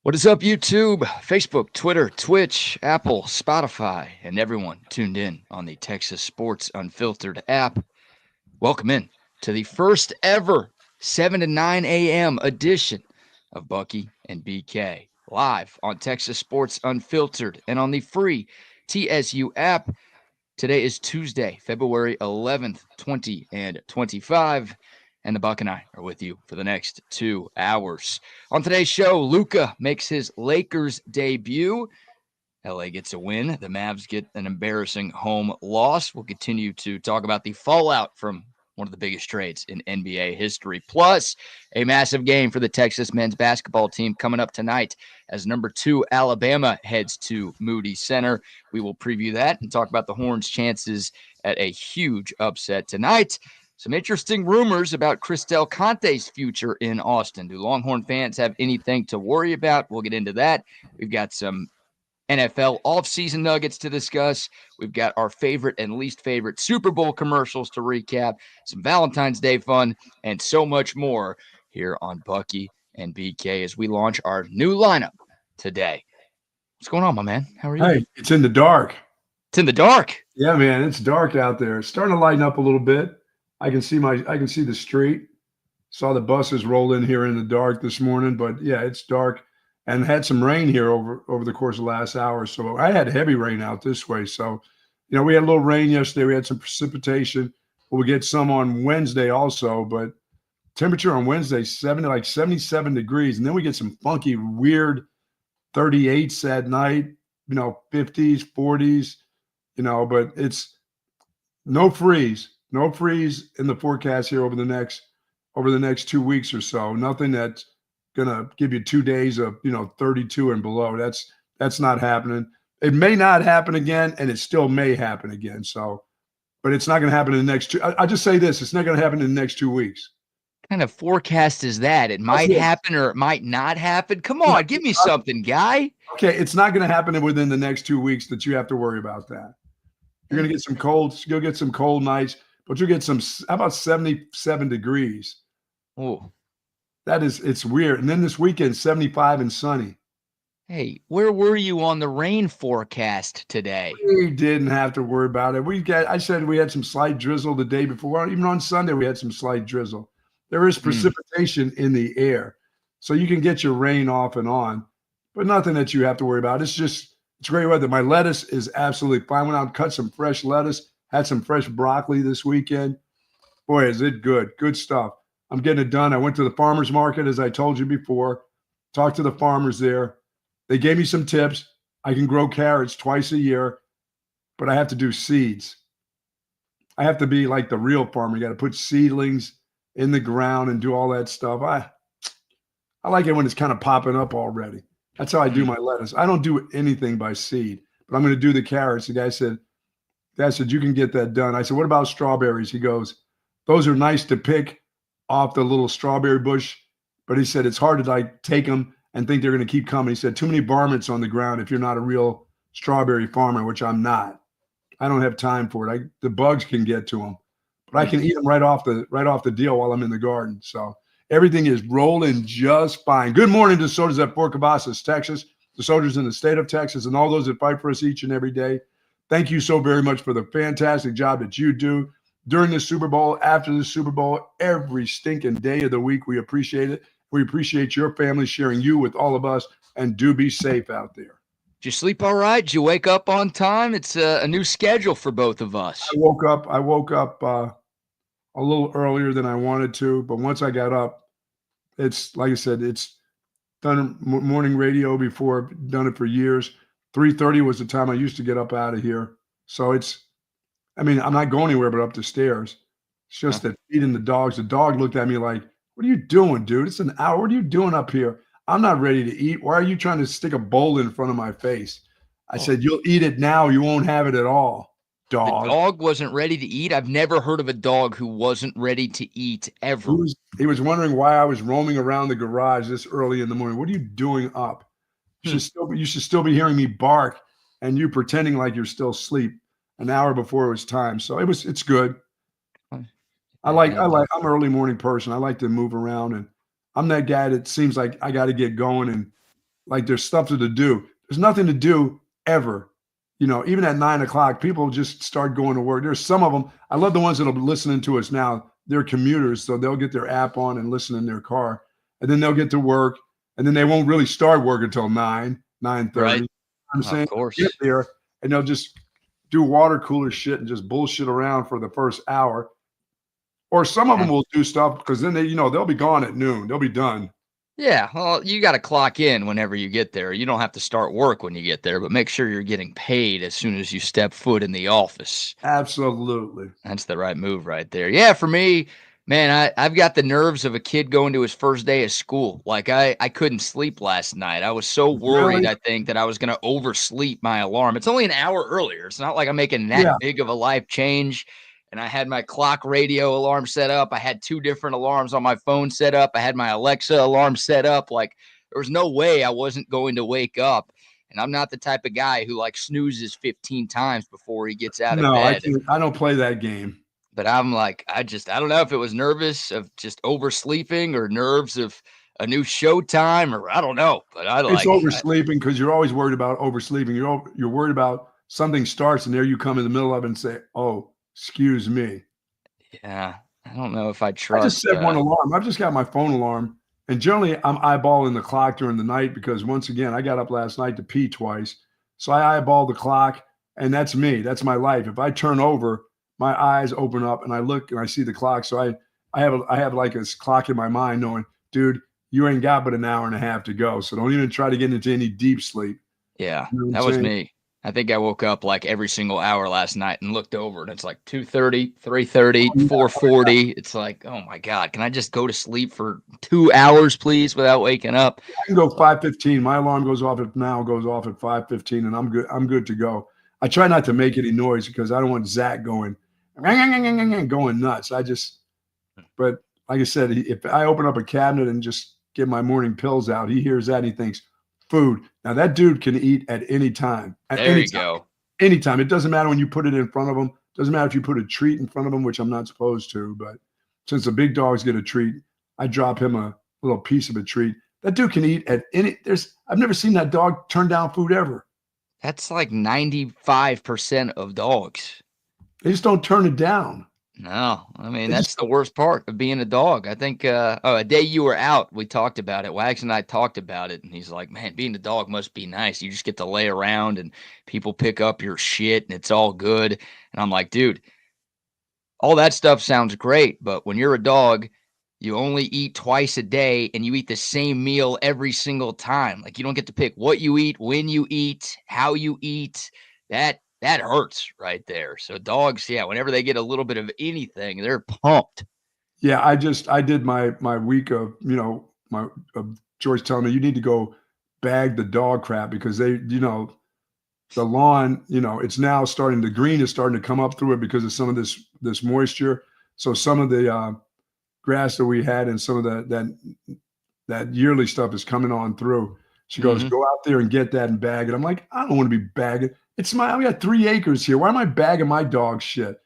What is up, YouTube, Facebook, Twitter, Twitch, Apple, Spotify, and everyone tuned in on the Texas Sports Unfiltered app? Welcome in to the first ever 7 to 9 a.m. edition of Bucky and BK, live on Texas Sports Unfiltered and on the free TSU app. Today is Tuesday, February 11th, 2025. And the Buck and I are with you for the next 2 hours. On today's show, Luca makes his Lakers debut. LA gets a win. The Mavs get an embarrassing home loss. We'll continue to talk about the fallout from one of the biggest trades in NBA history. Plus, a massive game for the Texas men's basketball team coming up tonight as number 2 Alabama heads to Moody Center. We will preview that and talk about the Horns' chances at a huge upset tonight. Some interesting rumors about Christelle K's future in Austin. Do Longhorn fans have anything to worry about? We'll get into that. We've got some NFL offseason nuggets to discuss. We've got our favorite and least favorite Super Bowl commercials to recap, some Valentine's Day fun, and so much more here on Bucky and BK as we launch our new lineup today. What's going on, my man? How are you? Hey, it's in the dark. It's in the dark? Yeah, man, it's dark out there. It's starting to lighten up a little bit. I can see the street. Saw the buses roll in here in the dark this morning, but yeah, it's dark and had some rain here over the course of the last hour. So I had heavy rain out this way. So, we had a little rain yesterday. We had some precipitation. We'll get some on Wednesday also, but temperature on Wednesday, 77 degrees. And then we get some funky, weird 38s at night, 50s, 40s, but it's no freeze. No freeze in the forecast here over the next 2 weeks or so. Nothing that's gonna give you 2 days of 32 and below. That's not happening. It may not happen again, and it still may happen again. So, but it's not gonna happen in the next two. I just say this: it's not gonna happen in the next 2 weeks. What kind of forecast is that? It might happen or it might not happen. Come on, give me something, guy. Okay, it's not gonna happen within the next 2 weeks that you have to worry about that. You're gonna get some cold. You'll get some cold nights. But you get how about 77 degrees? Oh, it's weird. And then this weekend, 75 and sunny. Hey, where were you on the rain forecast today? We didn't have to worry about it. I said we had some slight drizzle the day before. Even on Sunday, we had some slight drizzle. There is precipitation in the air. So you can get your rain off and on, but nothing that you have to worry about. It's great weather. My lettuce is absolutely fine. Went out and cut some fresh lettuce. Had some fresh broccoli this weekend. Boy, is it good. Good stuff. I'm getting it done. I went to the farmer's market, as I told you before. Talked to the farmers there. They gave me some tips. I can grow carrots twice a year, but I have to do seeds. I have to be like the real farmer. You got to put seedlings in the ground and do all that stuff. I like it when it's kind of popping up already. That's how I do my lettuce. I don't do anything by seed, but I'm going to do the carrots. The guy said, you can get that done. I said, what about strawberries? He goes, those are nice to pick off the little strawberry bush. But he said, it's hard to take them and think they're going to keep coming. He said, too many varmints on the ground if you're not a real strawberry farmer, which I'm not. I don't have time for it. The bugs can get to them, but I can eat them right off the deal while I'm in the garden. So everything is rolling just fine. Good morning to soldiers at Fort Cavazos, Texas, the soldiers in the state of Texas, and all those that fight for us each and every day. Thank you so very much for the fantastic job that you do during the Super Bowl, after the Super Bowl, every stinking day of the week. We appreciate it. We appreciate your family sharing you with all of us, and do be safe out there. Did you sleep all right? Did you wake up on time? It's a new schedule for both of us. I woke up a little earlier than I wanted to, but once I got up, it's like I said, it's done morning radio before, done it for years. 3:30 was the time I used to get up out of here. So I'm not going anywhere but up the stairs. It's just that feeding the dogs. The dog looked at me like, what are you doing, dude? It's an hour. What are you doing up here? I'm not ready to eat. Why are you trying to stick a bowl in front of my face? I said, you'll eat it now. You won't have it at all, dog. The dog wasn't ready to eat? I've never heard of a dog who wasn't ready to eat ever. He was wondering why I was roaming around the garage this early in the morning. What are you doing up? You should still be hearing me bark and you pretending like you're still asleep an hour before it was time. So it's good. I'm an early morning person. I like to move around, and I'm that guy that seems like I got to get going and like there's stuff to do. There's nothing to do ever. You know, even at 9 o'clock, people just start going to work. There's some of them. I love the ones that are listening to us now. They're commuters, so they'll get their app on and listen in their car, and then they'll get to work, and then they won't really start work until 9:30. Right. I'm saying, of course. get there, and they'll just do water cooler shit and just bullshit around for the first hour. Or some of them will do stuff because then they'll be gone at noon. They'll be done. Yeah, well, you got to clock in whenever you get there. You don't have to start work when you get there, but make sure you're getting paid as soon as you step foot in the office. Absolutely. That's the right move right there. Yeah, for me, man, I've got the nerves of a kid going to his first day of school. Like I couldn't sleep last night. I was so worried, Really? I think, that I was going to oversleep my alarm. It's only an hour earlier. It's not like I'm making that big of a life change. And I had my clock radio alarm set up. I had 2 different alarms on my phone set up. I had my Alexa alarm set up. Like there was no way I wasn't going to wake up. And I'm not the type of guy who like snoozes 15 times before he gets out of bed. I don't play that game. But I'm like, I don't know if it was nervous of just oversleeping or nerves of a new showtime or I don't know. But It's oversleeping because you're always worried about oversleeping. You're worried about something starts and there you come in the middle of it and say, oh, excuse me. Yeah, I don't know if I trust. I just set one alarm. I've just got my phone alarm. And generally, I'm eyeballing the clock during the night because, once again, I got up last night to pee twice. So I eyeball the clock, and that's me. That's my life. If I turn over, my eyes open up, and I look, and I see the clock. So I have like a clock in my mind knowing, dude, you ain't got but an hour and a half to go. So don't even try to get into any deep sleep. Yeah, that was me. I think I woke up like every single hour last night and looked over and it's like 2:30, 3:30, 4:40. It's like, oh my God, can I just go to sleep for 2 hours, please, without waking up? I can go 5:15. My alarm goes off at 5:15 and I'm good. I'm good to go. I try not to make any noise because I don't want Zach going nuts. But like I said, if I open up a cabinet and just get my morning pills out, he hears that and he thinks, food. Now that dude can eat at any time. There you go. Anytime. It doesn't matter when you put it in front of him. Doesn't matter if you put a treat in front of him, which I'm not supposed to. But since the big dogs get a treat, I drop him a little piece of a treat. That dude can eat at any. I've never seen that dog turn down food ever. That's like 95% of dogs. They just don't turn it down. No, I mean, that's the worst part of being a dog. I think a day you were out, we talked about it. Wags and I talked about it, and he's like, man, being a dog must be nice. You just get to lay around, and people pick up your shit, and it's all good. And I'm like, dude, all that stuff sounds great, but when you're a dog, you only eat twice a day, and you eat the same meal every single time. Like, you don't get to pick what you eat, when you eat, how you eat. That hurts right there. So dogs, yeah, whenever they get a little bit of anything, they're pumped. Yeah, I did my week of, George telling me you need to go bag the dog crap because the lawn, it's now the green is starting to come up through it because of some of this moisture. So some of the grass that we had and some of that yearly stuff is coming on through. She goes, go out there and get that and bag it. I'm like, I don't want to be bagging. We got 3 acres here. Why am I bagging my dog shit?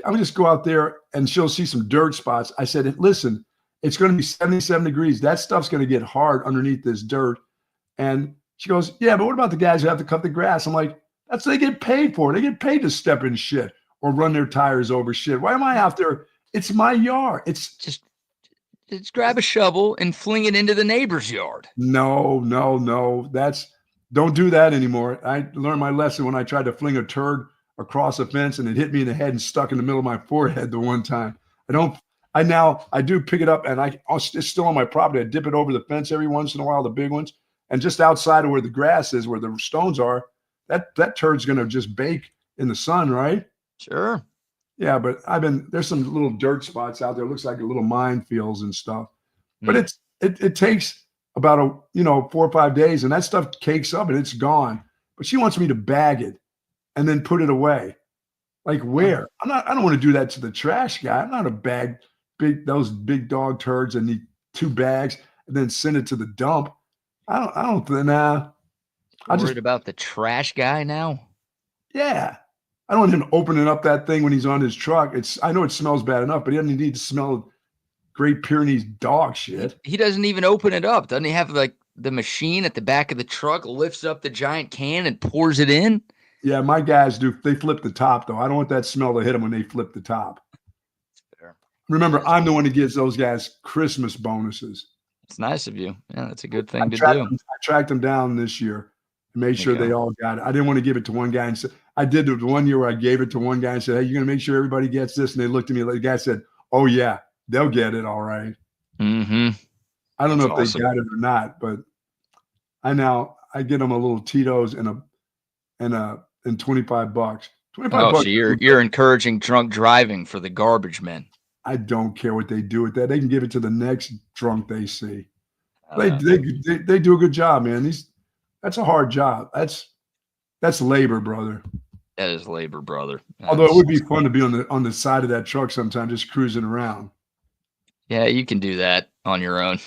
I'm just go out there and she'll see some dirt spots. I said, listen, it's going to be 77 degrees. That stuff's going to get hard underneath this dirt. And she goes, yeah, but what about the guys who have to cut the grass? I'm like, that's what they get paid for. They get paid to step in shit or run their tires over shit. Why am I out there? It's my yard. It's just grab a shovel and fling it into the neighbor's yard. No. Don't do that anymore. I learned my lesson when I tried to fling a turd across a fence and it hit me in the head and stuck in the middle of my forehead the one time. I do pick it up and it's still on my property. I dip it over the fence every once in a while, the big ones. And just outside of where the grass is, where the stones are, that turd's going to just bake in the sun, right? Sure. Yeah, but there's some little dirt spots out there. It looks like a little minefields and stuff. But it takes about 4 or 5 days and that stuff cakes up and it's gone. But she wants me to bag it and then put it away. Like where? I don't want to do that to the trash guy. I'm not a bag those big dog turds and need 2 bags and then send it to the dump. I'm worried about the trash guy now. Yeah. I don't want him opening up that thing when he's on his truck. I know it smells bad enough, but he doesn't need to smell Great Pyrenees dog shit. He doesn't even open it up. Doesn't he have like the machine at the back of the truck, lifts up the giant can and pours it in? Yeah, my guys do. They flip the top, though. I don't want that smell to hit them when they flip the top. Fair. Remember, I'm the one that gives those guys Christmas bonuses. It's nice of you. Yeah, that's a good thing to do. I tracked them down this year and made sure they all got it. I didn't want to give it to one guy. And so I did the one year where I gave it to one guy and said, hey, you're going to make sure everybody gets this? And they looked at me like the guy said, oh, yeah, they'll get it. All right. Mm-hmm. I don't know if they got it or not, but I get them a little Tito's and $25. $25. So you're encouraging drunk driving for the garbage men. I don't care what they do with that. They can give it to the next drunk they see. They do a good job, man. That's a hard job. That's labor, brother. That is labor, brother. Although it would be fun to be on the side of that truck sometime, just cruising around. Yeah, you can do that on your own.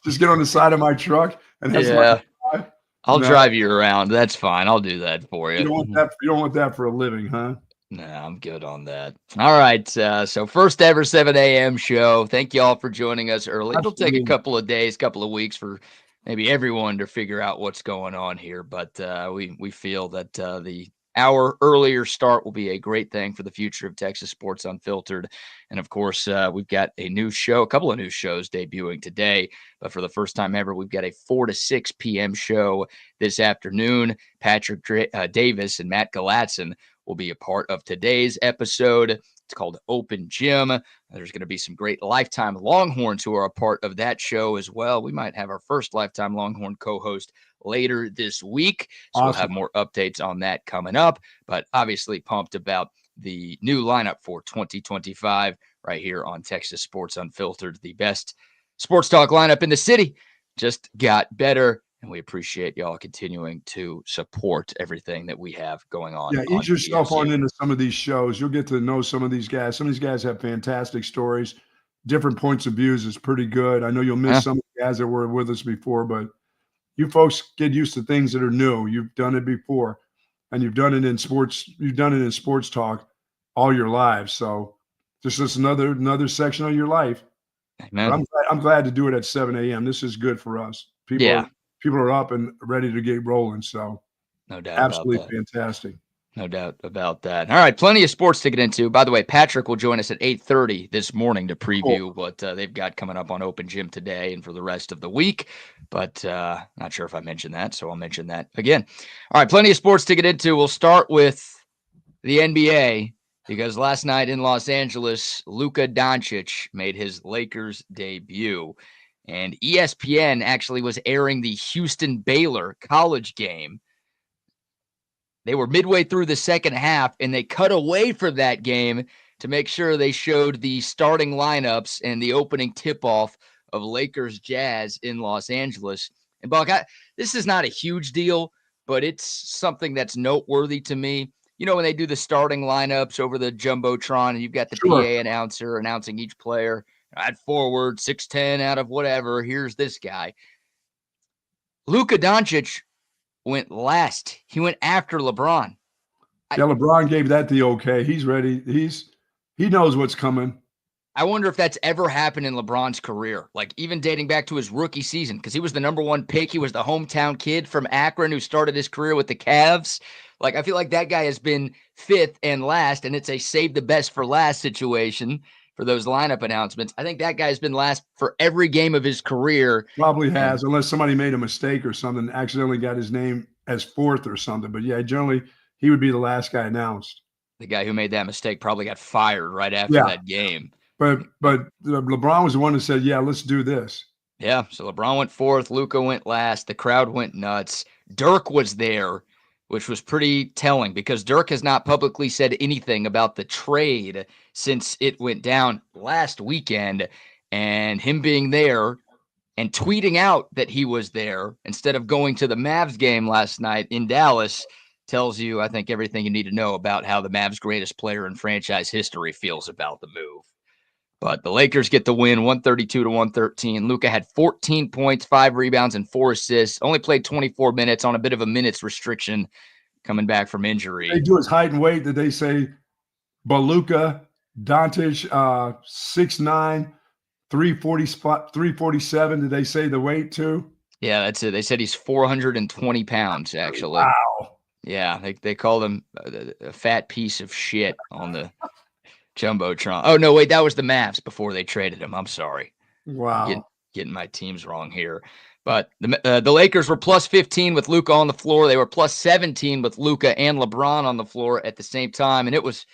Just get on the side of my truck and I'll drive you around. That's fine. I'll do that for you. You don't want that for a living, huh? Nah, I'm good on that. All right. So first ever 7 a.m. show. Thank you all for joining us early. It'll take a couple of days, couple of weeks for maybe everyone to figure out what's going on here. But we feel that the hour earlier start will be a great thing for the future of Texas Sports Unfiltered. And of course, we've got a couple of new shows debuting today. But for the first time ever, we've got a 4 to 6 p.m. show this afternoon. Patrick Davis and Matt Galatson will be a part of today's episode. It's called Open Gym. There's going to be some great lifetime Longhorns who are a part of that show as well. We might have our first lifetime Longhorn co-host later this week. So Awesome. We'll have more updates on that coming up, but obviously pumped about the new lineup for 2025 right here on Texas Sports Unfiltered. The best sports talk lineup in the city just got better. And we appreciate y'all continuing to support everything that we have going on. Yeah, ease yourself on into some of these shows. You'll get to know some of these guys. Some of these guys have fantastic stories, different points of views. It's pretty good. I know you'll miss some of the guys that were with us before, but you folks get used to things that are new. You've done it before, and you've done it in sports. You've done it in sports talk all your lives. So this is another section of your life. Amen. I'm glad to do it at 7 a.m. This is good for us. People are up and ready to get rolling. So no doubt. Absolutely fantastic. No doubt about that. All right. Plenty of sports to get into. By the way, Patrick will join us at 8:30 this morning to preview what they've got coming up on Open Gym today and for the rest of the week. But not sure if I mentioned that, so I'll mention that again. All right. Plenty of sports to get into. We'll start with the NBA because last night in Los Angeles, Luca Doncic made his Lakers debut. And ESPN actually was airing the Houston-Baylor college game. They were midway through the second half, and they cut away from that game to make sure they showed the starting lineups and the opening tip-off of Lakers Jazz in Los Angeles. And, Buck, this is not a huge deal, but it's something that's noteworthy to me. You know, when they do the starting lineups over the Jumbotron, and you've got the PA announcer announcing each player, at forward, 6'10" out of whatever. Here's this guy. Luca Doncic went last. He went after LeBron. LeBron gave that the okay. He's ready. He knows what's coming. I wonder if that's ever happened in LeBron's career, like even dating back to his rookie season, because he was the number one pick. He was the hometown kid from Akron who started his career with the Cavs. Like, I feel like that guy has been fifth and last, and it's a save the best for last situation for those lineup announcements. I think that guy's been last for every game of his career. Probably has, unless somebody made a mistake or something, accidentally got his name as fourth or something. But yeah, generally he would be the last guy announced. The guy who made that mistake probably got fired right after that game. But LeBron was the one that said, yeah, let's do this. Yeah, so LeBron went fourth, Luca went last, the crowd went nuts. Dirk was there, which was pretty telling because Dirk has not publicly said anything about the trade since it went down last weekend. And him being there and tweeting out that he was there instead of going to the Mavs game last night in Dallas tells you, I think, everything you need to know about how the Mavs' greatest player in franchise history feels about the move. But the Lakers get the win, 132-113. Luca had 14 points, 5 rebounds, and 4 assists. Only played 24 minutes on a bit of a minutes restriction coming back from injury. They do his height and weight. Did they say Luca Doncic, 6'9", 347. Did they say the weight too? Yeah, that's it. They said he's 420 pounds, actually. Wow. Yeah, they called him a fat piece of shit on the Jumbotron. Oh, no, wait, that was the Mavs before they traded him. I'm sorry. Wow. Getting my teams wrong here. But the Lakers were plus 15 with Luca on the floor. They were plus 17 with Luca and LeBron on the floor at the same time. And it was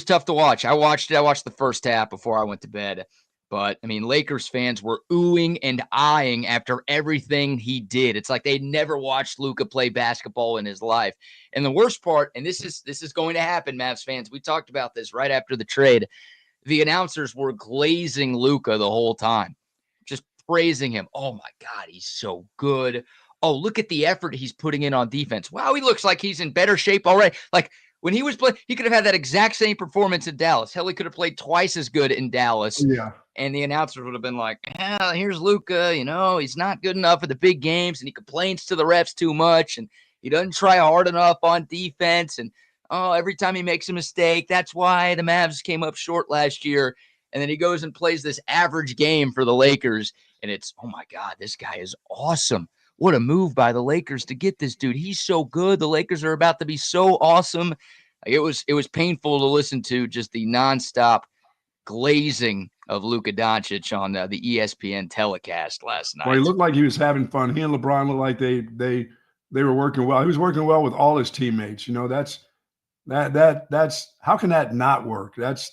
tough to watch. I watched the first half before I went to bed. But, I mean, Lakers fans were oohing and eyeing after everything he did. It's like they'd never watched Luca play basketball in his life. And the worst part, and this is going to happen, Mavs fans, we talked about this right after the trade, the announcers were glazing Luca the whole time, just praising him. Oh, my God, he's so good. Oh, look at the effort he's putting in on defense. Wow, he looks like he's in better shape already. Like, when he was playing, he could have had that exact same performance in Dallas. Hell, he could have played twice as good in Dallas. Yeah. And the announcers would have been like, here's Luca. He's not good enough for the big games, and he complains to the refs too much, and he doesn't try hard enough on defense. And, every time he makes a mistake, that's why the Mavs came up short last year. And then he goes and plays this average game for the Lakers, and it's, oh, my God, this guy is awesome. What a move by the Lakers to get this dude. He's so good. The Lakers are about to be so awesome. It was painful to listen to, just the nonstop glazing of Luka Doncic on the ESPN telecast last night. Well, he looked like he was having fun. He and LeBron looked like they were working well. He was working well with all his teammates. That's how can that not work? That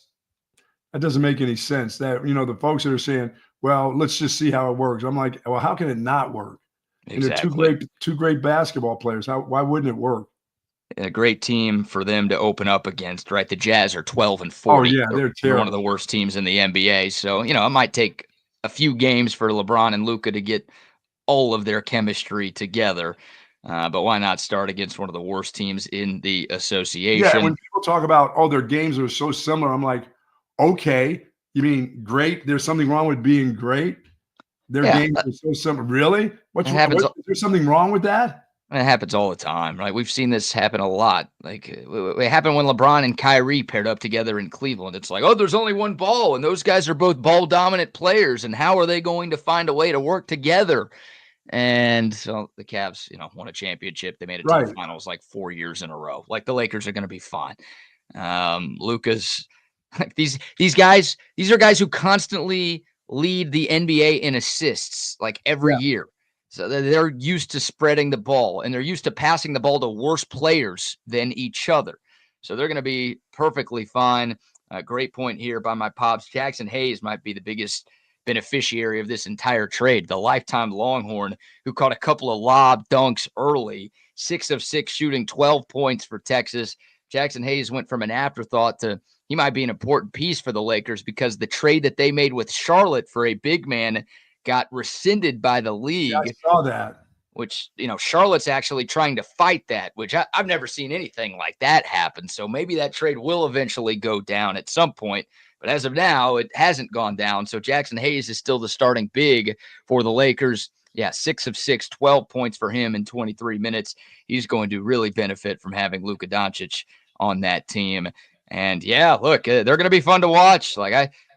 doesn't make any sense. That the folks that are saying, well, let's just see how it works. I'm like, well, how can it not work? Exactly. And they're two great basketball players. Why wouldn't it work? A great team for them to open up against, right? The Jazz are 12-40. Oh, yeah, they're terrible. One of the worst teams in the NBA. So, it might take a few games for LeBron and Luca to get all of their chemistry together. But why not start against one of the worst teams in the association? Yeah, when people talk about, their games are so similar, I'm like, okay, you mean great? There's something wrong with being great? Their games are so similar. Really? Is there something wrong with that? It happens all the time, right? We've seen this happen a lot. Like, it happened when LeBron and Kyrie paired up together in Cleveland. It's like, there's only one ball, and those guys are both ball-dominant players, and how are they going to find a way to work together? And so the Cavs, won a championship. They made it to the finals like 4 years in a row. Like, the Lakers are going to be fine. Luka's – these guys, these are guys who constantly – lead the NBA in assists like every year. So they're used to spreading the ball, and they're used to passing the ball to worse players than each other. So they're going to be perfectly fine. Great point here by my pops. Jackson Hayes might be the biggest beneficiary of this entire trade. The lifetime Longhorn who caught a couple of lob dunks early, 6 of 6 shooting, 12 points for Texas. Jackson Hayes went from an afterthought to he might be an important piece for the Lakers because the trade that they made with Charlotte for a big man got rescinded by the league. Yeah, I saw that. Which, Charlotte's actually trying to fight that, which I've never seen anything like that happen. So maybe that trade will eventually go down at some point. But as of now, it hasn't gone down. So Jackson Hayes is still the starting big for the Lakers. Yeah, 6 of 6, 12 points for him in 23 minutes. He's going to really benefit from having Luka Doncic on that team. And yeah, look, they're going to be fun to watch. Like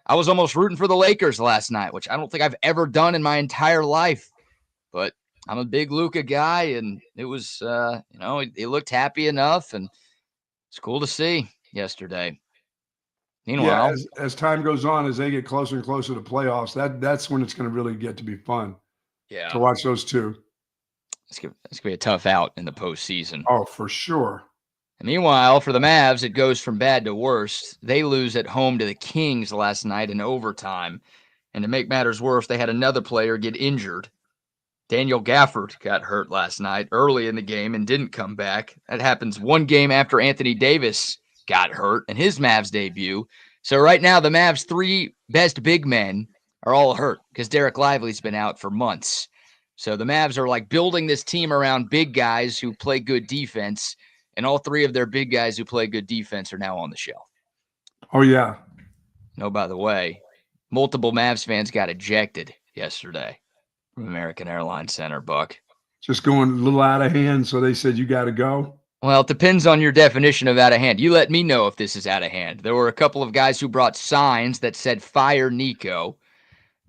I was almost rooting for the Lakers last night, which I don't think I've ever done in my entire life. But I'm a big Luka guy, and it was, he looked happy enough, and it's cool to see yesterday. Meanwhile, as time goes on, as they get closer and closer to playoffs, that's when it's going to really get to be fun. Yeah, to watch those two. It's going to be a tough out in the postseason. Oh, for sure. And meanwhile, for the Mavs, it goes from bad to worse. They lose at home to the Kings last night in overtime. And to make matters worse, they had another player get injured. Daniel Gafford got hurt last night early in the game and didn't come back. That happens one game after Anthony Davis got hurt in his Mavs debut. So right now, the Mavs' 3 best big men are all hurt because Derek Lively's been out for months. So the Mavs are like building this team around big guys who play good defense. And all 3 of their big guys who play good defense are now on the shelf. Oh, yeah. No, by the way, multiple Mavs fans got ejected yesterday from American Airlines Center, Buck. Just going a little out of hand, so they said you got to go? Well, it depends on your definition of out of hand. You let me know if this is out of hand. There were a couple of guys who brought signs that said, "Fire Nico."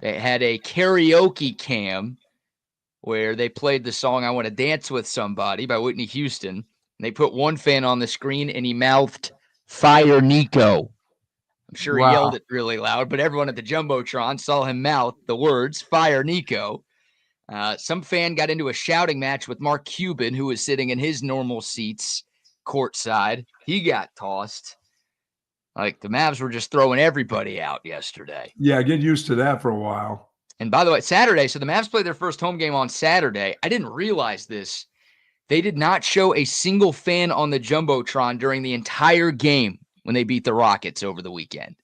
They had a karaoke cam where they played the song I Want to Dance with Somebody by Whitney Houston. And they put one fan on the screen and he mouthed, "Fire Nico." I'm sure he yelled it really loud, but everyone at the Jumbotron saw him mouth the words, "Fire Nico." Some fan got into a shouting match with Mark Cuban, who was sitting in his normal seats courtside. He got tossed. Like, the Mavs were just throwing everybody out yesterday. Yeah, get used to that for a while. And by the way, Saturday, so the Mavs played their first home game on Saturday. I didn't realize this. They did not show a single fan on the Jumbotron during the entire game when they beat the Rockets over the weekend.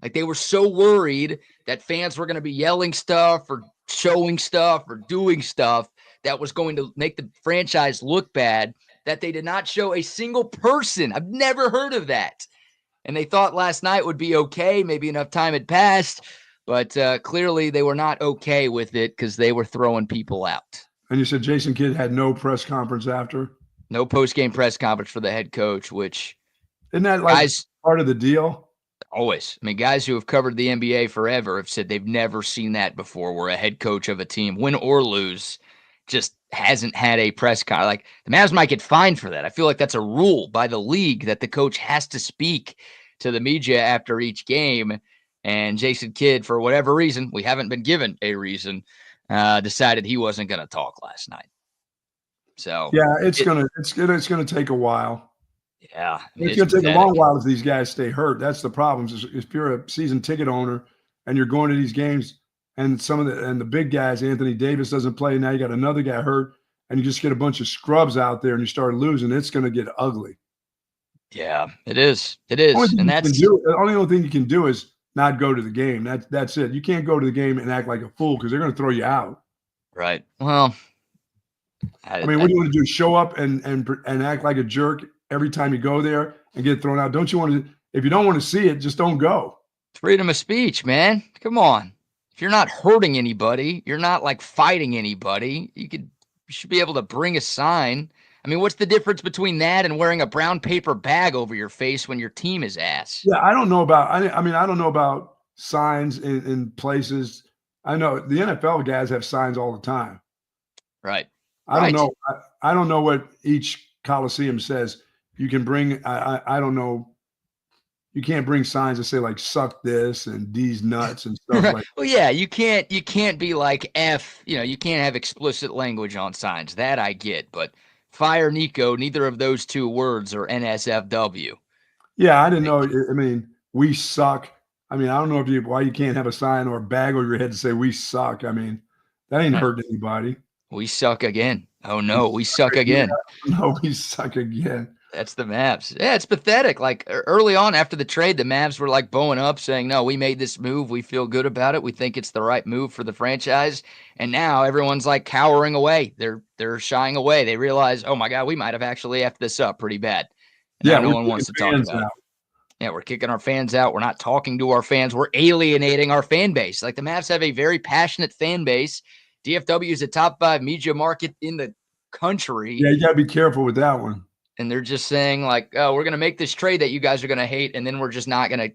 Like, they were so worried that fans were going to be yelling stuff or showing stuff or doing stuff that was going to make the franchise look bad that they did not show a single person. I've never heard of that. And they thought last night would be okay. Maybe enough time had passed. But clearly they were not okay with it because they were throwing people out. And you said Jason Kidd had no press conference after? No post-game press conference for the head coach, which isn't that like guys, part of the deal? Always. I mean, guys who have covered the NBA forever have said they've never seen that before, where a head coach of a team, win or lose, just hasn't had a press conference. Like, the Mavs might get fined for that. I feel like that's a rule by the league that the coach has to speak to the media after each game. And Jason Kidd, for whatever reason, we haven't been given a reason, decided he wasn't going to talk last night. So yeah, it's gonna take a while. Yeah, it's gonna take a long while if these guys stay hurt. That's the problem. If you're a season ticket owner and you're going to these games, and the big guys, Anthony Davis doesn't play, now you got another guy hurt, and you just get a bunch of scrubs out there and you start losing, it's going to get ugly. Yeah, it is. It is, and that's the only thing you can do is not go to the game. That's it. You can't go to the game and act like a fool because they're going to throw you out. Right. Well, I mean, what do you want to do? Show up and act like a jerk every time you go there and get thrown out? Don't you want to? If you don't want to see it, just don't go. Freedom of speech, man. Come on. If you're not hurting anybody, you're not like fighting anybody. You should be able to bring a sign. I mean, what's the difference between that and wearing a brown paper bag over your face when your team is ass? Yeah, I don't know about. I mean, I don't know about signs in places. I know the NFL guys have signs all the time. Right. I don't know. I don't know what each Coliseum says. You can bring. I don't know. You can't bring signs that say like "suck this" and "these nuts" and stuff like. Well, yeah, you can't be like F. You can't have explicit language on signs. That I get, but fire Nico. Neither of those two words are NSFW. Yeah, I didn't know. I mean, we suck. I mean, I don't know why you can't have a sign or a bag over your head to say "we suck." I mean, that ain't hurting anybody. We suck again. Oh no, we suck again. No, we suck again. That's the Mavs. Yeah, it's pathetic. Like early on after the trade, the Mavs were like bowing up saying, no, we made this move. We feel good about it. We think it's the right move for the franchise. And now everyone's like cowering away. They're shying away. They realize, oh my God, we might have actually effed this up pretty bad. And yeah, no one wants to talk about it. Yeah, we're kicking our fans out. We're not talking to our fans. We're alienating our fan base. Like the Mavs have a very passionate fan base. DFW is a top 5 media market in the country. Yeah, you got to be careful with that one. And they're just saying like, oh, we're going to make this trade that you guys are going to hate. And then we're just not going to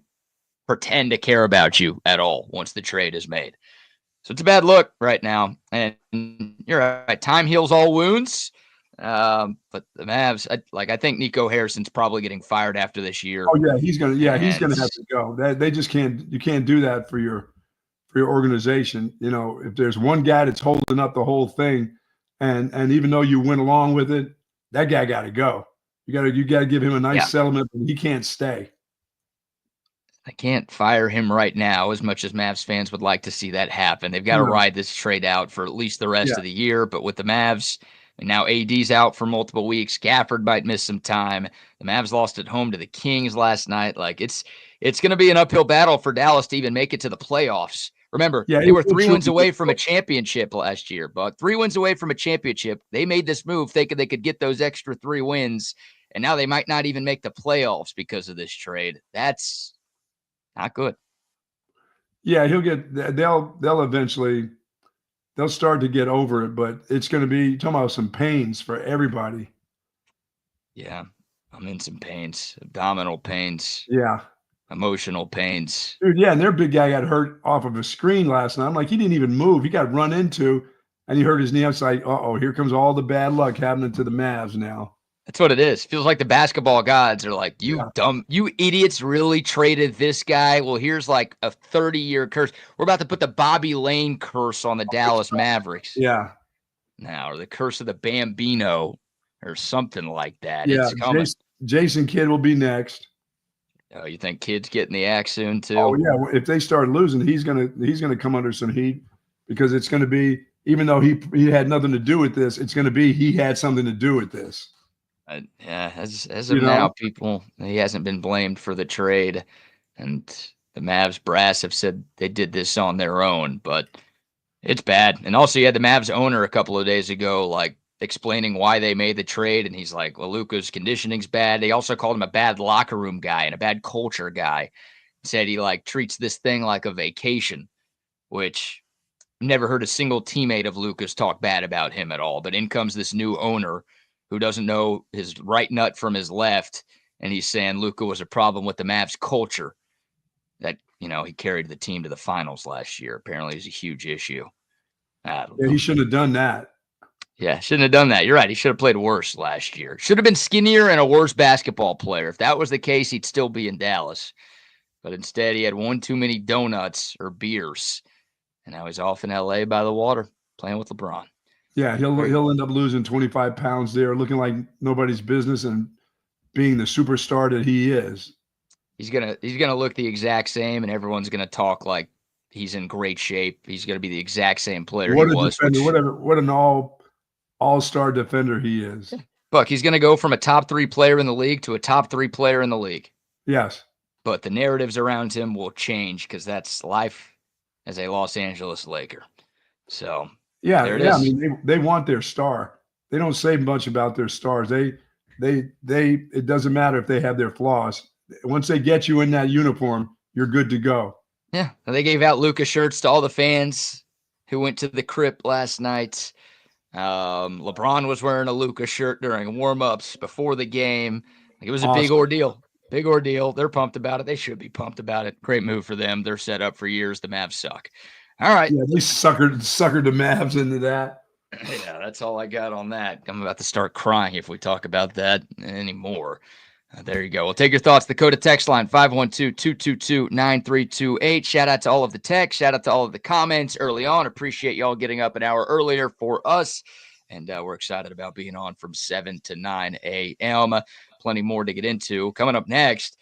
pretend to care about you at all once the trade is made. So it's a bad look right now. And you're right. Time heals all wounds. But the Mavs, I think Nico Harrison's probably getting fired after this year. Oh yeah. He's going to have to go. They just can't, you can't do that for your organization. If there's one guy that's holding up the whole thing and even though you went along with it, that guy got to go. You got to give him a nice settlement, but he can't stay. I can't fire him right now as much as Mavs fans would like to see that happen. They've got to ride this trade out for at least the rest of the year. But with the Mavs, and now AD's out for multiple weeks. Gafford might miss some time. The Mavs lost at home to the Kings last night. Like it's going to be an uphill battle for Dallas to even make it to the playoffs. Remember, they were 3 wins away from a championship last year, but 3 wins away from a championship. They made this move thinking they could get those extra 3 wins, and now they might not even make the playoffs because of this trade. That's not good. Yeah, they'll eventually, they'll start to get over it, but it's going to be, talking about some pains for everybody. Yeah, I'm in some pains, abdominal pains. Yeah. Emotional pains. Dude, yeah, and their big guy got hurt off of a screen last night. I'm like, he didn't even move. He got run into, and he hurt his knee. I was like, uh-oh, here comes all the bad luck happening to the Mavs now. That's what it is. Feels like the basketball gods are like, you you idiots really traded this guy. Well, here's like a 30-year curse. We're about to put the Bobby Lane curse on the Dallas Mavericks. Yeah. Now, or the curse of the Bambino or something like that. Yeah, It's coming. Jason Kidd will be next. Oh, you think Kidd's getting the axe soon too? Oh yeah, if they start losing, he's gonna come under some heat because it's gonna be, even though he had nothing to do with this, it's gonna be he had something to do with this. Yeah, as of now, he hasn't been blamed for the trade, and the Mavs brass have said they did this on their own, but it's bad. And also, you had the Mavs owner a couple of days ago, like, explaining why they made the trade, and he's like, well, Luca's conditioning's bad. They also called him a bad locker room guy and a bad culture guy. Said he, like, treats this thing like a vacation, which I've never heard a single teammate of Luca's talk bad about him at all. But in comes this new owner who doesn't know his right nut from his left, and he's saying Luca was a problem with the Mavs culture, that, he carried the team to the finals last year. Apparently, it's a huge issue. I don't know. He shouldn't have done that. Yeah, shouldn't have done that. You're right. He should have played worse last year. Should have been skinnier and a worse basketball player. If that was the case, he'd still be in Dallas. But instead, he had one too many donuts or beers, and now he's off in L.A. by the water playing with LeBron. Yeah, he'll end up losing 25 pounds there, looking like nobody's business and being the superstar that he is. He's gonna look the exact same, and everyone's gonna talk like he's in great shape. He's gonna be the exact same player he was. What an all-star defender he is. Buck, he's gonna go from a top 3 player in the league to a top 3 player in the league. Yes. But the narratives around him will change because that's life as a Los Angeles Laker. So yeah. I mean, they want their star. They don't say much about their stars. It doesn't matter if they have their flaws. Once they get you in that uniform, you're good to go. Yeah. They gave out Luca shirts to all the fans who went to the Crypt last night. LeBron was wearing a Luca shirt during warm-ups before the game. It was a big ordeal. Big ordeal. They're pumped about it. They should be pumped about it. Great move for them. They're set up for years. The Mavs suck. All right. Yeah, they suckered the Mavs into that. Yeah, that's all I got on that. I'm about to start crying if we talk about that anymore. There you go. We'll take your thoughts. The Dakota text line, 512-222-9328. Shout out to all of the text. Shout out to all of the comments early on. Appreciate y'all getting up an hour earlier for us. And we're excited about being on from 7 to 9 a.m. Plenty more to get into. Coming up next,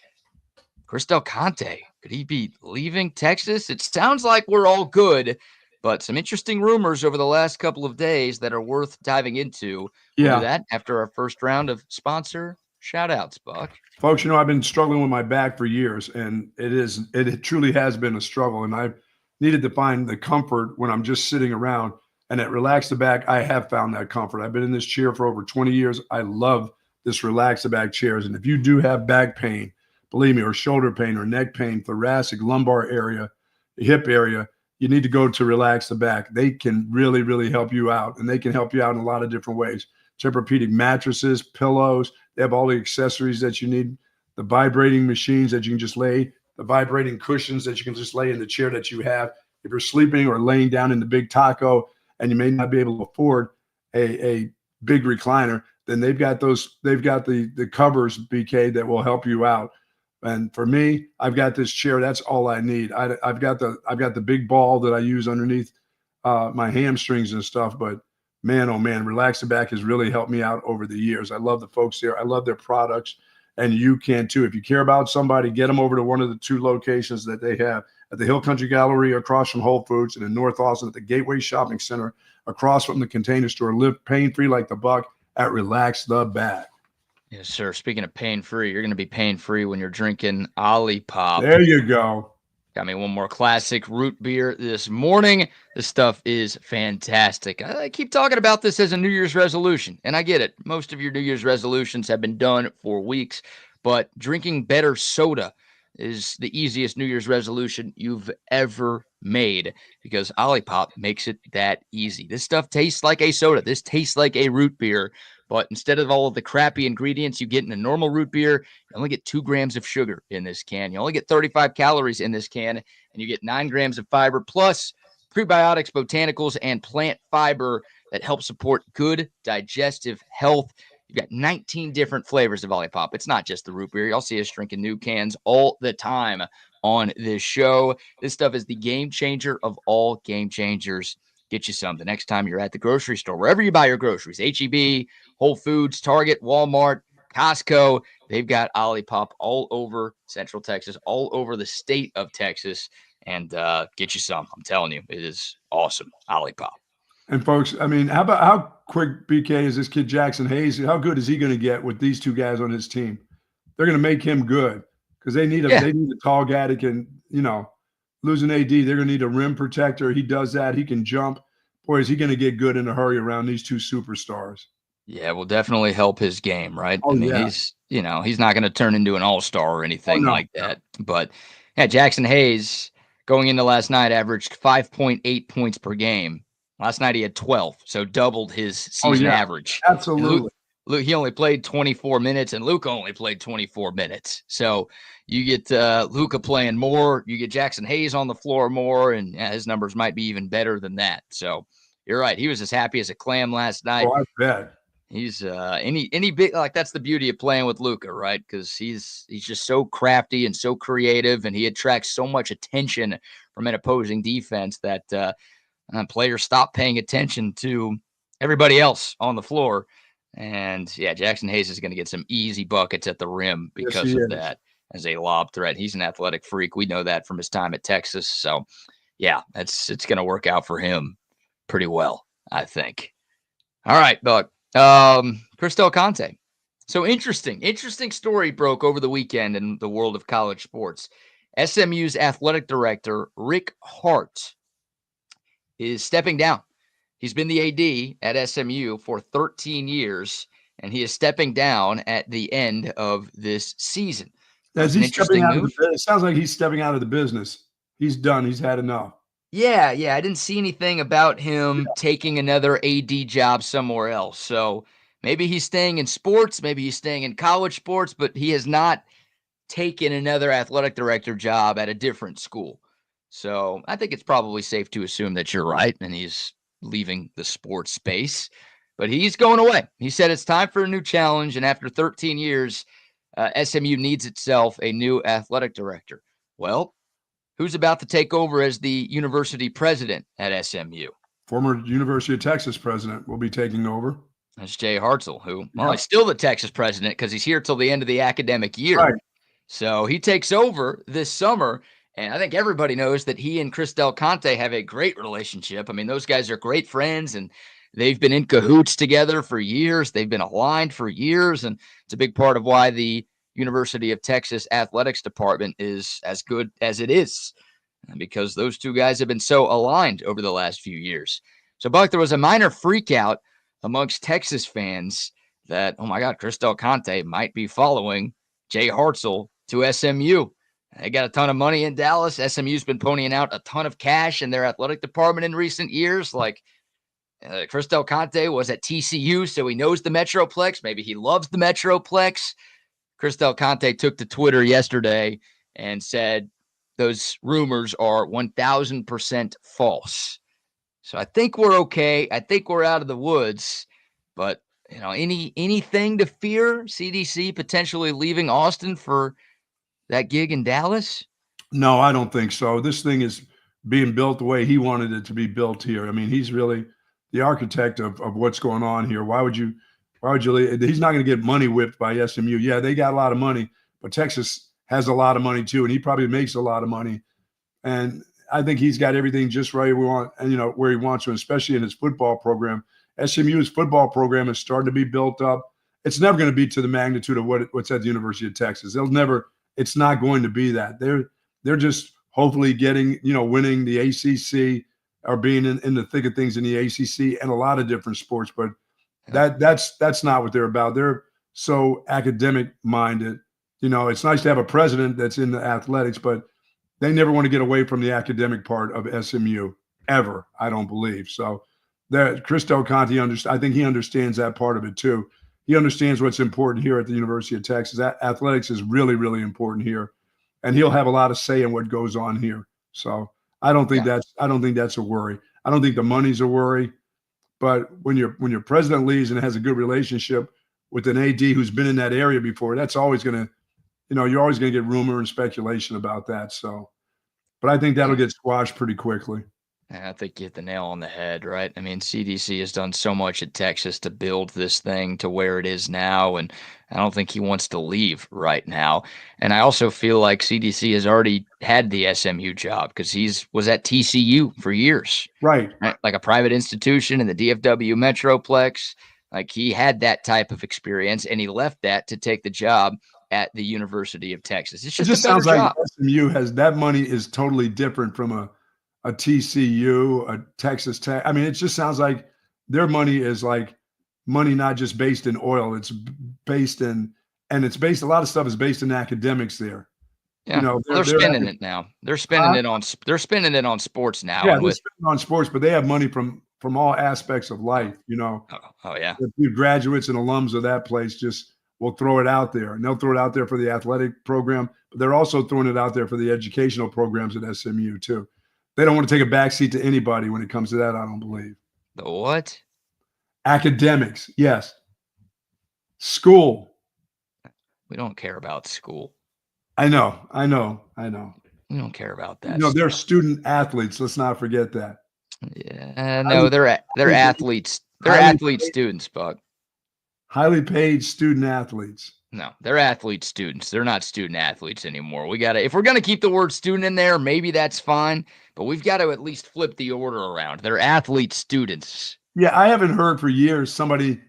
Christelle K. Could he be leaving Texas? It sounds like we're all good, but some interesting rumors over the last couple of days that are worth diving into. We'll do that after our first round of sponsor shout-outs, Buck. Folks, I've been struggling with my back for years, and it truly has been a struggle, and I've needed to find the comfort when I'm just sitting around. And at Relax the Back, I have found that comfort. I've been in this chair for over 20 years. I love this Relax the Back chairs. And if you do have back pain, believe me, or shoulder pain or neck pain, thoracic, lumbar area, hip area, you need to go to Relax the Back. They can really, really help you out, and they can help you out in a lot of different ways. Tempur-Pedic mattresses, pillows. They have all the accessories that you need, the vibrating machines that you can just lay, the vibrating cushions that you can just lay in the chair that you have. If you're sleeping or laying down in the Big Taco and you may not be able to afford a big recliner, then they've got the covers, BK, that will help you out. And for me, I've got this chair. That's all I need. I've got the big ball that I use underneath my hamstrings and stuff. But man, oh man, Relax the Back has really helped me out over the years. I love the folks there. I love their products, and you can too. If you care about somebody, get them over to one of the 2 locations that they have at the Hill Country Gallery across from Whole Foods, and in North Austin at the Gateway Shopping Center across from the Container Store. Live pain-free like the Buck at Relax the Back. Yes, sir. Speaking of pain-free, you're going to be pain-free when you're drinking Olipop. There you go. Got me one more classic root beer this morning. This stuff is fantastic. I keep talking about this as a New Year's resolution, and I get it. Most of your New Year's resolutions have been done for weeks, but drinking better soda is the easiest New Year's resolution you've ever made, because Olipop makes it that easy. This stuff tastes like a soda. This tastes like a root beer But instead of all of the crappy ingredients you get in a normal root beer, you only get 2 grams of sugar in this can. You only get 35 calories in this can, and you get 9 grams of fiber, plus prebiotics, botanicals, and plant fiber that help support good digestive health. You've got 19 different flavors of Olipop. It's not just the root beer. You'll see us drinking new cans all the time on this show. This stuff is the game changer of all game changers. Get you some the next time you're at the grocery store, wherever you buy your groceries, HEB, Whole Foods, Target, Walmart, Costco. They've got Olipop all over Central Texas, all over the state of Texas, and get you some. I'm telling you, it is awesome. Olipop. And folks, I mean, how quick BK is this kid Jackson Hayes? How good is he going to get with these 2 guys on his team? They're going to make him good because they need a tall guy that can, losing AD. They're going to need a rim protector. He does that. He can jump. Boy, is he going to get good in a hurry around these 2 superstars. Yeah, will definitely help his game, right? He's not going to turn into an all-star or anything like that. But yeah, Jackson Hayes going into last night averaged 5.8 points per game. Last night he had 12, so doubled his season average. Absolutely. He only played 24 minutes, and Luca only played 24 minutes. So you get Luca playing more, you get Jackson Hayes on the floor more, and his numbers might be even better than that. So you're right. He was as happy as a clam last night. Oh, I bet. He's any big, like, that's the beauty of playing with Luca, right? Because he's just so crafty and so creative, and he attracts so much attention from an opposing defense that players stop paying attention to everybody else on the floor. And yeah, Jackson Hayes is going to get some easy buckets at the rim because of that as a lob threat. He's an athletic freak. We know that from his time at Texas. So yeah, it's going to work out for him pretty well, I think. All right, Buck. Christelle Conte. So interesting story broke over the weekend in the world of college sports. SMU's athletic director, Rick Hart, is stepping down. He's been the AD at SMU for 13 years, and he is stepping down at the end of this season. That's an interesting move. It sounds like he's stepping out of the business. He's done. He's had enough. Yeah. I didn't see anything about him taking another AD job somewhere else. So maybe he's staying in sports, maybe he's staying in college sports, but he has not taken another athletic director job at a different school. So I think it's probably safe to assume that you're right, and he's leaving the sports space, but he's going away. He said it's time for a new challenge, and after 13 years, SMU needs itself a new athletic director. Well, who's about to take over as the university president at SMU? Former University of Texas president will be taking over. That's Jay Hartzell, who, he's still the Texas president because he's here till the end of the academic year. Right. So he takes over this summer. And I think everybody knows that he and Christelle Conte have a great relationship. I mean, those guys are great friends, and they've been in cahoots together for years. They've been aligned for years, and it's a big part of why the University of Texas athletics department is as good as it is, because those 2 guys have been so aligned over the last few years. So, Buck, there was a minor freak out amongst Texas fans that, oh my God, Christelle Conte might be following Jay Hartzell to SMU. They got a ton of money in Dallas. SMU's been ponying out a ton of cash in their athletic department in recent years. Like, Christelle Conte was at TCU, so he knows the Metroplex. Maybe he loves the Metroplex. Christelle Conte took to Twitter yesterday and said those rumors are 1,000% false. So I think we're okay. I think we're out of the woods. But, anything to fear? CDC potentially leaving Austin for that gig in Dallas? No, I don't think so. This thing is being built the way he wanted it to be built here. I mean, he's really the architect of what's going on here. Why would you leave? He's not going to get money whipped by SMU. Yeah, they got a lot of money, but Texas has a lot of money too, and he probably makes a lot of money. And I think he's got everything just right where he wants to, especially in his football program. SMU's football program is starting to be built up. It's never going to be to the magnitude of what's at the University of Texas. It's not going to be that. They're just hopefully getting, winning the ACC or being in the thick of things in the ACC and a lot of different sports. But that's not what they're about. They're so academic minded. It's nice to have a president that's in the athletics, but they never want to get away from the academic part of SMU ever, I don't believe. So Christelle Conte, I think he understands that part of it too. he understands what's important here at the University of Texas. Athletics is really, really important here, and he'll have a lot of say in what goes on here. So I don't think that's a worry. I don't think the money's a worry. But when your president leaves and has a good relationship with an AD who's been in that area before, that's always going to, you're always going to get rumor and speculation about that. So, but I think that'll get squashed pretty quickly. I think you hit the nail on the head, right? I mean, CDC has done so much at Texas to build this thing to where it is now, and I don't think he wants to leave right now. And I also feel like CDC has already had the SMU job because was at TCU for years. Right? Like a private institution in the DFW Metroplex. Like he had that type of experience, and he left that to take the job at the University of Texas. It just sounds job. like SMU has that money is totally different from a TCU, a Texas Tech. I mean, it just sounds like their money is like money not just based in oil. It's based in, and it's based, a lot of stuff is based in academics there. Yeah, they're spending it now. They're spending it on sports now. Yeah, they're spending on sports, but they have money from all aspects of life, Oh yeah. The graduates and alums of that place just will throw it out there, and they'll throw it out there for the athletic program, but they're also throwing it out there for the educational programs at SMU too. They don't want to take a backseat to anybody when it comes to that, I don't believe. The what? Academics, yes. School. We don't care about school. I know. We don't care about that. They're student athletes. Let's not forget that. Yeah, no, they're athletes. They're athlete students, Buck. Highly paid student athletes. No, they're athlete students. They're not student athletes anymore. If we're gonna keep the word student in there, maybe that's fine, but we've got to at least flip the order around. They're athlete students. Yeah, I haven't heard for years somebody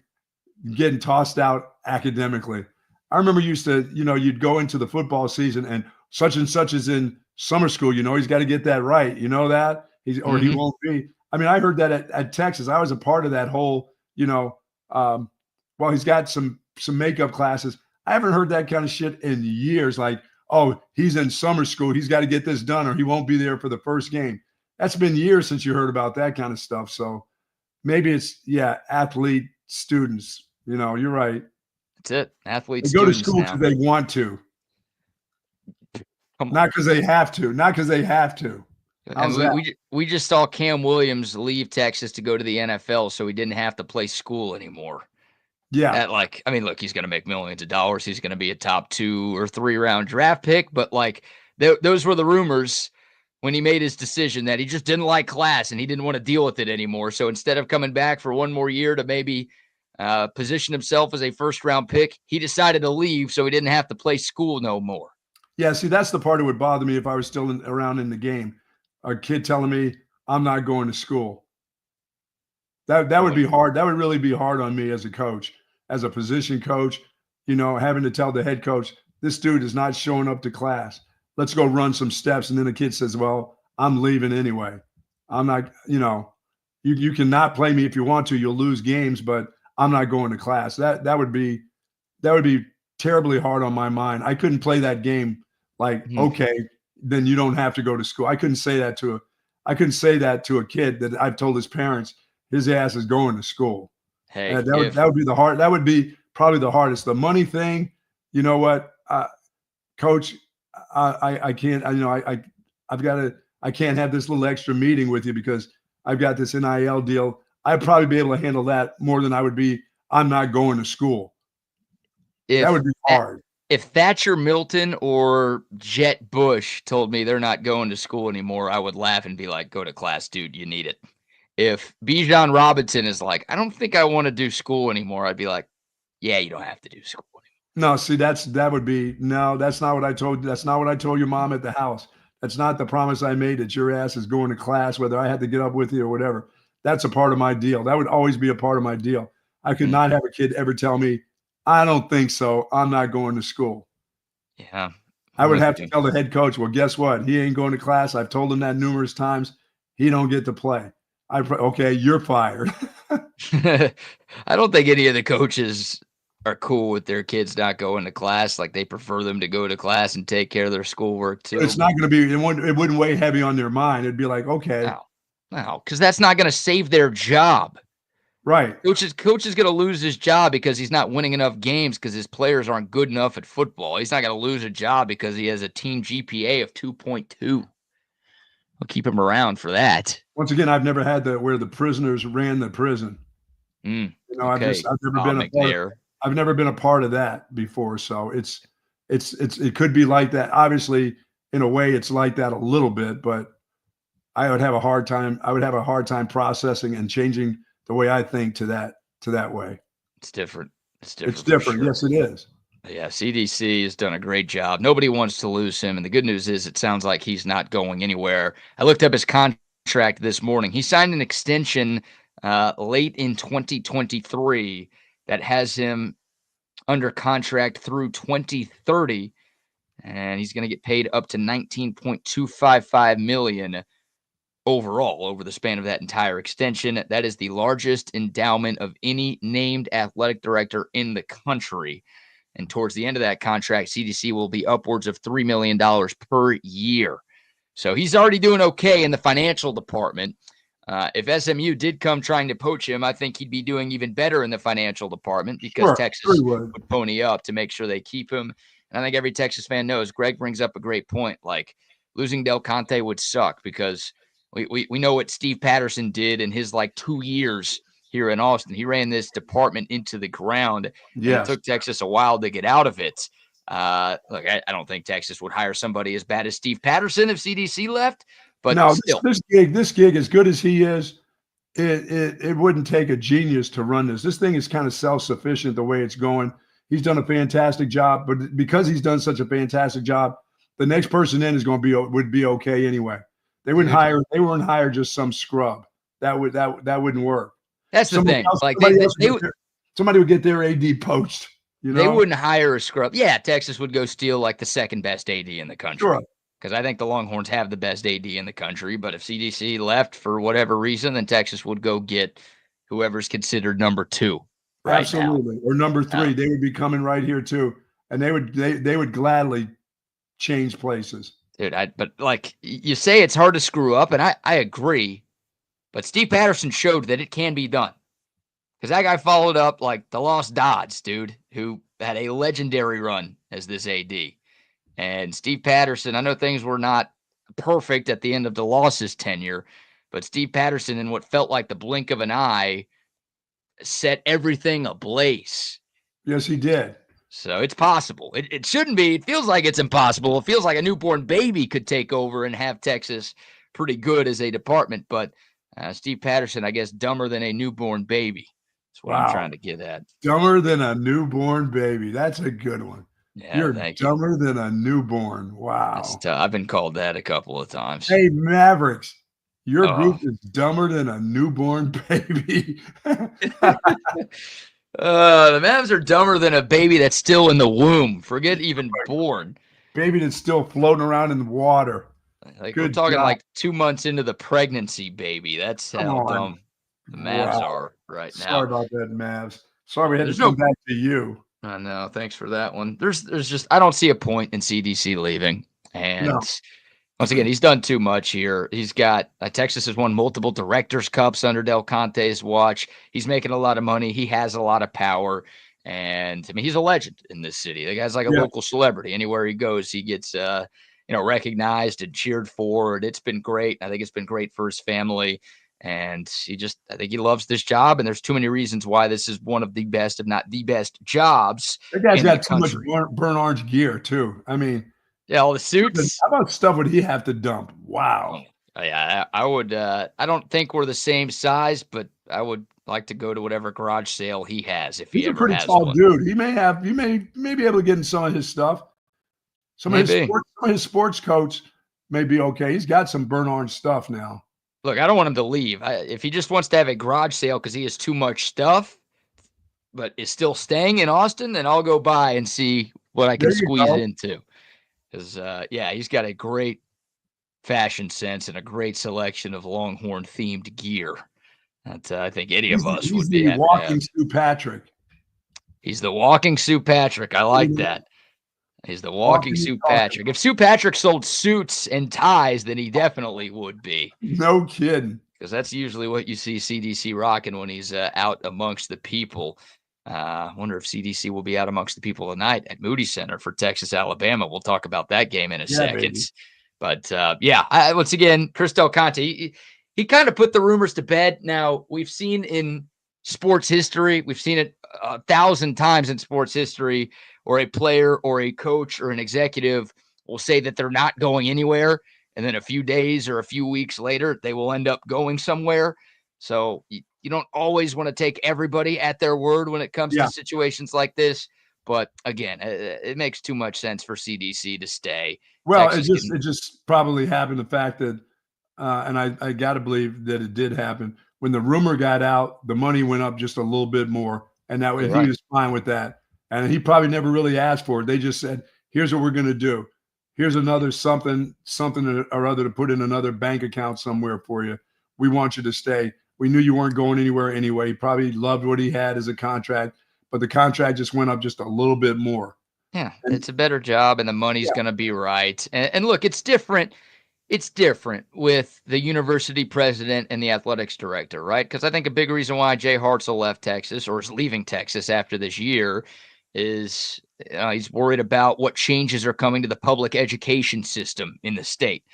getting tossed out academically. I remember you'd go into the football season and such is in summer school, he's got to get that right. You know that? He won't be. I mean, I heard that at Texas. I was a part of that whole, he's got some makeup classes. I haven't heard that kind of shit in years. Like, oh, he's in summer school. He's got to get this done or he won't be there for the first game. That's been years since you heard about that kind of stuff. So maybe it's, athlete students. You're right. That's it. Athletes go to school because they want to. Not because they have to. And we just saw Cam Williams leave Texas to go to the NFL so he didn't have to play school anymore. Yeah. Look, he's going to make millions of dollars. He's going to be a top 2 or 3 round draft pick. But those were the rumors when he made his decision that he just didn't like class and he didn't want to deal with it anymore. So instead of coming back for one more year to maybe position himself as a first round pick, he decided to leave so he didn't have to play school no more. Yeah. See, that's the part that would bother me if I was still around in the game. A kid telling me I'm not going to school. That would be hard. That would really be hard on me as a coach. As a position coach, having to tell the head coach, this dude is not showing up to class. Let's go run some steps. And then the kid says, well, I'm leaving anyway. I'm not, you cannot play me if you want to, you'll lose games, but I'm not going to class. That would be terribly hard on my mind. I couldn't play that game like, okay, then you don't have to go to school. I couldn't say that to a kid that I've told his parents his ass is going to school. Hey, that would be the hard. That would be probably the hardest. The money thing, you know what, Coach, I can't. I can't have this little extra meeting with you because I've got this NIL deal. I'd probably be able to handle that more than I would be. I'm not going to school. That would be hard. If Thatcher Milton or Jet Bush told me they're not going to school anymore, I would laugh and be like, "Go to class, dude. You need it." If Bijan Robinson is like, I don't think I want to do school anymore, I'd be like, yeah, you don't have to do school anymore. No, see, that's not what I told you. That's not what I told your mom at the house. That's not the promise I made that your ass is going to class, whether I had to get up with you or whatever. That's a part of my deal. That would always be a part of my deal. I could not have a kid ever tell me, I don't think so. I'm not going to school. Yeah. I would have to tell the head coach, well, guess what? He ain't going to class. I've told him that numerous times. He don't get to play. Okay, you're fired. I don't think any of the coaches are cool with their kids not going to class. Like they prefer them to go to class and take care of their schoolwork too. It's not going to be. It wouldn't weigh heavy on their mind. It'd be like, okay, no, because that's not going to save their job. Right. Coach is going to lose his job because he's not winning enough games because his players aren't good enough at football. He's not going to lose a job because he has a team GPA of 2.2. We'll keep him around for that. Once again, I've never had where the prisoners ran the prison. Okay. I've never been a part of that before. So it could be like that. Obviously, in a way, it's like that a little bit, but I would have a hard time processing and changing the way I think to that way. It's different. It's different. Sure. Yes, it is. Yeah, CDC has done a great job. Nobody wants to lose him, and the good news is it sounds like he's not going anywhere. I looked up his contract this morning. He signed an extension late in 2023 that has him under contract through 2030, and he's going to get paid up to $19.255 million overall over the span of that entire extension. That is the largest endowment of any named athletic director in the country. And towards the end of that contract, CDC will be upwards of $3 million per year. So he's already doing okay in the financial department. If SMU did come trying to poach him, I think he'd be doing even better in the financial department because Texas would pony up to make sure they keep him. And I think every Texas fan knows Greg brings up a great point. Like, losing Del Conte would suck because we know what Steve Patterson did in his 2 years here in Austin. He ran this department into the ground. Yes. And it took Texas a while to get out of it. Look, I don't think Texas would hire somebody as bad as Steve Patterson if CDC left. But no, still. This gig, as good as he is, it wouldn't take a genius to run this. This thing is kind of self-sufficient the way it's going. He's done a fantastic job, but because he's done such a fantastic job, the next person in would be okay anyway. They wouldn't hire just some scrub. That wouldn't work. That's the thing. Somebody would get their AD poached. They wouldn't hire a scrub. Yeah, Texas would go steal the second best AD in the country. Sure. Because I think the Longhorns have the best AD in the country. But if CDC left for whatever reason, then Texas would go get whoever's considered number 2. Right. Absolutely. Now. Or number 3. They would be coming right here too. And they would gladly change places. Dude, but you say it's hard to screw up, and I agree. But Steve Patterson showed that it can be done. Because that guy followed up the Lost Dodds, dude, who had a legendary run as this AD. And Steve Patterson, I know things were not perfect at the end of DeLoss's tenure, but Steve Patterson, in what felt like the blink of an eye, set everything ablaze. Yes, he did. So it's possible. It shouldn't be. It feels like it's impossible. It feels like a newborn baby could take over and have Texas pretty good as a department. But Steve Patterson, I guess, dumber than a newborn baby. That's what I'm trying to get at. Dumber than a newborn baby. That's a good one. Yeah, You're dumber than a newborn. Wow. I've been called that a couple of times. Hey, Mavericks, your group is dumber than a newborn baby. The Mavs are dumber than a baby that's still in the womb. Forget even born. Baby that's still floating around in the water. We're talking 2 months into the pregnancy, baby. That's how dumb the Mavs are right now. Sorry about that, Mavs. Sorry we had to come back to you. I know. Thanks for that one. There's just I don't see a point in CDC leaving. And once again, he's done too much here. He's got Texas has won multiple Directors' Cups under Del Conte's watch. He's making a lot of money. He has a lot of power. And I mean, he's a legend in this city. The guy's like a local celebrity. Anywhere he goes, he gets recognized and cheered for. And it's been great. I think it's been great for his family. And I think he loves this job. And there's too many reasons why this is one of the best, if not the best jobs. That guy's got too much burnt orange gear too. I mean, all the suits. How much stuff would he have to dump? Wow. Yeah, I would. I don't think we're the same size, but I would like to go to whatever garage sale he has. If he's he a pretty tall dude, he may be able to get in some of his stuff. Some of his sports coats may be okay. He's got some burnt orange stuff now. Look, I don't want him to leave. If he just wants to have a garage sale because he has too much stuff, but is still staying in Austin, then I'll go by and see what I can squeeze into. Because, he's got a great fashion sense and a great selection of Longhorn-themed gear that I think any of us would be happy to have. Walking Stu Patrick. He's the walking Stu Patrick. I like that. He's the walking Stu Patrick. If Stu Patrick sold suits and ties, then he definitely would be. No kidding. because that's usually what you see CDC rocking when he's out amongst the people. I wonder if CDC will be out amongst the people tonight at Moody Center for Texas, Alabama. We'll talk about that game in a Yeah, second. baby. But once again, Christelle Conte, he kind of put the rumors to bed. Now, we've seen in sports history, we've seen it 1,000 times in sports history, or a player or a coach or an executive will say that they're not going anywhere. And then a few days or a few weeks later, they will end up going somewhere. So you don't always want to take everybody at their word when it comes to situations like this. But again, it makes too much sense for CDC to stay. Well, Texas it just probably happened. The fact that, and I got to believe that it did happen. When the rumor got out, the money went up just a little bit more, and that he was fine with that. And he probably never really asked for it. They just said, "Here's what we're going to do. Here's another something or other to put in another bank account somewhere for you. We want you to stay. We knew you weren't going anywhere anyway." He probably loved what he had as a contract, but the contract just went up just a little bit more. Yeah, it's a better job, and the money's going to be right. And look, it's different. It's different with the university president and the athletics director, right? Because I think a big reason why Jay Hartzell left Texas or is leaving Texas after this year is he's worried about what changes are coming to the public education system in the state.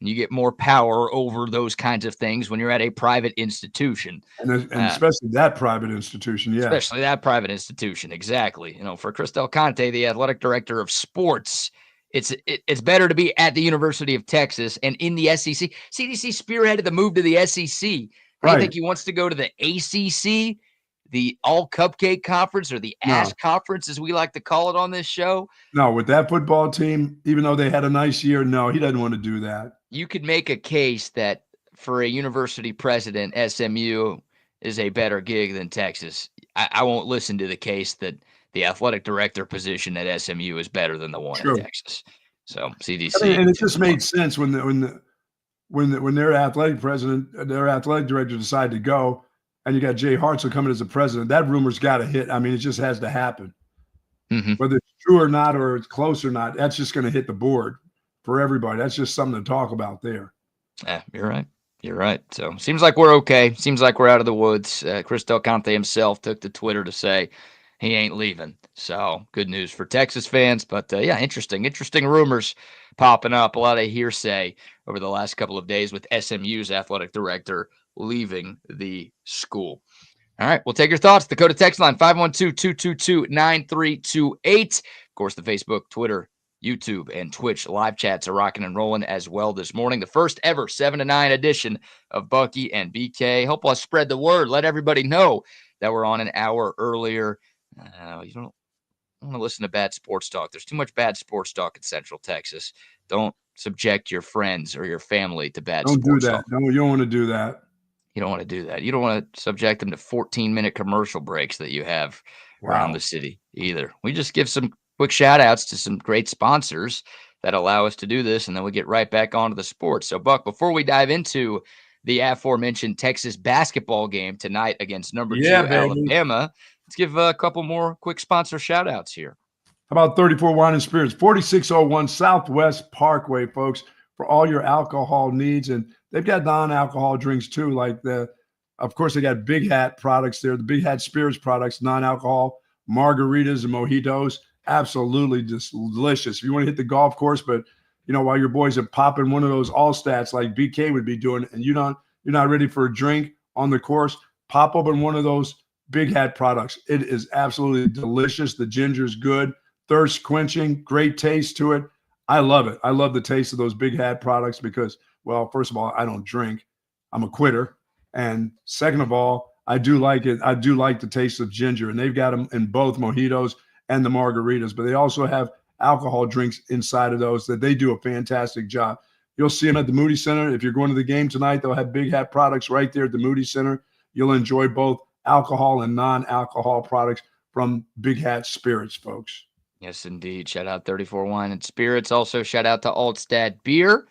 And you get more power over those kinds of things when you're at a private institution. And especially that private institution, yeah. Especially that private institution, exactly. For Christelle Conte, the athletic director of sports, it's better to be at the University of Texas and in the SEC. CDC spearheaded the move to the SEC. I think he wants to go to the ACC, the All Cupcake Conference, or the ASS Conference, as we like to call it on this show. No, with that football team, even though they had a nice year, no, he doesn't want to do that. You could make a case that for a university president, SMU is a better gig than Texas. I won't listen to the case that the athletic director position at SMU is better than the one in Texas. So CDC, and it just made sense when their athletic director decided to go, and you got Jay Hartzell coming as the president. That rumor's got to hit. I mean, it just has to happen. Mm-hmm. Whether it's true or not, or it's close or not, that's just going to hit the board for everybody. That's just something to talk about there. Yeah, you're right. You're right. So seems like we're okay. Seems like we're out of the woods. Christelle Conte himself took to Twitter to say he ain't leaving. So good news for Texas fans. But interesting rumors popping up. A lot of hearsay over the last couple of days with SMU's athletic director leaving the school. All right, we'll take your thoughts. Dakota text line 512-222-9328. Of course, the Facebook, Twitter, YouTube, and Twitch live chats are rocking and rolling as well this morning. The first ever 7 to 9 edition of Bucky and BK. Help us spread the word. Let everybody know that we're on an hour earlier. You don't want to listen to bad sports talk. There's too much bad sports talk in Central Texas. Don't subject your friends or your family to bad sports talk. Don't do that. No, you don't want to do that. You don't want to do that. You don't want to subject them to 14-minute commercial breaks that you have around the city either. We just give some quick shout outs to some great sponsors that allow us to do this, and then we get right back onto the sports. So, Buck, before we dive into the aforementioned Texas basketball game tonight against number 2 Alabama, let's give a couple more quick sponsor shout outs here. How about 34 Wine and Spirits, 4601 Southwest Parkway, folks, for all your alcohol needs. And they've got non-alcohol drinks too, like of course, they got Big Hat products there, the Big Hat Spirits products, non-alcohol, margaritas and mojitos. Absolutely just delicious. If you want to hit the golf course, but while your boys are popping one of those all stats like BK would be doing, and you're not ready for a drink on the course, pop open one of those Big Hat products. It is absolutely delicious. The ginger's good, thirst quenching, great taste to it. I love it. I love the taste of those Big Hat products because, well, first of all, I don't drink. I'm a quitter. And second of all, I do like it. I do like the taste of ginger, and they've got them in both mojitos and the margaritas, but they also have alcohol drinks inside of those that they do a fantastic job. You'll see them at the Moody Center. If you're going to the game tonight, they'll have Big Hat products right there at the Moody Center. You'll enjoy both alcohol and non-alcohol products from Big Hat Spirits, folks. Yes, indeed. Shout out 34 Wine and Spirits. Also, shout out to Altstad Beer.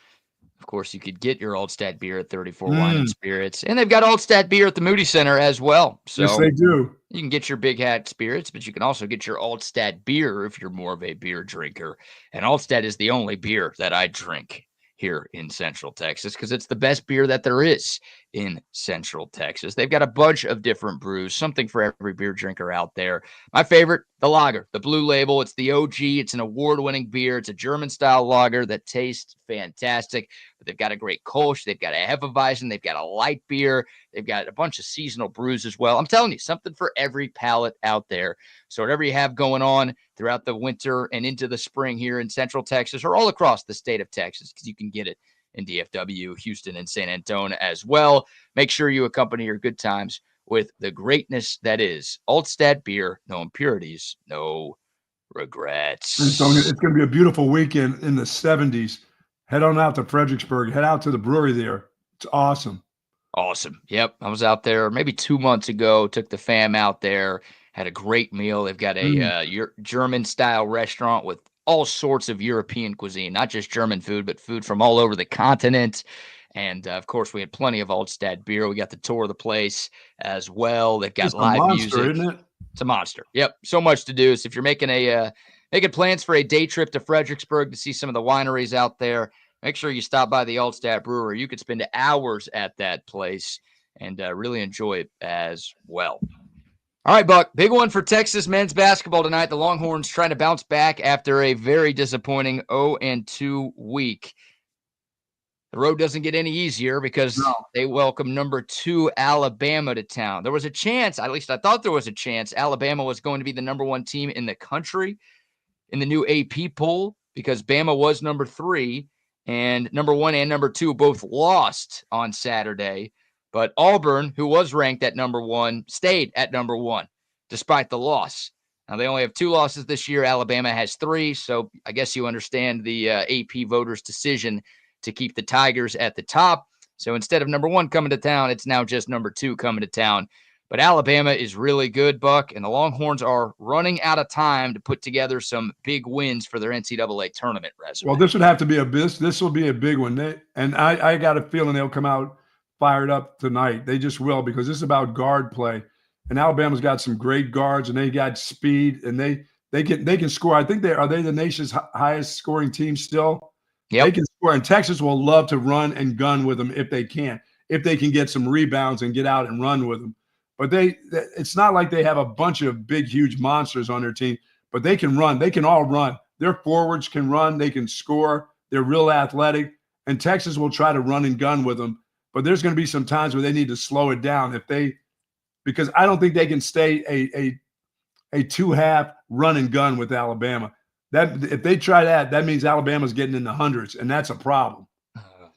Of course, you could get your Altstad beer at 34 Wine and Spirits. And they've got Altstad beer at the Moody Center as well. So yes, they do. You can get your Big Hat Spirits, but you can also get your Altstad beer if you're more of a beer drinker. And Altstad is the only beer that I drink here in Central Texas because it's the best beer that there is in Central Texas. They've got a bunch of different brews, something for every beer drinker out there. My favorite, the lager, the Blue Label. It's the OG. It's an award-winning beer. It's a German-style lager that tastes fantastic. But they've got a great Kolsch. They've got a Hefeweizen. They've got a light beer. They've got a bunch of seasonal brews as well. I'm telling you, something for every palate out there. So whatever you have going on throughout the winter and into the spring here in Central Texas or all across the state of Texas, because you can get it in DFW, Houston, and San Antonio as well. Make sure you accompany your good times with the greatness that is Altstadt beer. No impurities, no regrets. And so it's going to be a beautiful weekend in the 70s. Head on out to Fredericksburg. Head out to the brewery there. It's awesome. Awesome. Yep. I was out there maybe 2 months ago, took the fam out there, had a great meal. They've got a German-style restaurant with all sorts of European cuisine, not just German food, but food from all over the continent. And, of course, we had plenty of Altstadt beer. We got the tour of the place as well. They've got live monster, music. Isn't it? It's a monster. Yep. So much to do. So if you're making plans for a day trip to Fredericksburg to see some of the wineries out there, make sure you stop by the Altstadt Brewery. You could spend hours at that place and really enjoy it as well. All right, Buck, big one for Texas men's basketball tonight. The Longhorns trying to bounce back after a very disappointing 0-2 week. The road doesn't get any easier because they welcome number 2 Alabama to town. There was a chance, at least I thought there was a chance, Alabama was going to be the number 1 team in the country in the new AP poll because Bama was number 3, and number 1 and number 2 both lost on Saturday. But Auburn, who was ranked at number 1, stayed at number 1 despite the loss. Now, they only have 2 losses this year. Alabama has 3, so I guess you understand the AP voters' decision to keep the Tigers at the top. So instead of number 1 coming to town, it's now just number 2 coming to town. But Alabama is really good, Buck, and the Longhorns are running out of time to put together some big wins for their NCAA tournament resume. Well, this would have to be this will be a big one. I got a feeling they'll come out fired up tonight. They just will, because this is about guard play. And Alabama's got some great guards, and they got speed, and they can score. I think are they the nation's highest scoring team still? Yep. They can score, and Texas will love to run and gun with them if they can get some rebounds and get out and run with them. But it's not like they have a bunch of big, huge monsters on their team, but they can run. They can all run. Their forwards can run. They can score. They're real athletic, and Texas will try to run and gun with them. But there's going to be some times where they need to slow it down because I don't think they can stay a 2-half run and gun with Alabama. That if they try that means Alabama's getting in the hundreds, and that's a problem.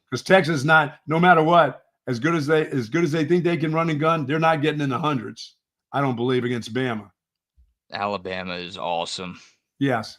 Because Texas no matter what, as good as they think they can run and gun, they're not getting in the hundreds. I don't believe against Bama. Alabama is awesome. Yes.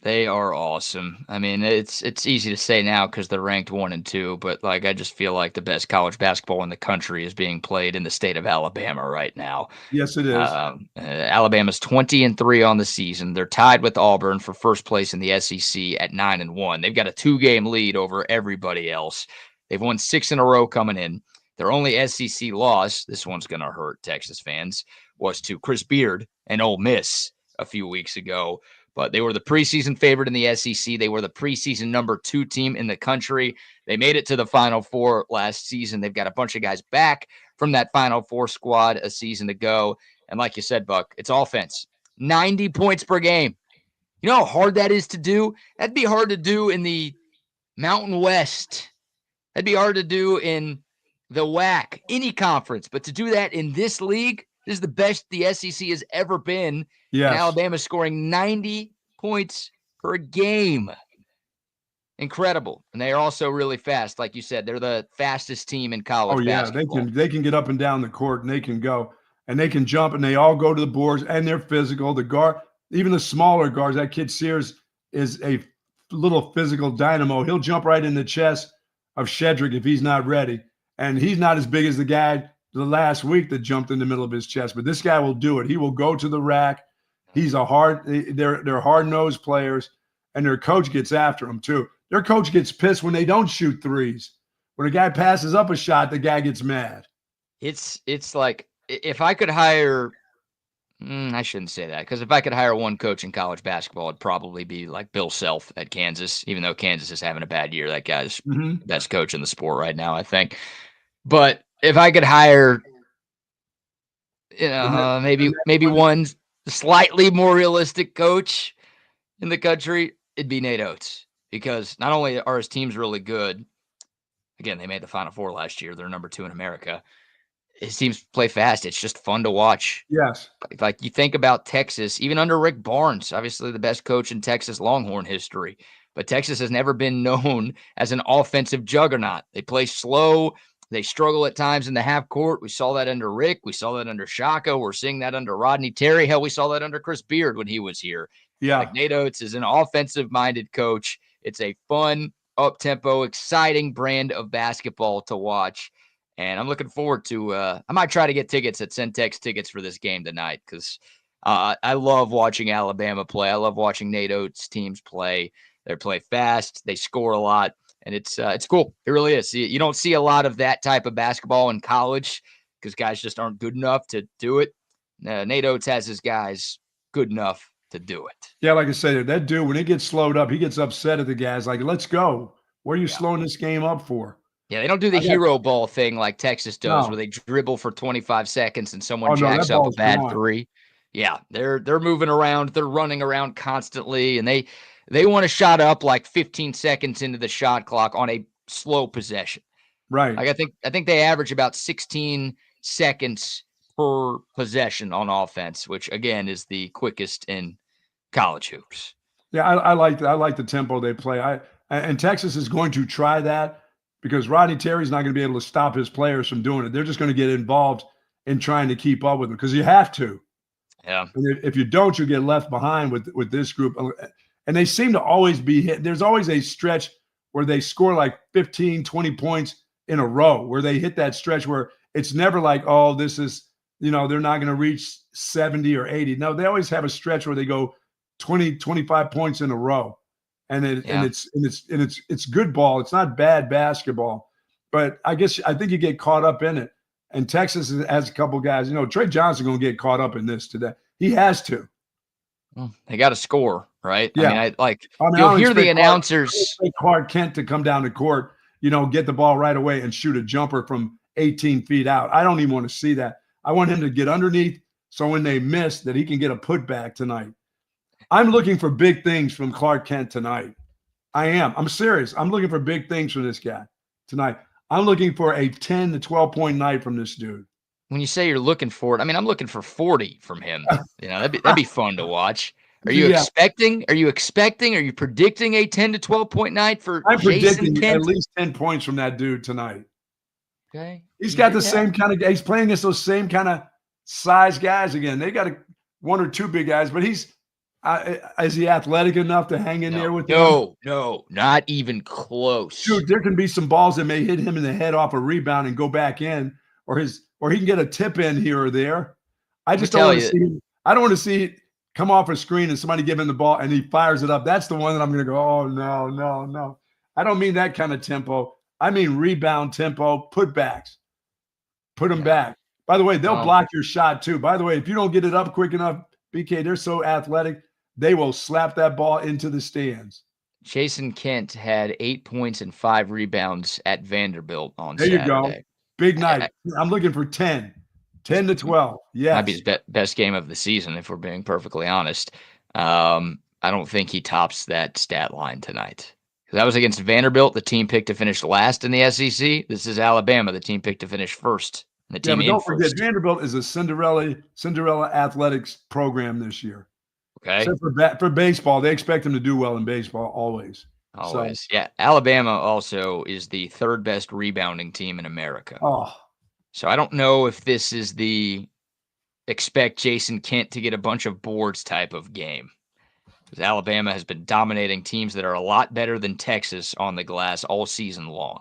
They are awesome. I mean, it's easy to say now because they're ranked 1 and 2, but I just feel like the best college basketball in the country is being played in the state of Alabama right now. Yes, it is. Alabama's 20-3 on the season. They're tied with Auburn for first place in the SEC at 9-1. They've got a 2-game lead over everybody else. They've won 6 in a row coming in. Their only SEC loss, this one's going to hurt Texas fans, was to Chris Beard and Ole Miss a few weeks ago. But they were the preseason favorite in the SEC. They were the preseason number 2 team in the country. They made it to the Final Four last season. They've got a bunch of guys back from that Final Four squad a season ago. And like you said, Buck, it's offense. 90 points per game. You know how hard that is to do? That'd be hard to do in the Mountain West. That'd be hard to do in the WAC, any conference. But to do that in this league, this is the best the SEC has ever been. Yes. And Alabama's scoring 90 points per game. Incredible. And they are also really fast. Like you said, they're the fastest team in college basketball. They can get up and down the court, and they can go. And they can jump, and they all go to the boards, and they're physical. The guard, even the smaller guards, that kid Sears is a little physical dynamo. He'll jump right in the chest of Shedrick if he's not ready. And he's not as big as the guy the last week that jumped in the middle of his chest. But this guy will do it. He will go to the rack. They're hard-nosed players, and their coach gets after them too. Their coach gets pissed when they don't shoot threes. When a guy passes up a shot, the guy gets mad. It's like if I could hire I shouldn't say that, because if I could hire one coach in college basketball, it'd probably be like Bill Self at Kansas, even though Kansas is having a bad year. That guy's best coach in the sport right now, I think. But If I could hire, The maybe next one slightly more realistic coach in the country, it'd be Nate Oates, because not only are his teams really good, again, they made the Final Four last year. They're number 2 in America. His teams play fast. It's just fun to watch. Yes. Like you think about Texas, even under Rick Barnes, obviously the best coach in Texas Longhorn history, but Texas has never been known as an offensive juggernaut. They play slow. They struggle at times in the half court. We saw that under Rick. We saw that under Shaka. We're seeing that under Rodney Terry. Hell, we saw that under Chris Beard when he was here. Yeah. Like Nate Oates is an offensive-minded coach. It's a fun, up-tempo, exciting brand of basketball to watch. And I'm looking forward to I might try to get tickets at Centex Tickets for this game tonight, because I love watching Alabama play. I love watching Nate Oates' teams play. They play fast. They score a lot. And it's cool. It really is. You don't see a lot of that type of basketball in college because guys just aren't good enough to do it. Nate Oates has his guys good enough to do it. Yeah, like I said, that dude, when it gets slowed up, he gets upset at the guys. Like, let's go. What are you slowing this game up for? Yeah, they don't do the hero ball thing like Texas does, where they dribble for 25 seconds and someone jacks up a bad three. Yeah, they're moving around, they're running around constantly, and they want to shot up like 15 seconds into the shot clock on a slow possession. Right. Like I think they average about 16 seconds per possession on offense, which again is the quickest in college hoops. Yeah, I like that. I like the tempo they play. And Texas is going to try that because Rodney Terry's not going to be able to stop his players from doing it. They're just going to get involved in trying to keep up with them because you have to. Yeah. And if you don't, you get left behind with this group. And they seem to always be hit. There's always a stretch where they score like 15, 20 points in a row, where they hit that stretch where it's never like, oh, this is, they're not going to reach 70 or 80. No, they always have a stretch where they go 20, 25 points in a row. And it's good ball. It's not bad basketball. But I think you get caught up in it. And Texas has a couple guys. Trey Johnson going to get caught up in this today. He has to. Well, they got to score, right? Yeah. You'll hear the announcers. Clark Kent to come down the court, get the ball right away and shoot a jumper from 18 feet out. I don't even want to see that. I want him to get underneath so when they miss that he can get a putback tonight. I'm looking for big things from Clark Kent tonight. I am. I'm serious. I'm looking for big things from this guy tonight. I'm looking for a 10 to 12-point night from this dude. When you say you're looking for it, I'm looking for 40 from him. That'd be fun to watch. Are you expecting? Are you predicting a 10 to 12-point night for I'm Jason predicting Kent? At least 10 points from that dude tonight. Okay. He's got the same kind of – he's playing against those same kind of size guys again. They got one or two big guys, but he's is he athletic enough to hang in there with them? No, not even close. Dude, there can be some balls that may hit him in the head off a rebound and go back in, or he can get a tip in here or there. I just don't want to see him. I don't want to see it come off a screen and somebody give him the ball and he fires it up. That's the one that I'm going to go, oh, no. I don't mean that kind of tempo. I mean rebound tempo, putbacks. Put them back. By the way, they'll block your shot too. By the way, if you don't get it up quick enough, BK, they're so athletic, they will slap that ball into the stands. Jason Kent had 8 points and 5 rebounds at Vanderbilt on Saturday. There you go. Big night. I'm looking for 10 to 12. Yeah. Might be his best game of the season, if we're being perfectly honest. I don't think he tops that stat line tonight. That was against Vanderbilt, the team picked to finish last in the SEC. This is Alabama, the team picked to finish first. The team but don't forget, Vanderbilt is a Cinderella athletics program this year. Okay. Except for baseball, they expect them to do well in baseball always. Always. So, yeah. Alabama also is the third best rebounding team in America. Oh. So I don't know if this is the expect Jason Kent to get a bunch of boards type of game. Because Alabama has been dominating teams that are a lot better than Texas on the glass all season long.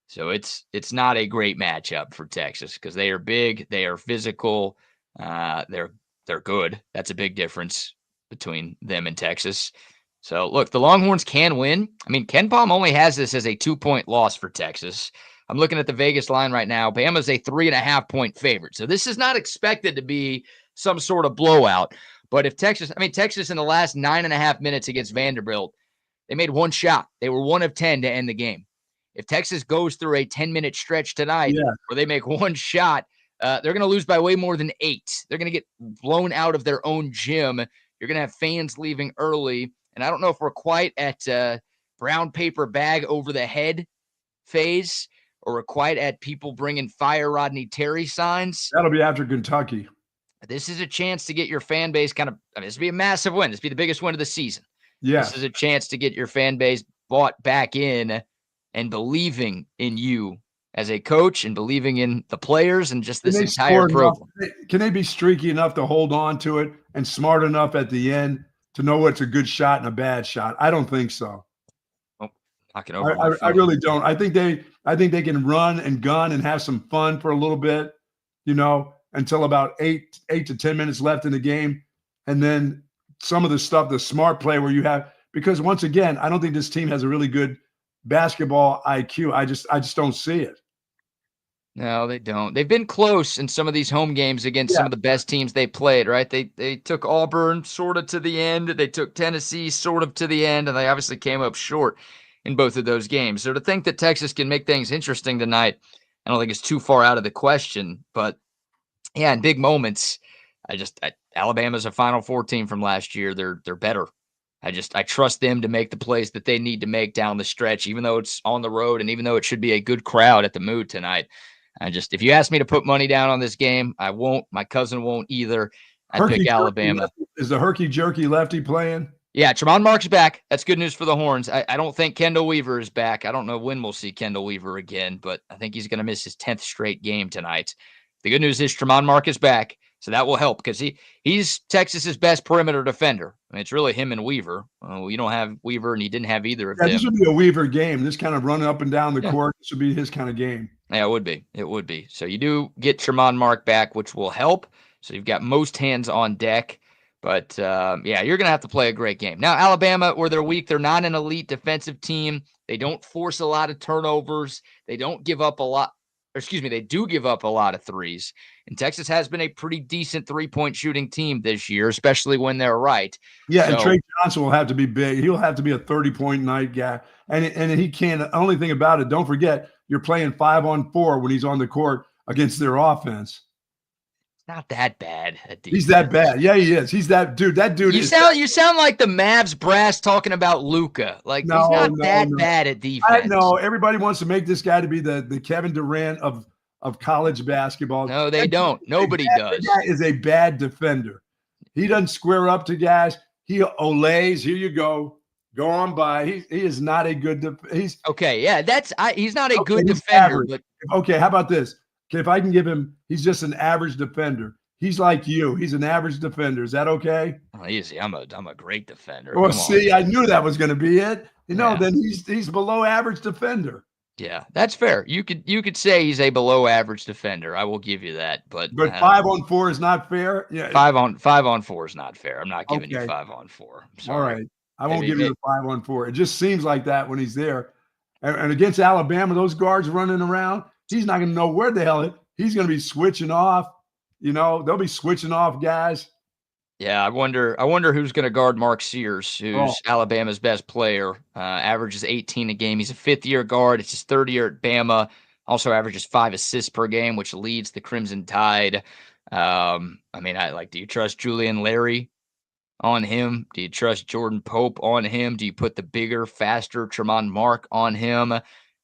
So it's not a great matchup for Texas because they are big, they are physical, they're good. That's a big difference between them and Texas. So look, the Longhorns can win. Ken Palm only has this as a 2-point loss for Texas. I'm looking at the Vegas line right now. Bama's a 3.5-point favorite. So this is not expected to be some sort of blowout. But if Texas in the last 9.5 minutes against Vanderbilt, they made one shot. They were 1 of 10 to end the game. if Texas goes through a 10-minute stretch tonight where they make one shot, they're going to lose by way more than 8. They're going to get blown out of their own gym. You're going to have fans leaving early. And I don't know if we're quite at brown paper bag over the head phase, or we're quite at people bringing fire Rodney Terry signs. That'll be after Kentucky. This is a chance to get your fan base this would be a massive win. This would be the biggest win of the season. Yeah. This is a chance to get your fan base bought back in and believing in you as a coach and believing in the players and just this entire program. Can they be streaky enough to hold on to it and smart enough at the end to know what's a good shot and a bad shot? I don't think so. I really don't. I think they can run and gun and have some fun for a little bit, until about 8 to 10 minutes left in the game. And then some of the stuff, the smart play where you have, because once again, I don't think this team has a really good basketball IQ. I just don't see it. No, they don't. They've been close in some of these home games against some of the best teams they played, right? They took Auburn sort of to the end. They took Tennessee sort of to the end, and they obviously came up short in both of those games. So to think that Texas can make things interesting tonight, I don't think it's too far out of the question. But, yeah, in big moments, Alabama's a Final Four team from last year. They're better. I trust them to make the plays that they need to make down the stretch, even though it's on the road and even though it should be a good crowd at the Mood tonight. If you ask me to put money down on this game, I won't. My cousin won't either. I'd pick Alabama. Is the herky-jerky lefty playing? Yeah, Tremont Mark's back. That's good news for the Horns. I don't think Kendall Weaver is back. I don't know when we'll see Kendall Weaver again, but I think he's going to miss his 10th straight game tonight. The good news is Tremont Mark is back, so that will help because he's Texas's best perimeter defender. I mean, it's really him and Weaver. You don't have Weaver, and you didn't have either of them. This would be a Weaver game. This kind of running up and down the court. This would be his kind of game. Yeah, it would be. It would be. So you do get Tremont Mark back, which will help. So you've got most hands on deck. But, you're going to have to play a great game. Now, Alabama, where they're weak, they're not an elite defensive team. They don't force a lot of turnovers. They don't give up a lot. They do give up a lot of threes. And Texas has been a pretty decent three-point shooting team this year, especially when they're right. Yeah, and Trey Johnson will have to be big. He'll have to be a 30-point night guy. And he can't – the only thing about it, don't forget, you're playing 5-on-4 when he's on the court against their offense. Not that bad. He's that bad. Yeah, he is. He's that dude. That dude. You sound like the Mavs brass talking about Luca. He's not that bad at defense. I know everybody wants to make this guy to be the Kevin Durant of college basketball. No, they don't. Nobody does. That guy is a bad defender. He doesn't square up to guys. He olays. Here you go. Go on by. He is not a good. He's okay. Yeah, he's not a good defender. But okay, how about this? If I can give him, he's just an average defender. He's like you. He's an average defender. Is that okay? Oh, easy. I'm a great defender. Well, see, I knew that was going to be it. Then he's below average defender. Yeah, that's fair. You could say he's a below average defender. I will give you that. But 5-on-4 is not fair. Yeah, 5-on-4 is not fair. I'm not giving you 5-on-4. All right, I won't give you the 5-on-4. It just seems like that when he's there. And against Alabama, those guards running around. He's not going to know where the hell he's going to be switching off. They'll be switching off guys. Yeah, I wonder who's going to guard Mark Sears, who's Alabama's best player. Averages 18 a game. He's a fifth-year guard. It's his third year at Bama. Also averages 5 assists per game, which leads the Crimson Tide. Do you trust Julian Larry on him? Do you trust Jordan Pope on him? Do you put the bigger, faster Tremont Mark on him?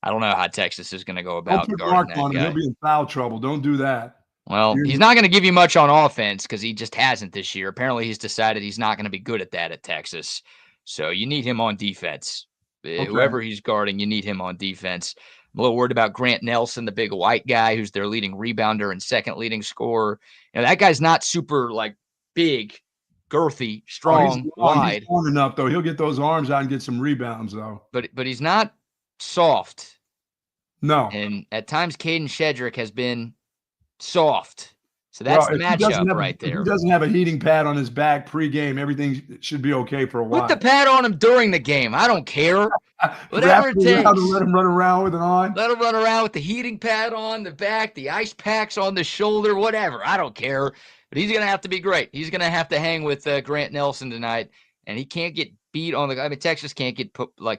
I don't know how Texas is going to go about guarding that guy. He'll be in foul trouble. Don't do that. Well, he's not going to give you much on offense because he just hasn't this year. Apparently, he's decided he's not going to be good at that at Texas. So you need him on defense. Okay. Whoever he's guarding, you need him on defense. I'm a little worried about Grant Nelson, the big white guy who's their leading rebounder and second leading scorer. That guy's not super big, girthy, strong, wide. He's long enough though. He'll get those arms out and get some rebounds though. But he's not soft. No. And at times Caden Shedrick has been soft. So that's the matchup right there. If he doesn't have a heating pad on his back pre-game, everything should be okay for a while. Put the pad on him during the game. I don't care. Whatever it takes. Let him run around with it on. Let him run around with the heating pad on the back, the ice packs on the shoulder, whatever. I don't care. But he's going to have to be great. He's going to have to hang with Grant Nelson tonight, and he can't get beat on the – Texas can't get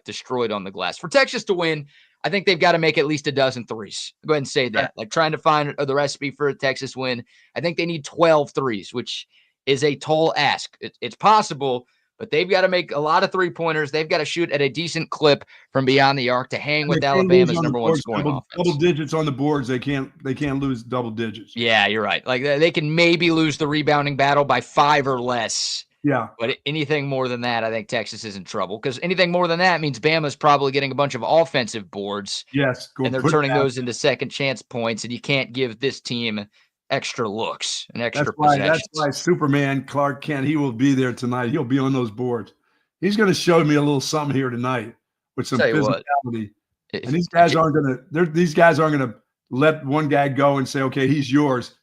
destroyed on the glass. For Texas to win, I think they've got to make at least a dozen threes. Go ahead and say that. Like trying to find the recipe for a Texas win. I think they need 12 threes, which is a tall ask. It's possible, but they've got to make a lot of three-pointers. They've got to shoot at a decent clip from beyond the arc to hang with Alabama's number one scoring offense. Double digits on the boards. They can't lose double digits. Yeah, you're right. Like they can maybe lose the rebounding battle by 5 or less. Yeah. But anything more than that, I think Texas is in trouble, because anything more than that means Bama's probably getting a bunch of offensive boards. Yes. And they're turning those into second chance points, and you can't give this team extra looks and extra possessions. That's why Superman Clark Kent, he will be there tonight. He'll be on those boards. He's going to show me a little something here tonight with some physicality. And these guys aren't going to let one guy go and say, okay, he's yours.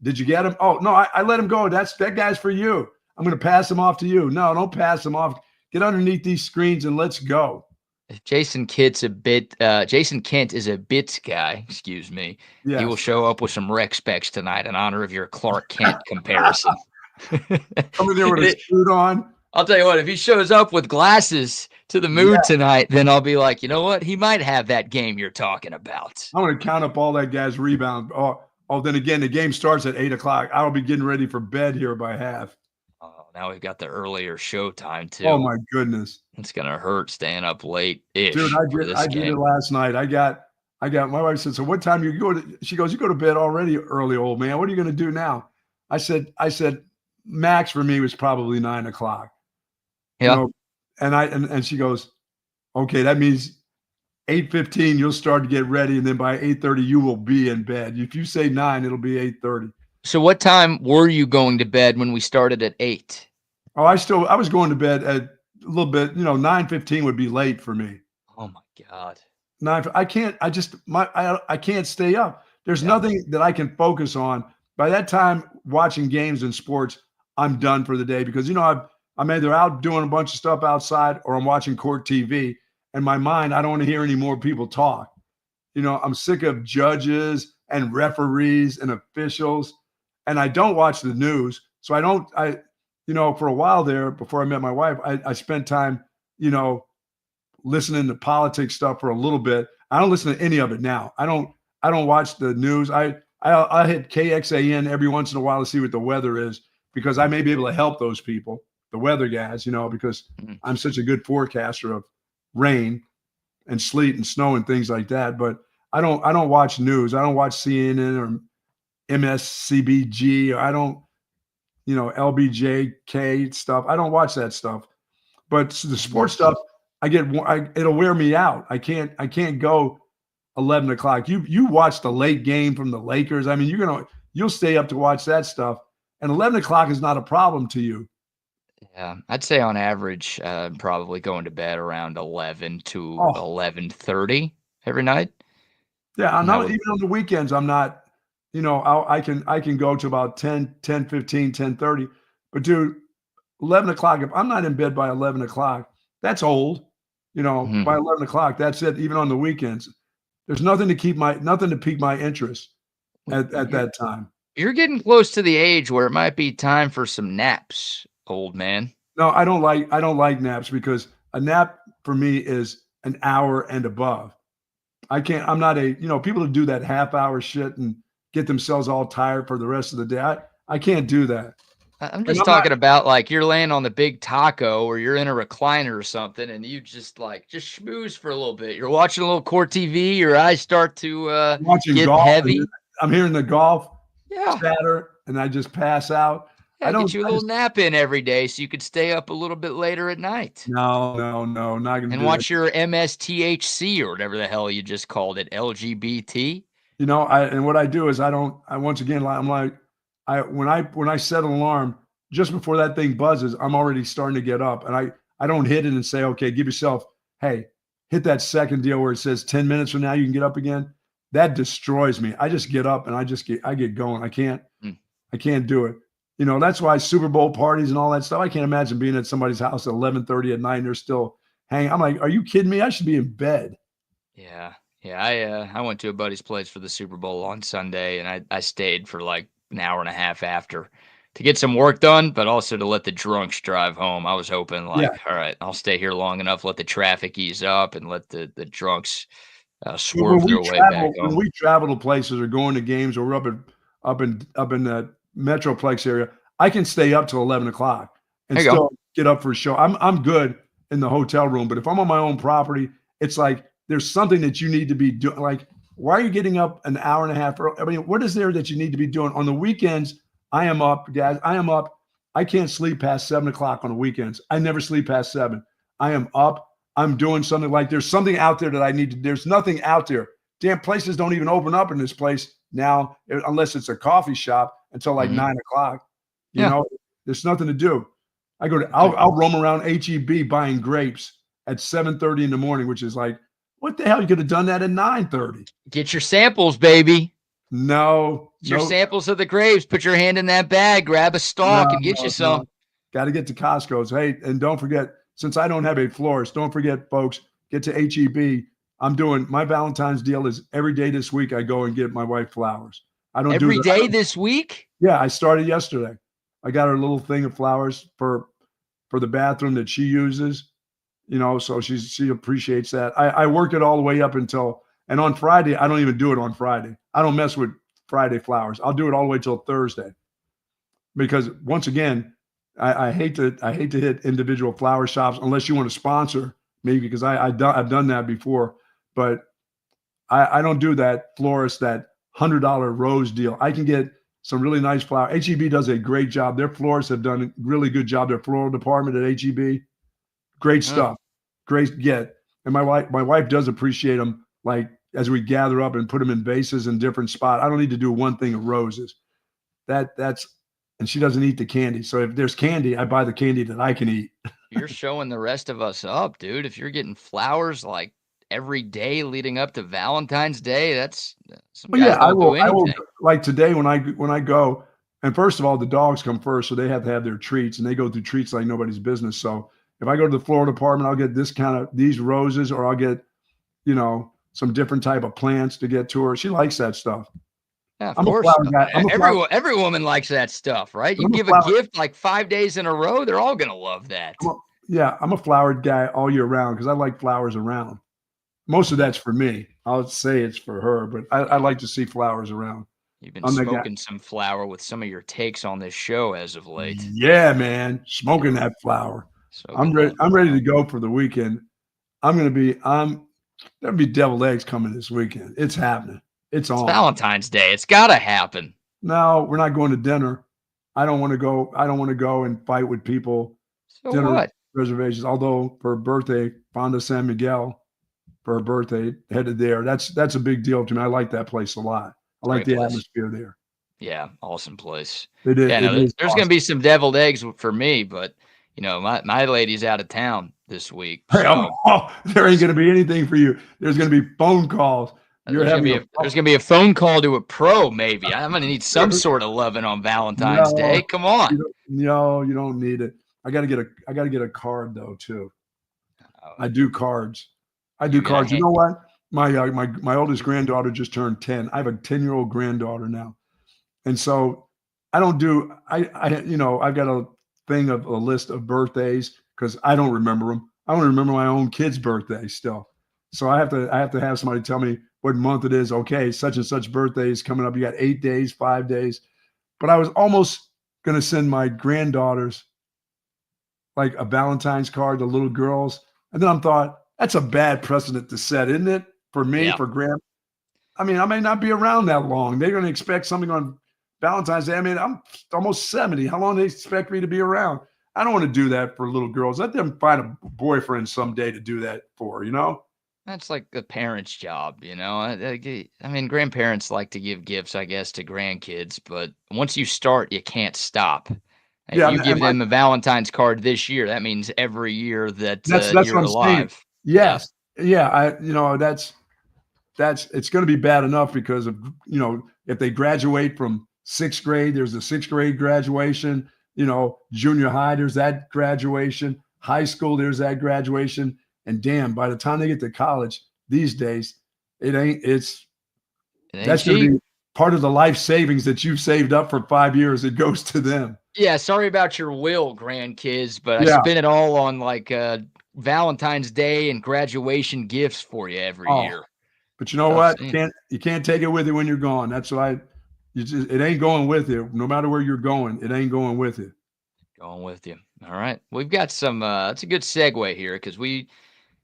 Did you get him? Oh, no, I let him go. That guy's for you. I'm going to pass him off to you. No, don't pass him off. Get underneath these screens and let's go. Jason Kent is a bits guy, excuse me. Yes. He will show up with some rec specs tonight in honor of your Clark Kent comparison. Coming there with a suit on. I'll tell you what, if he shows up with glasses to the mood tonight, then I'll be like, you know what? He might have that game you're talking about. I'm going to count up all that guy's rebound. Oh, then again, the game starts at 8 o'clock. I'll be getting ready for bed here by half. Oh, now we've got the earlier show time too. Oh my goodness. It's gonna hurt staying up late-ish. Dude, I did it last night. I got my wife said, so what time you go to? She goes, you go to bed already early, old man. What are you gonna do now? I said, max for me was probably 9 o'clock. Yeah. You know, and she goes, okay, that means 8:15 you'll start to get ready, and then by 8:30 you will be in bed. If you say 9, it'll be 8:30. So what time were you going to bed when we started at 8? Oh, I was going to bed at a little bit, 9:15 would be late for me. Oh my God. I can't stay up. There's nothing that I can focus on. By that time, watching games and sports, I'm done for the day because, I'm either out doing a bunch of stuff outside or I'm watching court TV. In my mind, I don't want to hear any more people talk. I'm sick of judges and referees and officials. And I don't watch the news. So for a while there, before I met my wife, I spent time, listening to politics stuff for a little bit. I don't listen to any of it now. I don't watch the news. I hit KXAN every once in a while to see what the weather is because I may be able to help those people, the weather guys, because I'm such a good forecaster of rain and sleet and snow and things like that. But I don't watch news. I don't watch CNN or MSCBG. I don't, LBJK stuff. I don't watch that stuff. But the sports stuff, it'll wear me out. I can't go 11 o'clock. You watch the late game from the Lakers. I mean, you'll stay up to watch that stuff. And 11 o'clock is not a problem to you. Yeah, I'd say on average, probably going to bed around 11 to 11:30 every night. Yeah, even on the weekends, I'm not. I can go to about 10:15, 10:30. But dude, 11 o'clock, if I'm not in bed by 11 o'clock, that's old. By 11 o'clock, that's it. Even on the weekends, there's nothing to pique my interest at that time. You're getting close to the age where it might be time for some naps, old man. No, I don't like naps because a nap for me is an hour and above. I'm not people who do that half hour shit and get themselves all tired for the rest of the day. I can't do that. I'm just talking about like you're laying on the big taco or you're in a recliner or something and you just schmooze for a little bit. You're watching a little court TV, your eyes start to get golf, heavy. I'm hearing the golf chatter and I just pass out. Yeah, get you a little nap in every day so you could stay up a little bit later at night. No, not gonna do and watch your MSTHC or whatever the hell you just called it, LGBT. And what I do is when I set an alarm just before that thing buzzes, I'm already starting to get up, and I don't hit it and say, okay, give yourself, hey, hit that second deal where it says 10 minutes from now you can get up again. That destroys me. I just get up and I get going. I can't do it. That's why Super Bowl parties and all that stuff. I can't imagine being at somebody's house at 11:30 at night and they're still hanging. I'm like, are you kidding me? I should be in bed. Yeah. I went to a buddy's place for the Super Bowl on Sunday, and I stayed for like an hour and a half after to get some work done, but also to let the drunks drive home. I was hoping all right, I'll stay here long enough, let the traffic ease up, and let the drunks swerve their way back when home. we travel to places or going to games or we're up in the Metroplex area, I can stay up till 11 o'clock and still get up for a show. I'm good in the hotel room, but if I'm on my own property, it's like there's something that you need to be doing. Like, why are you getting up an hour and a half early? I mean, what is there that you need to be doing on the weekends? I am up, guys. I am up. I can't sleep past 7 o'clock on the weekends. I never sleep past 7. I am up. I'm doing something. Like there's something out there that I need to. There's nothing out there. Damn, places don't even open up in this place now, unless it's a coffee shop until like 9 o'clock. You know, there's nothing to do. I'll roam around HEB buying grapes at 7:30 in the morning, which is like, what the hell? You could have done that at 9:30. Get your samples, baby. No. Your samples of the grapes. Put your hand in that bag, grab a stalk, and get you some. Got to get to Costco's. Hey, and don't forget, since I don't have a florist, don't forget, folks, get to HEB. I'm doing my Valentine's deal is every day this week I go and get my wife flowers. I don't every day this week? Yeah, I started yesterday. I got her a little thing of flowers for the bathroom that she uses, you know, so she appreciates that. I work it all the way up until, and on Friday, I don't even do it on Friday. I don't mess with Friday flowers. I'll do it all the way till Thursday. Because once again, I hate to hit individual flower shops unless you want to sponsor me, because I've done that before, but I don't do that florist, that $100 rose deal. I can get some really nice flower. HEB does a great job. Their florists have done a really good job. Their floral department at HEB, great stuff, great get. And my wife does appreciate them. Like as we gather up and put them in vases in different spots. I don't need to do one thing of roses. And she doesn't eat the candy. So if there's candy, I buy the candy that I can eat. You're showing the rest of us up, dude. If you're getting flowers like every day leading up to Valentine's Day, that's some guys don't do anything. I will, like today when I go, and first of all, the dogs come first, so they have to have their treats, and they go through treats like nobody's business. So if I go to the floral department, I'll get these roses, or I'll get, you know, some different type of plants to get to her. She likes that stuff. Yeah, of course. Every woman likes that stuff, right? You give a gift like 5 days in a row, they're all going to love that. I'm a flower guy all year round because I like flowers around. Most of that's for me. I'll say it's for her, but I like to see flowers around. You've been smoking some flower with some of your takes on this show as of late. Yeah, man. Smoking that flower. I'm ready to go for the weekend. There'll be deviled eggs coming this weekend. It's happening. It's on. It's Valentine's Day. It's got to happen. No, we're not going to dinner. I don't want to go and fight with people. So dinner what? Reservations. Although for her birthday, Fonda San Miguel, for her birthday, headed there. That's a big deal to me. I like that place a lot. I like the atmosphere there. Yeah, awesome place. It is. Yeah, there's going to be some deviled eggs for me, but you know, my lady's out of town this week. So. There ain't going to be anything for you. There's going to be phone calls. There's gonna be a phone call to a pro, maybe. I'm gonna need some sort of loving on Valentine's Day. Come on. You don't need it. I gotta get a card though too. I do cards. You know what? My oldest granddaughter just turned 10. I have a 10-year-old granddaughter now, and so I don't do. I've got a thing of a list of birthdays because I don't remember them. I don't remember my own kid's birthday still, so I have to have somebody tell me what month it is. Okay, such and such birthday is coming up. You got 8 days, 5 days. But I was almost going to send my granddaughters like a Valentine's card, the little girls. And then I thought, that's a bad precedent to set, isn't it? For me, for grand. I mean, I may not be around that long. They're going to expect something on Valentine's Day. I mean, I'm almost 70. How long do they expect me to be around? I don't want to do that for little girls. Let them find a boyfriend someday to do that for, you know? That's like the parent's job, you know. I mean, grandparents like to give gifts, I guess, to grandkids, but once you start, you can't stop. And you give them a Valentine's card this year, that means every year that you're alive. Yes, yeah. It's going to be bad enough because of, you know, if they graduate from 6th grade, there's the 6th grade graduation. You know, junior high, there's that graduation. High school, there's that graduation. And damn, by the time they get to college these days, that's going to be part of the life savings that you've saved up for 5 years. It goes to them. Yeah. Sorry about your will, grandkids, but I spend it all on like Valentine's Day and graduation gifts for you every year. But you know what? You can't take it with you when you're gone. That's why it ain't going with you. No matter where you're going, it ain't going with you. Going with you. All right. We've got some, it's a good segue here because we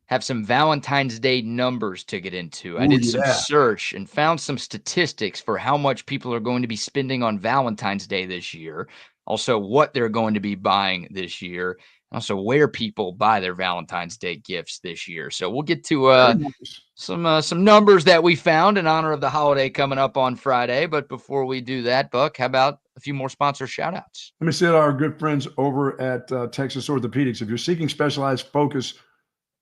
have some Valentine's Day numbers to get into. I did some search and found some statistics for how much people are going to be spending on Valentine's Day this year. Also, what they're going to be buying this year. Also, where people buy their Valentine's Day gifts this year. So we'll get to some numbers that we found in honor of the holiday coming up on Friday. But before we do that, Buck, how about a few more sponsor shout-outs? Let me say to our good friends over at Texas Orthopedics, if you're seeking specialized focus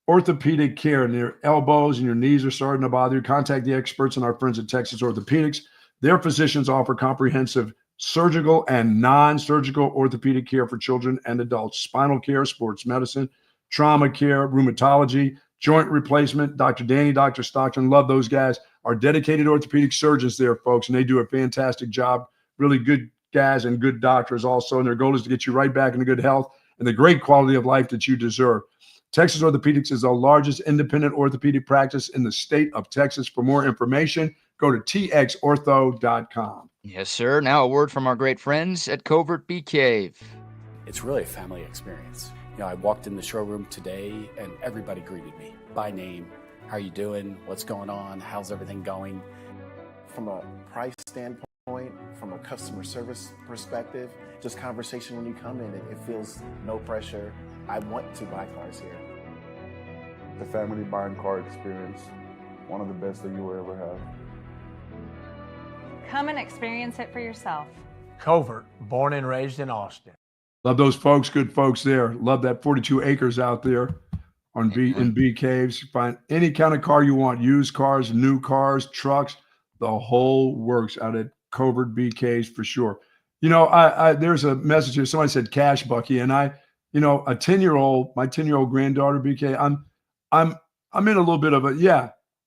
orthopedic care and your elbows and your knees are starting to bother you, contact the experts and our friends at Texas Orthopedics. Their physicians offer comprehensive surgical and non-surgical orthopedic care for children and adults, spinal care, sports medicine, trauma care, rheumatology, joint replacement. Dr. Danny, Dr. Stockton, love those guys. Our dedicated orthopedic surgeons there, folks, and they do a fantastic job. Really good guys and good doctors also, and their goal is to get you right back into good health and the great quality of life that you deserve. Texas Orthopedics is the largest independent orthopedic practice in the state of Texas. For more information, go to txortho.com. Yes, sir. Now a word from our great friends at Covert BK. It's really a family experience. I walked in the showroom today and everybody greeted me by name. How are you doing? What's going on? How's everything going? From a price standpoint, from a customer service perspective, just conversation when you come in, it feels no pressure. I want to buy cars here. The family buying car experience, one of the best that you will ever have. Come and experience it for yourself. Covert, born and raised in Austin. Love those folks, good folks there. Love that 42 acres out there in B Caves. Find any kind of car you want, used cars, new cars, trucks, the whole works out at Covert BKs for sure. There's a message here. Somebody said cash, Bucky, and my 10-year-old granddaughter BK, I'm in a little bit of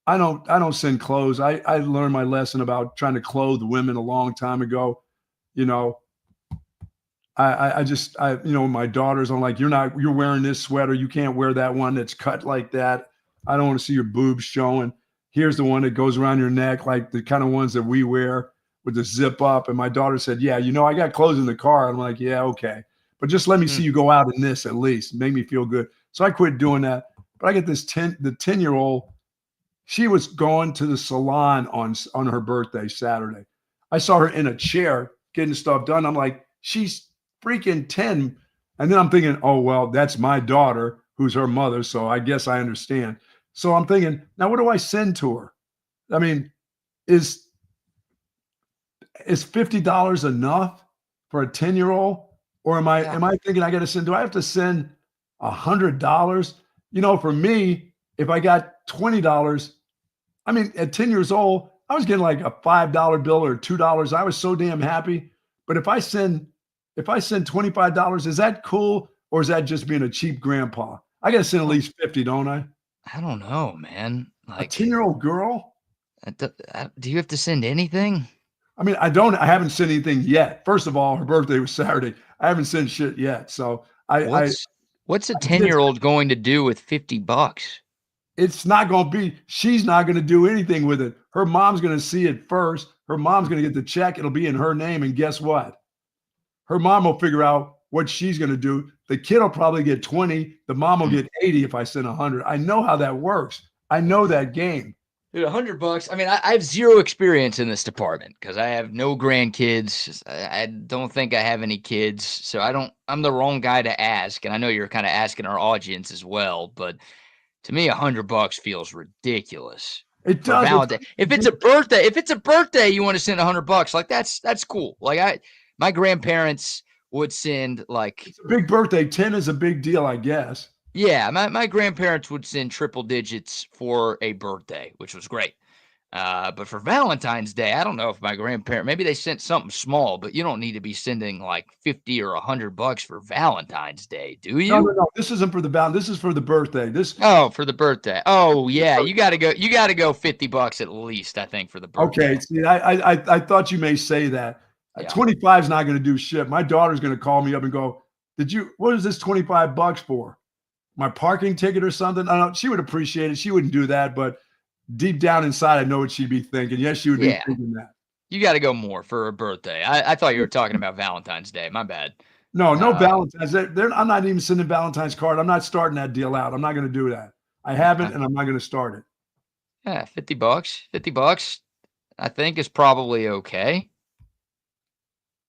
I don't send clothes. I learned my lesson about trying to clothe women a long time ago. My daughters, I'm like, you're wearing this sweater. You can't wear that one that's cut like that. I don't want to see your boobs showing. Here's the one that goes around your neck, like the kind of ones that we wear with the zip up. And my daughter said, yeah, I got clothes in the car. I'm like, yeah, okay. But just let me see you go out in this at least. Make me feel good. So I quit doing that. But I get the 10-year-old, she was going to the salon on her birthday Saturday. I saw her in a chair getting stuff done. I'm like, she's freaking 10. And then I'm thinking, oh, well, that's my daughter who's her mother. So I guess I understand. So I'm thinking, now what do I send to her? I mean, is $50 enough for a 10-year-old? Or am I thinking I got to do I have to send $100? For me, if I got $20, I mean, at 10 years old, I was getting like a $5 bill or $2. I was so damn happy. But if I send $25, is that cool? Or is that just being a cheap grandpa? I got to send at least 50, don't I? I don't know, man. Like a 10-year-old girl? Do you have to send anything? I mean, I haven't sent anything yet. First of all, her birthday was Saturday. I haven't sent shit yet. So what's a 10-year-old going to do with $50? It's not going to be, she's not going to do anything with it. Her mom's going to see it first. Her mom's going to get the check. It'll be in her name. And guess what? Her mom will figure out what she's going to do. The kid will probably get 20. The mom will get 80 if I send 100. I know how that works. I know that game. Dude, $100. I mean, I have zero experience in this department because I have no grandkids. I don't think I have any kids. So I'm the wrong guy to ask. And I know you're kind of asking our audience as well, but to me, $100 feels ridiculous. It does. If it's a birthday, you want to send $100. Like that's cool. Like my grandparents would send like it's a big birthday. 10 is a big deal, I guess. Yeah, my grandparents would send triple digits for a birthday, which was great. But for Valentine's Day, I don't know if my grandparent, maybe they sent something small, but you don't need to be sending like $50 or $100 for Valentine's Day, do you? No. This isn't for this is for the birthday. For the birthday. Oh yeah, you got to go $50 at least, I think, for the birthday. Okay, see, I thought you may say that. Yeah. 25 is not going to do shit. My daughter's going to call me up and go, what is this $25 for? My parking ticket or something? I don't know. She would appreciate it. She wouldn't do that, but deep down inside, I know what she'd be thinking. Yes, she would be thinking that. You got to go more for her birthday. I thought you were talking about Valentine's Day. My bad. No Valentine's. I'm not even sending Valentine's card. I'm not starting that deal out. I'm not going to do that. I haven't, and I'm not going to start it. Yeah, $50. $50, I think, is probably okay.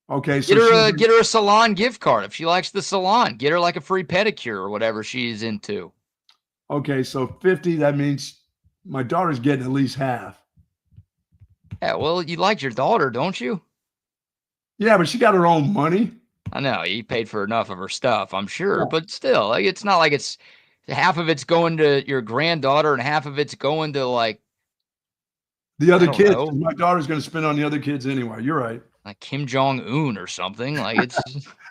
Okay, so get her a salon gift card if she likes the salon. Get her like a free pedicure or whatever she's into. Okay, so 50. That means my daughter's getting at least half. Yeah, well, you like your daughter, don't you? Yeah, but she got her own money. I know you paid for enough of her stuff, I'm sure, but still, like, it's not like it's half of it's going to your granddaughter and half of it's going to like the other kids. My daughter's going to spend on the other kids anyway. You're right. Like Kim Jong-un or something. Like it's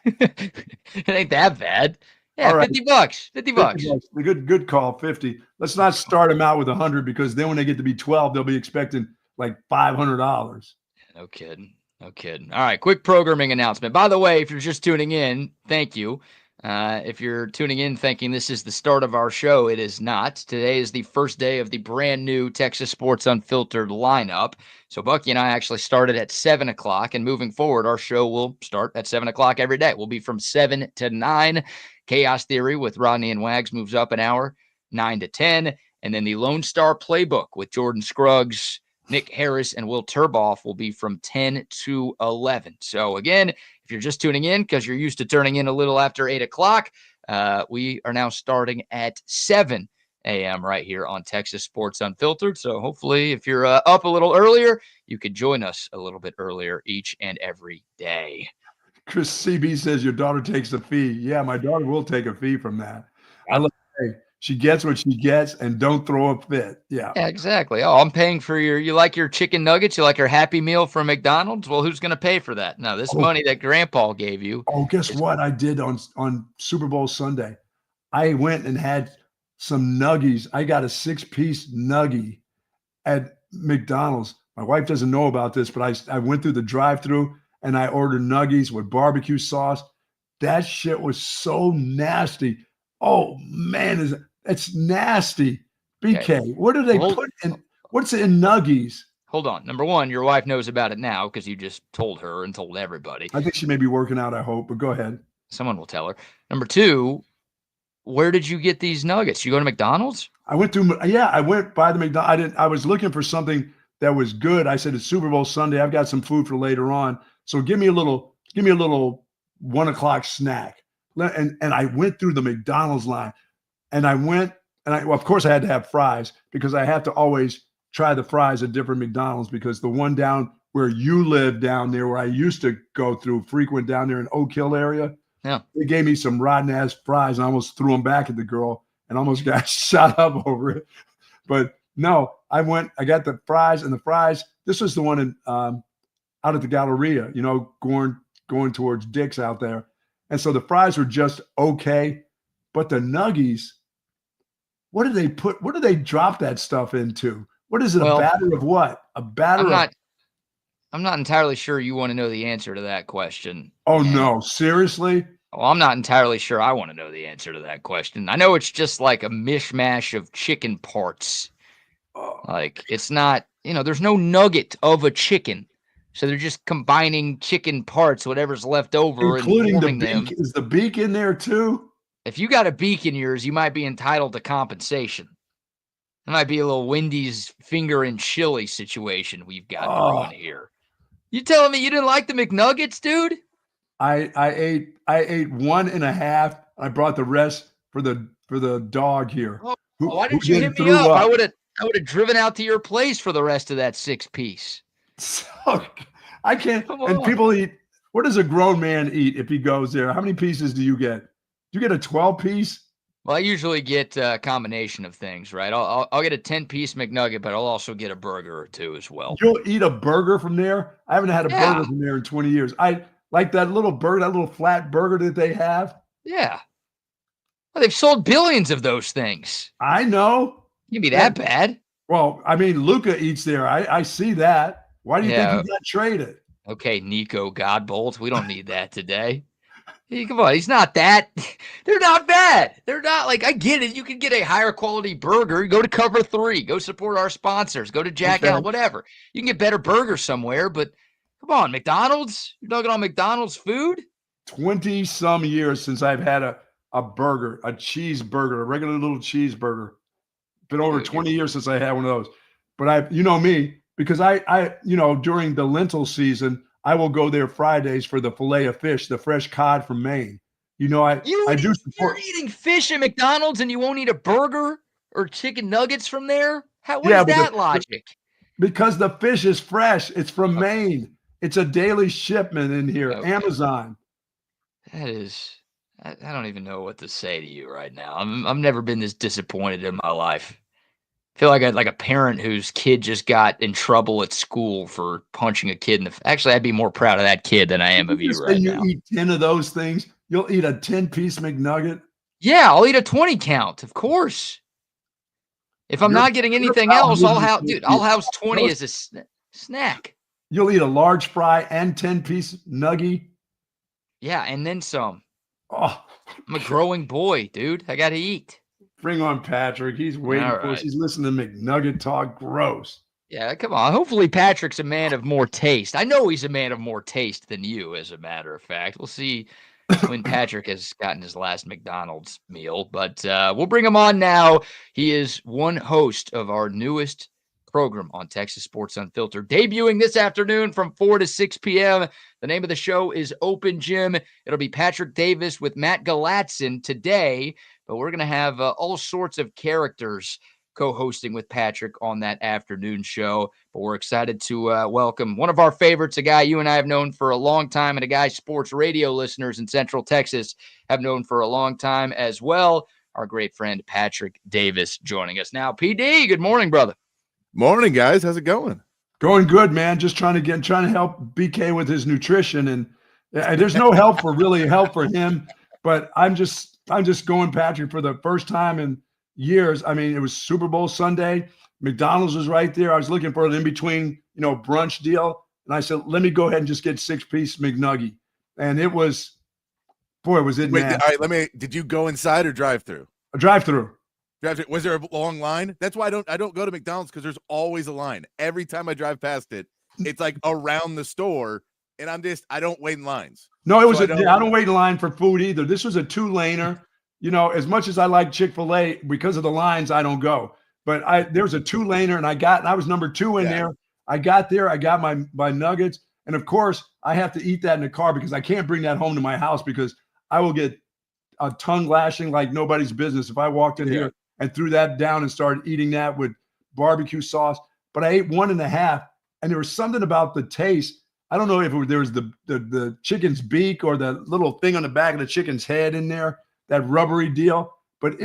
it ain't that bad. Yeah, right. $50. $50. Good call. 50. Let's not start them out with 100 because then when they get to be 12, they'll be expecting like $500. No kidding. No kidding. All right, quick programming announcement. By the way, if you're just tuning in, thank you. If you're tuning in thinking this is the start of our show, it is not. Today is the first day of the brand new Texas Sports Unfiltered lineup. So Bucky and I actually started at 7 o'clock, and moving forward, our show will start at 7 o'clock every day. We'll be from 7 to 9. Chaos Theory with Rodney and Wags moves up an hour, 9 to 10. And then the Lone Star Playbook with Jordan Scruggs, Nick Harris, and Will Turboff will be from 10 to 11. So again, if you're just tuning in because you're used to turning in a little after 8 o'clock, we are now starting at 7 a.m. right here on Texas Sports Unfiltered. So hopefully if you're up a little earlier, you could join us a little bit earlier each and every day. Chris CB says your daughter takes a fee. Yeah, my daughter will take a fee from that. She gets what she gets, and don't throw a fit. Yeah, exactly. Oh, I'm paying for you like your chicken nuggets? You like your Happy Meal from McDonald's? Well, who's going to pay for that? No, this money that Grandpa gave you. Oh, guess what I did on Super Bowl Sunday? I went and had some nuggies. I got a 6-piece nuggie at McDonald's. My wife doesn't know about this, but I went through the drive-thru, and I ordered nuggies with barbecue sauce. That shit was so nasty. Oh, man, it's nasty. BK, okay. What do they put in? What's in nuggies? Hold on. Number one, your wife knows about it now because you just told her and told everybody. I think she may be working out, I hope, but go ahead. Someone will tell her. Number two, where did you get these nuggets? You go to McDonald's? I went by the McDonald's. I was looking for something that was good. I said, it's Super Bowl Sunday. I've got some food for later on. So give me a little 1 o'clock snack. And I went through the McDonald's line, and of course I had to have fries because I have to always try the fries at different McDonald's because the one down where you live down there where I used to go through frequent down there in Oak Hill area. Yeah. They gave me some rotten ass fries and I almost threw them back at the girl and almost got shot up over it. But no, I got the fries, and the fries, this was the one in out at the Galleria, going towards Dick's out there. And so the fries were just okay, but the nuggies, what do they drop that stuff into? What is it? A batter of what? A batter I'm not entirely sure you want to know the answer to that question. Oh, no. Seriously? Well, I'm not entirely sure I want to know the answer to that question. I know it's just like a mishmash of chicken parts. Like, it's not, there's no nugget of a chicken. So they're just combining chicken parts, whatever's left over, including the beak. Is the beak in there too? If you got a beak in yours, you might be entitled to compensation. It might be a little Wendy's finger and chili situation we've got going here. You telling me you didn't like the McNuggets, dude? I ate 1.5. I brought the rest for the dog here. Why didn't you hit me up? I would have driven out to your place for the rest of that 6-piece. So I can't. And people eat. What does a grown man eat if he goes there? How many pieces do you get? Do you get a 12-piece? Well, I usually get a combination of things, right? I'll get a 10-piece McNugget, but I'll also get a burger or two as well. You'll eat a burger from there? I haven't had a burger from there in 20 years. I like that little burger, that little flat burger that they have. Yeah. Well, they've sold billions of those things. I know. Can't be that bad. Well, I mean, Luca eats there. I see that. Why do you think he got traded? Okay, Nico Godbolt. We don't need that today. Come on, he's not that. They're not bad. They're not like, I get it. You can get a higher quality burger. Go to Cover 3. Go support our sponsors. Go to Jack Out, whatever. You can get better burgers somewhere, but come on, McDonald's? You're talking on McDonald's food? 20 some years since I've had a burger, a cheeseburger, a regular little cheeseburger. Been over 20 years since I had one of those. But you know me, because I during the lentil season, I will go there Fridays for the fillet of fish, the fresh cod from Maine. I do support. You're eating fish at McDonald's and you won't eat a burger or chicken nuggets from there? What is that logic? Because the fish is fresh. It's from Maine. It's a daily shipment in here. Okay. Amazon. That is, I don't even know what to say to you right now. I've never been this disappointed in my life. I feel like a parent whose kid just got in trouble at school for punching a kid in the face. Actually, I'd be more proud of that kid than I am of you right now. You eat 10 of those things, you'll eat a 10-piece McNugget? Yeah, I'll eat a 20 count, of course. If I'm not getting anything else, I'll house 20 as a snack. You'll eat a large fry and 10-piece nugget? Yeah, and then some. Oh, I'm a growing boy, dude. I got to eat. Bring on Patrick. He's waiting for us. He's listening to McNugget talk. Gross. Yeah, come on. Hopefully Patrick's a man of more taste. I know he's a man of more taste than you, as a matter of fact. We'll see when Patrick has gotten his last McDonald's meal. But we'll bring him on now. He is one host of our newest program on Texas Sports Unfiltered, debuting this afternoon from 4 to 6 p.m. The name of the show is Open Gym. It'll be Patrick Davis with Matt Galatson today. But we're going to have all sorts of characters co-hosting with Patrick on that afternoon show. But we're excited to welcome one of our favorites, a guy you and I have known for a long time, and a guy sports radio listeners in Central Texas have known for a long time as well. Our great friend Patrick Davis joining us now. PD, good morning, brother. Morning, guys. How's it going? Going good, man. Just trying to help BK with his nutrition, and there's no help for him. But I'm just going, Patrick, for the first time in years. I mean, it was Super Bowl Sunday. McDonald's was right there. I was looking for an in-between, brunch deal. And I said, let me go ahead and just get 6-piece McNugget. And it was, boy, was it nasty. All right, did you go inside or drive through? A drive-through. Was there a long line? That's why I don't go to McDonald's, because there's always a line. Every time I drive past it, it's like around the store. And I don't wait in lines. No, it was I don't wait in line for food either. This was a 2-laner. As much as I like Chick-fil-A, because of the lines, I don't go. But there was a 2-laner, and I was number 2 in there. I got there. I got my nuggets. And, of course, I have to eat that in the car because I can't bring that home to my house because I will get a tongue lashing like nobody's business if I walked in here and threw that down and started eating that with barbecue sauce. But I ate 1.5, and there was something about the taste. I don't know if there was the chicken's beak or the little thing on the back of the chicken's head in there, that rubbery deal, but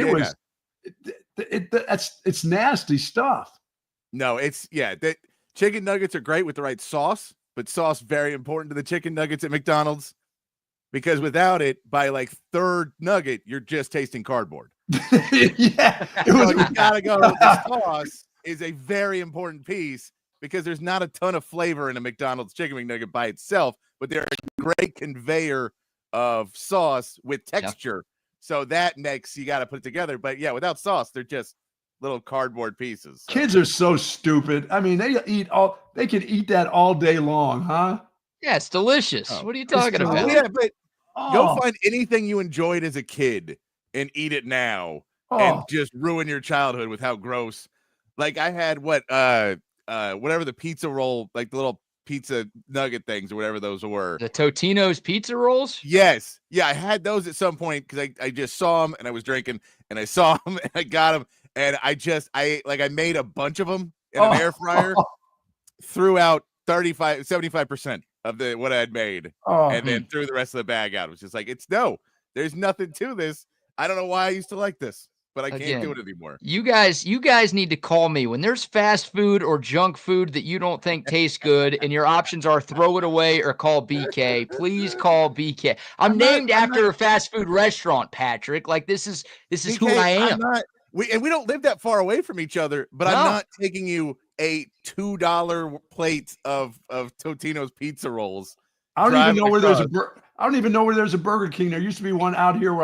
it's nasty stuff. No, the chicken nuggets are great with the right sauce, but sauce very important to the chicken nuggets at McDonald's, because without it, by like third nugget, you're just tasting cardboard. You gotta go. The sauce is a very important piece, because there's not a ton of flavor in a McDonald's chicken McNugget by itself, but they're a great conveyor of sauce with texture. So that makes, you got to put it together. But without sauce, they're just little cardboard pieces. So. Kids are so stupid. I mean, they can eat that all day long, huh? Yeah, it's delicious. What are you talking about? Yeah, but go find anything you enjoyed as a kid and eat it now and just ruin your childhood with how gross. Like I had whatever the pizza roll, like the little pizza nugget things or whatever those were. The Totino's pizza rolls? Yes. Yeah, I had those at some point because I just saw them and I was drinking and I saw them and I got them and I made a bunch of them in an air fryer, threw out 75% of what I had made and then threw the rest of the bag out. It was just like, there's nothing to this. I don't know why I used to like this, but I can't do it anymore. You guys need to call me when there's fast food or junk food that you don't think tastes good and your options are throw it away or call BK. Please call BK. I'm named after a fast food restaurant, Patrick. Like this is BK, who I am. We don't live that far away from each other, but I'm not taking you a $2 plate of Totino's pizza rolls. I don't even know where there's I don't even know where there's a Burger King. There used to be one out here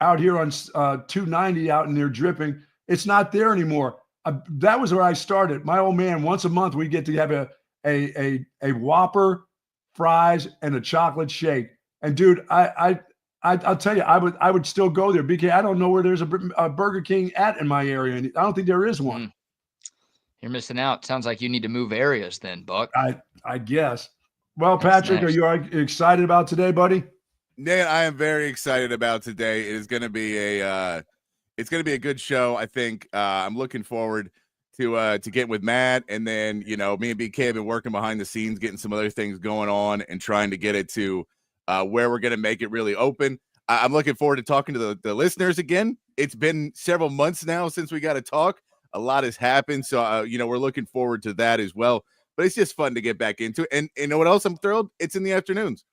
out here on 290 out in there dripping. It's not there anymore. That was where I started. My old man, once a month, we get to have a Whopper, fries, and a chocolate shake. And dude, I'll tell you, I would still go there, BK. I don't know where there's a Burger King in my area. I don't think there is one. You're missing out. Sounds like you need to move areas then, Buck. I guess. Well, Patrick, nice. Are you excited about today, buddy? Nate, I am very excited about today. It is going to be a good show. I think I'm looking forward to getting with Matt, and then me and BK have been working behind the scenes, getting some other things going on, and trying to get it to where we're going to make it really open. I'm looking forward to talking to the listeners again. It's been several months now since we got to talk. A lot has happened, so we're looking forward to that as well. But it's just fun to get back into it. And you know what else? I'm thrilled. It's in the afternoons.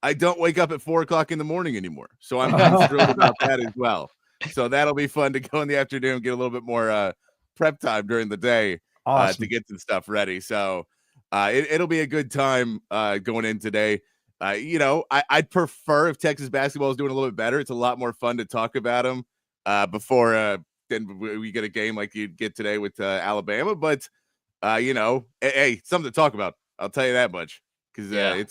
I don't wake up at 4:00 in the morning anymore, so I'm thrilled about that as well. So that'll be fun to go in the afternoon, get a little bit more prep time during the day to get some stuff ready. So it'll be a good time going in today. I'd prefer if Texas basketball is doing a little bit better. It's a lot more fun to talk about them before then we get a game like you'd get today with Alabama. But hey, something to talk about. I'll tell you that much, because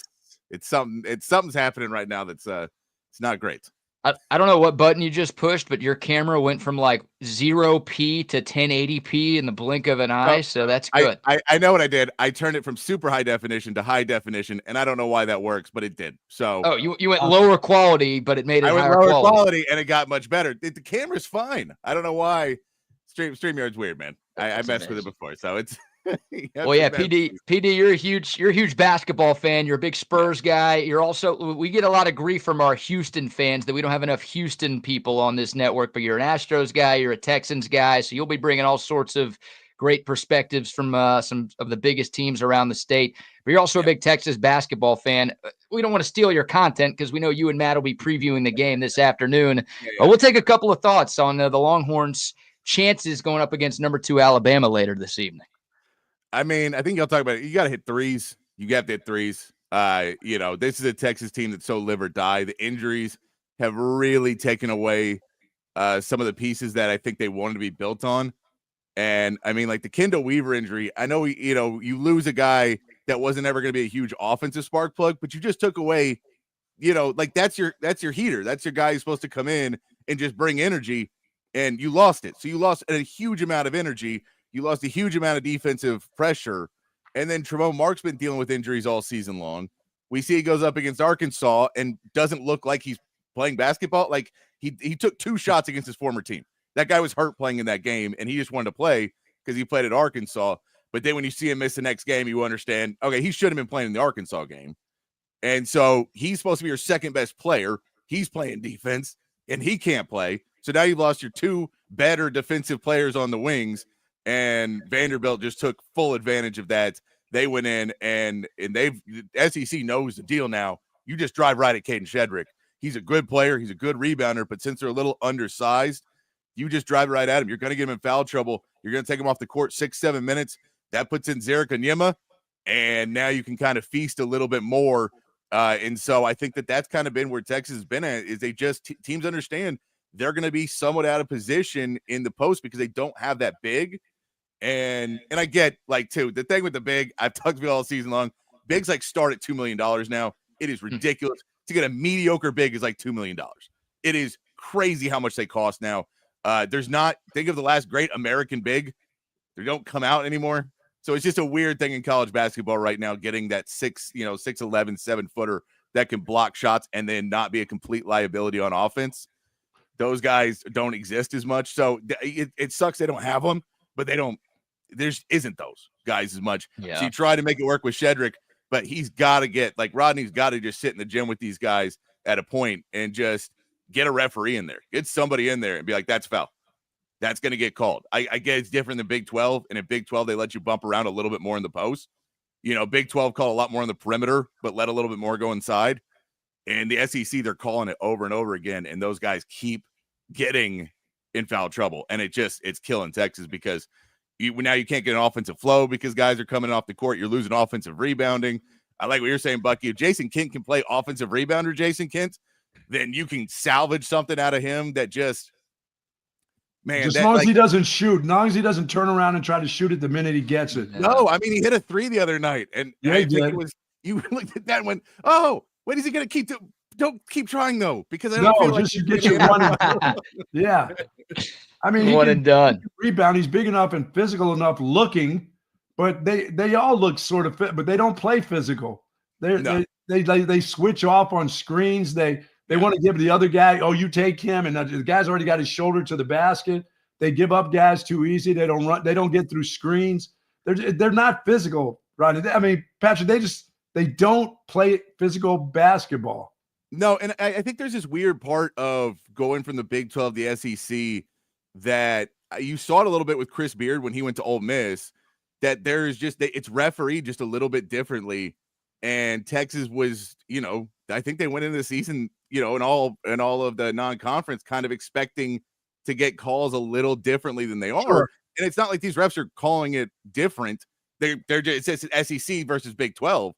something's happening right now that's it's not great. I don't know what button you just pushed, but your camera went from like 0p to 1080p in the blink of an eye. So that's good. I know what I did. I turned it from super high definition to high definition, and I don't know why that works, but it did. So you went lower quality, but it made it higher lower quality, and it got much better. The camera's fine. I don't know why. StreamYard's weird, man. I messed with it before, so it's. Well, yeah, PD, you're a huge basketball fan. You're a big Spurs guy. We get a lot of grief from our Houston fans that we don't have enough Houston people on this network, but you're an Astros guy, you're a Texans guy, so you'll be bringing all sorts of great perspectives from some of the biggest teams around the state. But you're also a big Texas basketball fan. We don't want to steal your content because we know you and Matt will be previewing the game this afternoon. But we'll take a couple of thoughts on the Longhorns' chances going up against number 2 Alabama later this evening. I mean, I think y'all talk about it. You got to hit threes. You have to hit threes. This is a Texas team that's so live or die. The injuries have really taken away some of the pieces that I think they wanted to be built on. And I mean, like the Kendall Weaver injury, I know, you lose a guy that wasn't ever going to be a huge offensive spark plug, but you just took away, that's your heater. That's your guy who's supposed to come in and just bring energy, and you lost it. So you lost a huge amount of energy. You lost a huge amount of defensive pressure. And then Trevon Mark's been dealing with injuries all season long. We see he goes up against Arkansas and doesn't look like he's playing basketball. Like he took 2 shots against his former team. That guy was hurt playing in that game, and he just wanted to play because he played at Arkansas. But then when you see him miss the next game, you understand, okay, he should have been playing in the Arkansas game. And so he's supposed to be your second best player. He's playing defense, and he can't play. So now you've lost your 2 better defensive players on the wings. And Vanderbilt just took full advantage of that. They went in and SEC knows the deal now. You just drive right at Caden Shedrick. He's a good player. He's a good rebounder, but since they're a little undersized, you just drive right at him. You're going to get him in foul trouble. You're going to take him off the court 6-7 minutes. That puts in Zarek Onyema, and now you can kind of feast a little bit more. And so I think that's kind of been where Texas has been at, is they just teams understand they're going to be somewhat out of position in the post because they don't have that big. And I get, too, the thing with the big, I've talked to you all season long, bigs start at $2 million now. It is ridiculous. To get a mediocre big is $2 million. It is crazy how much they cost now. Think of the last great American big. They don't come out anymore. So it's just a weird thing in college basketball right now, getting that 6'11", 7-footer that can block shots and then not be a complete liability on offense. Those guys don't exist as much. So it sucks they don't have them, but there isn't those guys as much. Yeah. So you try to make it work with Shedrick, but he's got to get, Rodney's got to just sit in the gym with these guys at a point and just get a referee in there. Get somebody in there and be like, that's foul. That's going to get called. I get it's different than Big 12. And in Big 12, they let you bump around a little bit more in the post. Big 12 call a lot more on the perimeter, but let a little bit more go inside. And the SEC, they're calling it over and over again. And those guys keep getting in foul trouble. And it's killing Texas because now you can't get an offensive flow because guys are coming off the court. You're losing offensive rebounding. I like what you're saying, Bucky. If Jason Kent can play offensive rebounder, Jason Kent, then you can salvage something out of him that just, man. As long as he doesn't shoot, as long as he doesn't turn around and try to shoot it the minute he gets it. No, I mean, he hit a 3 the other night. And yeah, I think it was, you looked at that and went, oh, when is he going to keep don't keep trying, though, because I don't feel like just get your one. Yeah. I mean, one and done. Rebound. He's big enough and physical enough looking, but they all look sort of fit, but they don't play physical. They switch off on screens. They want to give the other guy, oh, you take him, and the guy's already got his shoulder to the basket. They give up guys too easy. They don't run. They don't get through screens. They're not physical, Rodney. I mean, Patrick, they don't play physical basketball. No, and I think there's this weird part of going from the Big 12 to the SEC that you saw it a little bit with Chris Beard when he went to Ole Miss, that there's just it's refereed just a little bit differently. And Texas was, I think they went into the season, in all of the non-conference kind of expecting to get calls a little differently than they are. Sure. And it's not like these refs are calling it different. They're just, it's SEC versus Big 12.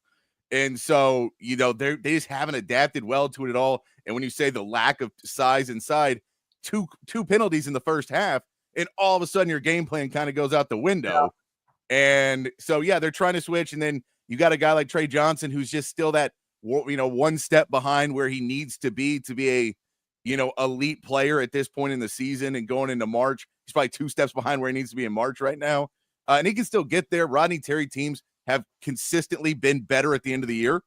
And so, they just haven't adapted well to it at all. And when you say the lack of size inside, two penalties in the first half, and all of a sudden your game plan kind of goes out the window. Yeah. And so, they're trying to switch. And then you got a guy like Trey Johnson, who's just still that, one step behind where he needs to be a, elite player at this point in the season and going into March. He's probably 2 steps behind where he needs to be in March right now. And he can still get there. Rodney Terry teams have consistently been better at the end of the year.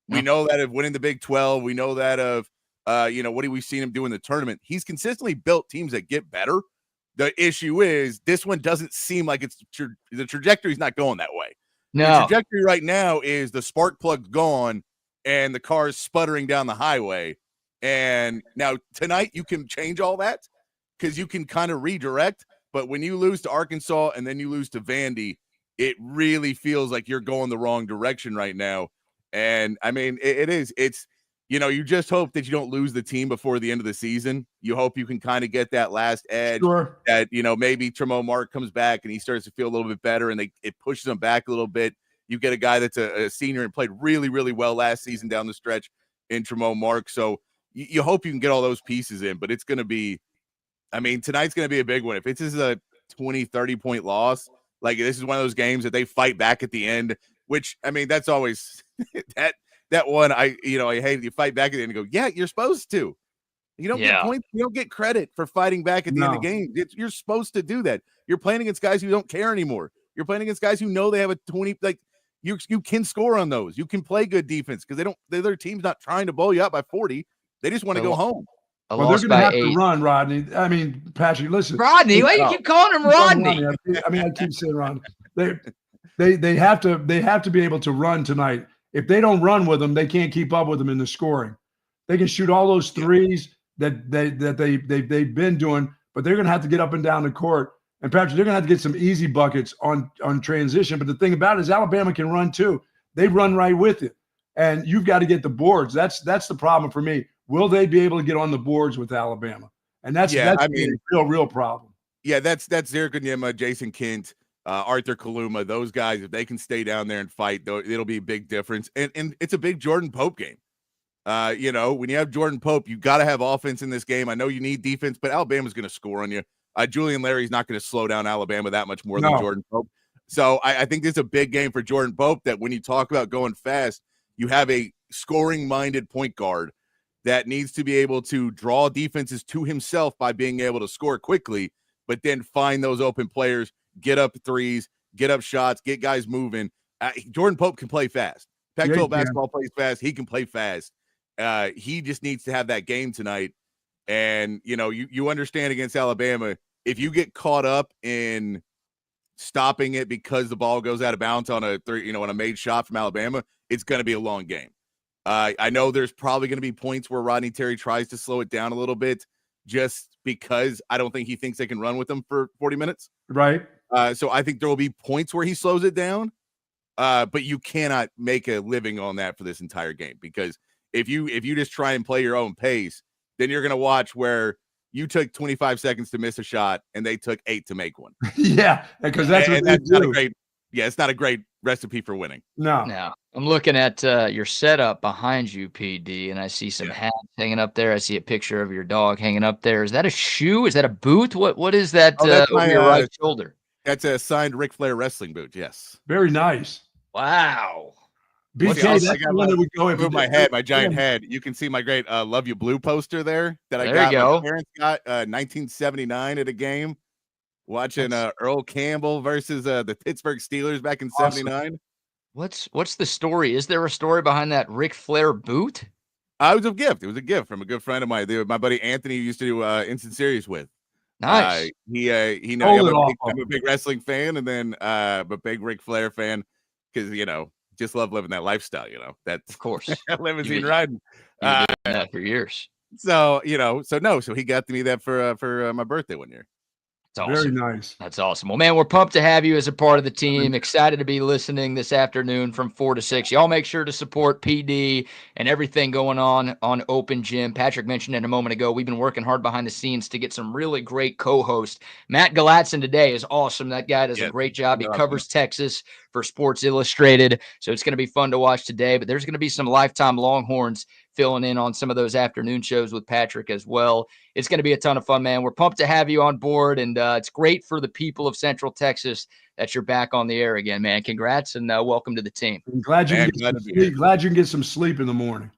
Yeah. We know that of winning the Big 12. We know that of, what we've seen him do in the tournament. He's consistently built teams that get better. The issue is this one doesn't seem like the trajectory is not going that way. No. The trajectory right now is the spark plug's gone and the car is sputtering down the highway. And now tonight you can change all that because you can kind of redirect. But when you lose to Arkansas and then you lose to Vandy, it really feels like you're going the wrong direction right now. And I mean, it's, you just hope that you don't lose the team before the end of the season. You hope you can kind of get that last edge. Sure. That, maybe Tremont Mark comes back and he starts to feel a little bit better and it pushes him back a little bit. You get a guy that's a senior and played really, really well last season down the stretch in Tremont Mark. So you hope you can get all those pieces in, but it's going to be, tonight's going to be a big one. If it's a 20, 30-point loss, like this is one of those games that they fight back at the end, which, that's always that one. I hate you fight back at the end and go, yeah, you're supposed to. You don't get points. You don't get credit for fighting back at the end of the game. You're supposed to do that. You're playing against guys who don't care anymore. You're playing against guys who know they have a 20, like you can score on those. You can play good defense because the other team's not trying to blow you out by 40. They just want to go home. Well, they're going to have to run, Rodney. Patrick, listen. Rodney, why do you keep calling him Rodney? I keep saying Rodney. They have to be able to run tonight. If they don't run with them, they can't keep up with them in the scoring. They can shoot all those threes that they've been doing, but they're going to have to get up and down the court. And Patrick, they're going to have to get some easy buckets on transition. But the thing about it is Alabama can run too. They run right with it. And you've got to get the boards. That's the problem for me. Will they be able to get on the boards with Alabama? And that's a real problem. Yeah, that's Derek Onyema, Jason Kent, Arthur Kaluma, those guys, if they can stay down there and fight, it'll be a big difference. And it's a big Jordan Pope game. When you have Jordan Pope, you got to have offense in this game. I know you need defense, but Alabama's going to score on you. Julian Larry's not going to slow down Alabama that much more than Jordan Pope. So I think this is a big game for Jordan Pope that when you talk about going fast, you have a scoring-minded point guard that needs to be able to draw defenses to himself by being able to score quickly, but then find those open players, get up threes, get up shots, get guys moving. Jordan Pope can play fast. Pac-12 basketball plays fast. He can play fast. He just needs to have that game tonight. And, you understand against Alabama, if you get caught up in stopping it because the ball goes out of bounds on on a made shot from Alabama, it's going to be a long game. I know there's probably going to be points where Rodney Terry tries to slow it down a little bit just because I don't think he thinks they can run with them for 40 minutes. Right. So I think there will be points where he slows it down, but you cannot make a living on that for this entire game because if you just try and play your own pace, then you're going to watch where you took 25 seconds to miss a shot and they took 8 to make one. Yeah, because that's what they do. It's not a great recipe for winning. No. Now, I'm looking at your setup behind you, PD, and I see some hats hanging up there. I see a picture of your dog hanging up there. Is that a shoe? Is that a boot? What is that That's over your right shoulder? That's a signed Ric Flair wrestling boot. Yes. Very nice. Wow. BK, that's the one that we go in. Move my head, my giant head. You can see my great "Love You Blue" poster there that I got. My parents got 1979 at a game, watching Earl Campbell versus the Pittsburgh Steelers back in '79. What's the story? Is there a story behind that Ric Flair boot? It was a gift. It was a gift from a good friend of mine. My buddy Anthony used to do Instant Series with. Nice. He knows I'm a big wrestling fan, and then I'm a big Ric Flair fan because just love living that lifestyle. That's of course limousine riding. You've been doing that for years. So he got me that for my birthday one year. That's awesome. Very nice. That's awesome. Well, man, we're pumped to have you as a part of the team. Excited to be listening this afternoon from 4 to 6. Y'all make sure to support PD and everything going on Open Gym. Patrick mentioned it a moment ago. We've been working hard behind the scenes to get some really great co-hosts. Matt Galatson today is awesome. That guy does a great job. He covers Texas for Sports Illustrated, so it's going to be fun to watch today. But there's going to be some lifetime Longhorns filling in on some of those afternoon shows with Patrick as well. It's going to be a ton of fun, man. We're pumped to have you on board, and it's great for the people of Central Texas that you're back on the air again, man. Congrats, and welcome to the team. I'm glad you can get some sleep in the morning.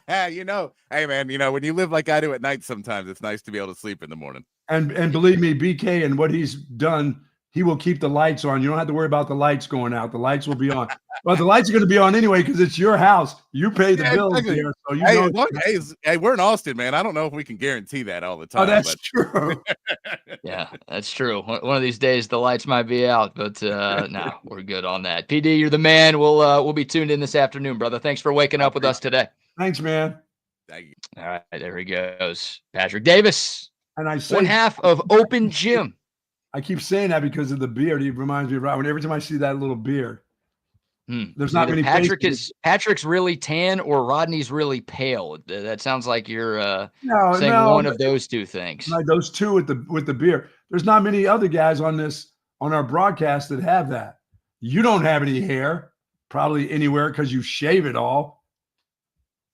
Hey, man, when you live like I do at night sometimes, it's nice to be able to sleep in the morning. And believe me, BK and what he's done, he will keep the lights on. You don't have to worry about the lights going out. The lights will be on. But the lights are going to be on anyway because it's your house. You pay the bills here. So hey, we're in Austin, man. I don't know if we can guarantee that all the time. Oh, that's true. Yeah, that's true. One of these days the lights might be out, but no, we're good on that. PD, you're the man. We'll be tuned in this afternoon, brother. Thanks for waking up with us today. Thanks, man. Thank you. All right, there he goes. Patrick Davis. And I say one half of Open Gym. I keep saying that because of the beard. He reminds me of Rodney. Every time I see that little beard. There's not many. Patrick's really tan or Rodney's really pale. That sounds like you're saying one of those two things. Like those two with the beard. There's not many other guys on our broadcast that have that. You don't have any hair, probably anywhere because you shave it all.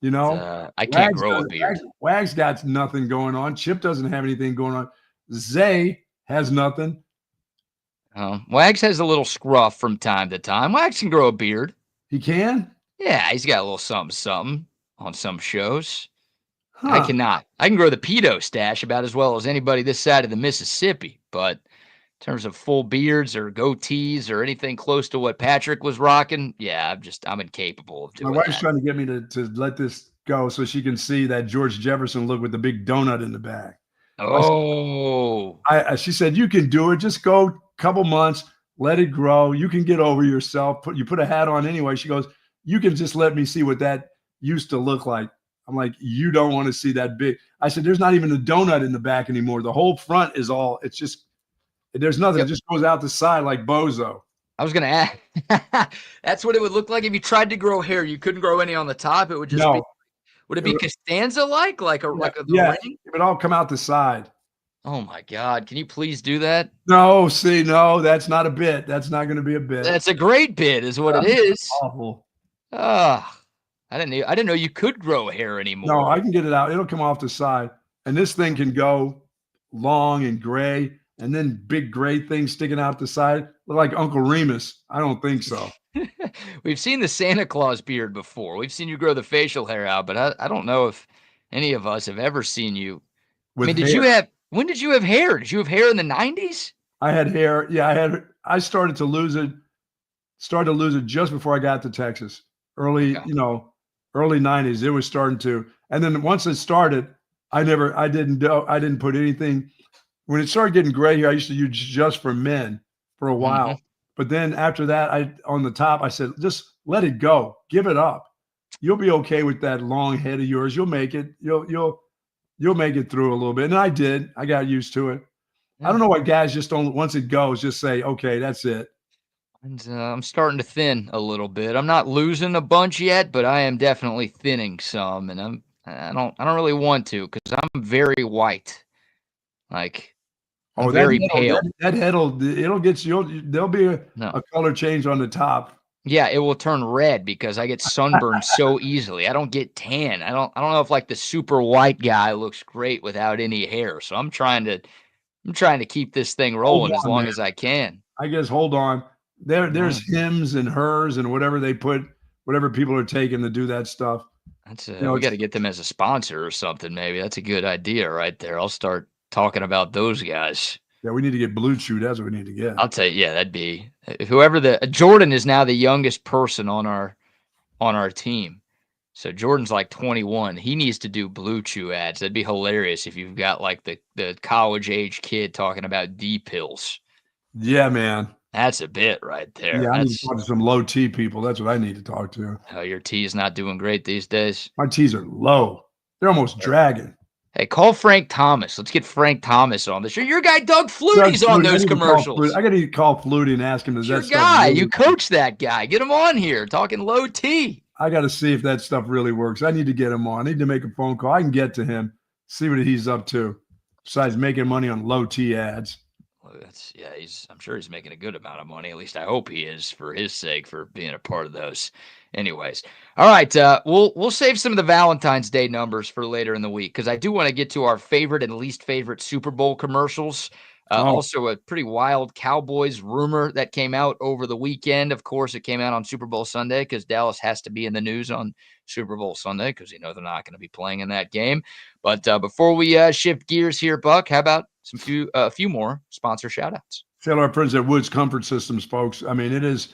I can't grow a beard. Wag's got nothing going on. Chip doesn't have anything going on. Zay has nothing. Wags has a little scruff from time to time. Wags can grow a beard. He can? Yeah, he's got a little something on some shows. Huh. I cannot. I can grow the pedo stash about as well as anybody this side of the Mississippi. But in terms of full beards or goatees or anything close to what Patrick was rocking, yeah, I'm incapable of doing that. My wife's trying to get me to let this go so she can see that George Jefferson look with the big donut in the back. Oh. She said, you can do it. Just go couple months, let it grow. You can get over yourself. You put a hat on anyway. She goes, you can just let me see what that used to look like. I'm like, you don't want to see that big. I said, there's not even a donut in the back anymore. The whole front is there's nothing. It just goes out the side like Bozo. I was going to ask. That's what it would look like if you tried to grow hair. You couldn't grow any on the top. It would just be. Would it be Costanza-like? Like a ring? It would all come out the side. Oh my God! Can you please do that? No, that's not a bit. That's not going to be a bit. That's a great bit, is what it is. Awful. I didn't know you could grow hair anymore. No, I can get it out. It'll come off the side, and this thing can go long and gray, and then big gray things sticking out the side, look like Uncle Remus. I don't think so. We've seen the Santa Claus beard before. We've seen you grow the facial hair out, but I don't know if any of us have ever seen you. When did you have hair? Did you have hair in the 90s? I had hair. Yeah, I started to lose it just before I got to Texas. Early 90s. It was starting to. And then once it started, I didn't put anything. When it started getting gray here, I used to use just for men for a while. Mm-hmm. But then after that, on the top, I said, just let it go. Give it up. You'll be okay with that long head of yours. You'll make it. You'll make it through a little bit. And I did. I got used to it. I don't know why guys just don't, once it goes, just say, okay, that's it. And I'm starting to thin a little bit. I'm not losing a bunch yet, but I am definitely thinning some. And I don't really want to because I'm very white. Like, I'm very pale. That head there'll be a color change on the top. Yeah, it will turn red because I get sunburned so easily. I don't get tan. I don't know if like the super white guy looks great without any hair. So I'm trying to keep this thing rolling as long as I can. I guess hold on. There's hims and hers and whatever they put, whatever people are taking to do that stuff. We got to get them as a sponsor or something. Maybe that's a good idea right there. I'll start talking about those guys. Yeah, we need to get Blue Chew. That's what we need to get. I'll tell you, yeah, that'd be whoever Jordan is now the youngest person on our team. So Jordan's like 21. He needs to do Blue Chew ads. That'd be hilarious if you've got like the college age kid talking about D pills. Yeah, man. That's a bit right there. Yeah, I need to talk to some low T people. That's what I need to talk to. Oh, your T is not doing great these days. My T's are low. They're almost dragging. Hey, call Frank Thomas. Let's get Frank Thomas on the show. Your guy Doug Flutie's on those commercials. I got to call Flutie and ask him. Does your that guy? Really you coach that guy. Get him on here. Talking low T. I got to see if that stuff really works. I need to get him on. I need to make a phone call. I can get to him, see what he's up to. Besides making money on low T ads. I'm sure he's making a good amount of money. At least I hope he is, for his sake, for being a part of those. Anyways, all right, we'll save some of the Valentine's Day numbers for later in the week because I do want to get to our favorite and least favorite Super Bowl commercials. Also, a pretty wild Cowboys rumor that came out over the weekend. Of course, it came out on Super Bowl Sunday because Dallas has to be in the news on Super Bowl Sunday because they're not going to be playing in that game. But before we shift gears here, Buck, how about a few more sponsor shout-outs? Tell our friends at Woods Comfort Systems, folks. I mean, the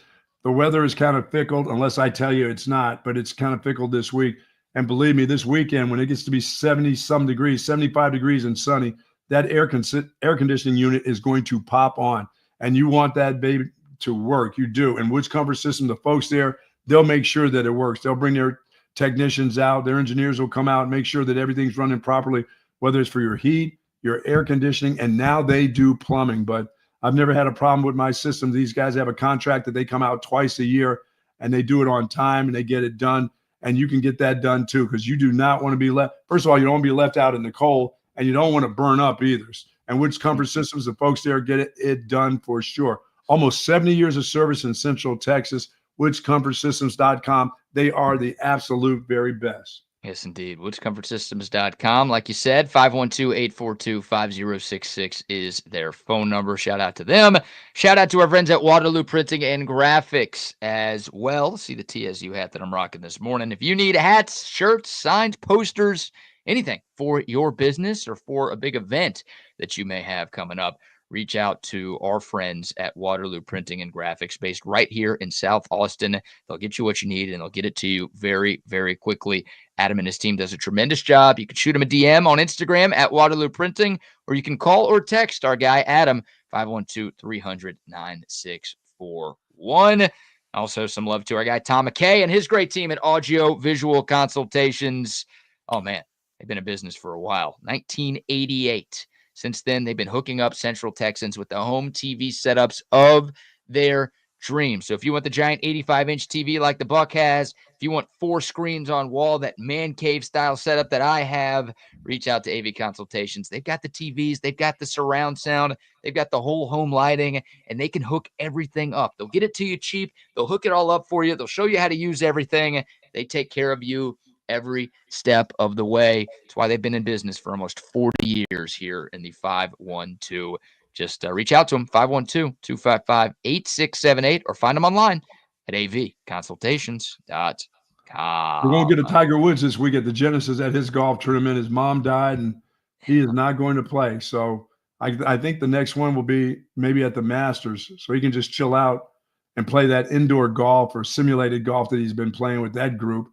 weather is kind of fickle, unless I tell you it's not, but it's kind of fickle this week. And believe me, this weekend, when it gets to be 70-some degrees, 75 degrees and sunny, that air conditioning unit is going to pop on. And you want that baby to work. You do. And Woods Comfort System, the folks there, they'll make sure that it works. They'll bring their technicians out. Their engineers will come out and make sure that everything's running properly, whether it's for your heat, your air conditioning, and now they do plumbing. But I've never had a problem with my system. These guys have a contract that they come out twice a year, and they do it on time, and they get it done. And you can get that done too, because you do not want to be left. First of all, you don't want to be left out in the cold, and you don't want to burn up either. And Woods Comfort Systems, the folks there get it done for sure. Almost 70 years of service in Central Texas. WoodsComfortSystems.com. They are the absolute very best. Yes, indeed. WoodsComfortSystems.com. Like you said, 512-842-5066 is their phone number. Shout out to them. Shout out to our friends at Waterloo Printing and Graphics as well. See the TSU hat that I'm rocking this morning. If you need hats, shirts, signs, posters, anything for your business or for a big event that you may have coming up, reach out to our friends at Waterloo Printing and Graphics, based right here in South Austin. They'll get you what you need, and they'll get it to you very, very quickly. Adam and his team does a tremendous job. You can shoot him a DM on Instagram at Waterloo Printing, or you can call or text our guy, Adam, 512-300-9641. Also, some love to our guy, Tom McKay, and his great team at Audio Visual Consultations. Oh, man, they've been in business for a while. 1988. Since then, they've been hooking up Central Texans with the home TV setups of their dreams. So if you want the giant 85-inch TV like the Buck has, if you want 4 screens on wall, that man cave style setup that I have, reach out to AV Consultations. They've got the TVs, they've got the surround sound, they've got the whole home lighting, and they can hook everything up. They'll get it to you cheap. They'll hook it all up for you. They'll show you how to use everything. They take care of you every step of the way. That's why they've been in business for almost 40 years here in the 512. Just reach out to them, 512-255-8678, or find them online at avconsultations.com. We're going to get a Tiger Woods this week at the Genesis at his golf tournament. His mom died, and he is not going to play. So I think the next one will be maybe at the Masters, so he can just chill out and play that indoor golf or simulated golf that he's been playing with that group,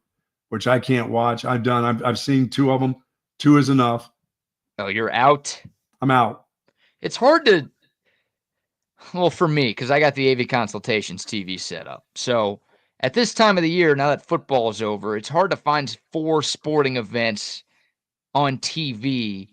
which I can't watch. I've seen 2 of them. 2 is enough. Oh, you're out? I'm out. It's hard to, well, for me, because I got the AV Consultations TV set up. So at this time of the year, now that football is over, it's hard to find 4 sporting events on TV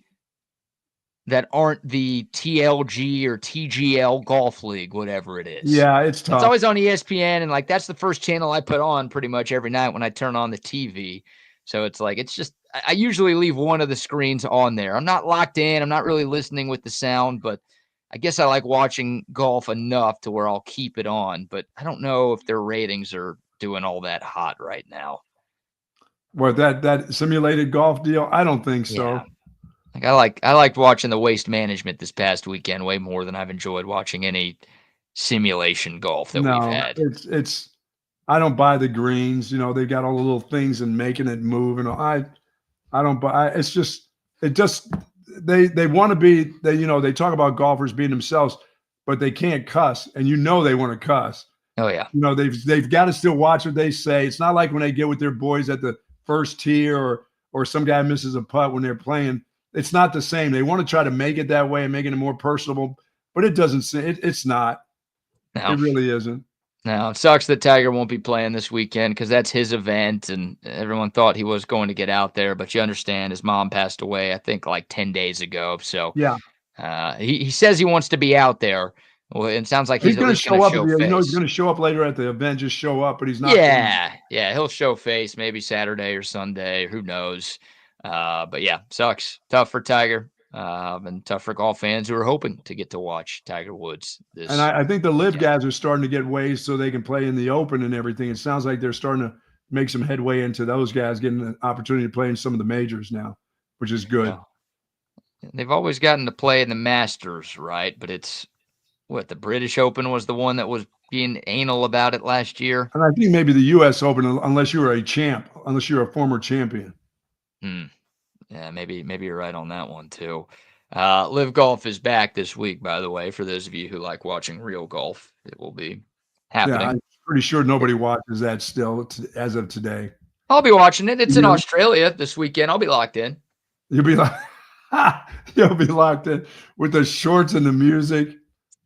that aren't the TLG or TGL Golf League, whatever it is. Yeah, it's tough. It's always on ESPN, and that's the first channel I put on pretty much every night when I turn on the TV. So it's just, I usually leave one of the screens on there. I'm not locked in. I'm not really listening with the sound, but I guess I like watching golf enough to where I'll keep it on, but I don't know if their ratings are doing all that hot right now. What, that simulated golf deal? I don't think so. Yeah. I liked watching the Waste Management this past weekend way more than I've enjoyed watching any simulation golf that we've had. It's I don't buy the greens. They've got all the little things and making it move, and I don't buy. It's just they want to be. They talk about golfers being themselves, but they can't cuss, and they want to cuss. Oh yeah. They've got to still watch what they say. It's not like when they get with their boys at the first tee or some guy misses a putt when they're playing. It's not the same. They want to try to make it that way and making it more personable, but it doesn't. It's not. No. It really isn't. No, it sucks that Tiger won't be playing this weekend because that's his event, and everyone thought he was going to get out there. But you understand, his mom passed away, I think, like 10 days ago. So yeah, he says he wants to be out there. Well, it sounds like he's going to show up. Show face. He's going to show up later at the event. Just show up, but he's not. Yeah, he'll show face maybe Saturday or Sunday. Who knows? But yeah, sucks. Tough for Tiger. And tough for golf fans who are hoping to get to watch Tiger Woods. And I think the live guys are starting to get ways so they can play in the Open and everything. It sounds like they're starting to make some headway into those guys getting an opportunity to play in some of the majors now, which is good. Yeah. They've always gotten to play in the Masters, right? But it's the British Open was the one that was being anal about it last year. And I think maybe the U.S. Open, unless you're a former champion. Yeah, maybe you're right on that one too. Live Golf is back this week, by the way, for those of you who like watching real golf. It will be happening. Yeah, I'm pretty sure nobody watches that still as of today. I'll be watching it. It's in Australia this weekend. I'll be locked in. You'll be locked in with the shorts and the music.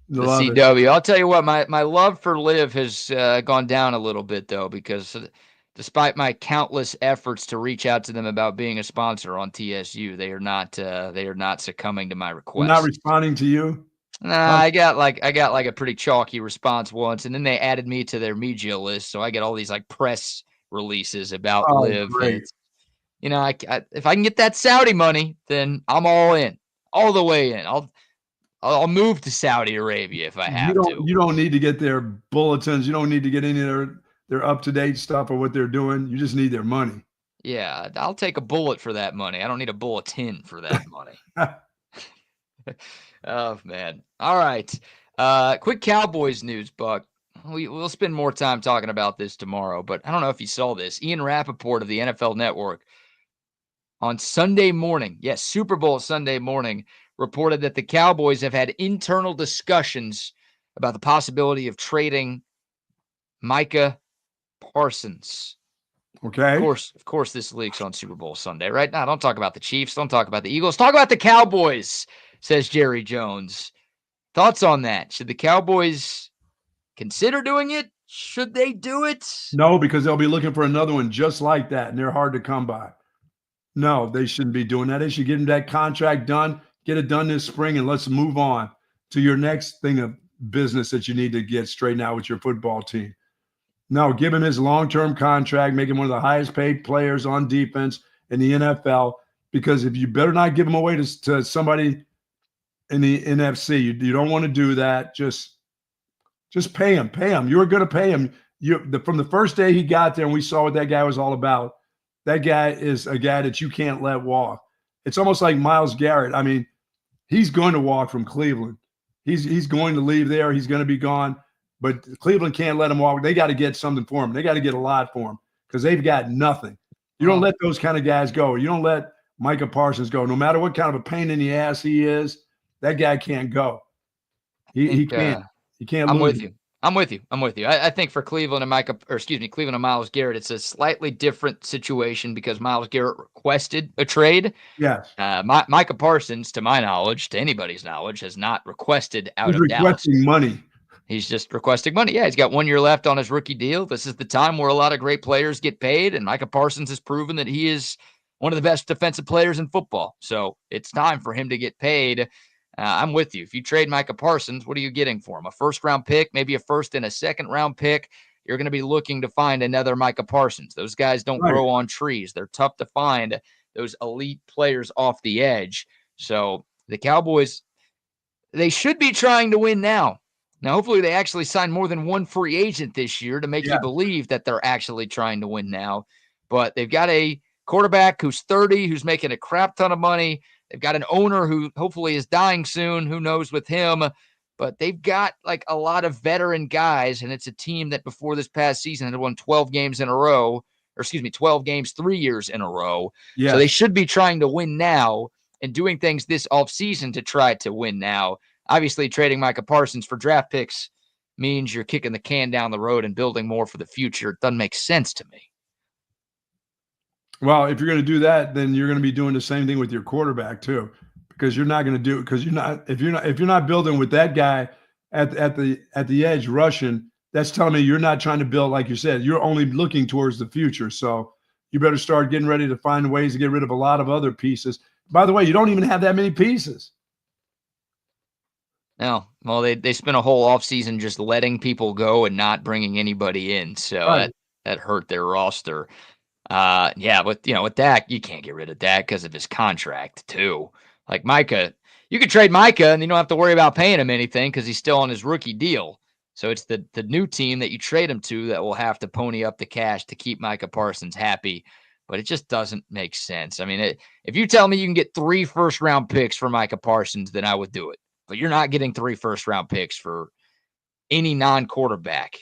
The CW. I'll tell you what, my love for Live has gone down a little bit though, because despite my countless efforts to reach out to them about being a sponsor on TSU, they are not succumbing to my request. They're not responding to you? Nah, I got like a pretty chalky response once, and then they added me to their media list, so I get all these like press releases about Live. Great. If I can get that Saudi money, then I'm all in, all the way in. I'll move to Saudi Arabia if I have to. You don't need to get their bulletins. You don't need to get any of their up-to-date stuff or what they're doing. You just need their money. Yeah, I'll take a bullet for that money. I don't need a bulletin for that money. Oh, man. All right. Quick Cowboys news, Buck. We'll spend more time talking about this tomorrow, but I don't know if you saw this. Ian Rappaport of the NFL Network on Sunday morning, yes, Super Bowl Sunday morning, reported that the Cowboys have had internal discussions about the possibility of trading Micah Parsons. Okay. Of course, this leaks on Super Bowl Sunday, right? Now, don't talk about the Chiefs. Don't talk about the Eagles. Talk about the Cowboys, says Jerry Jones. Thoughts on that? Should the Cowboys consider doing it? Should they do it? No, because they'll be looking for another one just like that, and they're hard to come by. No, they shouldn't be doing that. They should get him that contract done, get it done this spring, and let's move on to your next thing of business that you need to get straightened out with your football team. No, give him his long-term contract, make him one of the highest paid players on defense in the NFL, because if you better not give him away to somebody in the NFC, you don't want to do that. Just pay him. You were going to pay him. From the first day he got there and we saw what that guy was all about, that guy is a guy that you can't let walk. It's almost like Myles Garrett. I mean, he's going to walk from Cleveland. He's going to leave there. He's going to be gone. But Cleveland can't let him walk. They got to get something for him. They got to get a lot for him because they've got nothing. You don't let those kind of guys go. You don't let Micah Parsons go. No matter what kind of a pain in the ass he is, that guy can't go. He can't. He can't lose. I'm with you. I think for Cleveland and Myles Garrett, it's a slightly different situation because Myles Garrett requested a trade. Yes. Micah Parsons, to my knowledge, to anybody's knowledge, has not requested out of Dallas. He's requesting money. He's just requesting money. Yeah, he's got 1 year left on his rookie deal. This is the time where a lot of great players get paid, and Micah Parsons has proven that he is one of the best defensive players in football. So it's time for him to get paid. I'm with you. If you trade Micah Parsons, what are you getting for him? A first-round pick, maybe a first and a second-round pick. You're going to be looking to find another Micah Parsons. Those guys don't grow on trees. They're tough to find, those elite players off the edge. So the Cowboys, they should be trying to win now. Now, hopefully they actually sign more than one free agent this year to make you believe that they're actually trying to win now. But they've got a quarterback who's 30, who's making a crap ton of money. They've got an owner who hopefully is dying soon. Who knows with him? But they've got like a lot of veteran guys, and it's a team that before this past season had won 12 games in a row, or excuse me, 12 games 3 years in a row. Yes. So they should be trying to win now and doing things this offseason to try to win now. Obviously, trading Micah Parsons for draft picks means you're kicking the can down the road and building more for the future. It doesn't make sense to me. Well, if you're going to do that, then you're going to be doing the same thing with your quarterback too, because you're not going to do it because if you're not building with that guy at the edge rushing, that's telling me you're not trying to build, like you said, you're only looking towards the future. So you better start getting ready to find ways to get rid of a lot of other pieces. By the way, you don't even have that many pieces. No, well, they spent a whole offseason just letting people go and not bringing anybody in. So that hurt their roster. Yeah, but with Dak, you can't get rid of Dak because of his contract too. Like Micah, you could trade Micah and you don't have to worry about paying him anything because he's still on his rookie deal. So it's the new team that you trade him to that will have to pony up the cash to keep Micah Parsons happy. But it just doesn't make sense. I mean, if you tell me you can get 3 first-round picks for Micah Parsons, then I would do it. But you're not getting 3 first-round picks for any non-quarterback.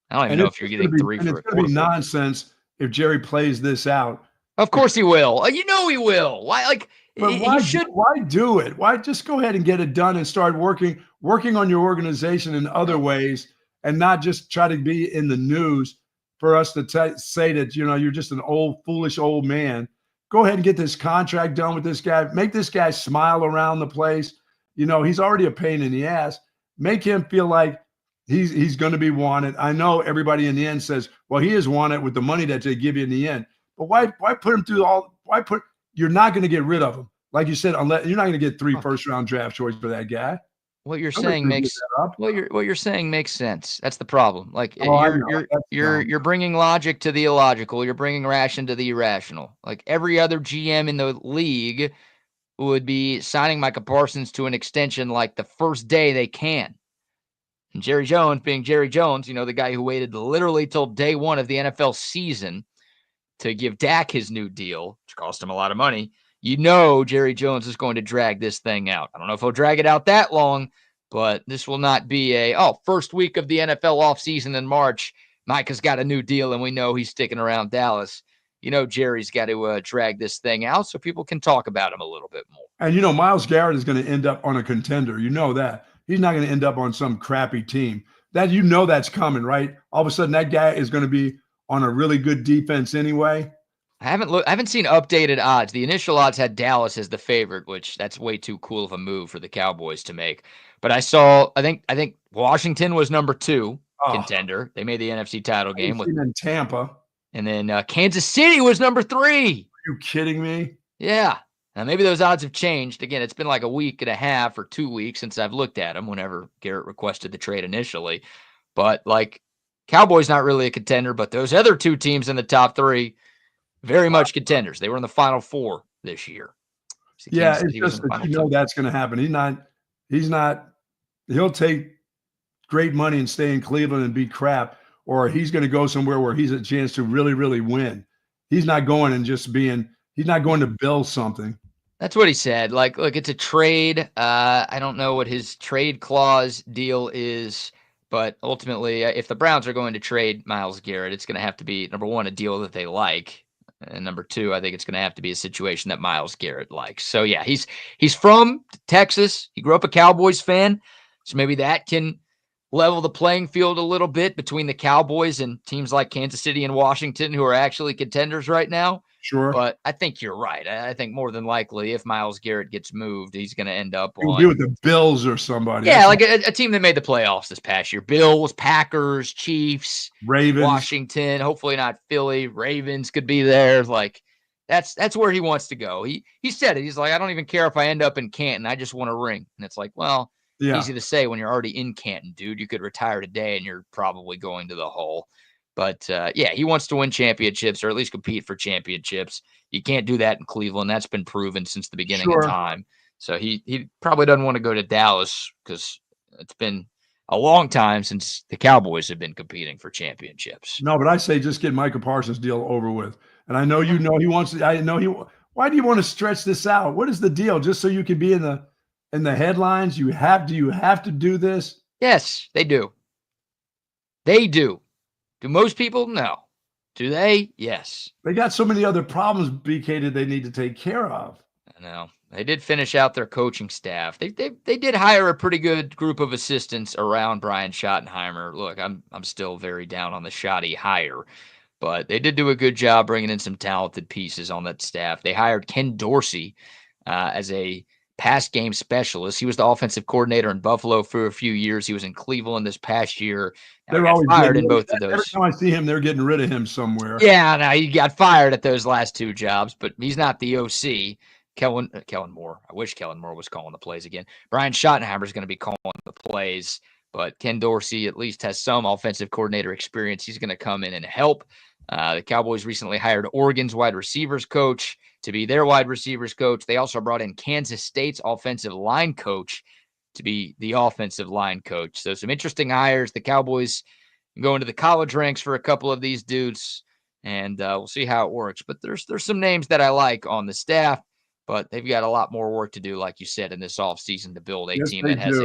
I don't even know if you're getting 3 for a quarterback. It's going to be nonsense if Jerry plays this out. Of course he will. You know he will. Why? Why do it? Why just go ahead and get it done and start working on your organization in other ways and not just try to be in the news for us to say that, you're just an old, foolish old man. Go ahead and get this contract done with this guy. Make this guy smile around the place. He's already a pain in the ass. Make him feel like he's going to be wanted. I know everybody in the end says, well, he is wanted with the money that they give you in the end. But why put him through you're not going to get rid of him. Like you said, unless you're not going to get 3 first-round draft choices for that guy. What you're saying makes sense. That's the problem. Like you're bringing logic to the illogical. You're bringing ration to the irrational. Like every other GM in the league would be signing Micah Parsons to an extension like the first day they can. And Jerry Jones, being Jerry Jones, the guy who waited literally till day 1 of the NFL season to give Dak his new deal, which cost him a lot of money. Jerry Jones is going to drag this thing out. I don't know if he'll drag it out that long, but this will not be first week of the NFL offseason in March. Micah's got a new deal, and we know he's sticking around Dallas. Jerry's got to drag this thing out so people can talk about him a little bit more. And, Myles Garrett is going to end up on a contender. You know that. He's not going to end up on some crappy team. That's coming, right? All of a sudden, that guy is going to be on a really good defense anyway. I haven't seen updated odds. The initial odds had Dallas as the favorite, which that's way too cool of a move for the Cowboys to make. But I think Washington was number 2 contender. They made the NFC title game with Tampa. And then Kansas City was number 3. Are you kidding me? Yeah. Now maybe those odds have changed. Again, it's been like a week and a half or 2 weeks since I've looked at them whenever Garrett requested the trade initially. But like Cowboys not really a contender, but those other 2 teams in the top 3 very much contenders. They were in the Final 4 this year. So yeah, it's just that that's going to happen. He'll take great money and stay in Cleveland and be crap, or he's going to go somewhere where he's a chance to really, really win. He's not going and he's not going to build something. That's what he said. Like, look, it's a trade. I don't know what his trade clause deal is, but ultimately, if the Browns are going to trade Myles Garrett, it's going to have to be, number 1, a deal that they like. And number 2, I think it's going to have to be a situation that Myles Garrett likes. So, yeah, he's from Texas. He grew up a Cowboys fan. So maybe that can level the playing field a little bit between the Cowboys and teams like Kansas City and Washington who are actually contenders right now. Sure. But I think you're right. I think more than likely if Myles Garrett gets moved, he's going to end up He'll be with the Bills or somebody. Yeah, like a team that made the playoffs this past year. Bills, Packers, Chiefs, Ravens, Washington, hopefully not Philly. Ravens could be there. Like that's where he wants to go. He said it. He's like, I don't even care if I end up in Canton. I just want a ring. And it's like, well, easy to say when you're already in Canton, dude. You could retire today and you're probably going to the hole. But, he wants to win championships or at least compete for championships. You can't do that in Cleveland. That's been proven since the beginning of time. So he probably doesn't want to go to Dallas because it's been a long time since the Cowboys have been competing for championships. No, but I say just get Micah Parsons' deal over with. And I know he wants to. I know he. Why do you want to stretch this out? What is the deal? Just so you can be in the headlines? Do you have to do this? Yes, they do. They do. Do most people? No. Do they? Yes. They got so many other problems, BK, that they need to take care of. I know. They did finish out their coaching staff. They did hire a pretty good group of assistants around Brian Schottenheimer. Look, I'm still very down on the Schotty hire, but they did do a good job bringing in some talented pieces on that staff. They hired Ken Dorsey as a pass game specialist. He was the offensive coordinator in Buffalo for a few years. He was in Cleveland this past year. They're always fired in both of those. Every time I see him, they're getting rid of him somewhere. Yeah, no, he got fired at those last two jobs, but he's not the OC. Kellen Moore. I wish Kellen Moore was calling the plays again. Brian Schottenheimer is going to be calling the plays, but Ken Dorsey at least has some offensive coordinator experience. He's going to come in and help. The Cowboys recently hired Oregon's wide receivers coach to be their wide receivers coach. They also brought in Kansas State's offensive line coach to be the offensive line coach. So some interesting hires. The Cowboys go into the college ranks for a couple of these dudes, and we'll see how it works. But there's some names that I like on the staff. But they've got a lot more work to do, like you said, in this offseason to build a team that has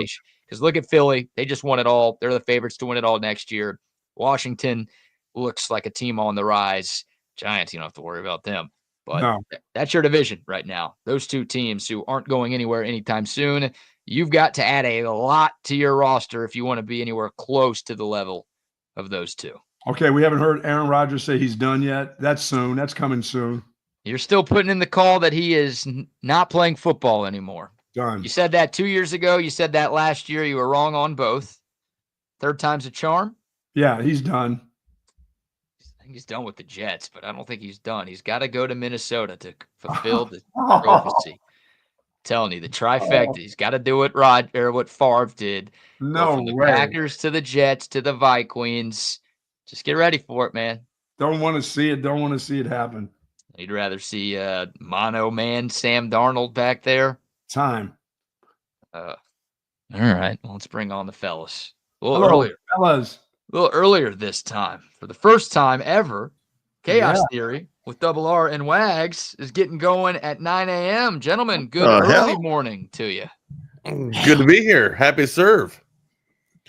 because look at Philly. They just won it all. They're the favorites to win it all next year. Washington looks like a team on the rise. Giants, you don't have to worry about them. But that's your division right now. Those two teams who aren't going anywhere anytime soon. You've got to add a lot to your roster if you want to be anywhere close to the level of those two. Okay, we haven't heard Aaron Rodgers say he's done yet. That's soon. That's coming soon. You're still putting in the call that he is not playing football anymore. Done. You said that 2 years ago. You said that last year. You were wrong on both. Third time's a charm? Yeah, he's done. I think he's done with the Jets, but I don't think he's done. He's got to go to Minnesota to fulfill the prophecy. Telling you, the trifecta. He's got to do what what Favre did. No from the way. Packers to the Jets to the Vikings. Just get ready for it, man. Don't want to see it. Don't want to see it happen. You'd rather see mono man Sam Darnold back there? Time. All right. Well, let's bring on the fellas. A little Hello, earlier. fellas. A little earlier this time. For the first time ever, Chaos Theory with Double R and Wags is getting going at 9 a.m. Gentlemen, good early morning to you. Good to be here. Happy to serve.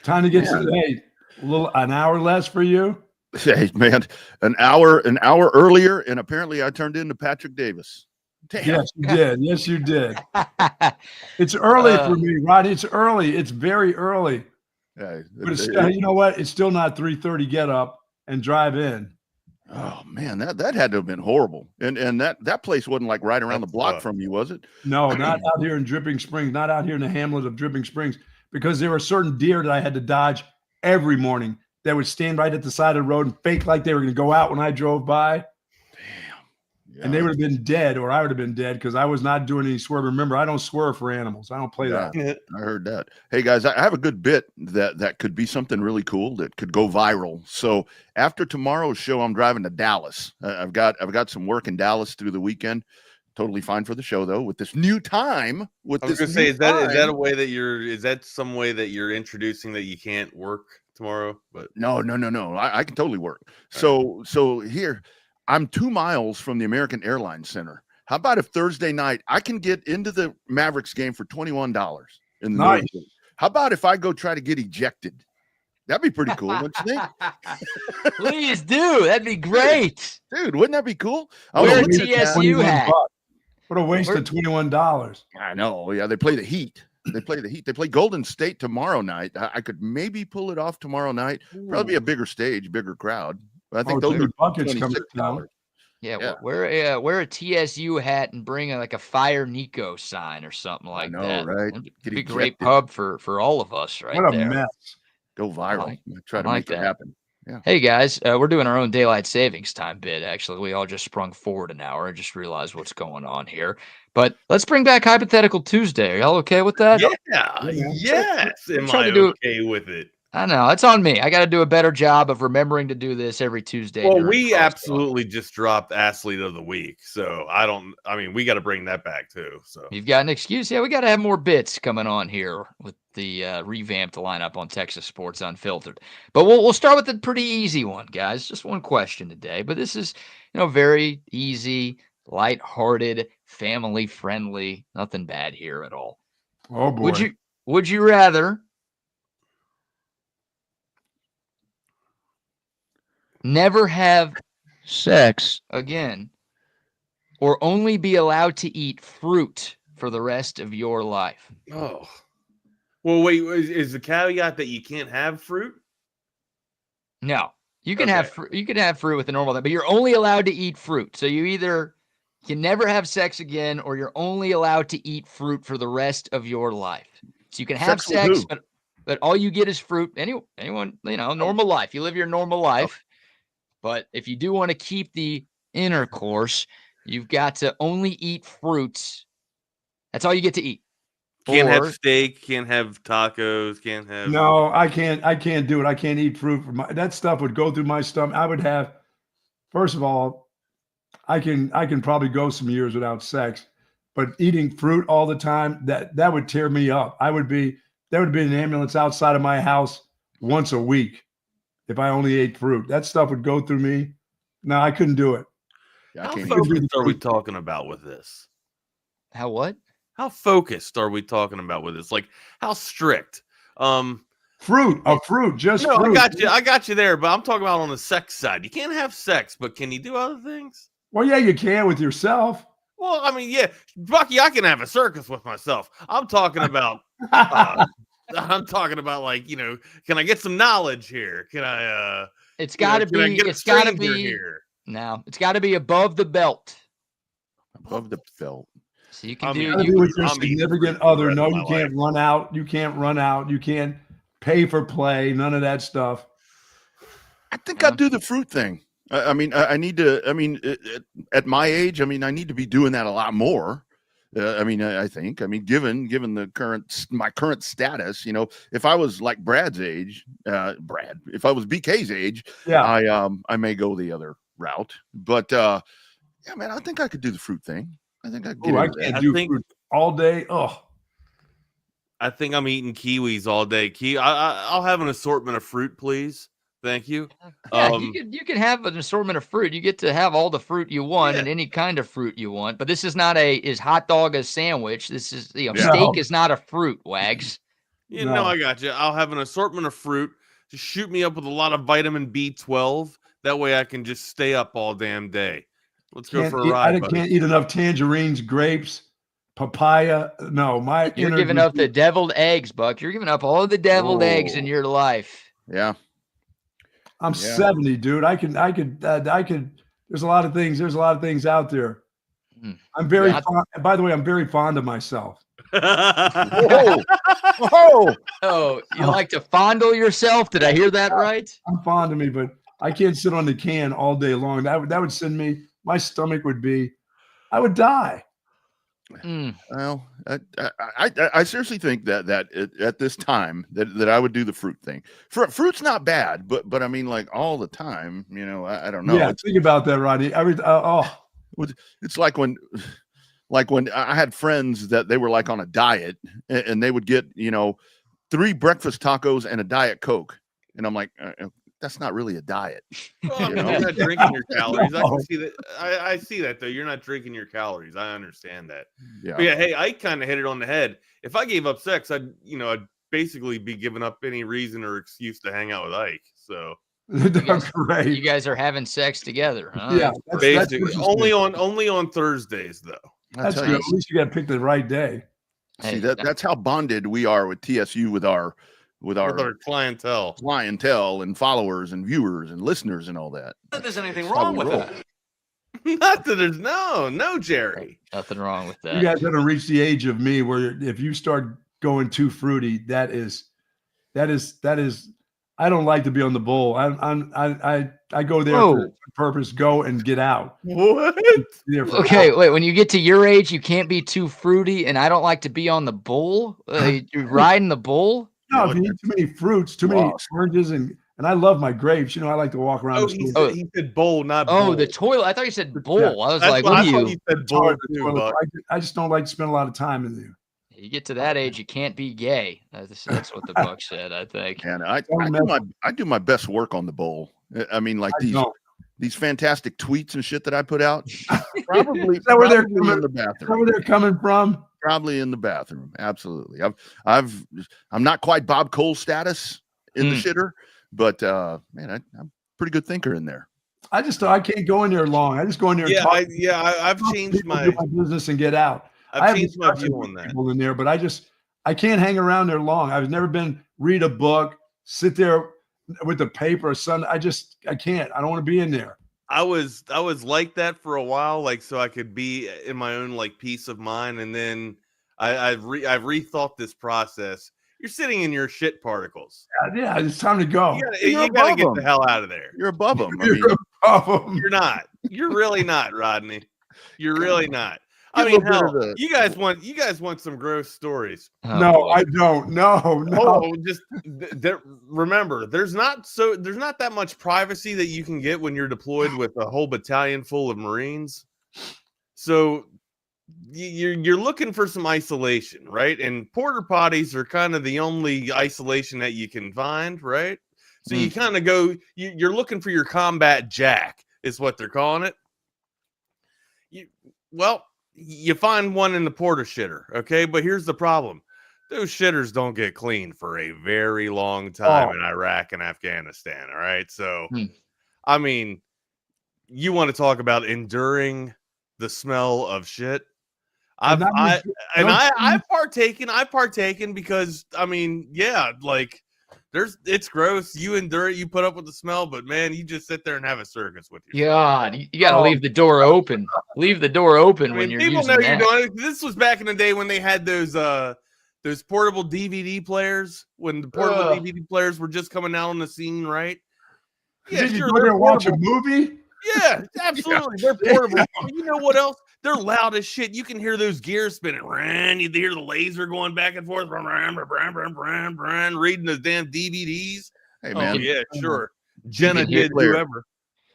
Time to get an hour less for you. Hey, man, an hour earlier, and apparently I turned into Patrick Davis. Damn. Yes, you did. Yes, you did. It's early for me, Rodney. It's early. It's very early. Yeah, but you know what? It's still not 3:30 get up and drive in. Oh, man, that had to have been horrible. And that place wasn't like right around the block from you, was it? No, not out here in Dripping Springs, not out here in the hamlet of Dripping Springs, because there were certain deer that I had to dodge every morning that would stand right at the side of the road and fake like they were going to go out when I drove by. Damn. Yeah. And they would have been dead, or I would have been dead, because I was not doing any swerve. Remember, I don't swerve for animals. I don't play that. I heard that. Hey, guys, I have a good bit that could be something really cool that could go viral. So after tomorrow's show, I'm driving to Dallas. I've got some work in Dallas through the weekend. Totally fine for the show, though, with this new time. I was going to say, is that a way that is that some way that you're introducing that you can't work tomorrow? But no. I can totally work. So here, I'm 2 miles from the American Airlines Center. How about if Thursday night I can get into the Mavericks game for $21 in the nice. How about if I go try to get ejected? That'd be pretty cool, don't you think? Please do. That'd be great. Dude, wouldn't that be cool? Wear a TSU hat. What a waste of $21. I know. Yeah, they play the Heat. They play Golden State tomorrow night. I could maybe pull it off tomorrow night. Probably a bigger stage, bigger crowd. But I think those are buckets coming down. Yeah. Wear a TSU hat and bring a Fire Nico sign or something like that. Right? It'd be a great pub for all of us, right? What a mess. Go viral. Try to make it happen. Yeah. Hey guys, we're doing our own daylight savings time bid. Actually, we all just sprung forward an hour and just realized what's going on here. But let's bring back Hypothetical Tuesday. Are y'all okay with that? Yeah. Yes. Am I okay with it? I know it's on me. I got to do a better job of remembering to do this every Tuesday. Well, we absolutely just dropped athlete of the week, so we got to bring that back too. So you've got an excuse. Yeah, we got to have more bits coming on here with the revamped lineup on Texas Sports Unfiltered. But we'll start with a pretty easy one, guys. Just one question today, but this is very easy, lighthearted, family friendly. Nothing bad here at all. Oh boy. Would you rather never have sex again, or only be allowed to eat fruit for the rest of your life? Oh, well, wait, is the caveat that you can't have fruit? No, you can have you can have fruit with a normal, but you're only allowed to eat fruit. So you either can never have sex again, or you're only allowed to eat fruit for the rest of your life. So you can have sex, but all you get is fruit. Anyone, normal life. You live your normal life. But if you do want to keep the intercourse, you've got to only eat fruits. That's all you get to eat. Can't have steak, can't have tacos, can't have. No, I can't do it. I can't eat fruit. That stuff would go through my stomach. I would have, first of all, I can probably go some years without sex, but eating fruit all the time, that would tear me up. There would be an ambulance outside of my house once a week. If I only ate fruit, that stuff would go through me. No, I couldn't do it. How focused are we talking about with this? How what? How focused are we talking about with this? Like, how strict? Fruit, just no, fruit. I got you there, but I'm talking about on the sex side. You can't have sex, but can you do other things? Well, yeah, you can with yourself. Well, yeah, Bucky, I can have a circus with myself. I'm talking about I'm talking about can I get some knowledge here? Can I it's gotta be here. No, it's gotta be above the belt. Above the belt. So you can with your significant other. No, you can't run out. You can't run out. You can't pay for play. None of that stuff. I think I'd do the fruit thing. I need to. At my age, I need to be doing that a lot more. I think. Given my current status, if I was like Brad's age, if I was BK's age, yeah, I may go the other route. But I think I could do the fruit thing. I think I could. I can't do fruit all day. Oh, I think I'm eating kiwis all day. I'll have an assortment of fruit, please. Thank you. Yeah, you can have an assortment of fruit. You get to have all the fruit you want and any kind of fruit you want. But this is not is hot dog a sandwich. This is steak is not a fruit, Wags. I got you. I'll have an assortment of fruit. Just shoot me up with a lot of vitamin B12. That way I can just stay up all damn day. Let's go for a ride. I can't eat enough tangerines, grapes, papaya. No, you're giving up the deviled eggs, Buck. You're giving up all the deviled eggs in your life. Yeah. I'm 70, dude. I could. There's a lot of things. There's a lot of things out there. I'm very fond. By the way, I'm very fond of myself. Oh, you like to fondle yourself? Did I hear that right? I'm fond of me, but I can't sit on the can all day long. That would send me. My stomach would be. I would die. Well, I seriously think that at this time that I would do the fruit thing. Fruit's not bad, but all the time, I don't know. Yeah, think about that, Rodney. It's like when I had friends that they were like on a diet and they would get 3 breakfast tacos and a Diet Coke, and I'm like, that's not really a diet. Well, you're not drinking your calories. I can see that. I see that though. You're not drinking your calories. I understand that. Yeah. But hey, I kind of hit it on the head. If I gave up sex, I'd basically be giving up any reason or excuse to hang out with Ike. So you guys are having sex together, huh? Yeah, basically only on Thursdays though. That's good. At least you got to pick the right day. See, that's how bonded we are with TSU with our clientele and followers and viewers and listeners and all that. Not that there's anything wrong with that. Not that there's no, Jerry. Nothing wrong with that. You guys haven't reached the age of me where if you start going too fruity, that is. I don't like to be on the bowl. I go there for purpose. Go and get out. What? Okay, wait. When you get to your age, you can't be too fruity, and I don't like to be on the bull. You're riding the bull. No, if you eat too many fruits, too many oranges, and I love my grapes. You know, I like to walk around. He said bowl, not bowl. Oh, the toilet. I thought you said bowl. Yeah. I was like, what I are thought you? said bowl too, Buck. I just don't like to spend a lot of time in there. You get to that age, you can't be gay. That's what the book said, I think. And I do my best work on the bowl. I mean, like these fantastic tweets and shit that I put out. Probably, is that where they're coming in the bathroom. Is that where they're coming from? Probably in the bathroom. Absolutely. I'm not quite Bob Cole status in the shitter, but man, I'm a pretty good thinker in there. I can't go in there long. I just go in there. Yeah, and talk. I've changed my business and get out. I've changed my view on that. People in there, but I can't hang around there long. I've never been read a book, sit there with the paper or something. I can't. I don't want to be in there. I was like that for a while, like so I could be in my own like peace of mind, and then I've rethought this process. You're sitting in your shit particles. Yeah, it's time to go. You gotta get the hell out of there. You're above them. You're above them. You're not. You're really not, Rodney. You're really not. I mean, hell, you guys want some gross stories? No, I don't. No. Oh, just remember, there's not that much privacy that you can get when you're deployed with a whole battalion full of Marines. So you're looking for some isolation, right? And porta potties are kind of the only isolation that you can find, right? So you kind of go. You're looking for your combat jack, is what they're calling it. You find one in the porta shitter, okay? But here's the problem. Those shitters don't get cleaned for a very long time in Iraq and Afghanistan, all right? So, I mean, you want to talk about enduring the smell of shit? I've partaken because, I mean, yeah, like, it's gross. You endure it. You put up with the smell, but man, you just sit there and have a circus with yourself. God, you got to leave the door open. Leave the door open when you're people using know that. you're doing it. This was back in the day when they had those portable DVD players. When the portable DVD players were just coming out on the scene, right? Yeah, you go there and watch a movie. Yeah, absolutely. They're portable. You know what else? They're loud as shit. You can hear those gears spinning. You hear the laser going back and forth. Reading the damn DVDs. Hey, man. Oh, yeah, sure. Jenna did whoever.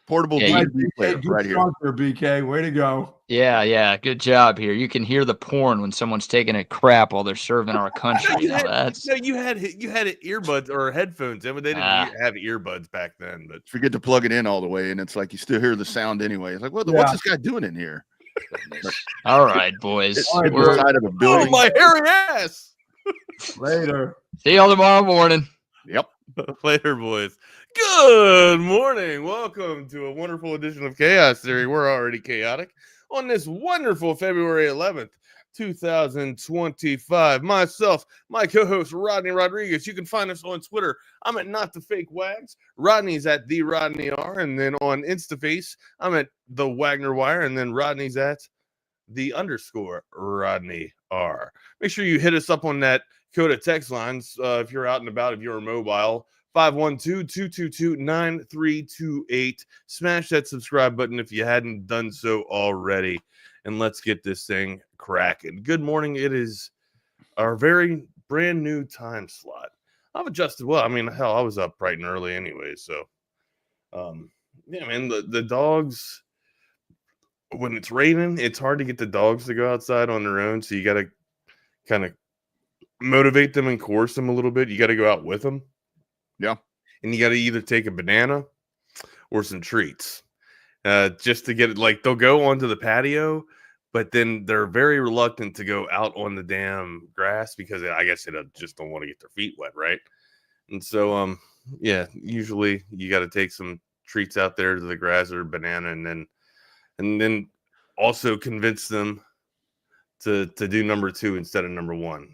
Portable DVD player right here. BK, way to go. Yeah. Good job here. You can hear the porn when someone's taking a crap while they're serving our country. You had earbuds or headphones. They didn't have earbuds back then. But forget to plug it in all the way, and it's like you still hear the sound anyway. It's like, what's this guy doing in here? All right, boys. We're inside of a building. Oh, my hairy ass. Later. See y'all tomorrow morning. Yep. Later, boys. Good morning. Welcome to a wonderful edition of Chaos Theory. We're already chaotic on this wonderful February 11th, 2025. Myself, my co-host Rodney Rodriguez. You can find us on Twitter. I'm at Not the Fake Wags. Rodney's at the Rodney R, and then on Instaface, I'm at the Wagner Wire, and then Rodney's at the _ Rodney R. Make sure you hit us up on that Coda text lines if you're out and about, if you're mobile. 512-222-9328. Smash that subscribe button if you hadn't done so already. And let's get this thing cracking. Good morning. It is our very brand new time slot. I've adjusted well. I mean, hell, I was up bright and early anyway. So, yeah, man, the dogs, when it's raining, it's hard to get the dogs to go outside on their own. So you got to kind of motivate them and coerce them a little bit. You got to go out with them. Yeah. And you got to either take a banana or some treats just to get it. Like, they'll go onto the patio, but then they're very reluctant to go out on the damn grass because I guess they just don't want to get their feet wet. Right. And so, yeah, usually you got to take some treats out there to the grass or banana and then also convince them to do number 2 instead of number 1.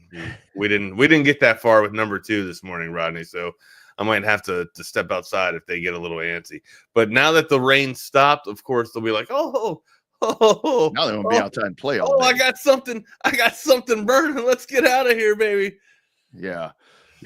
We didn't get that far with number 2 this morning, Rodney. So I might have to step outside if they get a little antsy. But now that the rain stopped, of course, they'll be like, oh. Now they won't be outside and play all day. I got something burning. Let's get out of here, baby. Yeah.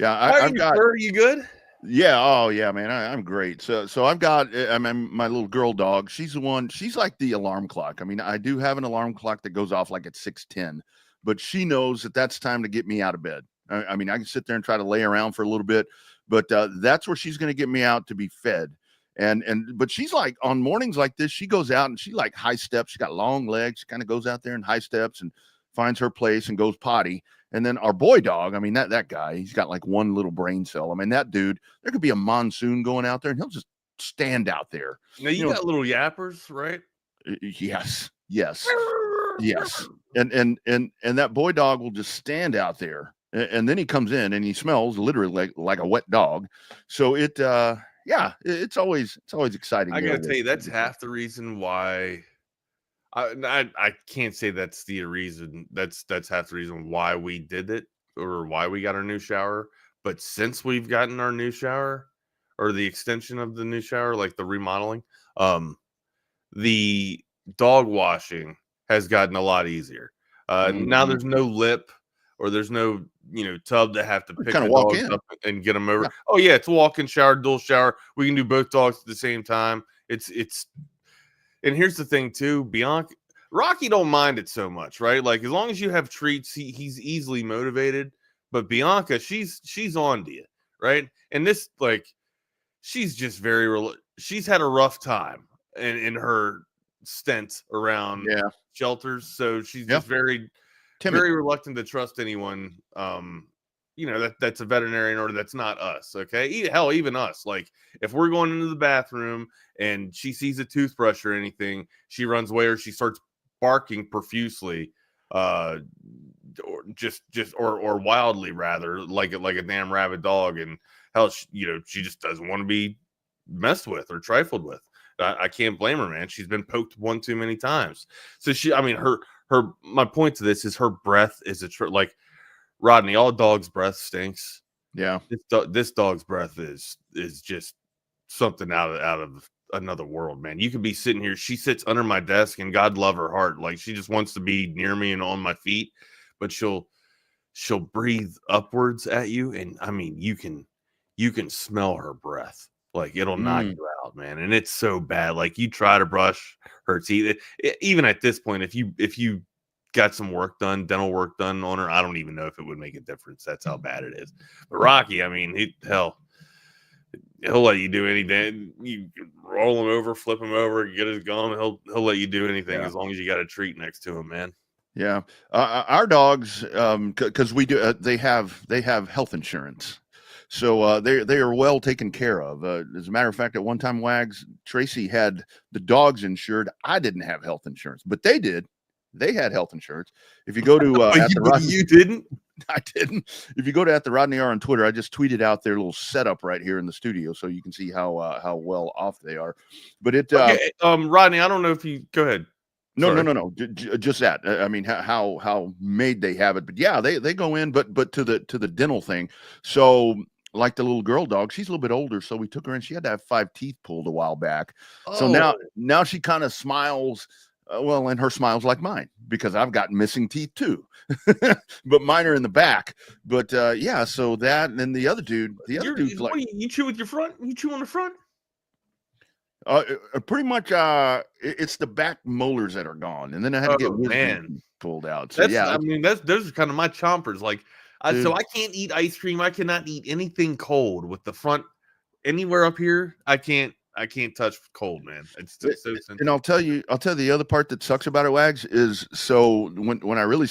Are you good? Yeah. Oh, yeah, man. I'm great. So I've got, my little girl dog. She's the one. She's like the alarm clock. I mean, I do have an alarm clock that goes off like at 6:10, but she knows that that's time to get me out of bed. I mean, I can sit there and try to lay around for a little bit, but that's where she's going to get me out to be fed. But she's like, on mornings like this, she goes out and she like high steps. She got long legs. She kind of goes out there and high steps and finds her place and goes potty. And then our boy dog, I mean, that guy, he's got like one little brain cell. I mean, that dude, there could be a monsoon going out there and he'll just stand out there. Now you got little yappers, right? Yes. And that boy dog will just stand out there. And then he comes in and he smells literally like a wet dog. So it's always exciting. I gotta tell you, that's half the reason why I can't say that's the reason. That's half the reason why we did it or why we got our new shower. But since we've gotten our new shower or the extension of the new shower, like the remodeling, the dog washing has gotten a lot easier. Now there's no lip or there's no tub to have to pick the dogs up and get them over. Yeah. Oh yeah, it's a walk-in shower, dual shower. We can do both dogs at the same time. And here's the thing too, Rocky don't mind it so much, right? Like as long as you have treats, he's easily motivated. But Bianca, she's on to you, right? And this, like, she's just she's had a rough time in her stint around shelters, so she's just very timid, very reluctant to trust anyone. That's a veterinarian or that's not us. Okay, hell, even us. Like if we're going into the bathroom and she sees a toothbrush or anything, she runs away or she starts barking profusely, or wildly rather, like a damn rabid dog. And hell, she just doesn't want to be messed with or trifled with. I can't blame her, man. She's been poked one too many times. So my point to this is her breath is like Rodney. All dogs' breath stinks. Yeah, this dog's breath is just something out of another world, man. You could be sitting here. She sits under my desk, and God love her heart, like she just wants to be near me and on my feet. But she'll breathe upwards at you, and I mean you can smell her breath. Like it'll knock you out, man. And it's so bad. Like you try to brush her teeth. Even at this point, if you got some work done, dental work done on her, I don't even know if it would make a difference. That's how bad it is. But Rocky, I mean, he'll let you do anything. You can roll him over, flip him over, get his gum. He'll let you do anything as long as you got a treat next to him, man. Yeah, our dogs, because we do, they have health insurance. So they are well taken care of. As a matter of fact, at one time, Wags, Tracy had the dogs insured. I didn't have health insurance, but they did. They had health insurance. If you go to you didn't? I didn't. If you go to at the Rodney R on Twitter, I just tweeted out their little setup right here in the studio, so you can see how well off they are. But Rodney, I don't know if you go ahead. No. Just that. I mean, how made they have it? But yeah, they go in. But to the dental thing. So like the little girl dog, she's a little bit older, so we took her in. She had to have 5 teeth pulled a while back. So now she kind of smiles. And her smile's like mine because I've got missing teeth too, but mine are in the back. But so that and then the other dude's like, you chew with your front? You chew on the front? Pretty much. It's the back molars that are gone, and then I had to get wisdom pulled out. So those are kind of my chompers. Like, so I can't eat ice cream. I cannot eat anything cold with the front anywhere up here. I can't touch cold, man. It's so sensitive. And I'll tell you the other part that sucks about it, Wags, is so when I really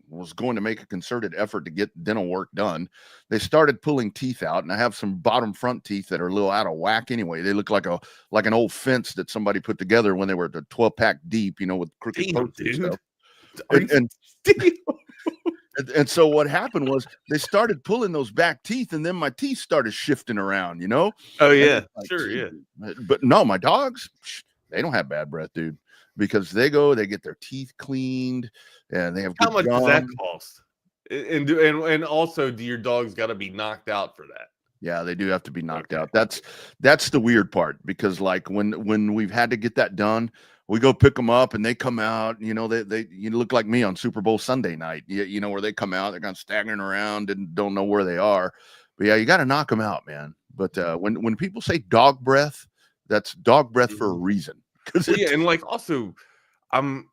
was going to make a concerted effort to get dental work done, they started pulling teeth out, and I have some bottom front teeth that are a little out of whack anyway. They look like an old fence that somebody put together when they were the 12-pack deep, with crooked posts and stuff. And so what happened was they started pulling those back teeth, and then my teeth started shifting around, Oh yeah, sure, yeah. But no, my dogs, they don't have bad breath, dude, because they get their teeth cleaned, and they have good How much gum. does that cost? And also, do your dogs got to be knocked out for that? Yeah, they do have to be knocked out. That's the weird part, because like when we've had to get that done, we go pick them up and they come out, they look like me on Super Bowl Sunday night, where they come out, they're kind of staggering around and don't know where they are. But yeah, you got to knock them out, man. But when people say dog breath, that's dog breath for a reason. And like also, I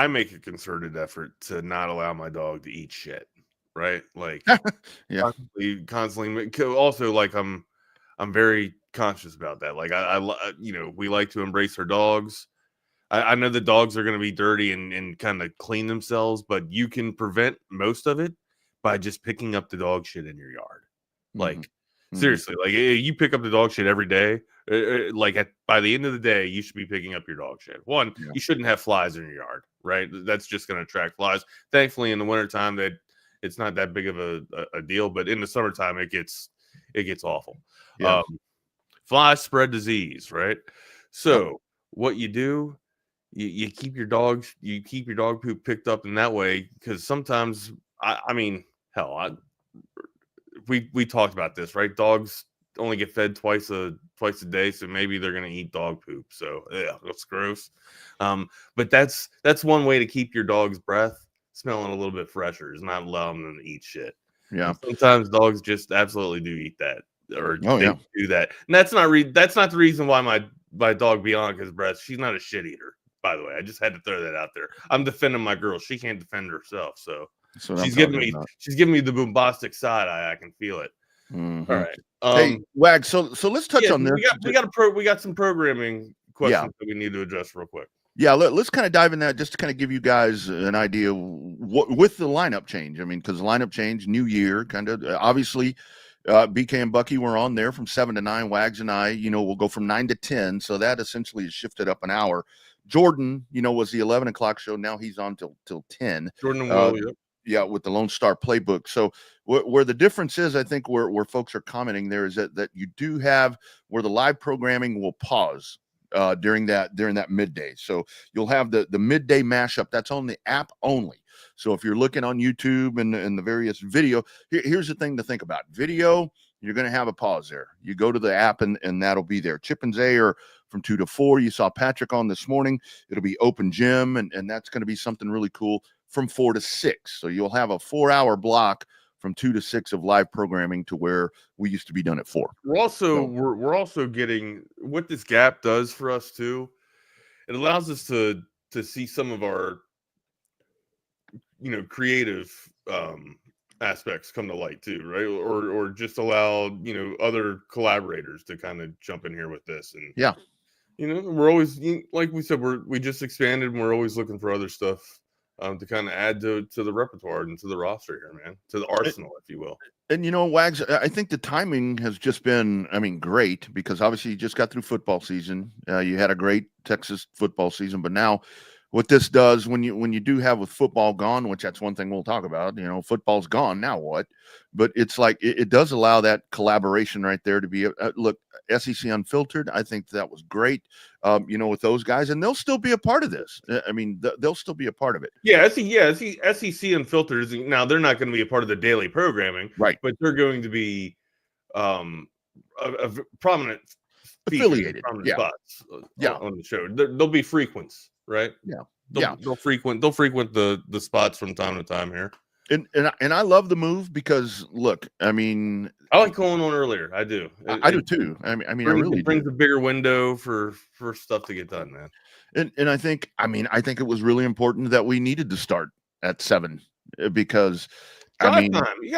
make a concerted effort to not allow my dog to eat shit. right? Like Yeah. constantly. Also, like I'm very conscious about that. Like we like to embrace our dogs. I know the dogs are going to be dirty and kind of clean themselves, but you can prevent most of it by just picking up the dog shit in your yard. Like seriously, like you pick up the dog shit every day. By the end of the day, you should be picking up your dog shit. One, you shouldn't have flies in your yard, right? That's just going to attract flies. Thankfully, in the wintertime, that it's not that big of a deal, but in the summertime, it gets awful. Yeah. Flies spread disease, right? So what you do, you keep your dog poop picked up in that way, because sometimes we talked about this, right? Dogs only get fed twice a day, so maybe they're gonna eat dog poop. So yeah, that's gross. But that's one way to keep your dog's breath smelling a little bit fresher, is not allowing them to eat shit. Yeah. And sometimes dogs just absolutely do eat that, or do that. And that's not the reason why my dog Bianca's breath. She's not a shit eater, by the way. I just had to throw that out there. I'm defending my girl. She can't defend herself, so she's giving me the bombastic side eye. I can feel it. Mm-hmm. All right. Hey, Wag. So let's touch on this. We got some programming questions that we need to address real quick. Yeah, let's kind of dive in that, just to kind of give you guys an idea what with the lineup change. I mean, because the lineup change, new year, kind of obviously. BK and Bucky were on there from 7 to 9. Wags and I, we'll go from 9 to 10. So that essentially is shifted up an hour. Jordan, was the 11 o'clock show. Now he's on till 10. Jordan and Will, yeah, with the Lone Star Playbook. So where the difference is, I think where folks are commenting there is that you do have where the live programming will pause during that midday. So you'll have the midday mashup. That's on the app only. So if you're looking on YouTube and the various video, here's the thing to think about. Video, you're going to have a pause there. You go to the app and that'll be there. Chip and Zay are from 2 to 4. You saw Patrick on this morning. It'll be open gym, and that's going to be something really cool from 4 to 6. So you'll have a 4-hour block from 2 to 6 of live programming, to where we used to be done at 4. We're also getting, what this gap does for us too. It allows us to see some of our creative aspects come to light too, right? Or just allow other collaborators to kind of jump in here with this. And we're always, like we said, we just expanded, and we're always looking for other stuff to kind of add to the repertoire and to the roster here, man, to the arsenal, if you will. And Wags, I think the timing has just been, great, because obviously you just got through football season. You had a great Texas football season, but now what this does, when you do have with football gone, which that's one thing we'll talk about, football's gone, now what? But it's like it does allow that collaboration right there to be look, SEC Unfiltered. I think that was great, with those guys, and they'll still be a part of this. They'll still be a part of it. SEC Unfiltered is, now they're not going to be a part of the daily programming, right? But they're going to be a prominent affiliated spots on the show. They'll be frequents. Right. They'll frequent the spots from time to time here. And I love the move, because look, I like calling on earlier. I do. I do too. I really brings a bigger window for stuff to get done, man. And I think it was really important that we needed to start at 7, because time. You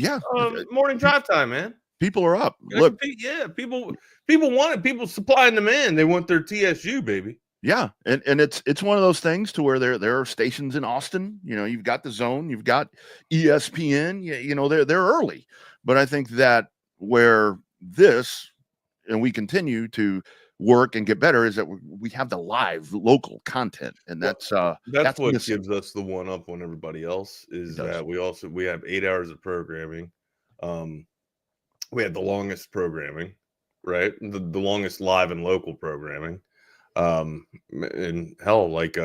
got morning drive time, man. People are up. Look, people want it. People supply and demand. They want their TSU, baby. Yeah, and it's one of those things to where there are stations in Austin. You've got the Zone, you've got ESPN. They're early, but I think that where this, and we continue to work and get better, is that we have the live local content, and that's what gives us the one up on everybody else, is that we have 8 hours of programming. We have the longest programming, right? The longest live and local programming. And hell, like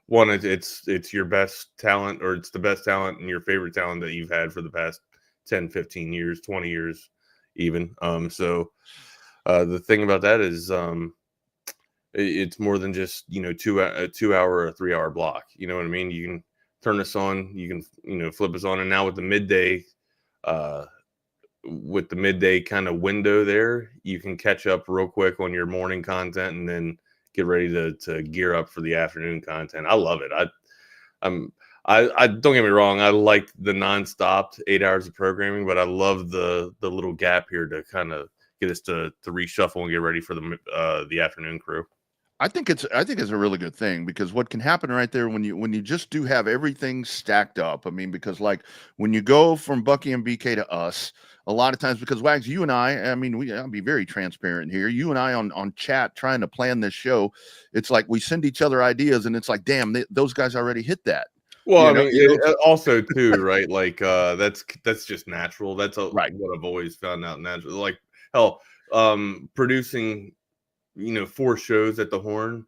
one, it's your best talent, or it's the best talent and your favorite talent that you've had for the past 10, 15 years, 20 years even. So the thing about that is it's more than just 2 hour or 3 hour block. You know what I mean? You can turn this on, you can flip us on, and now with the midday kind of window there, you can catch up real quick on your morning content, and then get ready to gear up for the afternoon content. I love it. I don't get me wrong. I like the nonstop 8 hours of programming, but I love the little gap here to kind of get us to reshuffle and get ready for the afternoon crew. I think it's a really good thing, because what can happen right there when you just do have everything stacked up. I mean, because like when you go from Bucky and BK to us, a lot of times, because Wags, you and I mean, I'll be very transparent here. You and I on chat trying to plan this show, it's like we send each other ideas, and it's like, damn, those guys already hit that. Well, also too, right? Like that's just natural. That's right. What I've always found out natural. Like hell, producing, 4 shows at the Horn.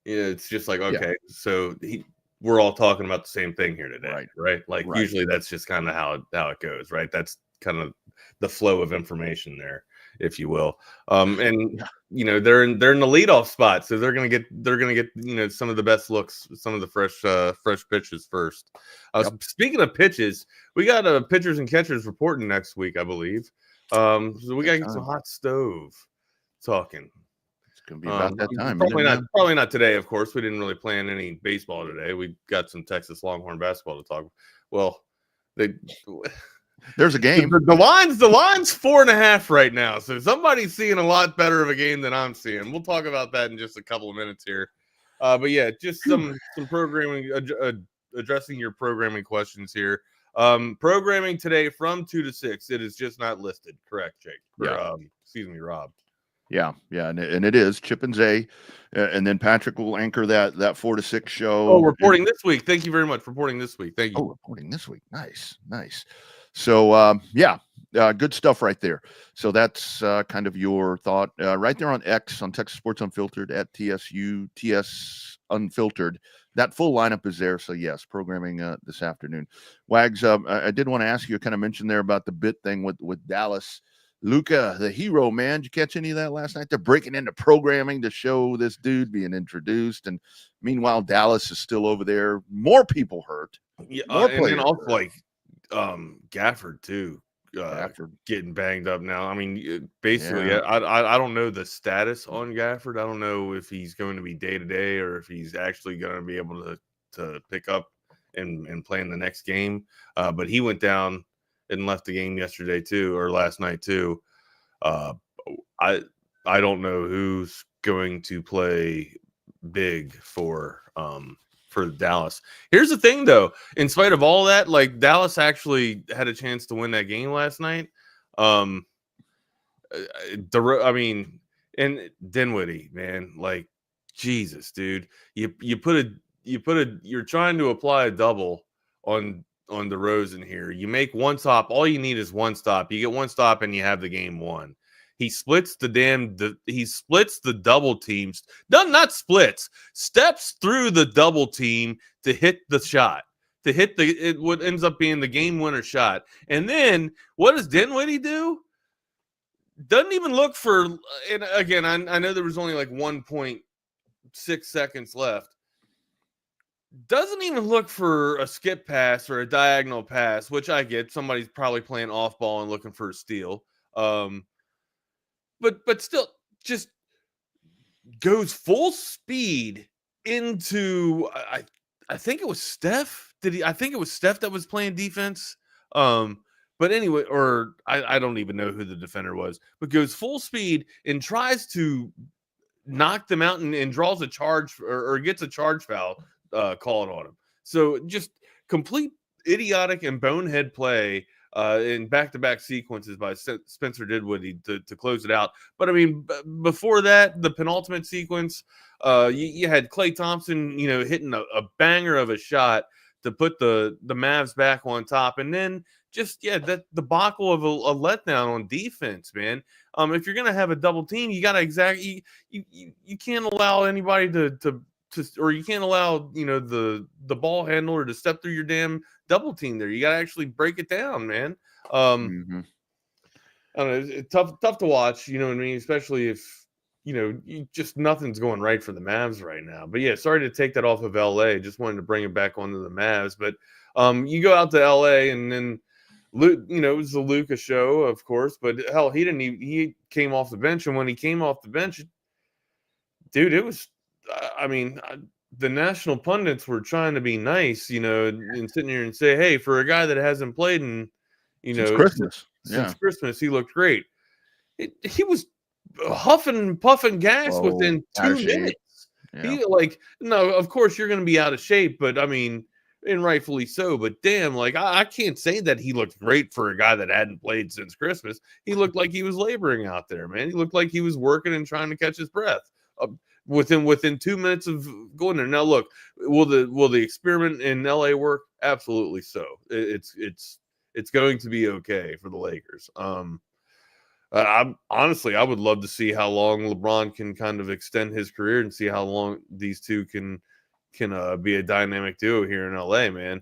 It's just like, okay, so we're all talking about the same thing here today, right? Like usually that's just kind of how it goes, right? That's kind of the flow of information there, if you will. And they're in the leadoff spot, so they're gonna get some of the best looks, some of the fresh pitches first. Speaking of pitches, we got pitchers and catchers reporting next week, I believe. So we gotta get some hot stove talking. It's gonna be about that time. Probably not today, of course. We didn't really plan any baseball today. We got some Texas Longhorn basketball to talk. Well, there's a game. The line's 4.5 right now. So somebody's seeing a lot better of a game than I'm seeing. We'll talk about that in just a couple of minutes here. But yeah, just some programming, addressing your programming questions here. Programming today from 2 to 6. It is just not listed. Correct, Jake? Excuse me, Rob. Yeah, and it is Chip and Zay, and then Patrick will anchor that 4 to 6 show. Oh, reporting this week. Thank you very much for reporting this week. Thank you. Oh, reporting this week. Nice. So, good stuff right there. So that's kind of your thought right there on X, on Texas Sports Unfiltered, at TS Unfiltered. That full lineup is there. So yes, programming this afternoon. Wags, I did want to ask you. I kind of mentioned there about the bit thing with Dallas. Luca, the hero, man. Did you catch any of that last night? They're breaking into programming to show this dude being introduced. And meanwhile, Dallas is still over there. More people hurt. Yeah, and then also like Gafford too. Getting banged up now. I mean, basically, I don't know the status on Gafford. I don't know if he's going to be day to day or if he's actually going to be able to pick up and play in the next game. But he went down and left the game yesterday too, or last night too. I don't know who's going to play big for Dallas. Here's the thing, though. In spite of all that, like Dallas actually had a chance to win that game last night. And Dinwiddie, man, like Jesus, dude. You're trying to apply a double on DeRozan here. You make one stop. All you need is one stop. You get one stop and you have the game won. He splits he splits the double teams. Not splits. Steps through the double team to hit the shot. To hit what ends up being the game winner shot. And then what does Dinwiddie do? Doesn't even look for. And again, I know there was only like 1.6 seconds left. Doesn't even look for a skip pass or a diagonal pass, which I get. Somebody's probably playing off ball and looking for a steal. But still just goes full speed into I think it was Steph. I think it was Steph that was playing defense. But anyway, or I don't even know who the defender was, but goes full speed and tries to knock them out and draws a charge or gets a charge foul called on him. So just complete idiotic and bonehead play in back-to-back sequences by Spencer Dinwiddie to close it out. But I mean, before that, the penultimate sequence, you had Klay Thompson, hitting a banger of a shot to put the Mavs back on top, and then just that debacle of a letdown on defense, man. If you're gonna have a double team, you gotta you can't allow anybody to or you can't allow the ball handler to step through your damn double team there. You got to actually break it down, man. I don't know. It's tough to watch, you know what I mean? Especially if, just nothing's going right for the Mavs right now. But yeah, sorry to take that off of LA. Just wanted to bring it back onto the Mavs. But you go out to LA and then, it was the Luca show, of course. But hell, he came off the bench. And when he came off the bench, dude, it was, the national pundits were trying to be nice, and sitting here and say, hey, for a guy that hasn't played in, Since Christmas. since Christmas, he looked great. He was huffing and puffing gas within 2 minutes. Yeah. No, of course you're going to be out of shape, but I mean, and rightfully so, but damn, I can't say that he looked great for a guy that hadn't played since Christmas. He looked like he was laboring out there, man. He looked like he was working and trying to catch his breath. Within 2 minutes of going there. Now, look, will the experiment in LA work? Absolutely so. It's going to be okay for the Lakers. I would love to see how long LeBron can kind of extend his career and see how long these two can be a dynamic duo here in LA, man.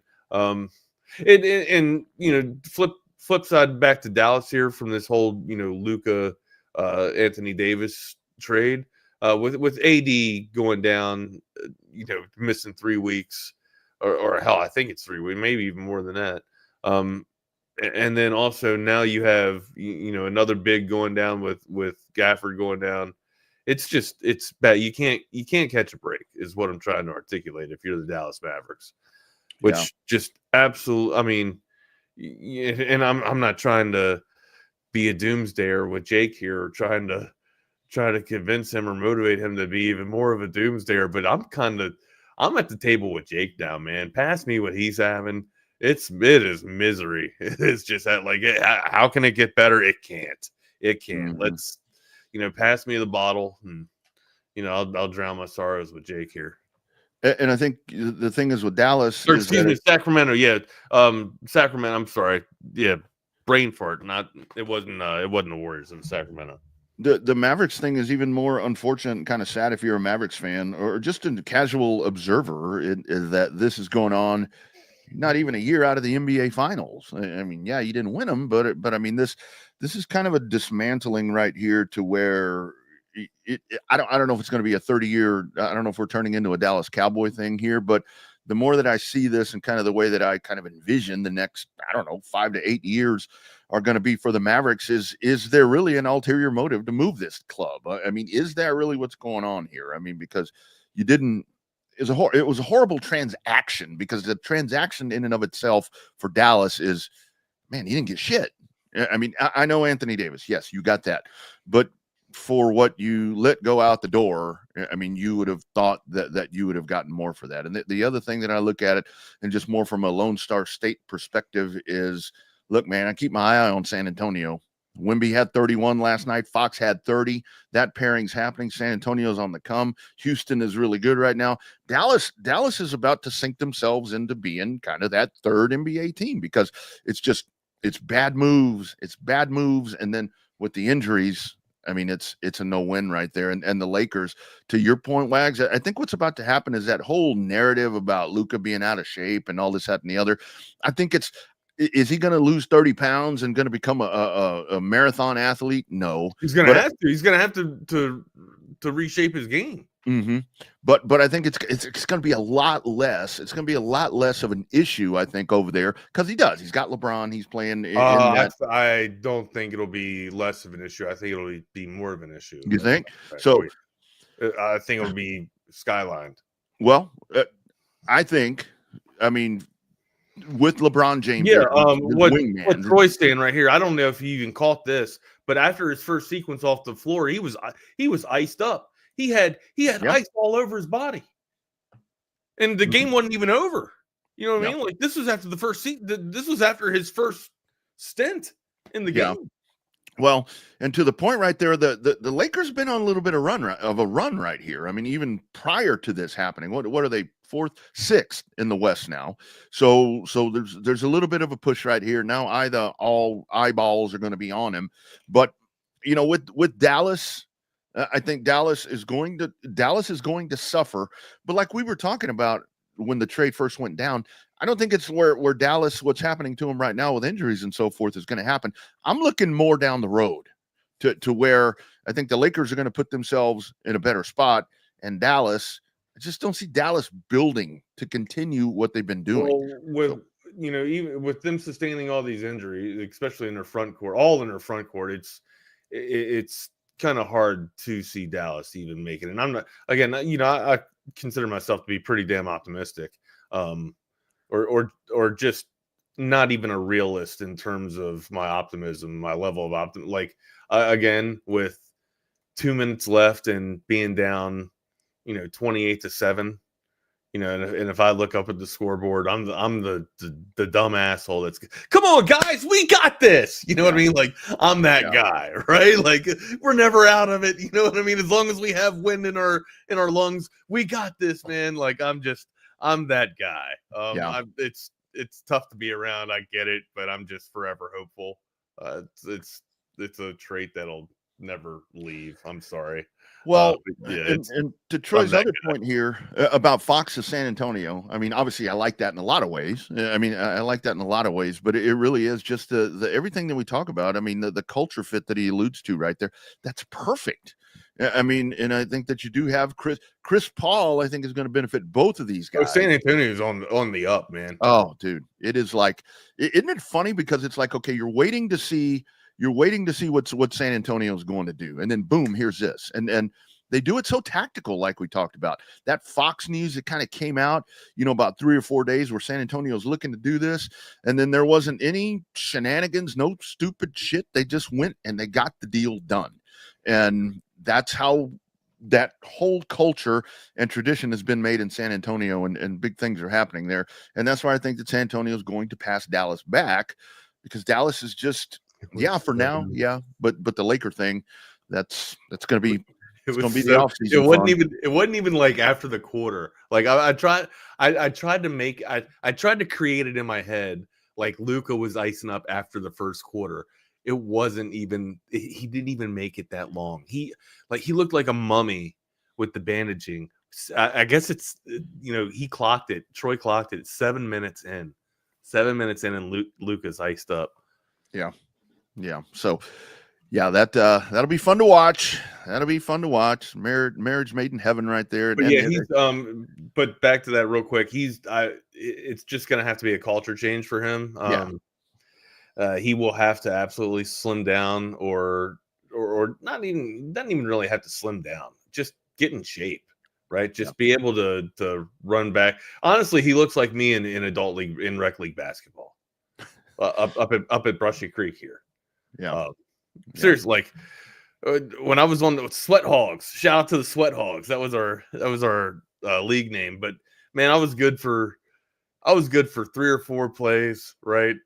Flip side back to Dallas here from this whole Luca Anthony Davis trade. With AD going down, missing 3 weeks, or hell, I think it's 3 weeks, maybe even more than that. And then also now you have another big going down with Gafford going down. It's bad. You can't catch a break is what I'm trying to articulate if you're the Dallas Mavericks, which just absolutely. I mean, and I'm not trying to be a doomsdayer with Jake here or trying to convince him or motivate him to be even more of a doomsdayer, but I'm at the table with Jake now, man. Pass me what he's having. It is misery. It's just that how can it get better? It can't. Mm-hmm. Let's, pass me the bottle and, I'll drown my sorrows with Jake here. And I think the thing is with Dallas, Sacramento. Yeah. Sacramento. I'm sorry. Yeah. Brain fart. It wasn't the Warriors in Sacramento. The Mavericks thing is even more unfortunate and kind of sad if you're a Mavericks fan or just a casual observer is that this is going on not even a year out of the NBA Finals. I mean, yeah, you didn't win them, but I mean, this is kind of a dismantling right here to where I don't know if it's going to be a 30-year. I don't know if we're turning into a Dallas Cowboy thing here, but the more that I see this and kind of the way that I kind of envision the next, 5 to 8 years are going to be for the Mavericks is there really an ulterior motive to move this club? I mean, is that really what's going on here? I mean, because it was a horrible transaction because the transaction in and of itself for Dallas is, man, you didn't get shit. I mean, I know Anthony Davis. Yes, you got that. But for what you let go out the door, I mean, you would have thought that you would have gotten more for that. And the other thing that I look at it and just more from a Lone Star State perspective is, look, man, I keep my eye on San Antonio. Wemby had 31 last night. Fox had 30. That pairing's happening. San Antonio's on the come. Houston is really good right now. Dallas is about to sink themselves into being kind of that third NBA team because it's bad moves. It's bad moves. And then with the injuries, I mean, it's a no-win right there. And the Lakers, to your point, Wags, I think what's about to happen is that whole narrative about Luca being out of shape and all this, that, and the other. I think is he going to lose 30 pounds and going to become a marathon athlete? No. He's going to have to. He's going to have to reshape his game. Mm-hmm. But I think it's going to be a lot less. It's going to be a lot less of an issue, I think, over there because he does. He's got LeBron. He's playing. I don't think it'll be less of an issue. I think it'll be more of an issue. You think? So I think it'll be skylined. Well, I mean, with LeBron James. Yeah. What Troy's saying right here, I don't know if he even caught this, but after his first sequence off the floor, he was iced up. He had ice all over his body, and the game wasn't even over. You know what I mean? Like this was after the first this was after his first stint in the game. Well, and to the point right there, the Lakers been on a little bit of a run right here. I mean, even prior to this happening, what are they? 4th, 6th in the West now. So there's a little bit of a push right here now. All eyeballs are going to be on him, but with Dallas. I think Dallas is going to suffer. But like we were talking about when the trade first went down, I don't think it's where Dallas, what's happening to him right now with injuries and so forth is going to happen. I'm looking more down the road to where I think the Lakers are going to put themselves in a better spot. And Dallas, I just don't see Dallas building to continue what they've been doing. Well, even with them sustaining all these injuries, especially in their front court, all in their front court, it's kind of hard to see Dallas even make it. And I'm not, again, consider myself to be pretty damn optimistic, or just not even a realist in terms of my optimism, my level of optimism. Like again, with 2 minutes left and being down, 28-7. And if I look up at the scoreboard, I'm the dumb asshole that's, come on guys, we got this. You know what I mean? Like I'm that guy, right? Like we're never out of it. You know what I mean? As long as we have wind in our lungs, we got this, man. Like I'm that guy. It's tough to be around. I get it, but I'm just forever hopeful. It's a trait that'll never leave. I'm sorry. Well, and to Troy's other point here about Fox of San Antonio, I mean, obviously I like that in a lot of ways. I mean, I like that in a lot of ways, but it really is just the everything that we talk about. I mean, the culture fit that he alludes to right there, that's perfect. I mean, and I think that you do have Chris Paul, I think is going to benefit both of these guys. San Antonio is on the up, man. Oh, dude, it is like, isn't it funny? Because it's like, okay, you're waiting to see what San Antonio is going to do. And then boom, here's this. And they do it so tactical, like we talked about. That Fox news that kind of came out, about 3 or 4 days where San Antonio's looking to do this. And then there wasn't any shenanigans, no stupid shit. They just went and they got the deal done. And that's how that whole culture and tradition has been made in San Antonio, and big things are happening there. And that's why I think that San Antonio is going to pass Dallas back, because Dallas is just, for now, but the Laker thing, that's going to be, it's going to be the offseason. It wasn't even like after the quarter. Like I tried to create it in my head like Luca was icing up after the first quarter. It wasn't even, he didn't even make it that long. He looked like a mummy with the bandaging. I guess it's, he clocked it. Troy clocked it 7 minutes in. 7 minutes in, and Luca's iced up. Yeah. So, that'll be fun to watch. Marriage made in heaven right there. But but back to that real quick. It's just going to have to be a culture change for him. He will have to absolutely slim down, or not even, doesn't even really have to slim down. Just get in shape, right? Just be able to run back. Honestly, he looks like me in adult league, in rec league basketball, up at Brushy Creek here. Seriously, like when I was on the Sweat Hogs, shout out to the Sweat Hogs. That was our league name. But man, I was good for 3 or 4 plays, right?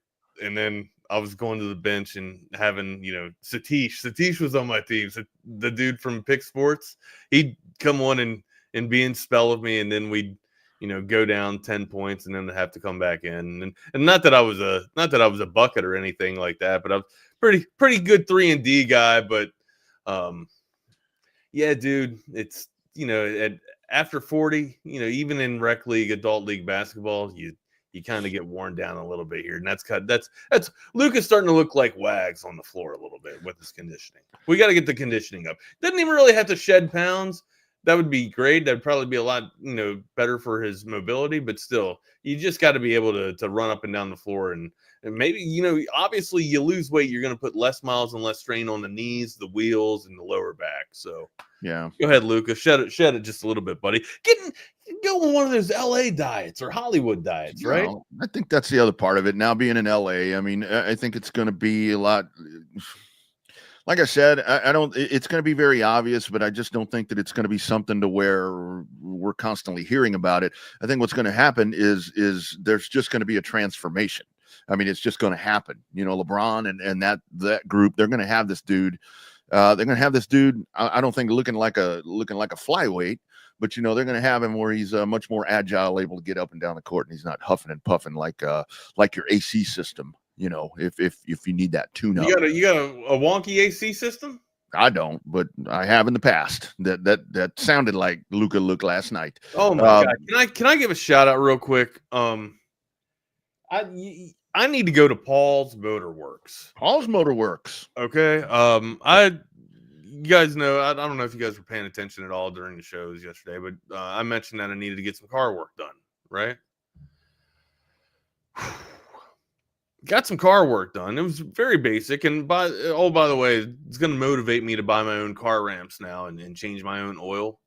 And then I was going to the bench and having, Satish was on my team. So the dude from Pick Sports, he'd come on and be in spell with me, and then we'd, go down 10 points and then have to come back in. And not that I was a bucket or anything like that, but I was pretty good 3-and-D guy. But dude, it's, after 40, even in rec league, adult league basketball, you kind of get worn down a little bit here. And that's Luca's starting to look like Wags on the floor a little bit with his conditioning. We got to get the conditioning up. Doesn't even really have to shed pounds. That would be great. That'd probably be a lot, better for his mobility, but still, you just got to be able to run up and down the floor. And maybe, obviously you lose weight, you're going to put less miles and less strain on the knees, the wheels, and the lower back. So go ahead, Luca, shed it just a little bit, buddy. Go on one of those LA diets or Hollywood diets, right? I think that's the other part of it. Now being in LA, I mean, I think it's going to be a lot. Like I said, it's going to be very obvious, but I just don't think that it's going to be something to where we're constantly hearing about it. I think what's going to happen is there's just going to be a transformation. I mean, it's just going to happen. LeBron and that group, they're going to have this dude. They're going to have this dude. I don't think looking like a flyweight, but they're going to have him where he's much more agile, able to get up and down the court, and he's not huffing and puffing like your AC system. If you need that tune up. You got a wonky AC system? I don't, but I have in the past. That sounded like Luca looked last night. Oh my God! Can I give a shout out real quick? I need to go to Paul's Motorworks. Paul's Motorworks. Okay. You guys know, I don't know if you guys were paying attention at all during the shows yesterday, but I mentioned that I needed to get some car work done, right? Got some car work done. It was very basic. And by the way, it's going to motivate me to buy my own car ramps now and change my own oil.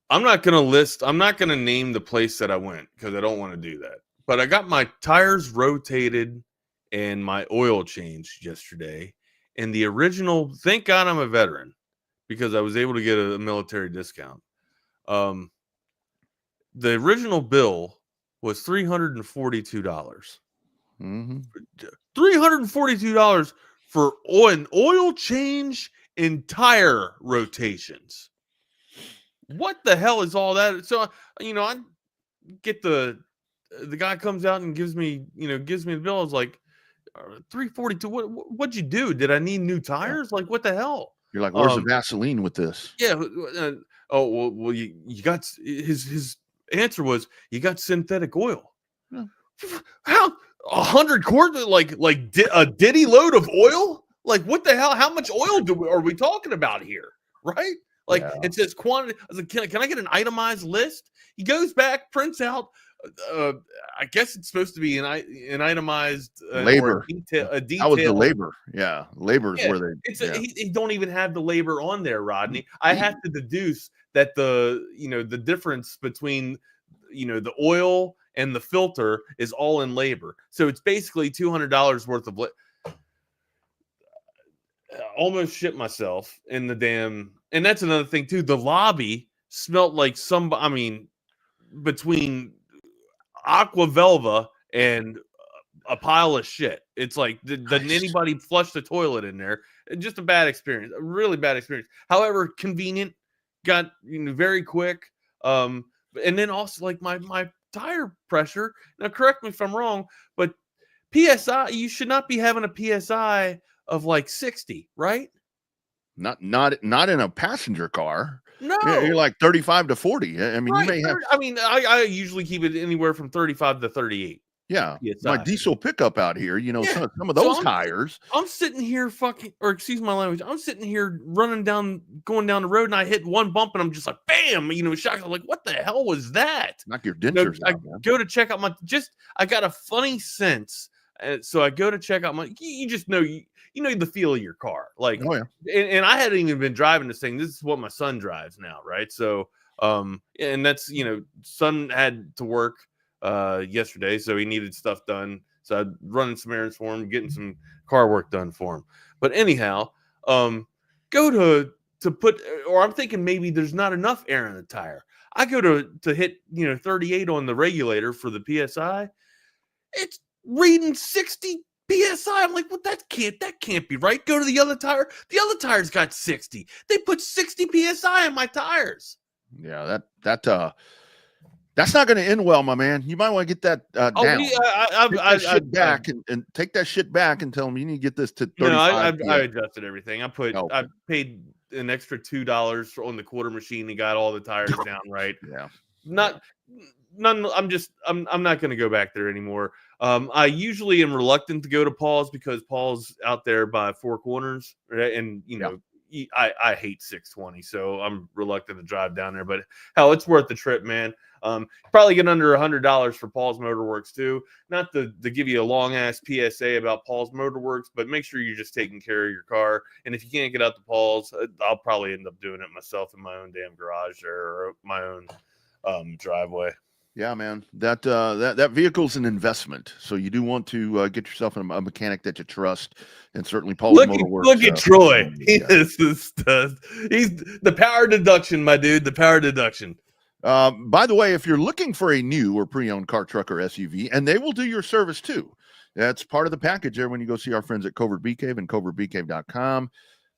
I'm not going to name the place that I went because I don't want to do that. But I got my tires rotated and my oil changed yesterday. And the original, thank God I'm a veteran because I was able to get a military discount. The original bill was $342. Mm-hmm. $342 for oil change and tire rotations. What the hell is all that? So, I get the guy comes out and gives me the bill. I was like, $342. What'd you do? Did I need new tires? Like, what the hell? You're like, where's the Vaseline with this? Yeah. Well, you got his answer was you got synthetic oil. Yeah. How 100 quarts? Like a ditty load of oil? Like, what the hell? How much oil are we talking about here? Right? Like, it says quantity. I was like, can I get an itemized list? He goes back, prints out. I guess it's supposed to be an itemized labor. A detail. That was the labor. Yeah, labor is where they. He don't even have the labor on there, Rodney. I have to deduce that the difference between the oil and the filter is all in labor. So it's basically $200 worth of. Almost shit myself in the damn. And that's another thing too. The lobby smelled like between Aqua Velva and a pile of shit. It's like, doesn't anybody flush the toilet in there? Just a bad experience, a really bad experience. However, convenient, got very quick. And then also like my tire pressure. Now, correct me if I'm wrong, but PSI, you should not be having a PSI of like 60, right? Not in a passenger car. No, you're like 35 to 40. I mean, right. You may have. I mean, I usually keep it anywhere from 35 to 38. Yeah, PSI. My diesel pickup out here. Some of those tires. I'm sitting here excuse my language. I'm sitting here going down the road, and I hit one bump, and I'm just like, bam! Shocked. I'm like, what the hell was that? Knock your dentures out, man. Go to check out I got a funny sense, so I go to check out you just know you know the feel of your car, like, oh yeah. And I hadn't even been driving this thing. This is what my son drives now, right? So, and that's son had to work yesterday, so he needed stuff done. So I'm running some errands for him, getting some car work done for him. But anyhow, go to put, or I'm thinking maybe there's not enough air in the tire. I go to hit 38 on the regulator for the PSI. It's reading 60 PSI. I'm like, well, that can't be right. Go to the other tire. The other tire's got 60. They put 60 PSI on my tires. Yeah, that's not going to end well, my man. You might want to get that down. And take that shit back and tell them you need to get this to 35. I adjusted everything. I paid an extra $2 on the quarter machine and got all the tires down right. Yeah. I'm not going to go back there anymore. I usually am reluctant to go to Paul's because Paul's out there by Four Corners, right? And I hate 620, so I'm reluctant to drive down there. But hell, it's worth the trip, man. Probably get under $100 for Paul's Motorworks too. Not to give you a long ass PSA about Paul's Motorworks, but make sure you're just taking care of your car. And if you can't get out to Paul's, I'll probably end up doing it myself in my own damn garage or my own driveway. Yeah, man, that vehicle's an investment, so you do want to get yourself a mechanic that you trust, and certainly Paul's Motorworks. Look at Troy. He's the power deduction, my dude. The power deduction. By the way, if you're looking for a new or pre-owned car, truck, or SUV, and they will do your service too, that's part of the package there when you go see our friends at Covert Bee Cave and covertbeecave.com.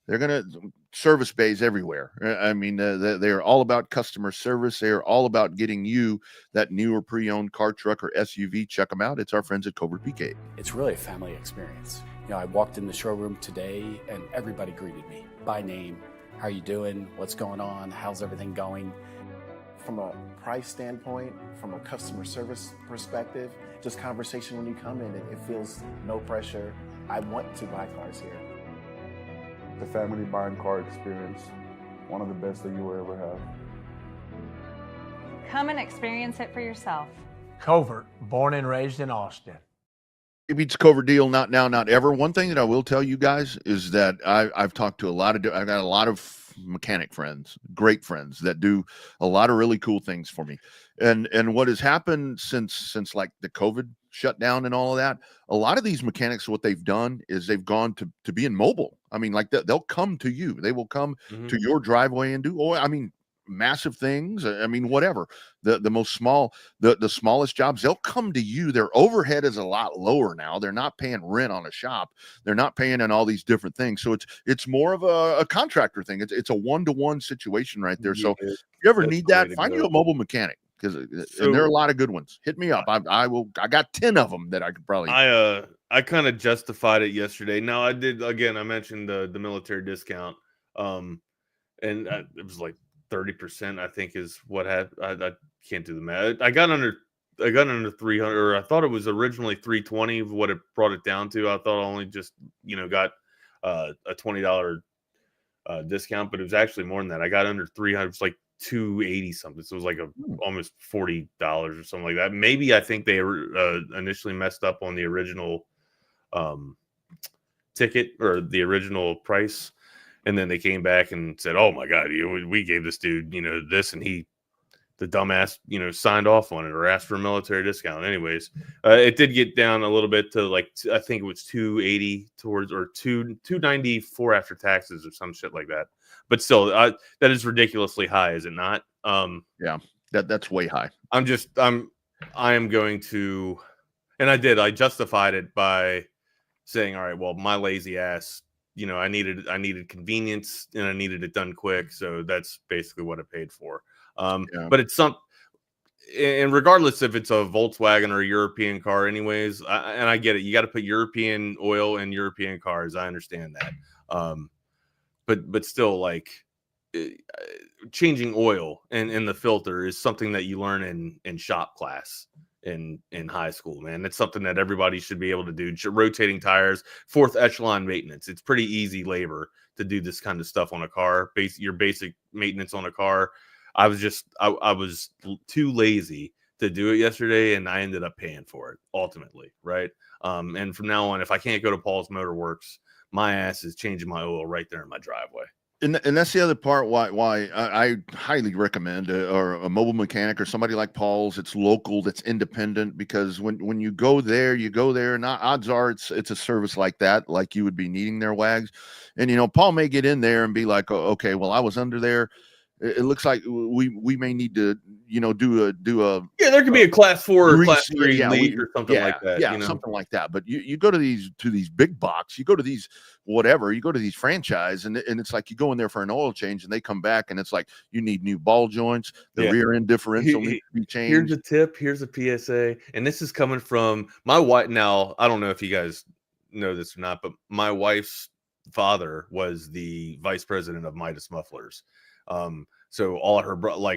They're going to service bays everywhere. I mean, they are all about customer service. They are all about getting you that new or pre-owned car, truck, or SUV. Check them out. It's our friends at Covert BK. It's really a family experience. I walked in the showroom today and everybody greeted me by name. How you doing? What's going on? How's everything going? From a price standpoint, from a customer service perspective, just conversation when you come in, it feels no pressure. I want to buy cars here. The family buying car experience, one of the best that you will ever have. Come and experience it for yourself. Covert, born and raised in Austin. It beats Covert deal, not now, not ever. One thing that I will tell you guys is that I've talked to I've got a lot of mechanic friends, great friends that do a lot of really cool things for me. And what has happened since like the COVID shutdown and all of that, a lot of these mechanics, what they've done is they've gone to being mobile. I mean, like they'll come to you. They will come to your driveway and do, massive things. I mean, whatever. The smallest jobs, they'll come to you. Their overhead is a lot lower now. They're not paying rent on a shop. They're not paying on all these different things. So it's more of a contractor thing. It's a one-to-one situation right there. So if you ever need that, find you a mobile mechanic, because and there are a lot of good ones. Hit me up. I got 10 of them that I could probably. I kind of justified it yesterday. Now I did, again, I mentioned the military discount. And it was like 30%, I think, is what happened. I can't do the math. I got under 300, or I thought it was originally 320 of what it brought it down to. I thought I only just, got a $20 discount, but it was actually more than that. I got under 300. It was like 280 something. So it was like almost $40 or something like that. Maybe I think they initially messed up on the original ticket or the original price. And then they came back and said, "Oh my God, we gave this dude, this," and the dumbass, signed off on it or asked for a military discount. Anyways, it did get down a little bit to like, I think it was 280 or 294 after taxes or some shit like that. But still, that is ridiculously high, is it not? Yeah, that's way high. I am going to, and I justified it by saying, all right, well, my lazy ass, I needed convenience and I needed it done quick. So that's basically what I paid for. But it's and regardless if it's a Volkswagen or a European car anyways, and I get it. You got to put European oil in European cars. I understand that. But still, like, changing oil and the filter is something that you learn in shop class in high school, man. It's something that everybody should be able to do. Rotating tires, fourth echelon maintenance. It's pretty easy labor to do this kind of stuff on a car. Your basic maintenance on a car. I was too lazy to do it yesterday, and I ended up paying for it ultimately, right? And from now on, if I can't go to Paul's Motor Works, my ass is changing my oil right there in my driveway. And that's the other part why I highly recommend a mobile mechanic or somebody like Paul's. It's local, that's independent, because when you go there, and odds are it's a service like that, like you would be needing their wags. And Paul may get in there and be like, oh, okay, well, I was under there. It looks like we may need to do a there could be a class 4 or class 3 lead or something like that. Something like that. But you go to these big box, you go to these whatever, you go to these franchise, and it's like you go in there for an oil change, and they come back and it's like you need new ball joints, the rear end differential needs to be changed. Here's a tip, here's a PSA, and this is coming from my wife. Now, I don't know if you guys know this or not, but my wife's father was the vice president of Midas Mufflers. So all of her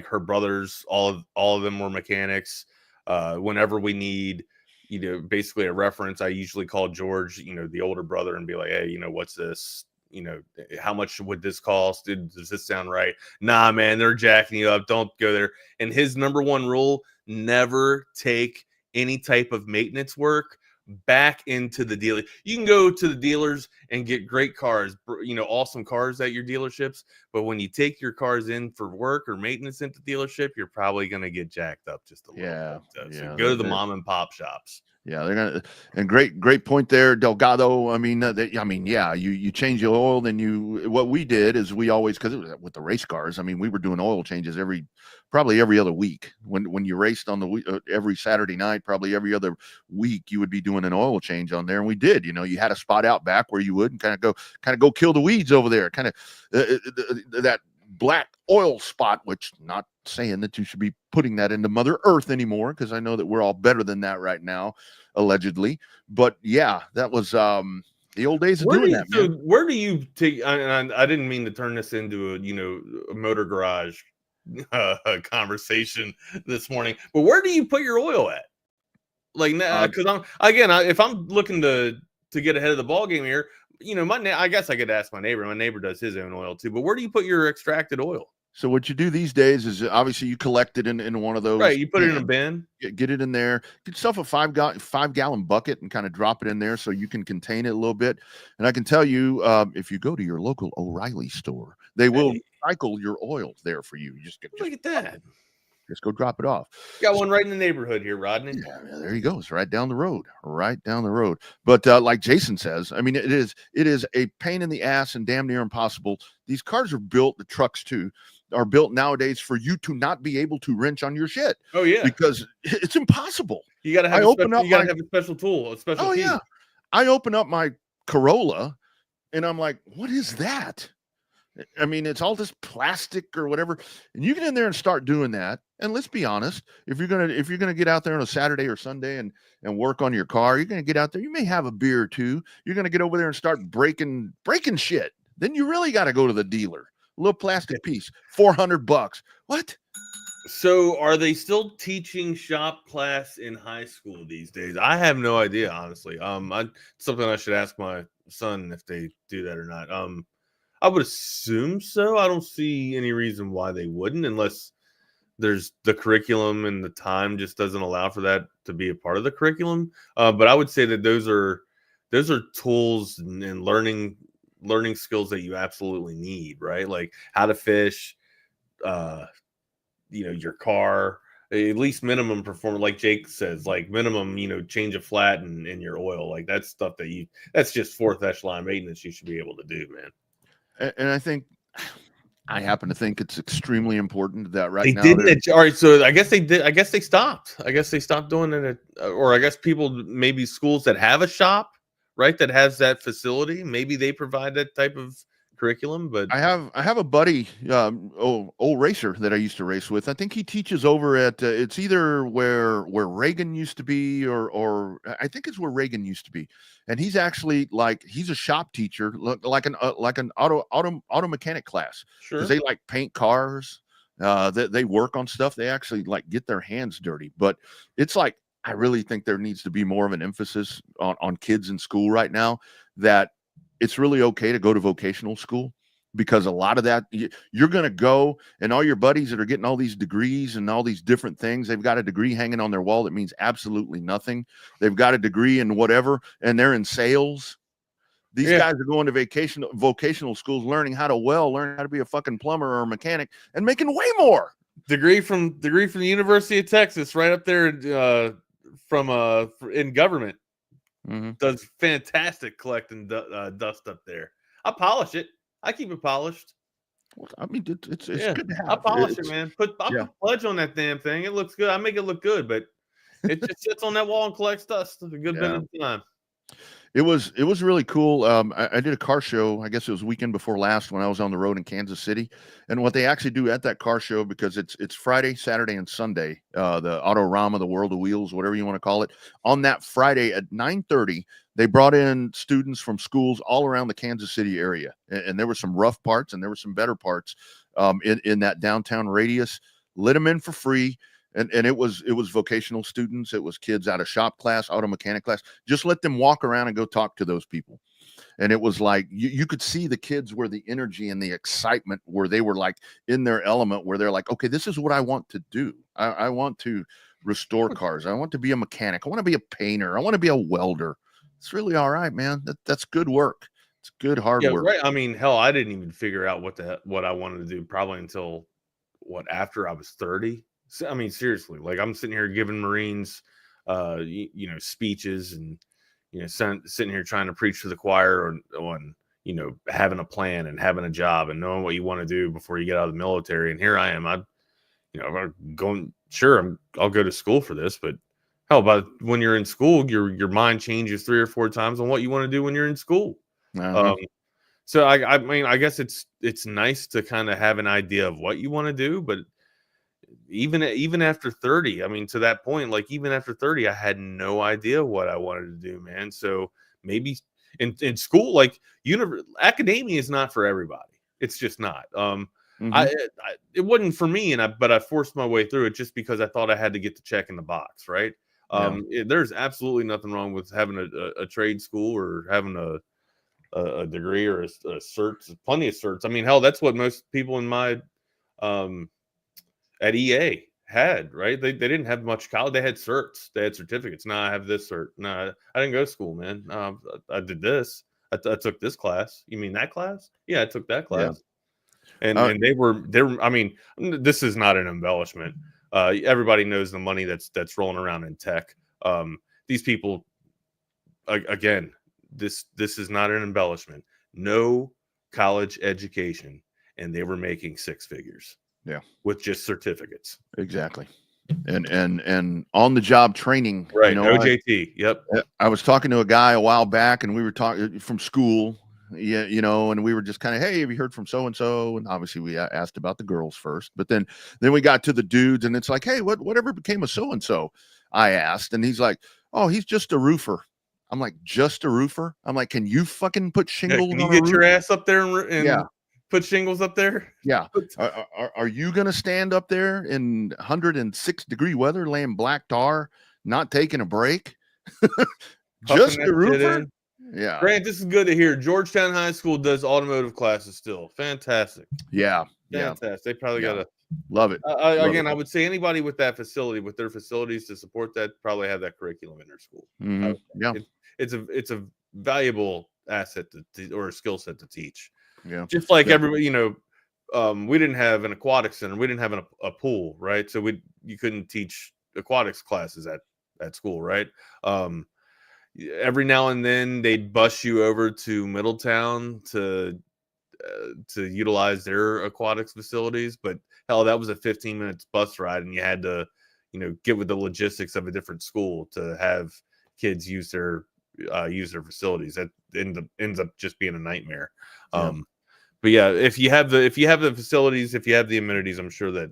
her brothers, all of them were mechanics. Whenever we need, basically a reference, I usually call George, the older brother, and be like, hey, what's this? How much would this cost? Does this sound right? Nah, man, they're jacking you up. Don't go there. And his number one rule: never take any type of maintenance work back into the dealer. You can go to the dealers and get great cars, awesome cars at your dealerships, but when you take your cars in for work or maintenance into dealership, you're probably going to get jacked up just a little bit. So go to the mom and pop shops. Yeah, they're gonna. And great point there, Delgado. I mean, you change your oil. Then what we did is we always, because with the race cars, I mean, we were doing oil changes probably every other week. When you raced on every Saturday night, probably every other week, you would be doing an oil change on there, and we did. You had a spot out back where you would and kind of go kill the weeds over there, kind of that black oil spot, which not saying that you should be putting that into Mother Earth anymore, because I know that we're all better than that right now, allegedly. But yeah, that was the old days of doing that. So where do you take? I didn't mean to turn this into a motor garage conversation this morning, but where do you put your oil at? Like, because if I'm looking to get ahead of the ball game here, I guess I could ask my neighbor. My neighbor does his own oil too. But where do you put your extracted oil? So what you do these days is obviously you collect it in one of those. Right, you put it in a bin. Get it in there. Get yourself a 5-gallon bucket and kind of drop it in there so you can contain it a little bit. And I can tell you, if you go to your local O'Reilly store, they will recycle your oil there for you. You just Look at that. Just go drop it off. Got one right in the neighborhood here, Rodney. Yeah, there you go. It's right down the road. But like Jason says, I mean, it is a pain in the ass and damn near impossible. These cars are built, the trucks too, are built nowadays for you to not be able to wrench on your shit. Oh yeah, because it's impossible. You got to have. You got to have a special tool. A special. Oh yeah, I open up my Corolla, and I'm like, what is that? I mean, it's all this plastic or whatever, and you get in there and start doing that. And let's be honest, if you're gonna get out there on a Saturday or Sunday and work on your car, you're gonna get out there. You may have a beer or two. You're gonna get over there and start breaking shit. Then you really got to go to the dealer. A little plastic piece, $400. What? So, are they still teaching shop class in high school these days? I have no idea, honestly. Something I should ask my son if they do that or not. I would assume so. I don't see any reason why they wouldn't, unless there's the curriculum and the time just doesn't allow for that to be a part of the curriculum. But I would say that those are tools and learning skills that you absolutely need, right? Like how to fish, your car, at least minimum performance, like Jake says, like minimum, change a flat and your oil. Like that's stuff that's just fourth echelon maintenance you should be able to do, man. And I happen to think it's extremely important that they didn't. All right, so I guess they did. I guess they stopped. I guess they stopped doing it. Or I guess maybe schools that have a shop, right, that has that facility, maybe they provide that type of curriculum. But I have a buddy, old racer that I used to race with. I think he teaches over at it's either where Reagan used to be, or I think it's where Reagan used to be. And he's actually he's a shop teacher, like an auto mechanic class. Sure. Because they paint cars. They work on stuff. They actually get their hands dirty. But it's I really think there needs to be more of an emphasis on kids in school right now, that it's really okay to go to vocational school, because a lot of that you're going to go, and all your buddies that are getting all these degrees and all these different things, they've got a degree hanging on their wall that means absolutely nothing. They've got a degree in whatever, and they're in sales. These guys are going to vocational schools, learning how to learn how to be a fucking plumber or a mechanic, and making way more. Degree from the University of Texas, right up there, in government. Mm-hmm. Does fantastic collecting dust up there. I polish it. I keep it polished. Well, I mean, it's good to have. I polish it, man. Put pledge on that damn thing. It looks good. I make it look good, but it just sits on that wall and collects dust a good bit of time. It was really cool. I did a car show. I guess it was weekend before last when I was on the road in Kansas City. And what they actually do at that car show, because it's Friday, Saturday, and Sunday, the Autorama, the World of Wheels, whatever you want to call it. On that Friday at 9:30, they brought in students from schools all around the Kansas City area, and there were some rough parts and there were some better parts in that downtown radius. Let them in for free. And it was vocational students. It was kids out of shop class, auto mechanic class. Just let them walk around and go talk to those people. And it was you could see the kids where the energy and the excitement, where they were in their element, where they're okay, this is what I want to do. I want to restore cars. I want to be a mechanic. I want to be a painter. I want to be a welder. It's really all right, man. That's good work. It's good hard work. Right. I mean, hell, I didn't even figure out what I wanted to do probably until after I was 30. I mean, seriously, I'm sitting here giving Marines, speeches, and sitting here trying to preach to the choir on having a plan and having a job and knowing what you want to do before you get out of the military. And here I am. I'm going. Sure, I'll go to school for this, but how about when you're in school, your mind changes 3 or 4 times on what you want to do when you're in school. Uh-huh. So I mean, I guess it's nice to kind of have an idea of what you want to do, but even after 30, I mean, to that point, even after 30, I had no idea what I wanted to do, man. So maybe in school, academia is not for everybody. It's just not. It wasn't for me, but I forced my way through it just because I thought I had to get the check in the box, right? There's absolutely nothing wrong with having a trade school or having a degree or a cert. Plenty of certs. I mean, hell, that's what most people in my at EA had, right? They didn't have much college. They had certs. They had certificates. No, I have this cert. No, I didn't go to school, man. I did this. I took this class. You mean that class? Yeah, I took that class. And they were. I mean, this is not an embellishment. Everybody knows the money that's rolling around in tech. These people, again, this is not an embellishment. No college education, and they were making six figures. Yeah, with just certificates. Exactly. And on the job training, right? You know, OJT. Yep. I was talking to a guy a while back, and we were talking from school. Yeah, you know, and we were just kind of, hey, have you heard from so and so? And obviously, we asked about the girls first, but then we got to the dudes, and it's like, hey, whatever became of so and so? I asked, and he's like, oh, he's just a roofer. I'm like, just a roofer? I'm like, can you fucking put shingles? Can you get your ass up there and put shingles up there? Yeah. Are you going to stand up there in 106-degree weather, laying black tar, not taking a break? Just a roofer? Yeah. Grant, this is good to hear. Georgetown High School does automotive classes still. Fantastic. Yeah. Fantastic. They probably got to love it. Again, I would say anybody with that facility, with their facilities to support that, probably have that curriculum in their school. Mm-hmm. Yeah. It's a valuable asset or a skill set to teach. Yeah. Just like everybody, you know, we didn't have an aquatic center. We didn't have a pool, right? So you couldn't teach aquatics classes at school, right? Every now and then they'd bus you over to Middletown to utilize their aquatics facilities, but hell, that was a 15-minute bus ride, and you had to, you know, get with the logistics of a different school to have kids use their facilities. That ends up just being a nightmare. But yeah, if you have the facilities, if you have the amenities, I'm sure that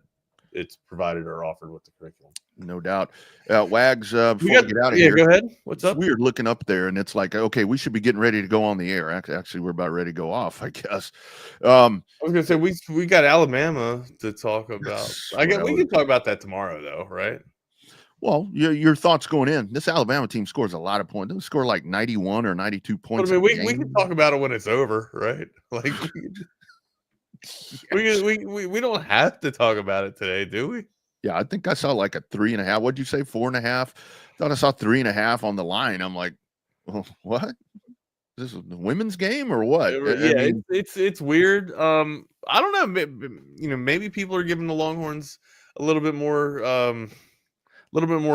it's provided or offered with the curriculum. No doubt. Wags, before we get out of here. Go ahead. What's up? It's weird looking up there, and it's like, okay, we should be getting ready to go on the air. Actually, we're about ready to go off, I guess. I was gonna say we got Alabama to talk about. We can talk about that tomorrow, though, right? Well, your thoughts going in. This Alabama team scores a lot of points. They score like 91 or 92 points. But, I mean, we can talk about it when it's over, right? Like we don't have to talk about it today, do we? Yeah, I think I saw like a 3.5. What'd you say? 4.5? Thought I saw 3.5 on the line. I'm like, well, what? Is this a women's game or what? Yeah, I mean, it's weird. I don't know. You know, maybe people are giving the Longhorns a little bit more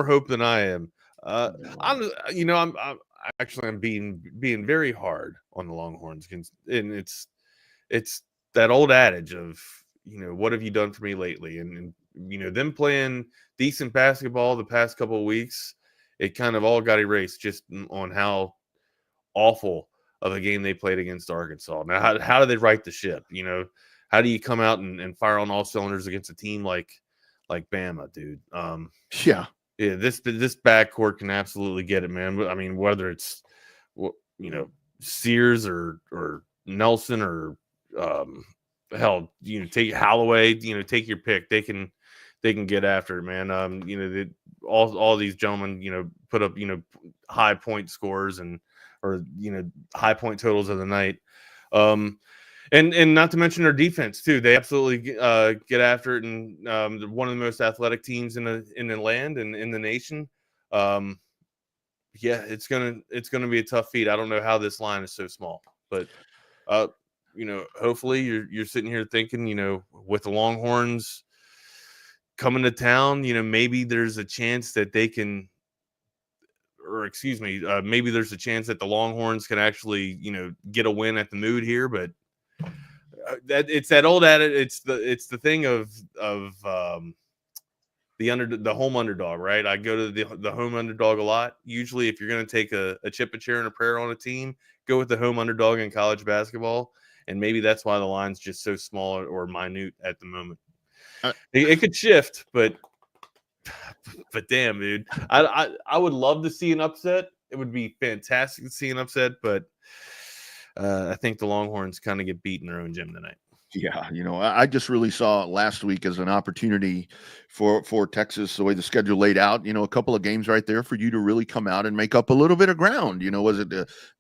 hope than I am. I'm being very hard on the Longhorns, and it's that old adage of, you know, what have you done for me lately? And you know, them playing decent basketball the past couple of weeks, it kind of all got erased just on how awful of a game they played against Arkansas. Now, how do they right the ship? You know, how do you come out and fire on all cylinders against a team like Bama, dude? Yeah, this backcourt can absolutely get it, man. I mean, whether it's, you know, Sears or Nelson or hell, you know, take Holloway, you know, take your pick. They can get after it, man. You know, all these gentlemen, you know, put up, you know, high point scores or you know, high point totals of the night. And not to mention their defense too. They absolutely get after it, and they're one of the most athletic teams in the land and in the nation. Yeah, it's gonna be a tough feat. I don't know how this line is so small, but you know, hopefully you're sitting here thinking, you know, with the Longhorns coming to town, you know, maybe there's a chance that they can, maybe there's a chance that the Longhorns can actually, you know, get a win at the Mood here, but that it's that old adage. It's the thing of the home underdog, right? I go to the home underdog a lot. Usually, if you're going to take a chip, a chair, and a prayer on a team, go with the home underdog in college basketball. And maybe that's why the line's just so small or minute at the moment. It could shift, but damn, dude, I would love to see an upset. It would be fantastic to see an upset, but I think the Longhorns kind of get beat in their own gym tonight. Yeah, you know, I just really saw last week as an opportunity for Texas, the way the schedule laid out, you know, a couple of games right there for you to really come out and make up a little bit of ground. You know, was it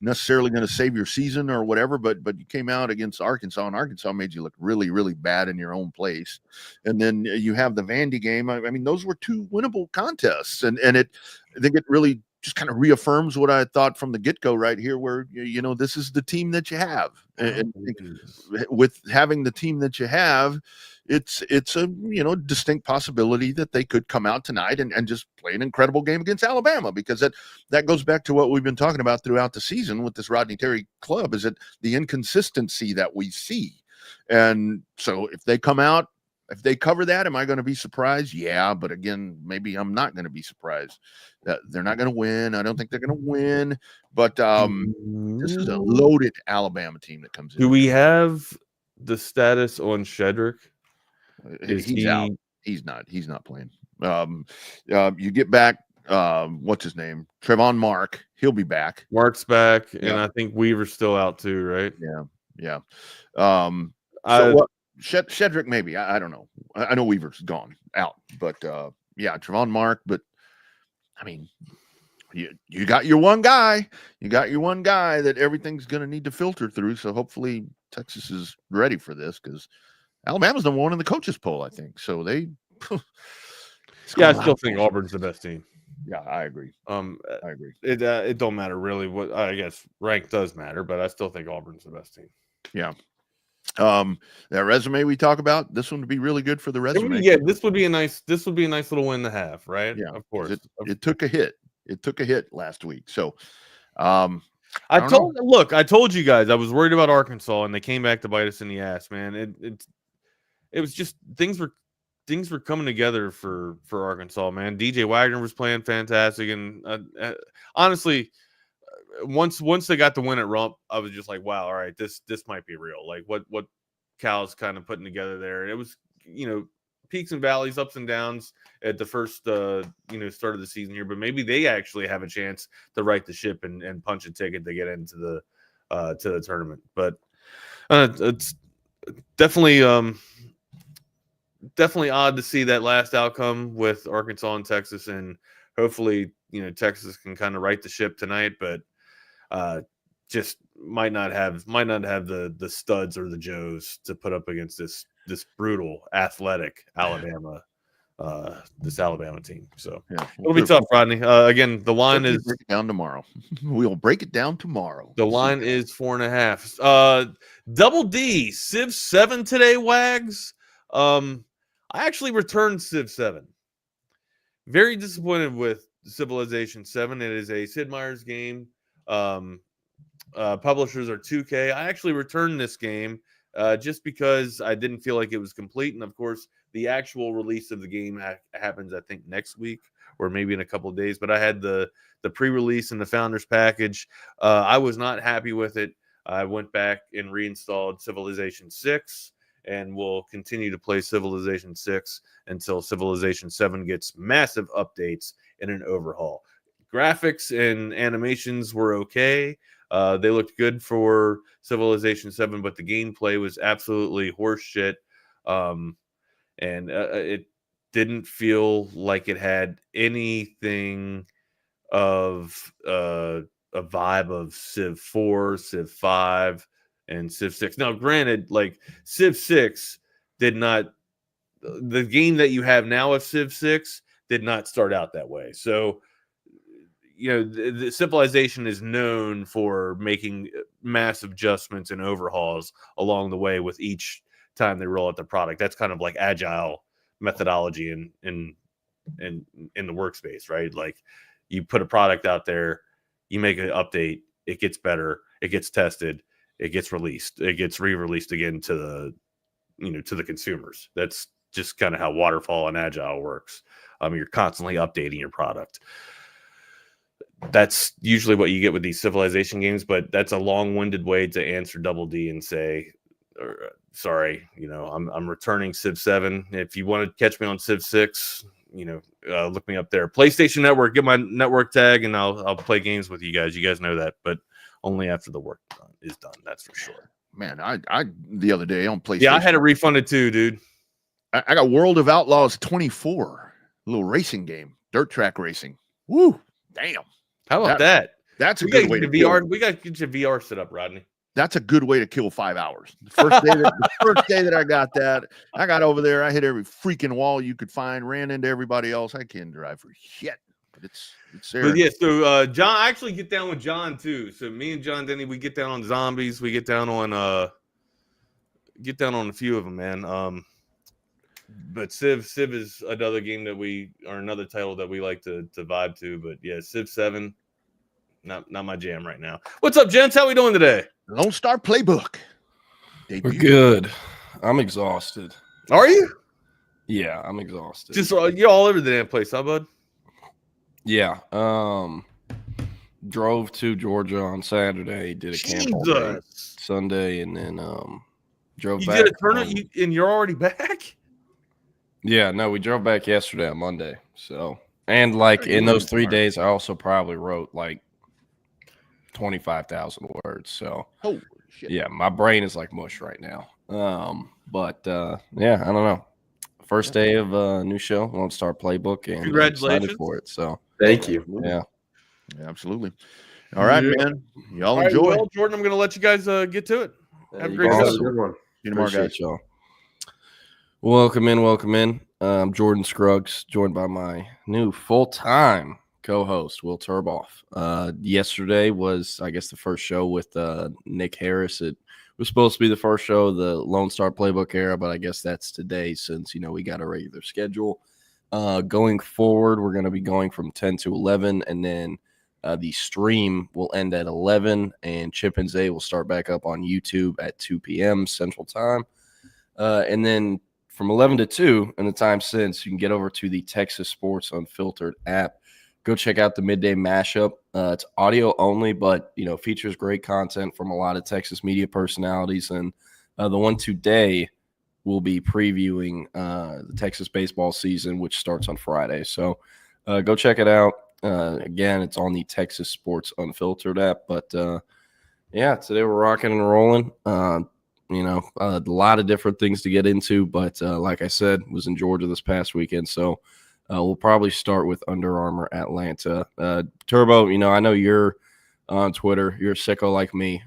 necessarily going to save your season or whatever, but you came out against Arkansas, and Arkansas made you look really, really bad in your own place. And then you have the Vandy game. I mean, those were two winnable contests, and I think it really just kind of reaffirms what I thought from the get-go right here, where, you know, this is the team that you have. And with having the team that you have, it's a, you know, distinct possibility that they could come out tonight and just play an incredible game against Alabama, because that goes back to what we've been talking about throughout the season with this Rodney Terry club, is that the inconsistency that we see. And so if they come out, if they cover that, am I going to be surprised? Yeah, but again, maybe I'm not going to be surprised. They're not going to win. I don't think they're going to win. But this is a loaded Alabama team that comes in. Do we have the status on Shedrick? He's out. He's not playing. You get back, what's his name? Trevon Mark. He'll be back. Mark's back, and I think Weaver's still out too, right? Yeah. So Shedrick, maybe. I don't know. I know Weaver's gone out, but yeah, Trevon Mark. But I mean, you got your one guy. You got your one guy that everything's going to need to filter through. So hopefully Texas is ready for this, because Alabama's number one in the coaches poll, I think. So they. Yeah, I still think Auburn's the best team. Yeah, I agree. I agree. It don't matter really what, I guess rank does matter, but I still think Auburn's the best team. Yeah. That resume we talk about, this one would be really good for the resume. This would be a nice little win to have, right? Yeah, of course. It took a hit. It took a hit last week. So I told you guys I was worried about Arkansas, and they came back to bite us in the ass, man. It was just things were coming together for Arkansas, man. DJ Wagner was playing fantastic, and honestly, once they got the win at Rump, I was just like, wow, all right, this might be real. Like what Cal's kind of putting together there. And it was, you know, peaks and valleys, ups and downs at the first start of the season here, but maybe they actually have a chance to right the ship and punch a ticket to get into the to the tournament. But it's definitely odd to see that last outcome with Arkansas and Texas, and hopefully, you know, Texas can kind of right the ship tonight, but just might not have the studs or the Joes to put up against this brutal athletic Alabama team. So yeah, it'll be tough, Rodney. Again, the line is break it down tomorrow. We'll break it down tomorrow. The line is 4.5. Double D Civ 7 today, Wags. I actually returned Civ 7. Very disappointed with Civilization 7. It is a Sid Meier's game. Publishers are 2K. I actually returned this game just because I didn't feel like it was complete. And of course, the actual release of the game happens, I think, next week or maybe in a couple of days. But I had the pre-release and the Founders package. I was not happy with it. I went back and reinstalled Civilization 6. And we'll continue to play Civilization 6 until Civilization 7 gets massive updates and an overhaul. Graphics and animations were okay. They looked good for Civilization 7, but the gameplay was absolutely horseshit. And it didn't feel like it had anything of a vibe of Civ 4, Civ 5, and Civ 6. Now, granted, like Civ 6 did not, the game that you have now of Civ 6 did not start out that way. So, you know, the Civilization is known for making massive adjustments and overhauls along the way with each time they roll out the product. That's kind of like agile methodology in the workspace, right? Like you put a product out there, you make an update, it gets better, it gets tested, it gets released, it gets re-released again to the consumers. That's just kind of how waterfall and agile works. You're constantly updating your product. That's usually what you get with these Civilization games, but that's a long-winded way to answer Double D and say, sorry, I'm returning Civ 7. If you want to catch me on Civ 6, look me up there. PlayStation Network, get my network tag, and I'll play games with you guys. You guys know that, but only after the work is done. That's for sure. Man, I the other day on PlayStation. Yeah, I had it refunded too, dude. I got World of Outlaws 24, a little racing game, dirt track racing. Woo, damn. How about that? That's a good way to kill. We got to get your VR set up, Rodney. That's a good way to kill 5 hours. The first day that I got that, I got over there. I hit every freaking wall you could find, ran into everybody else. I can't drive for shit. It's there. But yeah, so John, I actually get down with John too. So me and John Denny, we get down on zombies. We get down on a few of them, man. But Civ is another game another title that we like to vibe to. But yeah, Civ 7, not my jam right now. What's up, gents? How we doing today? Lone Star Playbook. We're good. I'm exhausted. Are you? Yeah, I'm exhausted. Just you're all over the damn place, huh, bud? Yeah. Drove to Georgia on Saturday, did a camp all day Sunday, and then drove back. You did a tournament and you're already back? Yeah, no, we drove back yesterday on Monday. So, and like in those 3 days, I also probably wrote like 25,000 words. So, holy shit. Yeah, my brain is like mush right now. But yeah, I don't know. First day of a new show, Lone Star Playbook, and congratulations. I'm excited for it. So thank you. Yeah, absolutely. All right, man. Y'all enjoy. Well, Jordan, I'm going to let you guys get to it. Have a great show. show. Good one. See you tomorrow, guys. Y'all. Welcome in. I'm Jordan Scruggs, joined by my new full-time co-host, Will Turboff. Yesterday was, I guess, the first show with Nick Harris. It was supposed to be the first show of the Lone Star Playbook era, but I guess that's today since, we got a regular schedule. Going forward, we're going to be going from 10 to 11, and then the stream will end at 11, and Chip and Zay will start back up on YouTube at 2 p.m. Central Time. And then from 11 to 2, and the time since, you can get over to the Texas Sports Unfiltered app. Go check out the Midday Mashup. It's audio only, but, features great content from a lot of Texas media personalities. And the one today will be previewing the Texas baseball season, which starts on Friday. So go check it out. Again, it's on the Texas Sports Unfiltered app. But, yeah, today we're rocking and rolling. A lot of different things to get into. But like I said, was in Georgia this past weekend. So we'll probably start with Under Armour Atlanta. Turbo, I know you're on Twitter. You're a sicko like me.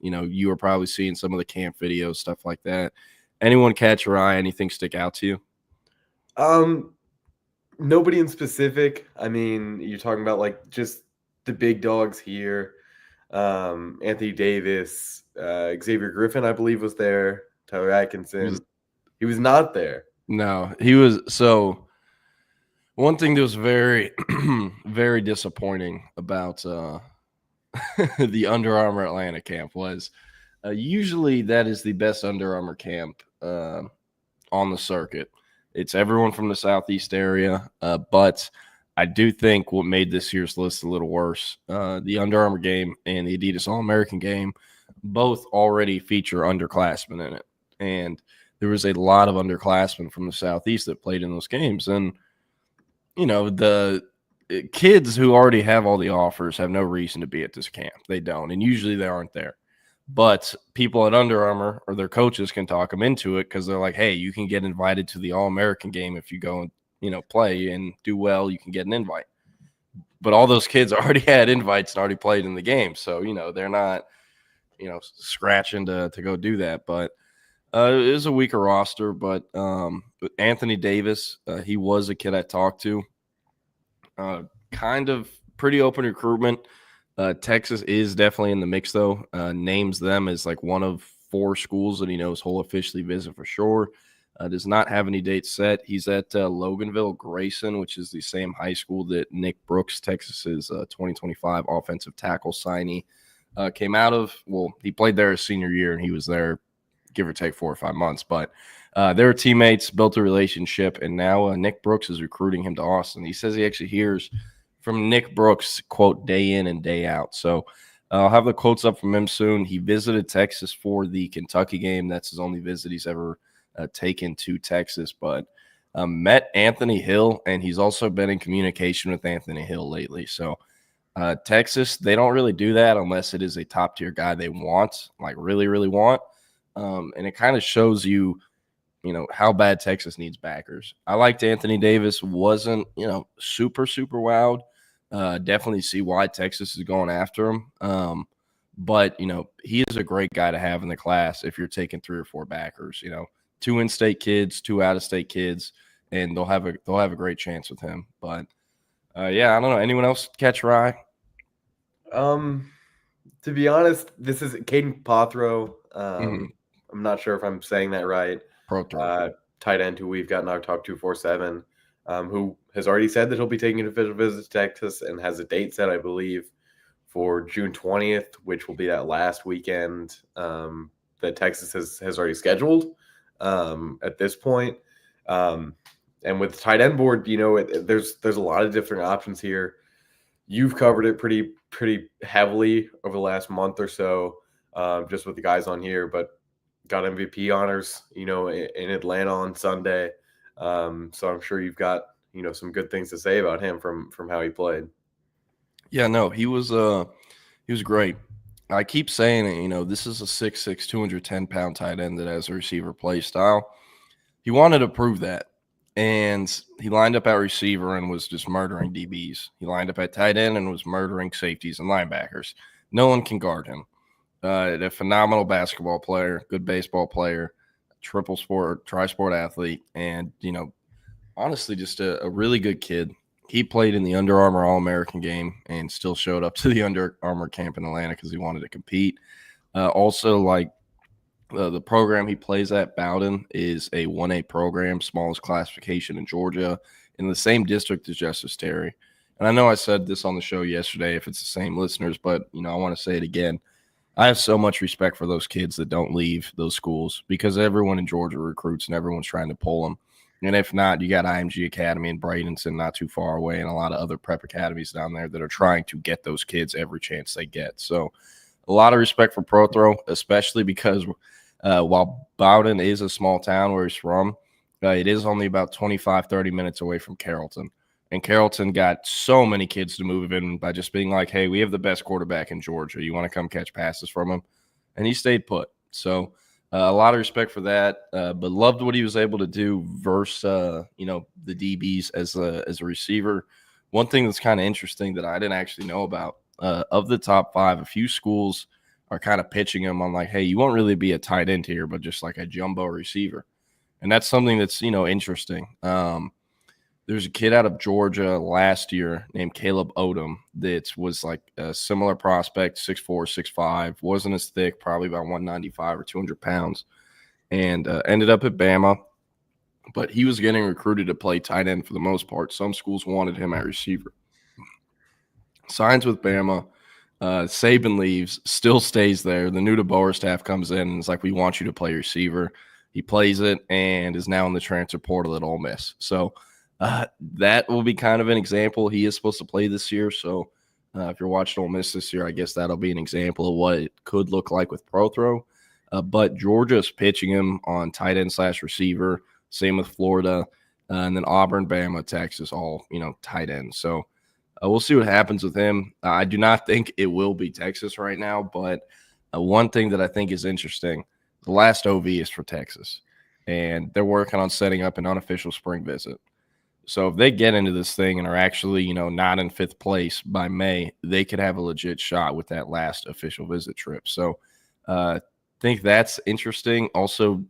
You were probably seeing some of the camp videos, stuff like that. Anyone catch your eye? Anything stick out to you? Nobody in specific. I mean, you're talking about like just the big dogs here. Anthony Davis, Xavier Griffin, I believe, was there. Tyler Atkinson. He was not there. No, he was. So one thing that was very, very disappointing about the Under Armour Atlanta camp was usually that is the best Under Armour camp on the circuit. It's everyone from the Southeast area, but I do think what made this year's list a little worse, the Under Armour game and the Adidas All-American game both already feature underclassmen in it. And there was a lot of underclassmen from the Southeast that played in those games. And, the kids who already have all the offers have no reason to be at this camp. They don't. And usually they aren't there. But people at Under Armour or their coaches can talk them into it because they're like, hey, you can get invited to the All-American game if you go and, play and do well, you can get an invite. But all those kids already had invites and already played in the game. So, they're not, scratching to go do that. But it is a weaker roster. But Anthony Davis, he was a kid I talked to. Kind of pretty open recruitment. Texas is definitely in the mix, though. Names them as like one of 4 schools that he knows he'll officially visit for sure. Does not have any dates set. He's at Loganville Grayson, which is the same high school that Nick Brooks, Texas's 2025 offensive tackle signee, came out of. Well, he played there his senior year, and he was there, give or take 4 or 5 months. But they were teammates, built a relationship, and now Nick Brooks is recruiting him to Austin. He says he actually hears from Nick Brooks, quote, day in and day out. So I'll have the quotes up from him soon. He visited Texas for the Kentucky game. That's his only visit he's ever taken to Texas, but met Anthony Hill, and he's also been in communication with Anthony Hill lately. So Texas, they don't really do that unless it is a top-tier guy they want, like really, really want. And it kind of shows you, how bad Texas needs backers. I liked Anthony Davis. Wasn't, super, super wowed. Definitely see why Texas is going after him. But, he is a great guy to have in the class if you're taking 3 or 4 backers, 2 in-state kids, 2 out-of-state kids, and they'll have a great chance with him. But Yeah, I don't know. Anyone else catch Rye? To be honest, this is Caden Pothrow. Mhm. I'm not sure if I'm saying that right. Pro Tight end who we've got in our Talk 247, who has already said that he'll be taking an official visit to Texas and has a date set, I believe, for June 20th, which will be that last weekend that Texas has already scheduled at this point. And with the tight end board, there's a lot of different options here. You've covered it pretty heavily over the last month or so, just with the guys on here, but got MVP honors, in Atlanta on Sunday. So I'm sure you've got, some good things to say about him from how he played. Yeah, no, he was great. I keep saying it, this is a 6'6", 210-pound tight end that has a receiver play style. He wanted to prove that. And he lined up at receiver and was just murdering DBs. He lined up at tight end and was murdering safeties and linebackers. No one can guard him. A phenomenal basketball player, good baseball player, tri-sport athlete, and, honestly, just a really good kid. He played in the Under Armour All-American game and still showed up to the Under Armour camp in Atlanta because he wanted to compete. The program he plays at, Bowden, is a 1A program, smallest classification in Georgia, in the same district as Justice Terry. And I know I said this on the show yesterday if it's the same listeners, but, I want to say it again. I have so much respect for those kids that don't leave those schools because everyone in Georgia recruits and everyone's trying to pull them. And if not, you got IMG Academy in Bradenton not too far away and a lot of other prep academies down there that are trying to get those kids every chance they get. So a lot of respect for Prothrow, especially because while Bowden is a small town where he's from, it is only about 25, 30 minutes away from Carrollton. And Carrollton got so many kids to move in by just being like, hey, we have the best quarterback in Georgia. You want to come catch passes from him? And he stayed put. So a lot of respect for that, but loved what he was able to do versus, the DBs as a receiver. One thing that's kind of interesting that I didn't actually know about, of the top 5, a few schools are kind of pitching him on like, hey, you won't really be a tight end here, but just like a jumbo receiver. And that's something that's, interesting. There's a kid out of Georgia last year named Caleb Odom that was like a similar prospect, 6'4", 6'5", wasn't as thick, probably about 195 or 200 pounds, and ended up at Bama. But he was getting recruited to play tight end for the most part. Some schools wanted him at receiver. Signs with Bama. Saban leaves, still stays there. The new DeBoer staff comes in and is like, we want you to play receiver. He plays it and is now in the transfer portal at Ole Miss. So that will be kind of an example. He is supposed to play this year. So if you're watching Ole Miss this year, I guess that'll be an example of what it could look like with Prothrow. But Georgia's pitching him on tight end / receiver. Same with Florida. And then Auburn, Bama, Texas, all, tight end. So we'll see what happens with him. I do not think it will be Texas right now, but one thing that I think is interesting, the last OV is for Texas, and they're working on setting up an unofficial spring visit. So if they get into this thing and are actually, not in 5th place by May, they could have a legit shot with that last official visit trip. So I think that's interesting. Also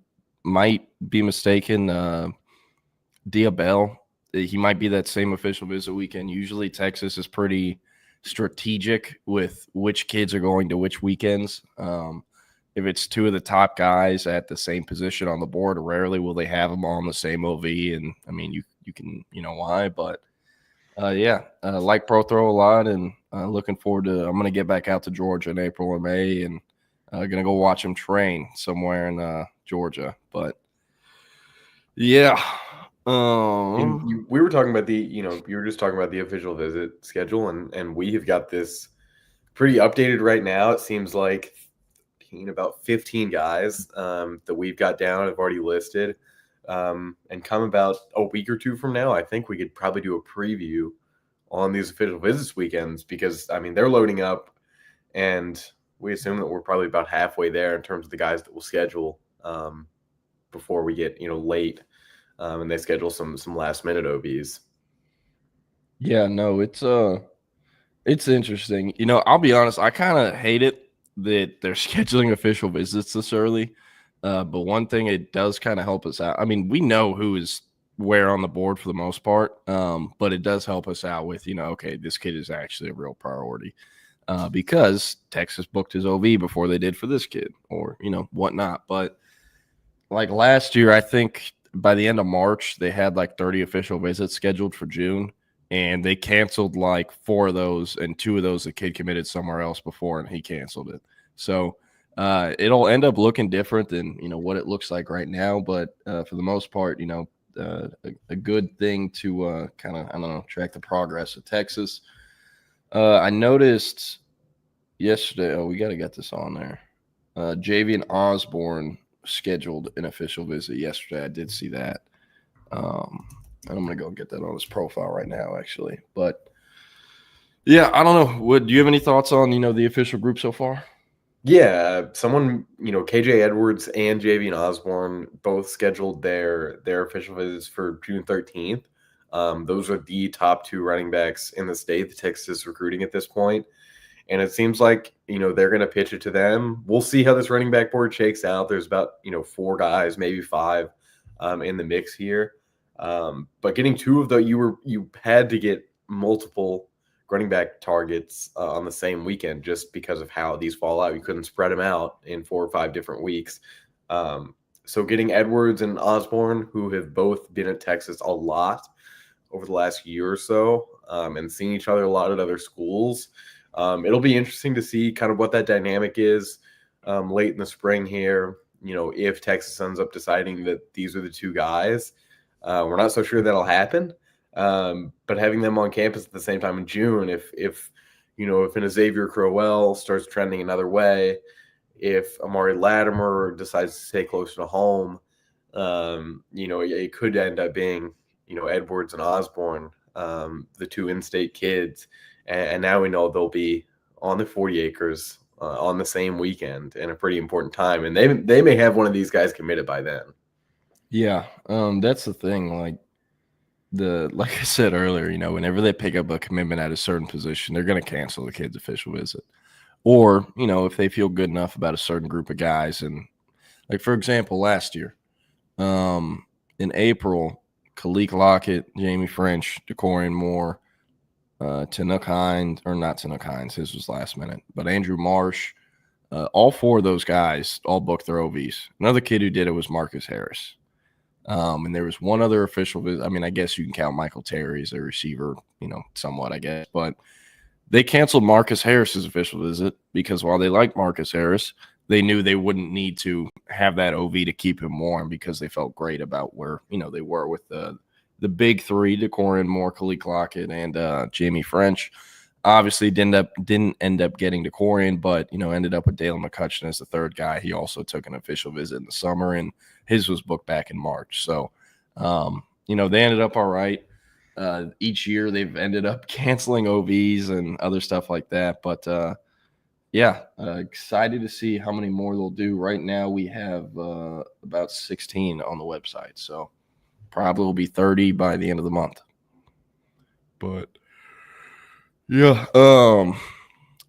might be mistaken, Diabell. He might be that same official visit weekend. Usually Texas is pretty strategic with which kids are going to which weekends. If it's 2 of the top guys at the same position on the board, rarely will they have them all on the same OV. And, I mean, you can, why. But, like Prothrow a lot and looking forward to – I'm going to get back out to Georgia in April or May and going to go watch him train somewhere in Georgia. But, yeah – we were talking about you were just talking about the official visit schedule, and we have got this pretty updated right now. It seems like about 15 guys that we've got down have already listed, and come about a week or 2 from now, I think we could probably do a preview on these official visits weekends because, I mean, they're loading up, and we assume that we're probably about halfway there in terms of the guys that we'll schedule before we get, late. And they schedule some last minute OBs. Yeah, no, it's interesting. I'll be honest, I kind of hate it that they're scheduling official visits this early. But one thing, it does kind of help us out. I mean, we know who is wear on the board for the most part. But it does help us out with, okay, this kid is actually a real priority because Texas booked his OV before they did for this kid or, whatnot. But like last year, I think by the end of March, they had like 30 official visits scheduled for June. And they canceled like 4 of those, and 2 of those the kid committed somewhere else before, and he canceled it. So it'll end up looking different than what it looks like right now. But for the most part, a good thing to kind of track the progress of Texas. I noticed yesterday. Oh, we got to get this on there. Javian Osborne scheduled an official visit yesterday. I did see that. And I'm going to go get that on his profile right now, actually. But, yeah, I don't know. Do you have any thoughts on, the official group so far? Yeah, someone, KJ Edwards and Javian Osborne both scheduled their official visits for June 13th. Those are the top 2 running backs in the state that Texas is recruiting at this point. And it seems like, they're going to pitch it to them. We'll see how this running back board shakes out. There's about, 4 guys, maybe 5 in the mix here. But getting 2 of those, you had to get multiple running back targets on the same weekend just because of how these fall out. You couldn't spread them out in 4 or 5 different weeks. So getting Edwards and Osborne, who have both been at Texas a lot over the last year or so, and seeing each other a lot at other schools, it'll be interesting to see kind of what that dynamic is late in the spring here. If Texas ends up deciding that these are the 2 guys. We're not so sure that'll happen, but having them on campus at the same time in June, if an Xavier Crowell starts trending another way, if Amari Latimer decides to stay closer to home, it could end up being, Edwards and Osborne, the 2 in-state kids, and now we know they'll be on the 40 acres on the same weekend in a pretty important time, and they may have one of these guys committed by then. Yeah, that's the thing. Like I said earlier, whenever they pick up a commitment at a certain position, they're going to cancel the kid's official visit. Or, if they feel good enough about a certain group of guys. And, like, for example, last year, in April, Khalil Lockett, Jamie French, DeCorian Moore, Tanook Hines, or not Tanook Hines, his was last minute, but Andrew Marsh, all 4 of those guys all booked their OVs. Another kid who did it was Marcus Harris. And there was one other official visit. I mean, I guess you can count Michael Terry as a receiver, somewhat, I guess. But they canceled Marcus Harris's official visit because while they liked Marcus Harris, they knew they wouldn't need to have that OV to keep him warm because they felt great about where, they were with the big 3, DeCorian Moore, Khalil Lockett, and Jamie French. Obviously didn't end up getting DeCorian, but, ended up with Dalen McCutcheon as the 3rd guy. He also took an official visit in the summer, and his was booked back in March. So, they ended up all right. Each year they've ended up canceling OVs and other stuff like that. But, excited to see how many more they'll do. Right now we have about 16 on the website. So probably will be 30 by the end of the month. But, yeah.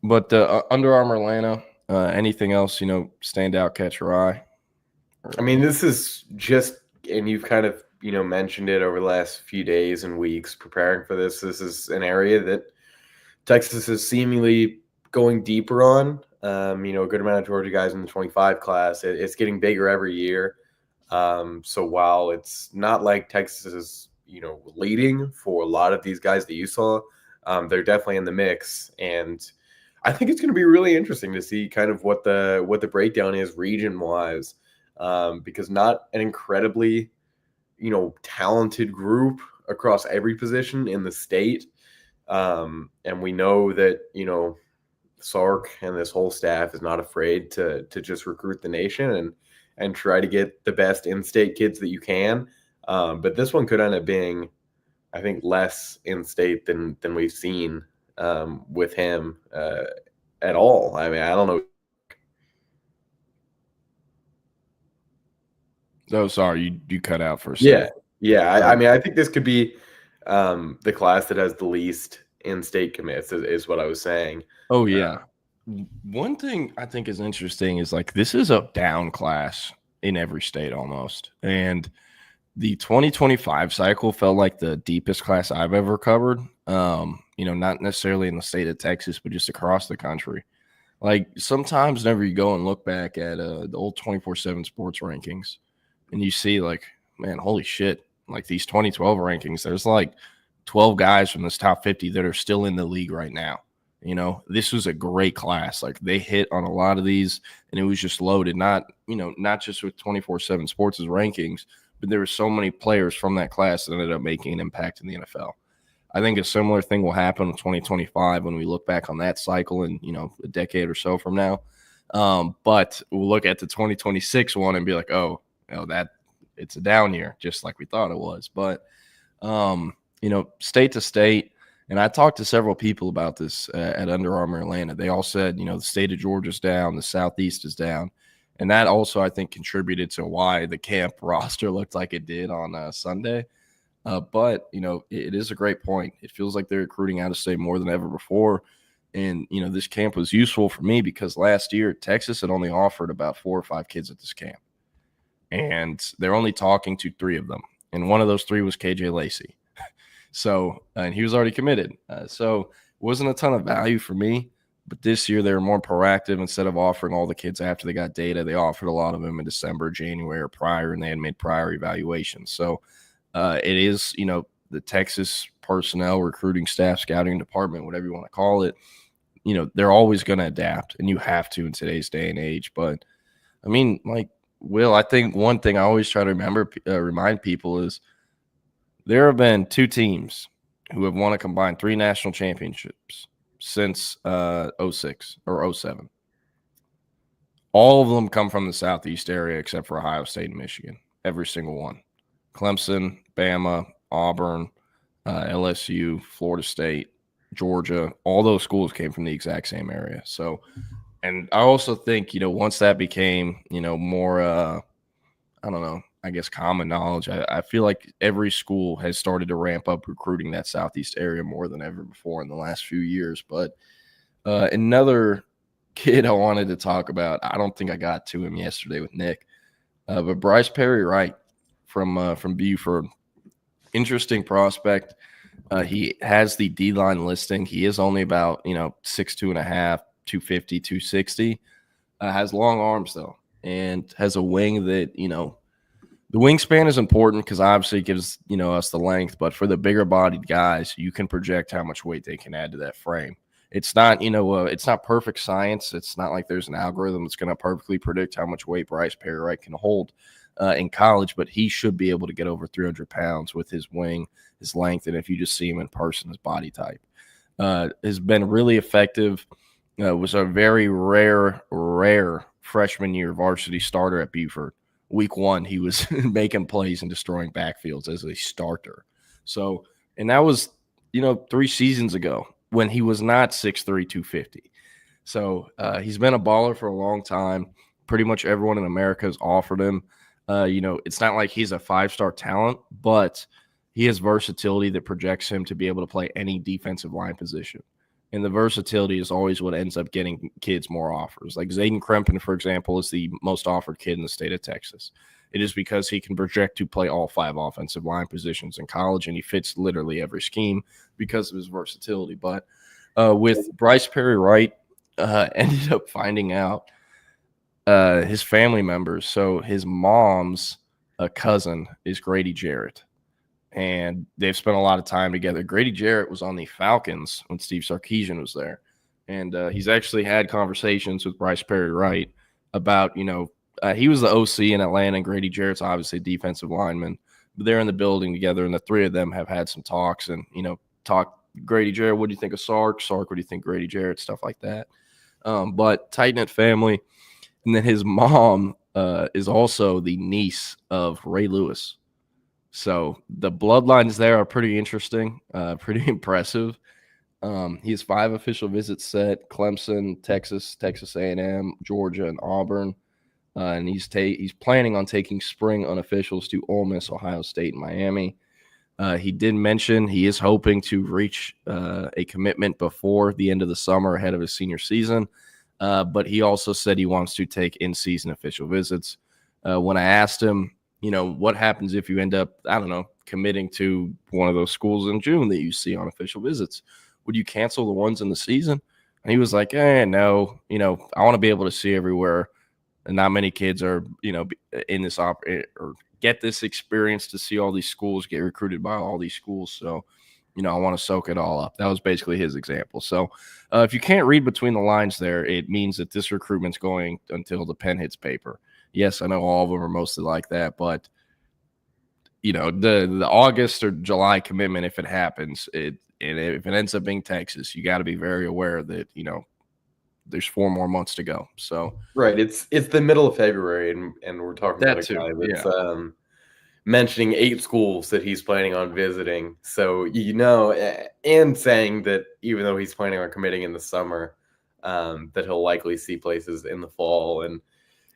But Under Armour Atlanta, anything else, stand out, catch your eye? I mean, this is just, and you've kind of, mentioned it over the last few days and weeks preparing for this. This is an area that Texas is seemingly going deeper on. A good amount of Georgia guys in the 25 class. It's getting bigger every year. So while it's not like Texas is, leading for a lot of these guys that you saw, they're definitely in the mix. And I think it's going to be really interesting to see kind of what the breakdown is region-wise. Because not an incredibly, talented group across every position in the state. And we know that, Sark and this whole staff is not afraid to just recruit the nation and try to get the best in-state kids that you can. But this one could end up being, I think, less in-state than we've seen with him at all. I mean, I don't know. Oh, sorry, you cut out for a second. Yeah. I mean, I think this could be the class that has the least in-state commits, is what I was saying. Oh, yeah. One thing I think is interesting is, like, this is a down class in every state almost. And the 2025 cycle felt like the deepest class I've ever covered. Not necessarily in the state of Texas, but just across the country. Like sometimes whenever you go and look back at the old 24/7 sports rankings and you see like, man, holy shit, like these 2012 rankings, there's like 12 guys from this top 50 that are still in the league right now. This was a great class. Like they hit on a lot of these and it was just loaded, not just with 24/7 sports' rankings, but there were so many players from that class that ended up making an impact in the NFL. I think a similar thing will happen in 2025 when we look back on that cycle in, a decade or so from now. But we'll look at the 2026 one and be like, that it's a down year, just like we thought it was. But, state to state, and I talked to several people about this at Under Armour Atlanta. They all said, the state of Georgia's down, the Southeast is down. And that also, I think, contributed to why the camp roster looked like it did on Sunday. But it is a great point. It feels like they're recruiting out of state more than ever before. And, this camp was useful for me because last year Texas had only offered about 4 or 5 kids at this camp. And they're only talking to 3 of them. And one of those 3 was KJ Lacey. So, and he was already committed. So it wasn't a ton of value for me. But this year they were more proactive. Instead of offering all the kids after they got data, they offered a lot of them in December, January, or prior, and they had made prior evaluations. So, it is, the Texas personnel, recruiting staff, scouting department, whatever you want to call it, they're always going to adapt, and you have to in today's day and age. But, I mean, like, Will, I think one thing I always try to remind people is there have been 2 teams who have won a combined 3 national championships since 06 or 07. All of them come from the Southeast area except for Ohio State and Michigan, every single one. Clemson, Bama, Auburn, LSU, Florida State, Georgia, all those schools came from the exact same area. So, and I also think, once that became, more, I guess common knowledge, I feel like every school has started to ramp up recruiting that Southeast area more than ever before in the last few years. But another kid I wanted to talk about, I don't think I got to him yesterday with Nick, but Bryce Perry Wright from Buford. Interesting prospect. He has the D-line listing. He is only about, 6'2.5", 250, 260. Has long arms, though, and has a wing that, the wingspan is important because obviously it gives, us the length. But for the bigger-bodied guys, you can project how much weight they can add to that frame. It's not, it's not perfect science. It's not like there's an algorithm that's going to perfectly predict how much weight Bryce Perry Wright can hold in college, but he should be able to get over 300 pounds with his wing, his length, and if you just see him in person, his body type. Has been really effective. Was a very rare freshman year varsity starter at Buford. Week 1, he was making plays and destroying backfields as a starter. So, and that was, 3 seasons ago when he was not 6'3", 250. So he's been a baller for a long time. Pretty much everyone in America has offered him. It's not like he's a 5-star talent, but he has versatility that projects him to be able to play any defensive line position. And the versatility is always what ends up getting kids more offers. Like Zayden Krempin, for example, is the most offered kid in the state of Texas. It is because he can project to play all 5 offensive line positions in college, and he fits literally every scheme because of his versatility. But with Bryce Perry Wright, ended up finding out his family members. So his mom's cousin is Grady Jarrett, and they've spent a lot of time together. Grady Jarrett was on the Falcons when Steve Sarkisian was there, and he's actually had conversations with Bryce Perry Wright about, he was the OC in Atlanta, and Grady Jarrett's obviously a defensive lineman. But they're in the building together, and the 3 of them have had some talks and, Grady Jarrett, what do you think of Sark? Sark, what do you think Grady Jarrett? Stuff like that. But tight-knit family. And then his mom is also the niece of Ray Lewis. So the bloodlines there are pretty interesting, pretty impressive. He has 5 official visits set: Clemson, Texas, Texas A&M, Georgia, and Auburn. And he's planning on taking spring unofficials to Ole Miss, Ohio State, and Miami. He did mention he is hoping to reach a commitment before the end of the summer ahead of his senior season. But he also said he wants to take in-season official visits. When I asked him, what happens if you end up, I don't know, committing to one of those schools in June that you see on official visits? Would you cancel the ones in the season? And he was like, no, I want to be able to see everywhere. And not many kids are, in this or get this experience to see all these schools, get recruited by all these schools. So, I want to soak it all up. That was basically his example. So if you can't read between the lines there, it means that this recruitment's going until the pen hits paper. Yes, I know all of them are mostly like that, but the August or July commitment, if it happens, and if it ends up being Texas, you got to be very aware that there's 4 more months to go. So right, it's the middle of February, and we're talking about a guy that's mentioning 8 schools that he's planning on visiting. So and saying that even though he's planning on committing in the summer, that he'll likely see places in the fall. And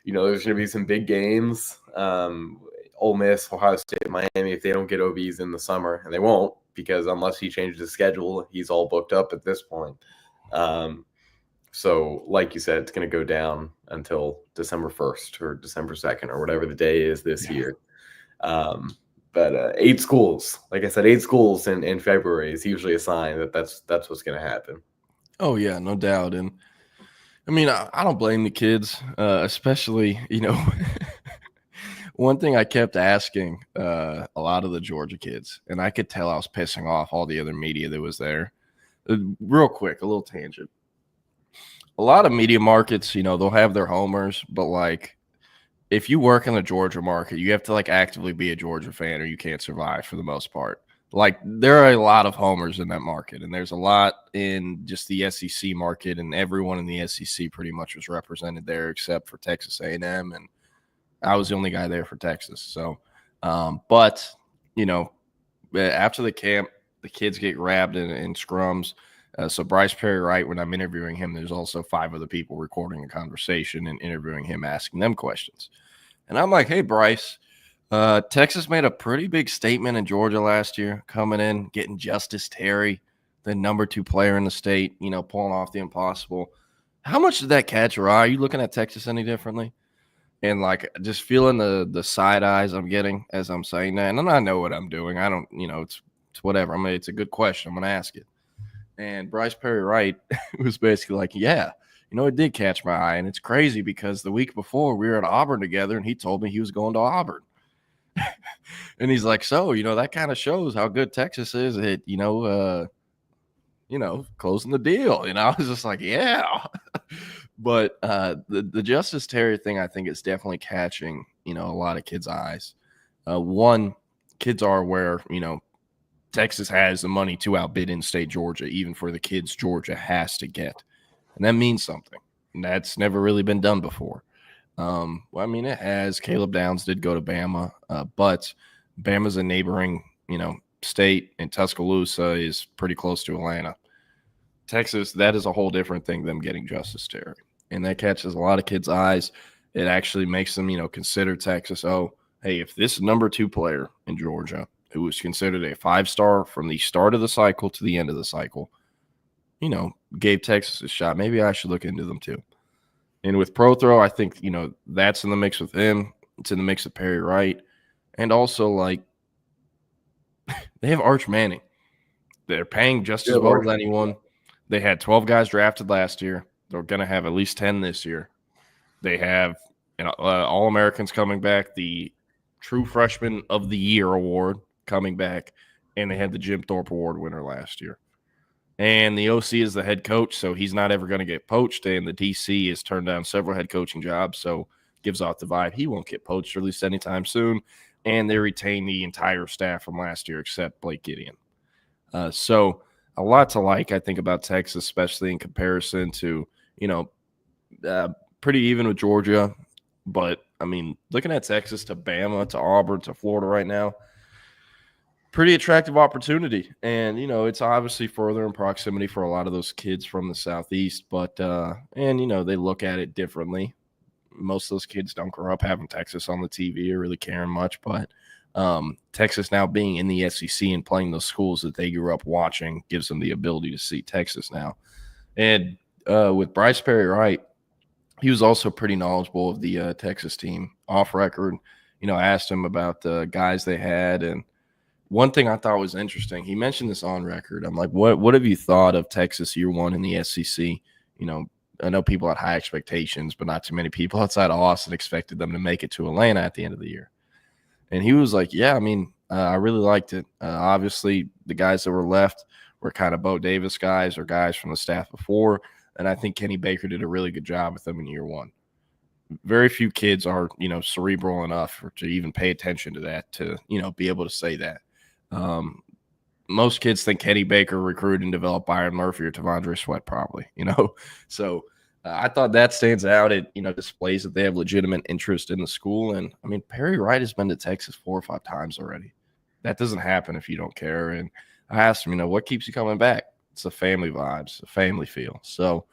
there's going to be some big games. Ole Miss, Ohio State, Miami, if they don't get OBs in the summer, and they won't, because unless he changes his schedule, he's all booked up at this point. So like you said, it's going to go down until December 1st or December 2nd or whatever the day is this year. But 8 schools, like I said, 8 schools in February is usually a sign that that's what's going to happen. Oh, yeah, no doubt. And I mean, I don't blame the kids, especially, one thing I kept asking a lot of the Georgia kids, and I could tell I was pissing off all the other media that was there. Real quick, a little tangent. A lot of media markets, they'll have their homers, but like if you work in the Georgia market, you have to like actively be a Georgia fan or you can't survive for the most part. Like there are a lot of homers in that market, and there's a lot in just the SEC market, and everyone in the SEC pretty much was represented there except for Texas A&M, and I was the only guy there for Texas. So, but after the camp, the kids get grabbed in scrums. So Bryce Perry Wright, when I'm interviewing him, there's also 5 other people recording a conversation and interviewing him, asking them questions. And I'm like, hey, Bryce, Texas made a pretty big statement in Georgia last year, coming in, getting Justice Terry, the number 2 player in the state, pulling off the impossible. How much did that catch your eye? Are you looking at Texas any differently? And like just feeling the side eyes I'm getting as I'm saying that. And I know what I'm doing. I don't, it's whatever. It's a good question. I'm going to ask it. And Bryce Perry Wright was basically like, yeah, it did catch my eye. And it's crazy because the week before we were at Auburn together and he told me he was going to Auburn. And he's like, so, that kind of shows how good Texas is at, closing the deal. I was just like, yeah. But the Justice Terry thing, I think, is definitely catching, a lot of kids' eyes. One, kids are aware, Texas has the money to outbid in-state Georgia, even for the kids Georgia has to get. And that means something. And that's never really been done before. It has. Caleb Downs did go to Bama, but Bama's a neighboring, state, and Tuscaloosa is pretty close to Atlanta. Texas, that is a whole different thing, them getting Justice Terry. And that catches a lot of kids' eyes. It actually makes them, consider Texas. Oh, hey, if this number 2 player in Georgia, who was considered a 5-star from the start of the cycle to the end of the cycle, gave Texas a shot, maybe I should look into them too. And with Prothro, I think, that's in the mix with him. It's in the mix with Perry Wright. And also, like, they have Arch Manning. They're paying just as well as anyone. They had 12 guys drafted last year. They're going to have at least 10 this year. They have All-Americans coming back, the True Freshman of the Year award coming back, and they had the Jim Thorpe Award winner last year. And the OC is the head coach, so he's not ever going to get poached, and the DC has turned down several head coaching jobs, so gives off the vibe he won't get poached, or at least anytime soon. And they retain the entire staff from last year except Blake Gideon. So a lot to like, I think, about Texas, especially in comparison to, pretty even with Georgia. But, looking at Texas to Bama to Auburn to Florida right now, pretty attractive opportunity. And, it's obviously further in proximity for a lot of those kids from the Southeast. But, they look at it differently. Most of those kids don't grow up having Texas on the TV or really caring much. But Texas now being in the SEC and playing those schools that they grew up watching gives them the ability to see Texas now. And with Bryce Perry Wright, he was also pretty knowledgeable of the Texas team off record. I asked him about the guys they had, and one thing I thought was interesting, he mentioned this on record. I'm like, what have you thought of Texas year one in the SEC? I know people had high expectations, but not too many people outside of Austin expected them to make it to Atlanta at the end of the year. And he was like, yeah, I really liked it. Obviously, the guys that were left were kind of Bo Davis guys or guys from the staff before. And I think Kenny Baker did a really good job with them in year one. Very few kids are, cerebral enough to even pay attention to that, to, be able to say that. Most kids think Kenny Baker recruited and developed Byron Murphy or Tavondre Sweat, probably, So I thought that stands out. It, displays that they have legitimate interest in the school. And, Perry Wright has been to Texas 4 or 5 times already. That doesn't happen if you don't care. And I asked him, what keeps you coming back? It's the family vibes, the family feel. So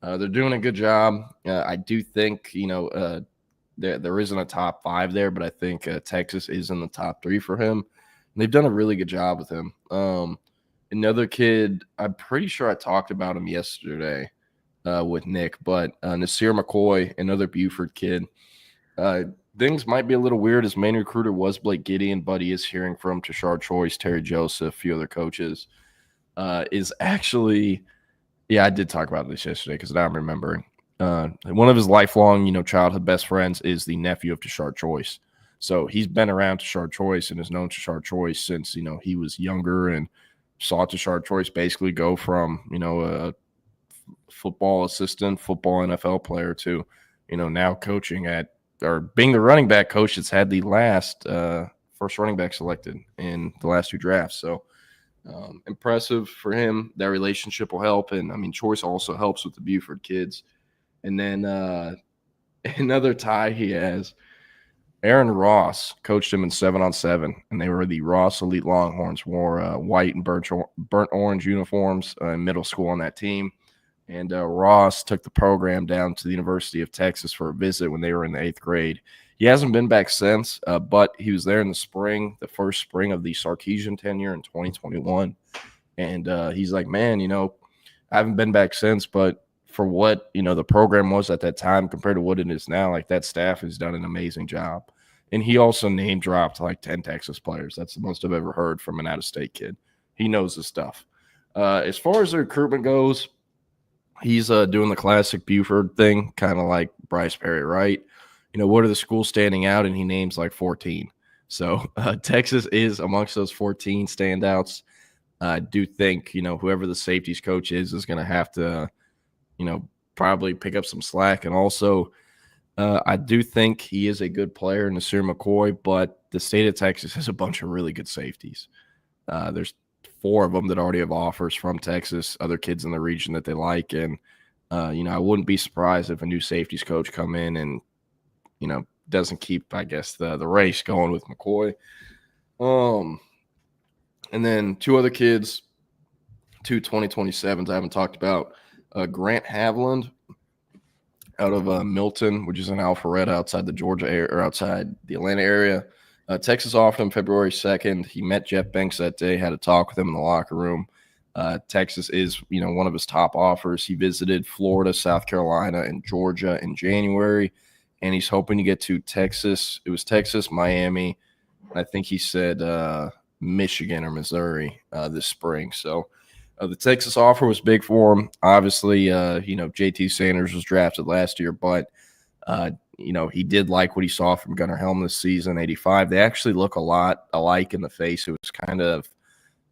they're doing a good job. I do think, there isn't a top 5 there, but I think Texas is in the top 3 for him. They've done a really good job with him. Another kid, I'm pretty sure I talked about him yesterday with Nick, but Nasir McCoy, another Buford kid. Things might be a little weird. His main recruiter was Blake Gideon, but he is hearing from Tashard Choice, Terry Joseph, a few other coaches. Is actually, I did talk about this yesterday because now I'm remembering. One of his lifelong, childhood best friends is the nephew of Tashard Choice. So he's been around Tashard Choice and has known Tashard Choice since, he was younger, and saw Tashard Choice basically go from, a football assistant, football NFL player to, now coaching or being the running back coach that's had the last first running back selected in the last 2 drafts. So impressive for him. That relationship will help. And, Choice also helps with the Buford kids. And then another tie he has, Aaron Ross coached him in 7-on-7, and they were the Ross Elite Longhorns, wore white and burnt orange uniforms in middle school on that team. And Ross took the program down to the University of Texas for a visit when they were in the 8th grade. He hasn't been back since, but he was there in the spring, the first spring of the Sarkisian tenure in 2021. And he's like, man, I haven't been back since, but for what, the program was at that time compared to what it is now, like that staff has done an amazing job. And he also name dropped like 10 Texas players. That's the most I've ever heard from an out-of-state kid. He knows his stuff. As far as the recruitment goes, he's doing the classic Buford thing, kind of like Bryce Perry, right? What are the schools standing out? And he names like 14. So Texas is amongst those 14 standouts. I do think, whoever the safeties coach is going to have to, probably pick up some slack. And also, I do think he is a good player, Nasir McCoy, but the state of Texas has a bunch of really good safeties. There's 4 of them that already have offers from Texas, other kids in the region that they like. And, I wouldn't be surprised if a new safeties coach come in and, doesn't keep, I guess, the race going with McCoy. And then 2 other kids, 2 2027s I haven't talked about. Grant Haviland out of Milton, which is in Alpharetta outside the Georgia area, or outside the Atlanta area. Texas offered him February 2nd. He met Jeff Banks that day, had a talk with him in the locker room. Texas is, one of his top offers. He visited Florida, South Carolina, and Georgia in January, and he's hoping to get to Texas. It was Texas, Miami, and I think he said Michigan or Missouri this spring. So the Texas offer was big for him. Obviously, JT Sanders was drafted last year, but, he did like what he saw from Gunnar Helm this season, 85. They actually look a lot alike in the face. It was kind of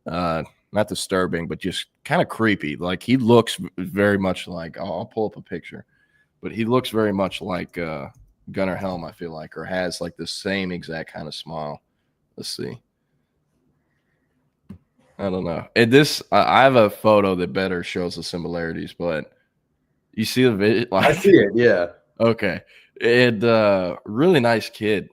not disturbing, but just kind of creepy. Like, he looks very much like – I'll pull up a picture. But he looks very much like Gunnar Helm, I feel like, or has, like, the same exact kind of smile. Let's see. I don't know. I have a photo that better shows the similarities, but you see the video? I see it, yeah. Okay. And really nice kid.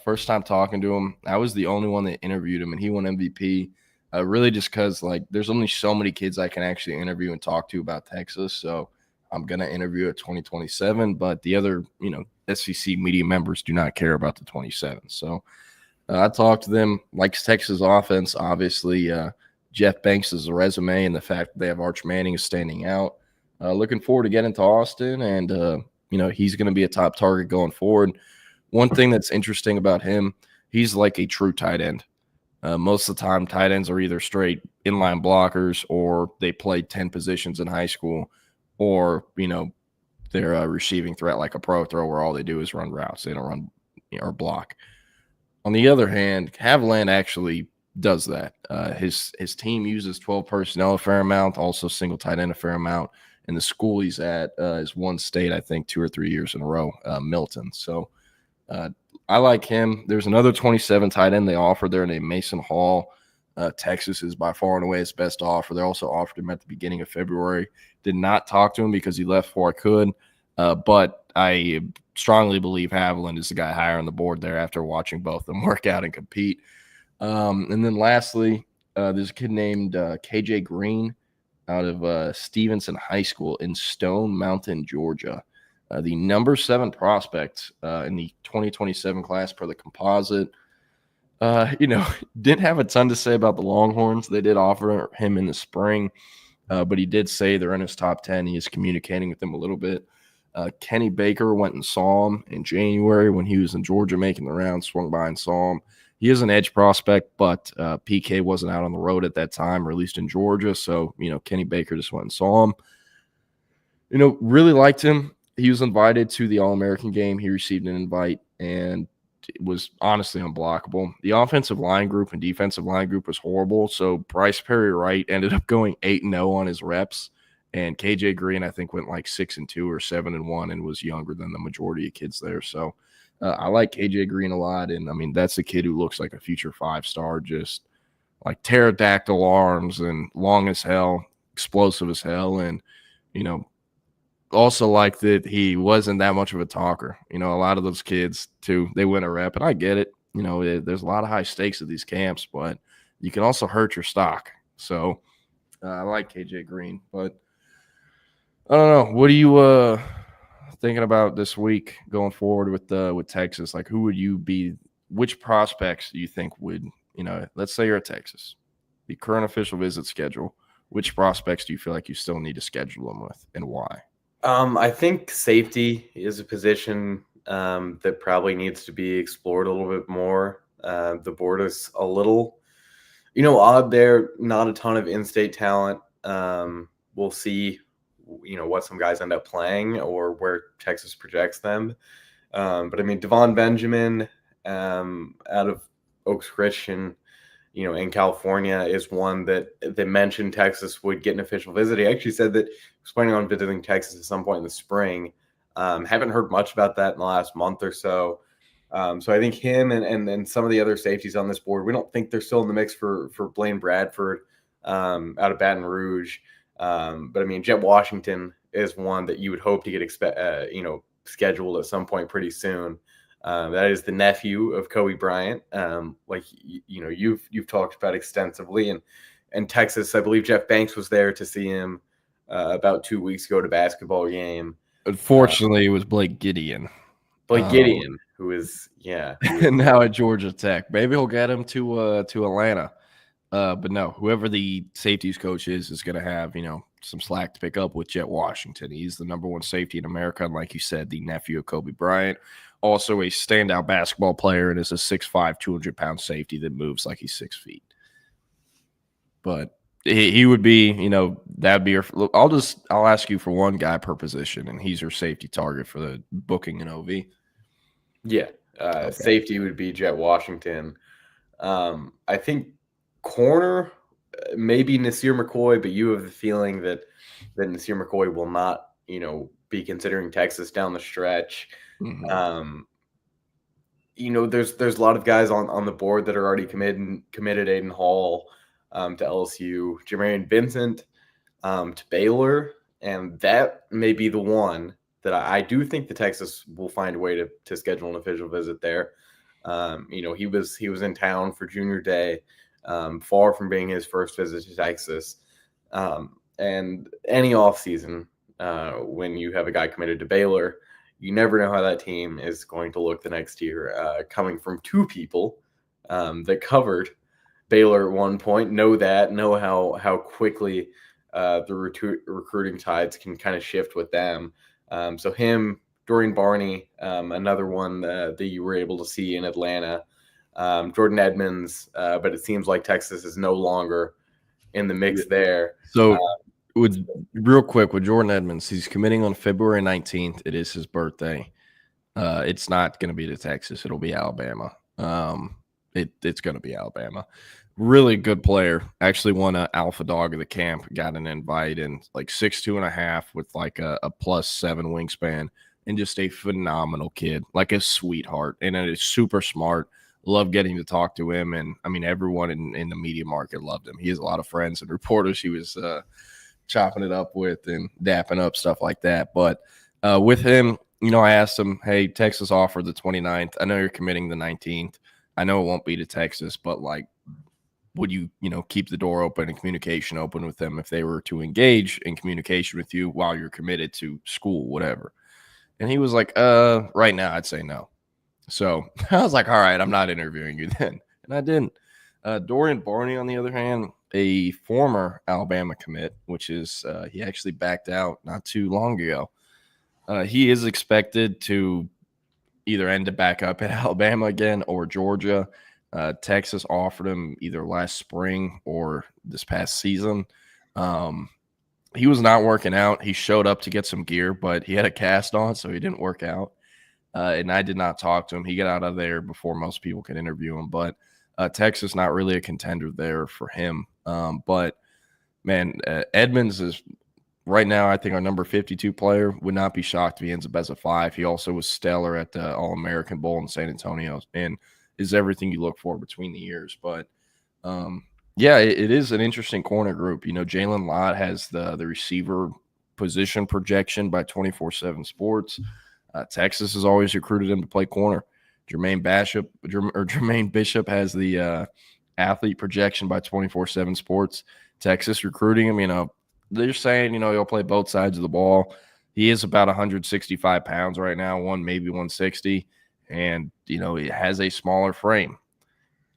First time talking to him. I was the only one that interviewed him, and he won MVP. Really just because, like, there's only so many kids I can actually interview and talk to about Texas, so I'm going to interview at 2027, but the other, SEC media members do not care about the 27. So I talked to them, likes Texas offense, obviously. Jeff Banks' resume and the fact that they have Arch Manning is standing out. Looking forward to getting to Austin, and, he's going to be a top target going forward. One thing that's interesting about him, he's like a true tight end. Most of the time, tight ends are either straight inline blockers or they played 10 positions in high school, or, they're a receiving threat like a pro throw where all they do is run routes. They don't run or block. On the other hand, Haviland actually does that. His team uses 12 personnel a fair amount, also single tight end a fair amount. And the school he's at is one state, I think, 2 or 3 years in a row, Milton. So I like him. There's another 27 tight end they offer there named Mason Hall. Texas is by far and away his best offer. They also offered him at the beginning of February. Did not talk to him because he left before I could. But I strongly believe Haviland is the guy higher on the board there after watching both of them work out and compete. And then lastly, there's a kid named KJ Green out of Stevenson High School in Stone Mountain, Georgia. The number 7 prospect in the 2027 class per the composite. Didn't have a ton to say about the Longhorns. They did offer him in the spring, but he did say they're in his top 10. He is communicating with them a little bit. Kenny Baker went and saw him in January when he was in Georgia making the round, swung by and saw him. He is an edge prospect, but PK wasn't out on the road at that time, or at least in Georgia. So, Kenny Baker just went and saw him. Really liked him. He was invited to the All-American game. He received an invite and it was honestly unblockable. The offensive line group and defensive line group was horrible. So Bryce Perry Wright ended up going 8-0 on his reps. And KJ Green, I think, went like 6-2 or 7-1 and was younger than the majority of kids there. So I like KJ Green a lot. And I mean, that's a kid who looks like a future 5-star, just like pterodactyl arms and long as hell, explosive as hell. And, also like that he wasn't that much of a talker. A lot of those kids too, they win a rep, and I get it. There's a lot of high stakes at these camps, but you can also hurt your stock. So I like KJ Green, but I don't know. What are you thinking about this week going forward with Texas? Like, who would you be? Which prospects do you think would, let's say you're at Texas, the current official visit schedule, which prospects do you feel like you still need to schedule them with, and why? I think safety is a position that probably needs to be explored a little bit more. The board is a little, odd there. Not a ton of in-state talent. We'll see, what some guys end up playing or where Texas projects them. But I mean, Devon Benjamin out of Oaks Christian, in California is one that mentioned Texas would get an official visit. He actually said that he was planning on visiting Texas at some point in the spring. Haven't heard much about that in the last month or so. So I think him and some of the other safeties on this board, we don't think they're still in the mix for Blaine Bradford out of Baton Rouge. But I mean, Jet Washington is one that you would hope to get scheduled at some point pretty soon. That is the nephew of Kobe Bryant. You've talked about extensively, and Texas, I believe Jeff Banks was there to see him about 2 weeks ago at a basketball game. Unfortunately, it was Blake Gideon. Who is now at Georgia Tech. Maybe he'll get him to Atlanta. But no, whoever the safeties coach is going to have, some slack to pick up with Jet Washington. He's the number 1 safety in America. And like you said, the nephew of Kobe Bryant, also a standout basketball player, and is a 6'5", 200-pound safety that moves like he's 6 feet. But he would be, that'd be your – I'll ask you for one guy per position, and he's your safety target for the booking in OV. Yeah. Okay. Safety would be Jet Washington. I think corner, maybe Nasir McCoy, but you have the feeling that Nasir McCoy will not, be considering Texas down the stretch. Mm-hmm. There's a lot of guys on the board that are already committed. Aiden Hall to LSU, Jermaine Vincent to Baylor, and that may be the one that I do think the Texas will find a way to schedule an official visit there. He was in town for Junior Day, far from being his first visit to Texas. And any offseason, when you have a guy committed to Baylor, you never know how that team is going to look the next year. Coming from 2 people that covered Baylor at one point, know how quickly the recruiting tides can kind of shift with them. So him Dorian Barney, another one that you were able to see in Atlanta. Jordan Edmonds, but it seems like Texas is no longer in the mix there. So, real quick with Jordan Edmonds, he's committing on February 19th. It is his birthday. It's not going to be to Texas. It'll be Alabama. It's going to be Alabama. Really good player. Actually won an alpha dog of the camp. Got an invite, and like 6'2.5" with like a +7 wingspan, and just a phenomenal kid, like a sweetheart, and it is super smart. Love getting to talk to him, and I mean everyone in the media market loved him. He has a lot of friends and reporters he was chopping it up with and dapping up, stuff like that. But with him, I asked him, hey, Texas offered the 29th. I know you're committing the 19th. I know it won't be to Texas, but like, would you, keep the door open and communication open with them if they were to engage in communication with you while you're committed to school, whatever? And he was like, right now I'd say no. So I was like, all right, I'm not interviewing you then. And I didn't. Dorian Barney, on the other hand, a former Alabama commit, which is he actually backed out not too long ago. He is expected to either end up back up at Alabama again or Georgia. Texas offered him either last spring or this past season. He was not working out. He showed up to get some gear, but he had a cast on, so he didn't work out. And I did not talk to him. He got out of there before most people could interview him. But Texas not really a contender there for him. But, man, Edmonds is right now, I think, our number 52 player. Would not be shocked if he ends up as a 5. He also was stellar at the All-American Bowl in San Antonio and is everything you look for between the years. But, yeah, it is an interesting corner group. Jalen Lott has the receiver position projection by 24/7 Sports. Texas has always recruited him to play corner. Jermaine Bishop has the athlete projection by 24/7 Sports. Texas recruiting him, they're saying, he'll play both sides of the ball. He is about 165 pounds right now, maybe 160, and, he has a smaller frame.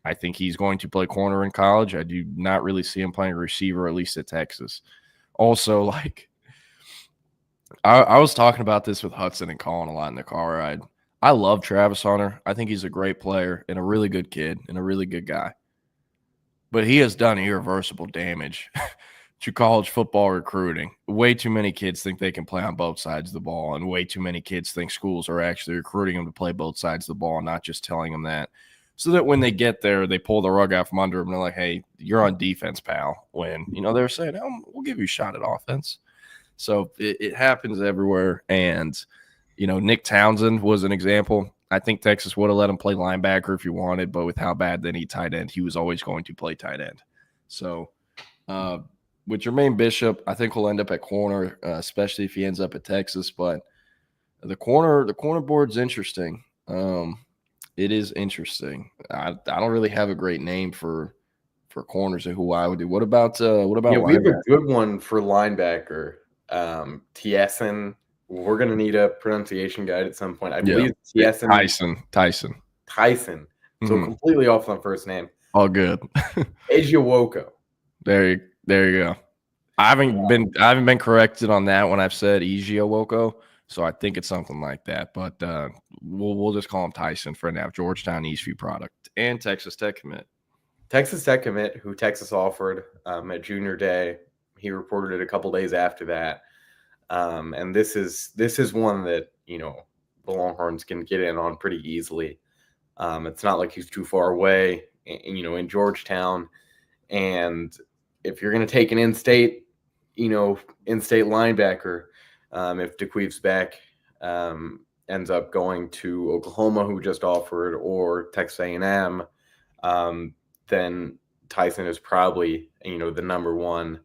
I think he's going to play corner in college. I do not really see him playing receiver, at least at Texas. Also, like, I was talking about this with Hudson and Colin a lot in the car ride. I love Travis Hunter. I think he's a great player and a really good kid and a really good guy. But he has done irreversible damage to college football recruiting. Way too many kids think they can play on both sides of the ball, and way too many kids think schools are actually recruiting them to play both sides of the ball, not just telling them that. So that when they get there, they pull the rug out from under them and they're like, hey, you're on defense, pal. When, they're saying, oh, we'll give you a shot at offense. So it happens everywhere. And, Nick Townsend was an example. I think Texas would have let him play linebacker if he wanted, but with how bad they need tight end, he was always going to play tight end. So with Jermaine Bishop, I think he'll end up at corner, especially if he ends up at Texas. But the corner board's interesting. It is interesting. I don't really have a great name for corners and who I would do. What about we have a good one for linebacker. Tiessen. We're gonna need a pronunciation guide at some point. I believe Tiessen. Tyson. So completely off on first name. All good. Ejiwoko. There you go. I haven't been corrected on that when I've said Ejiwoko. So I think it's something like that, but we'll just call him Tyson for now. Georgetown Eastview product and Texas Tech commit. Texas Tech commit, who Texas offered at junior day. He reported it a couple days after that, and this is one that the Longhorns can get in on pretty easily. It's not like he's too far away, in Georgetown, and if you're going to take an in-state linebacker. If DeQueef's back ends up going to Oklahoma, who just offered, or Texas A&M, then Tyson is probably, the number one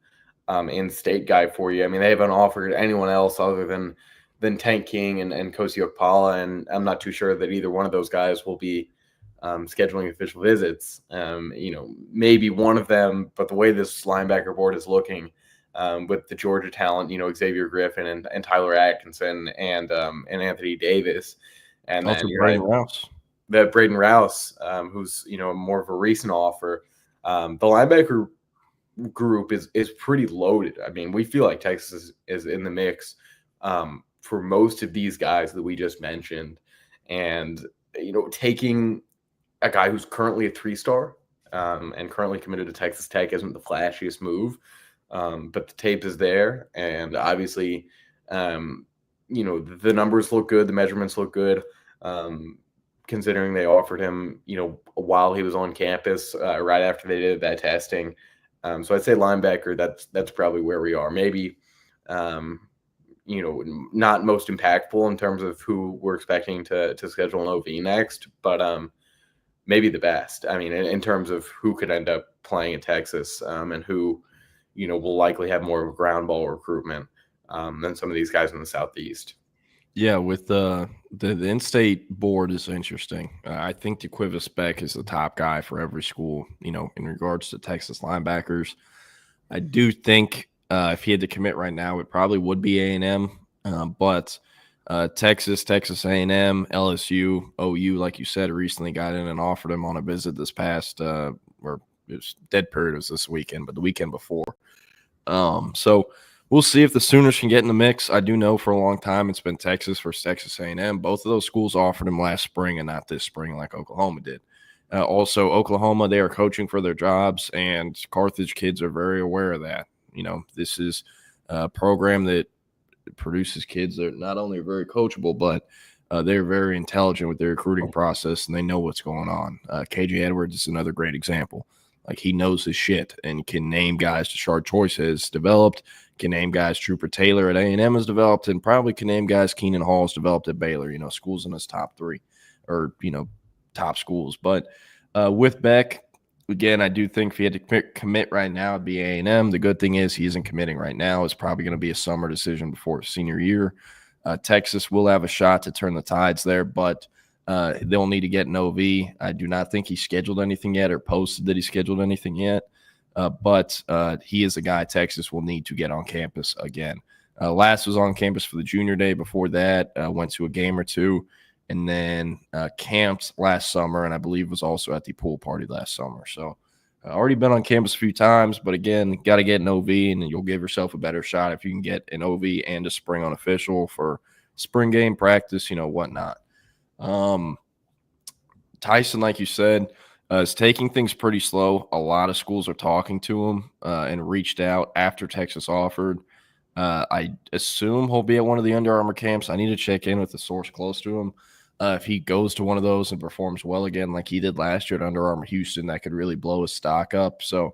in-state guy for you. I mean, they haven't offered anyone else other than Tank King and Kosi Okpala, and I'm not too sure that either one of those guys will be scheduling official visits. Maybe one of them, but the way this linebacker board is looking, with the Georgia talent, Xavier Griffin and Tyler Atkinson and Anthony Davis, and also then Braden Rouse. Braden Rouse, who's more of a recent offer. The linebacker group is pretty loaded. I mean, we feel like Texas is in the mix for most of these guys that we just mentioned. And, taking a guy who's currently a 3-star and currently committed to Texas Tech isn't the flashiest move, but the tape is there. And obviously, the numbers look good. The measurements look good, considering they offered him, while he was on campus right after they did that testing. So I'd say linebacker, that's probably where we are. Maybe, not most impactful in terms of who we're expecting to schedule an OV next, but maybe the best. I mean, in terms of who could end up playing in Texas and who, will likely have more of a ground ball recruitment than some of these guys in the Southeast. Yeah, with the in-state board is interesting. I think DeQuivis Beck is the top guy for every school, in regards to Texas linebackers. I do think if he had to commit right now, it probably would be A&M. But Texas A&M, LSU, OU, like you said, recently got in and offered him on a visit this past or it was dead period was this weekend, but the weekend before. So we'll see if the Sooners can get in the mix. I do know for a long time it's been Texas versus Texas A&M. Both of those schools offered him last spring and not this spring like Oklahoma did. Also, Oklahoma, they are coaching for their jobs, and Carthage kids are very aware of that. This is a program that produces kids that are not only very coachable, but they're very intelligent with their recruiting process, and they know what's going on. KJ Edwards is another great example. Like, he knows his shit and can name guys Tashard Choice has developed, can name guys Trooper Taylor at A&M has developed, and probably can name guys Keenan Hall has developed at Baylor, schools in his top 3 or, top schools. But with Beck, again, I do think if he had to commit right now, it'd be A&M. The good thing is he isn't committing right now. It's probably going to be a summer decision before his senior year. Texas will have a shot to turn the tides there, but they'll need to get an OV. I do not think he scheduled anything yet or posted that he scheduled anything yet, but he is a guy Texas will need to get on campus again. Last was on campus for the junior day. Before that, went to a game or two, and then camped last summer, and I believe was also at the pool party last summer. So already been on campus a few times, but again, got to get an OV, and you'll give yourself a better shot if you can get an OV and a spring unofficial for spring game practice, whatnot. Tyson, like you said, is taking things pretty slow. A lot of schools are talking to him and reached out after Texas offered. I assume he'll be at one of the Under Armour camps. I need to check in with the source close to him. If he goes to one of those and performs well again like he did last year at Under Armour Houston, that could really blow his stock up. So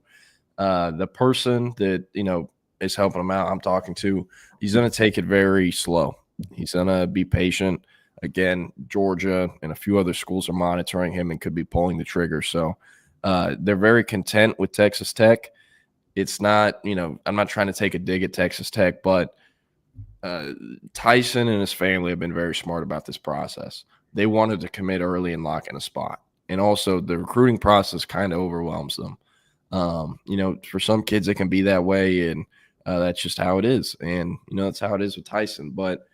the person that, is helping him out, I'm talking to, he's going to take it very slow. He's going to be patient. Again, Georgia and a few other schools are monitoring him and could be pulling the trigger. So they're very content with Texas Tech. It's not, I'm not trying to take a dig at Texas Tech, but Tyson and his family have been very smart about this process. They wanted to commit early and lock in a spot. And also the recruiting process kind of overwhelms them. For some kids, it can be that way, and that's just how it is. And, that's how it is with Tyson. But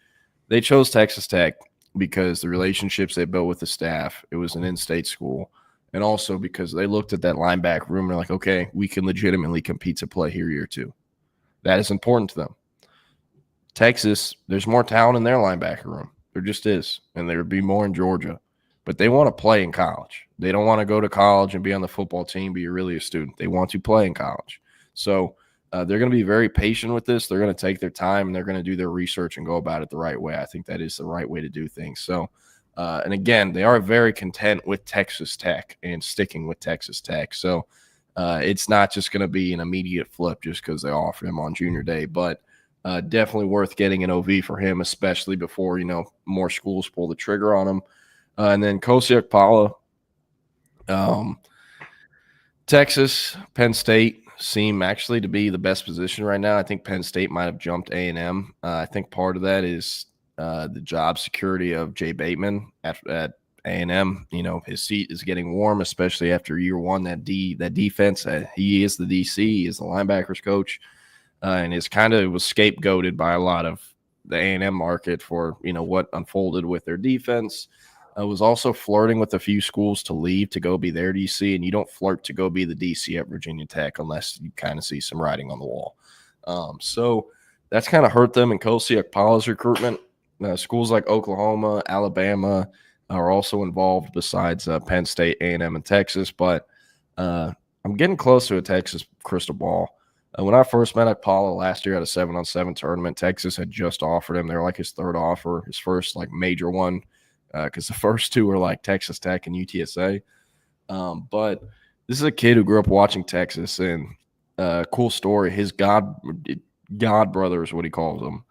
they chose Texas Tech because the relationships they built with the staff, it was an in-state school. And also because they looked at that linebacker room and they're like, okay, we can legitimately compete to play here year 2. That is important to them. Texas, there's more talent in their linebacker room. There just is. And there would be more in Georgia. But they want to play in college. They don't want to go to college and be on the football team, but you're really a student. They want to play in college. So they're going to be very patient with this. They're going to take their time, and they're going to do their research and go about it the right way. I think that is the right way to do things. So, and again, they are very content with Texas Tech and sticking with Texas Tech. So it's not just going to be an immediate flip just because they offered him on junior day, but definitely worth getting an OV for him, especially before, more schools pull the trigger on him. And then Kosiak Pala, Texas, Penn State seem actually to be the best position right now. I think Penn State might have jumped A&M. I think part of that is the job security of Jay Bateman at A&M. His seat is getting warm, especially after year 1. That defense, he is the DC, he is the linebackers coach, and was scapegoated by a lot of the A&M market for what unfolded with their defense. Was also flirting with a few schools to leave to go be their DC, and you don't flirt to go be the DC at Virginia Tech unless you kind of see some writing on the wall. So that's kind of hurt them in Kosiak Pala's recruitment. schools like Oklahoma, Alabama are also involved besides Penn State, A&M, and Texas. But I'm getting close to a Texas crystal ball. When I first met Paula last year at a 7-on-7 tournament, Texas had just offered him. They were like his third offer, his first like major one, because the first two were like Texas Tech and UTSA. But this is a kid who grew up watching Texas, and cool story. His god brother is what he calls him,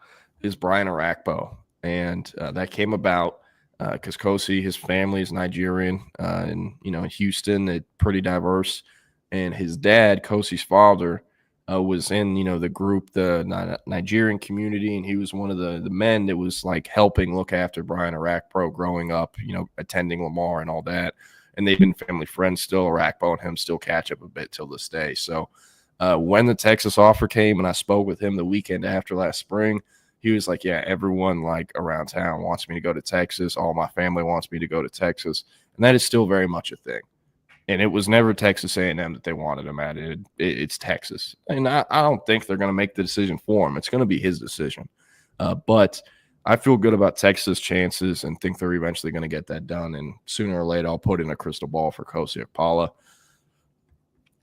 is Brian Arakpo, and that came about because Kosi, his family is Nigerian, and in Houston, it's pretty diverse. And his dad, Kosi's father, was in the group, the Nigerian community, and he was one of the men that was like helping look after Brian Arakpo growing up, attending Lamar and all that. And they've been family friends still. Arakpo and him still catch up a bit till this day. So when the Texas offer came, and I spoke with him the weekend after last spring, he was like, yeah, everyone like around town wants me to go to Texas. All my family wants me to go to Texas. And that is still very much a thing. And it was never Texas A&M that they wanted him at. It's Texas. And I don't think they're going to make the decision for him. It's going to be his decision. But I feel good about Texas' chances and think they're eventually going to get that done. And sooner or later, I'll put in a crystal ball for Kosi Okpala.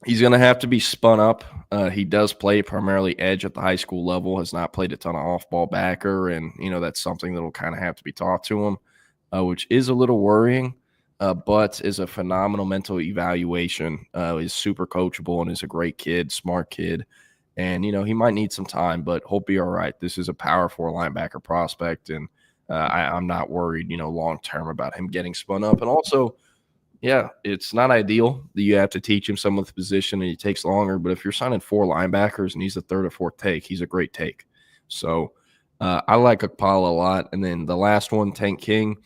He's going to have to be spun up. He does play primarily edge at the high school level, has not played a ton of off-ball backer. And, that's something that will kind of have to be taught to him, which is a little worrying. But is a phenomenal mental evaluation, is super coachable and is a great kid, smart kid. And, he might need some time, but he'll be all right. This is a power 4 linebacker prospect, and I'm not worried, long-term about him getting spun up. And also, yeah, it's not ideal that you have to teach him some of the position and it takes longer. But if you're signing 4 linebackers and he's the third or fourth take, he's a great take. So I like Okpala a lot. And then the last one, Tank King.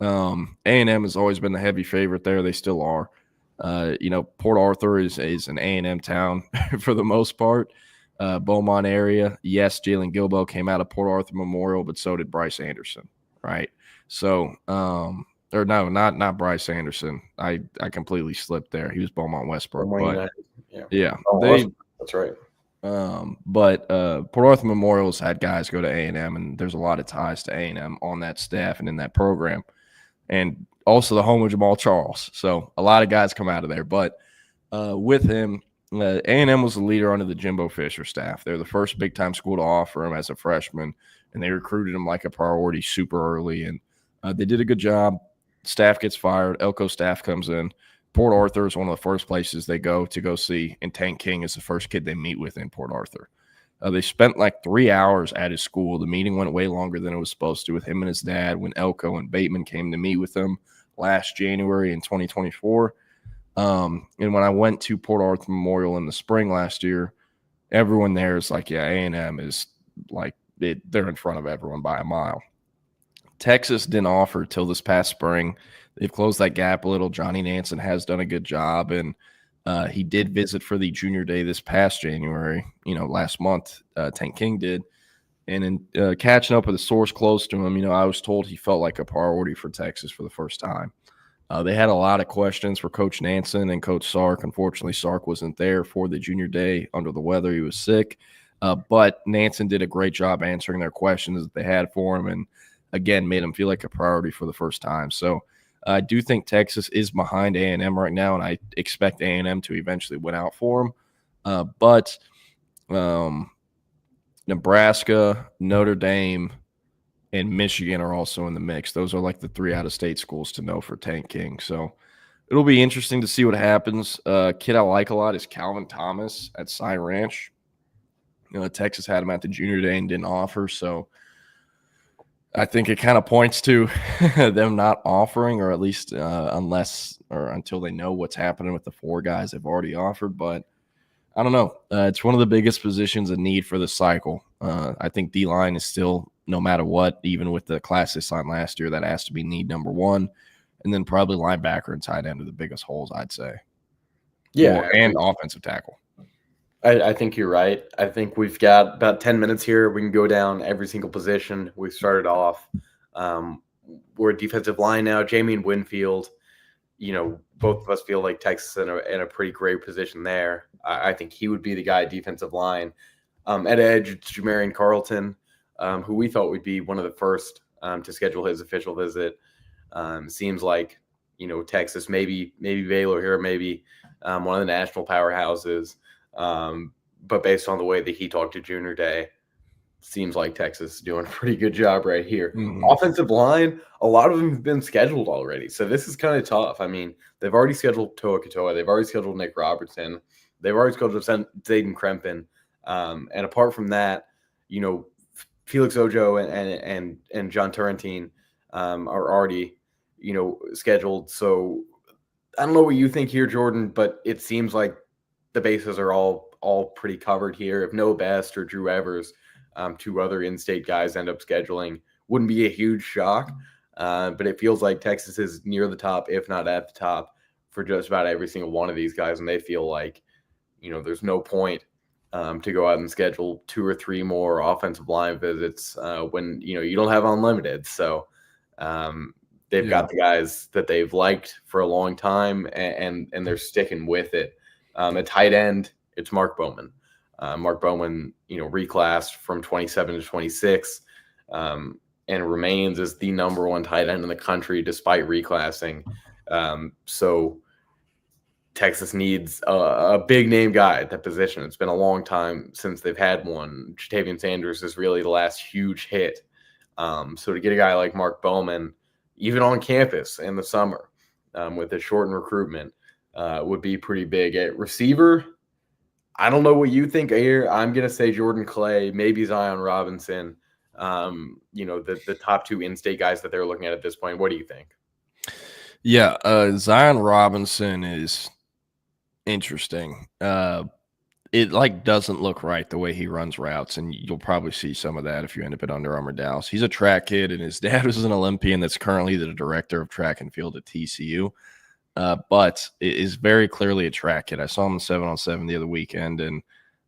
A&M has always been the heavy favorite there. They still are. Port Arthur is an A&M town for the most part. Beaumont area. Yes, Jalen Gilbo came out of Port Arthur Memorial, but so did Bryce Anderson, right? So, or no, not Bryce Anderson. I completely slipped there. He was Beaumont Westbrook. But, yeah. That's right. But Port Arthur Memorial's had guys go to A&M, and there's a lot of ties to A&M on that staff and in that program. And also the home of Jamal Charles. So a lot of guys come out of there. But with him, A&M was the leader under the Jimbo Fisher staff. They're the first big-time school to offer him as a freshman, and they recruited him like a priority super early. And they did a good job. Staff gets fired. Elko staff comes in. Port Arthur is one of the first places they go to see, and Tank King is the first kid they meet with in Port Arthur. They spent like 3 hours at his school. The meeting went way longer than it was supposed to with him and his dad when Elko and Bateman came to meet with him last January in 2024. And when I went to Port Arthur Memorial in the spring last year, everyone there is like, yeah, A&M is like they're in front of everyone by a mile. Texas didn't offer till this past spring. They've closed that gap a little. Johnny Nansen has done a good job, and he did visit for the junior day this past January, last month. Tank King did. And in catching up with a source close to him, I was told he felt like a priority for Texas for the first time. They had a lot of questions for Coach Nansen and Coach Sark. Unfortunately, Sark wasn't there for the junior day under the weather. He was sick. But Nansen did a great job answering their questions that they had for him and, again, made him feel like a priority for the first time. So I do think Texas is behind A&M right now, and I expect A&M to eventually win out for them. But Nebraska, Notre Dame, and Michigan are also in the mix. Those are like the 3 out-of-state schools to know for Tank King. So it'll be interesting to see what happens. Kid I like a lot is Calvin Thomas at Cy Ranch. Texas had him at the junior day and didn't offer, so I think it kind of points to them not offering, or at least unless or until they know what's happening with the 4 guys they've already offered. But I don't know. It's one of the biggest positions of need for the cycle. I think D-line is still, no matter what, even with the class they signed last year, that has to be need number 1. And then probably linebacker and tight end are the biggest holes, I'd say. Yeah. And offensive tackle. I think you're right. I think we've got about 10 minutes here. We can go down every single position. We started off. We're a defensive line now. Jamie and Winfield, both of us feel like Texas in a pretty great position there. I think he would be the guy at defensive line. At edge, it's Jamarian Carlton, who we thought would be one of the first to schedule his official visit. Seems like, Texas, maybe Baylor here, maybe one of the national powerhouses. But based on the way that he talked to Junior Day, seems like Texas is doing a pretty good job right here. Offensive line, a lot of them have been scheduled already. So this is kind of tough. I mean, they've already scheduled Toa Katoa. They've already scheduled Nick Robertson. They've already scheduled Zayden Krempin. And apart from that, Felix Ojo and John Turrentine are already, scheduled. So I don't know what you think here, Jordan, but it seems like the bases are all pretty covered here. If Noah Best or Drew Evers, two other in-state guys, end up scheduling, wouldn't be a huge shock. But it feels like Texas is near the top, if not at the top, for just about every single one of these guys. And they feel like, there's no point to go out and schedule 2 or 3 more offensive line visits when, you don't have unlimited. So they've got the guys that they've liked for a long time, and they're sticking with it. At tight end, it's Mark Bowman. Mark Bowman, reclassed from 27 to 26, and remains as the number 1 tight end in the country despite reclassing. So Texas needs a big name guy at that position. It's been a long time since they've had one. Jatavian Sanders is really the last huge hit. So to get a guy like Mark Bowman, even on campus in the summer, with a shortened recruitment, would be pretty big. At receiver, I don't know what you think here. I'm going to say Jordan Clay, maybe Zion Robinson, the top 2 in-state guys that they're looking at this point. What do you think? Yeah, Zion Robinson is interesting. It doesn't look right the way he runs routes, and you'll probably see some of that if you end up at Under Armour Dallas. He's a track kid, and his dad was an Olympian that's currently the director of track and field at TCU. But it is very clearly a track kid. I saw him 7-on-7 the other weekend, and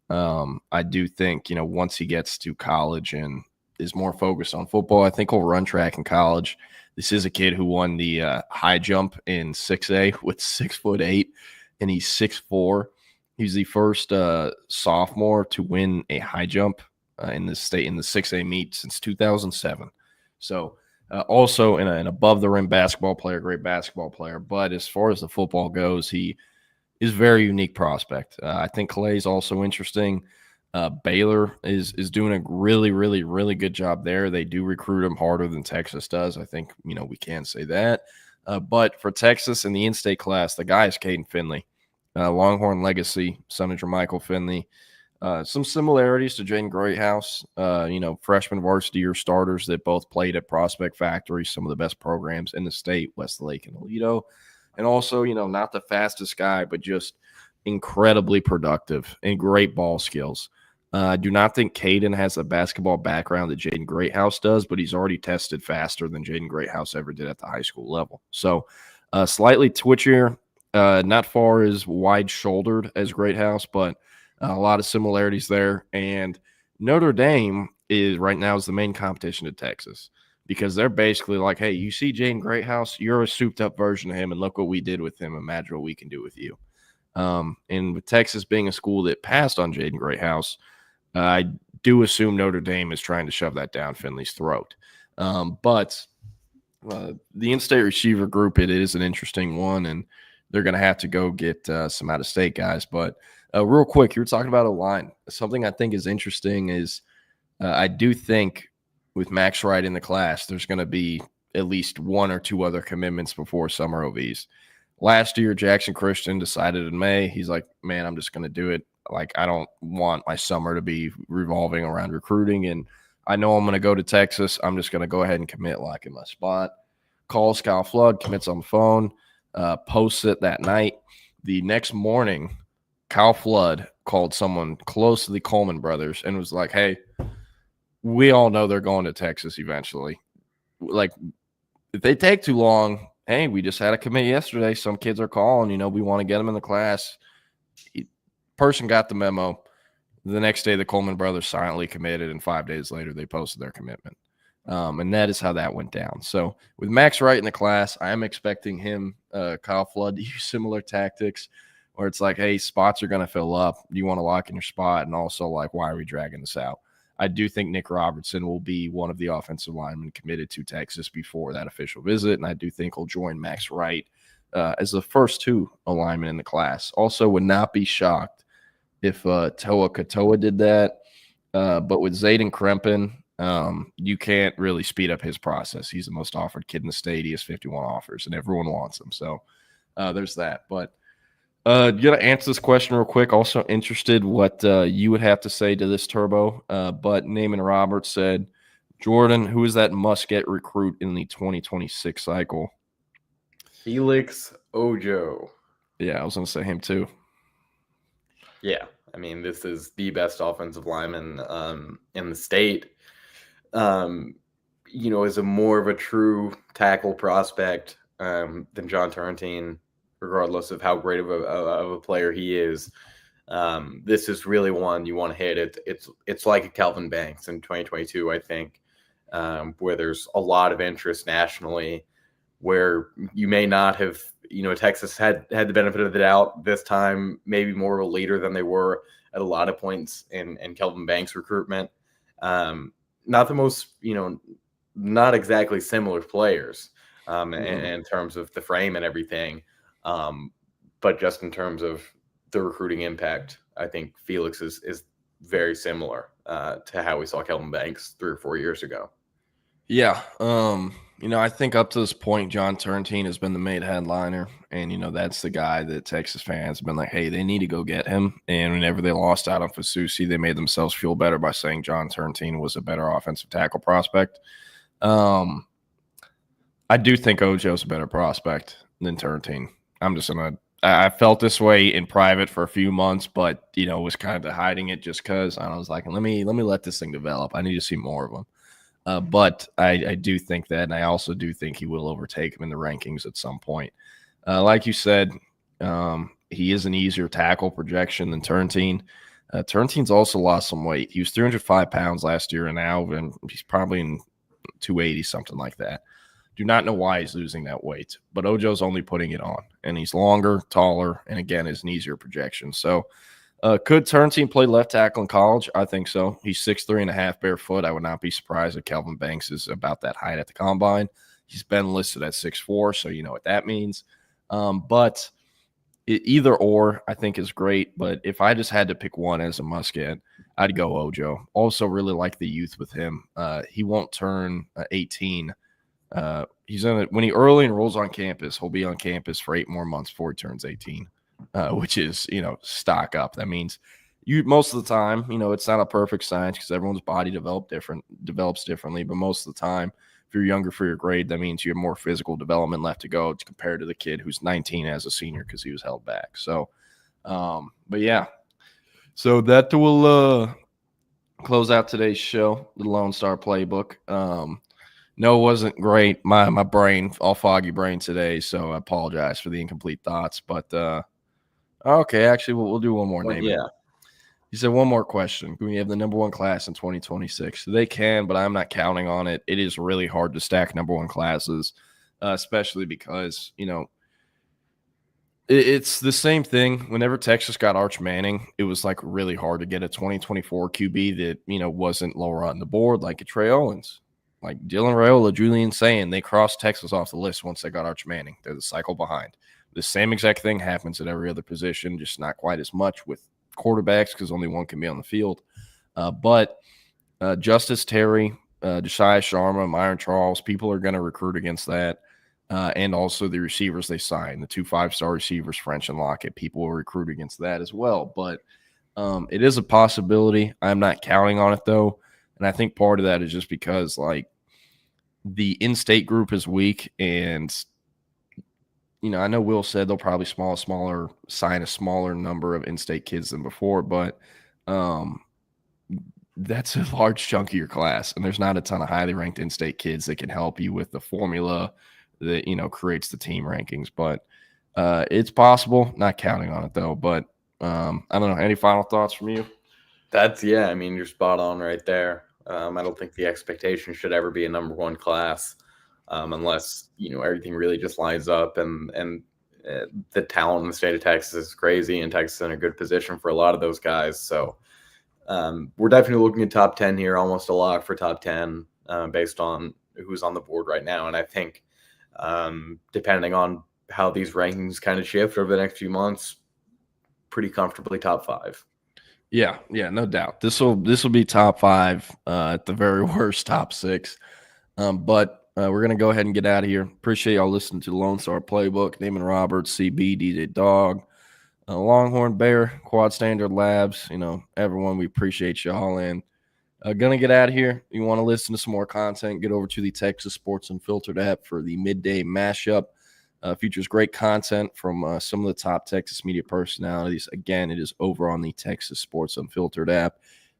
I do think, once he gets to college and is more focused on football, I think he'll run track in college. This is a kid who won the high jump in 6A with 6'8", and he's 6'4". He's the first sophomore to win a high jump in the 6A meet since 2007. So also an above the rim basketball player, great basketball player. But as far as the football goes, he is a very unique prospect. I think Clay's also interesting. Baylor is doing a really, really, really good job there. They do recruit him harder than Texas does. I think, we can say that. But for Texas in the in-state class, the guy is Caden Finley. Longhorn legacy, son of Jermichael Finley. Some similarities to Jaden Greathouse, freshman varsity or starters that both played at Prospect Factory, some of the best programs in the state, Westlake and Aledo. And also, not the fastest guy, but just incredibly productive and great ball skills. I do not think Caden has a basketball background that Jaden Greathouse does, but he's already tested faster than Jaden Greathouse ever did at the high school level. So slightly twitchier, not far as wide-shouldered as Greathouse, but a lot of similarities there. And Notre Dame is the main competition to Texas, because they're basically like, hey, you see Jaden Greathouse, you're a souped-up version of him, and look what we did with him. Imagine what we can do with you. And with Texas being a school that passed on Jaden Greathouse, I do assume Notre Dame is trying to shove that down Finley's throat. But the in-state receiver group, it is an interesting one, and they're going to have to go get some out-of-state guys. But real quick, you were talking about a line. Something I think is interesting is I do think with Max Wright in the class, there's going to be at least 1 or 2 other commitments before summer OVs. Last year, Jackson Christian decided in May, he's like, man, I'm just going to do it. Like, I don't want my summer to be revolving around recruiting, and I know I'm going to go to Texas. I'm just going to go ahead and commit, lock in my spot. Calls Kyle Flood, commits on the phone, posts it that night. The next morning, Kyle Flood called someone close to the Coleman brothers and was like, hey, we all know they're going to Texas eventually. Like, if they take too long, hey, we just had a commit yesterday. Some kids are calling, we want to get them in the class. Person got the memo. The next day, the Coleman brothers silently committed, and 5 days later, they posted their commitment. And that is how that went down. So with Max Wright in the class, I am expecting him, Kyle Flood, to use similar tactics where it's like, hey, spots are going to fill up. Do you want to lock in your spot? And also, like, why are we dragging this out? I do think Nick Robertson will be one of the offensive linemen committed to Texas before that official visit, and I do think he'll join Max Wright as the first 2 alignment in the class. Also, would not be shocked if Toa Katoa did that, but with Zayden Krempin, you can't really speed up his process. He's the most offered kid in the state. He has 51 offers, and everyone wants him. So there's that. But you got to answer this question real quick. Also interested what you would have to say to this, Turbo. But Naaman Roberts said, Jordan, who is that must-get recruit in the 2026 cycle? Felix Ojo. Yeah, I was going to say him too. Yeah, I mean, this is the best offensive lineman in the state. Is a more of a true tackle prospect than John Turrentine, regardless of how great of a player he is. This is really one you want to hit. It's like a Kelvin Banks in 2022, I think, where there's a lot of interest nationally, where you may not have, Texas had the benefit of the doubt this time, maybe more of a leader than they were at a lot of points in Kelvin Banks' recruitment. Not the most, not exactly similar players in terms of the frame and everything. But just in terms of the recruiting impact, I think Felix is very similar to how we saw Kelvin Banks 3 or 4 years ago. Yeah. I think up to this point, John Turrentine has been the main headliner. And, that's the guy that Texas fans have been like, hey, they need to go get him. And whenever they lost out on Fasusi, they made themselves feel better by saying John Turrentine was a better offensive tackle prospect. I do think Ojo's a better prospect than Turrentine. I felt this way in private for a few months, but, was kind of hiding it just because I was like, let me let this thing develop. I need to see more of him. But I do think that, and I also do think he will overtake him in the rankings at some point. Like you said, he is an easier tackle projection than Turrentine. Turrentine's also lost some weight. He was 305 pounds last year, and now he's probably in 280, something like that. Do not know why he's losing that weight, but Ojo's only putting it on, and he's longer, taller, and again, is an easier projection. So could Turrentine play left tackle in college? I think so. He's 6'3.5" barefoot. I would not be surprised if Kelvin Banks is about that height at the combine. He's been listed at 6'4", so you know what that means. But either or, I think, is great. But if I just had to pick one as a must-get, I'd go Ojo. Also really like the youth with him. He won't turn 18. When he early enrolls on campus, he'll be on campus for 8 more months before he turns 18. Which is, stock up. That means most of the time, it's not a perfect science because everyone's body develops differently. But most of the time, if you're younger for your grade, that means you have more physical development left to go compared to the kid who's 19 as a senior because he was held back. So, but yeah. So that will close out today's show, the Lone Star Playbook. No, it wasn't great. My brain, all foggy brain today, so I apologize for the incomplete thoughts. But okay, actually, we'll do one more name. Yeah. He said one more question. Can we have the number 1 class in 2026? They can, but I'm not counting on it. It is really hard to stack number 1 classes, especially because, it's the same thing. Whenever Texas got Arch Manning, it was like really hard to get a 2024 QB that, wasn't lower on the board like a Trey Owens. Like Dylan Raiola, Julian saying they crossed Texas off the list once they got Arch Manning. They're the cycle behind. The same exact thing happens at every other position, just not quite as much with quarterbacks because only one can be on the field. But Justice Terry, Josiah Sharma, Myron Charles, people are going to recruit against that. And also the receivers they signed, the 2 5-star receivers, French and Lockett, people will recruit against that as well. But it is a possibility. I'm not counting on it, though. And I think part of that is just because, the in-state group is weak and – I know Will said they'll probably sign a smaller number of in-state kids than before, but that's a large chunk of your class, and there's not a ton of highly ranked in-state kids that can help you with the formula that creates the team rankings. But it's possible. Not counting on it though. But I don't know. Any final thoughts from you? You're spot on right there. I don't think the expectation should ever be a number 1 class. Unless, everything really just lines up and the talent in the state of Texas is crazy and Texas is in a good position for a lot of those guys. So We're definitely looking at top 10 here, almost a lock for top 10 based on who's on the board right now. And I think depending on how these rankings kind of shift over the next few months, pretty comfortably top 5. Yeah, no doubt. This will be top 5, at the very worst, top 6. But we're gonna go ahead and get out of here. Appreciate y'all listening to the Lone Star Playbook. Damon Roberts, CB, DJ Dog, Longhorn Bear, Quad Standard Labs. Everyone, we appreciate y'all. And gonna get out of here. You want to listen to some more content? Get over to the Texas Sports Unfiltered app for the Midday Mashup. Features great content from some of the top Texas media personalities. Again, it is over on the Texas Sports Unfiltered app.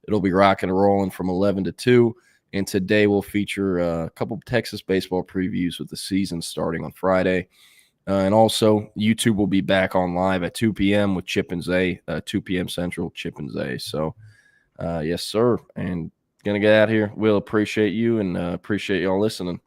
It'll be rocking and rolling from 11 to 2. And today we'll feature a couple of Texas baseball previews with the season starting on Friday. And also, YouTube will be back on live at 2 p.m. with Chip and Zay, 2 p.m. Central, Chip and Zay. So, yes, sir. And going to get out here. We'll appreciate you and appreciate y'all listening.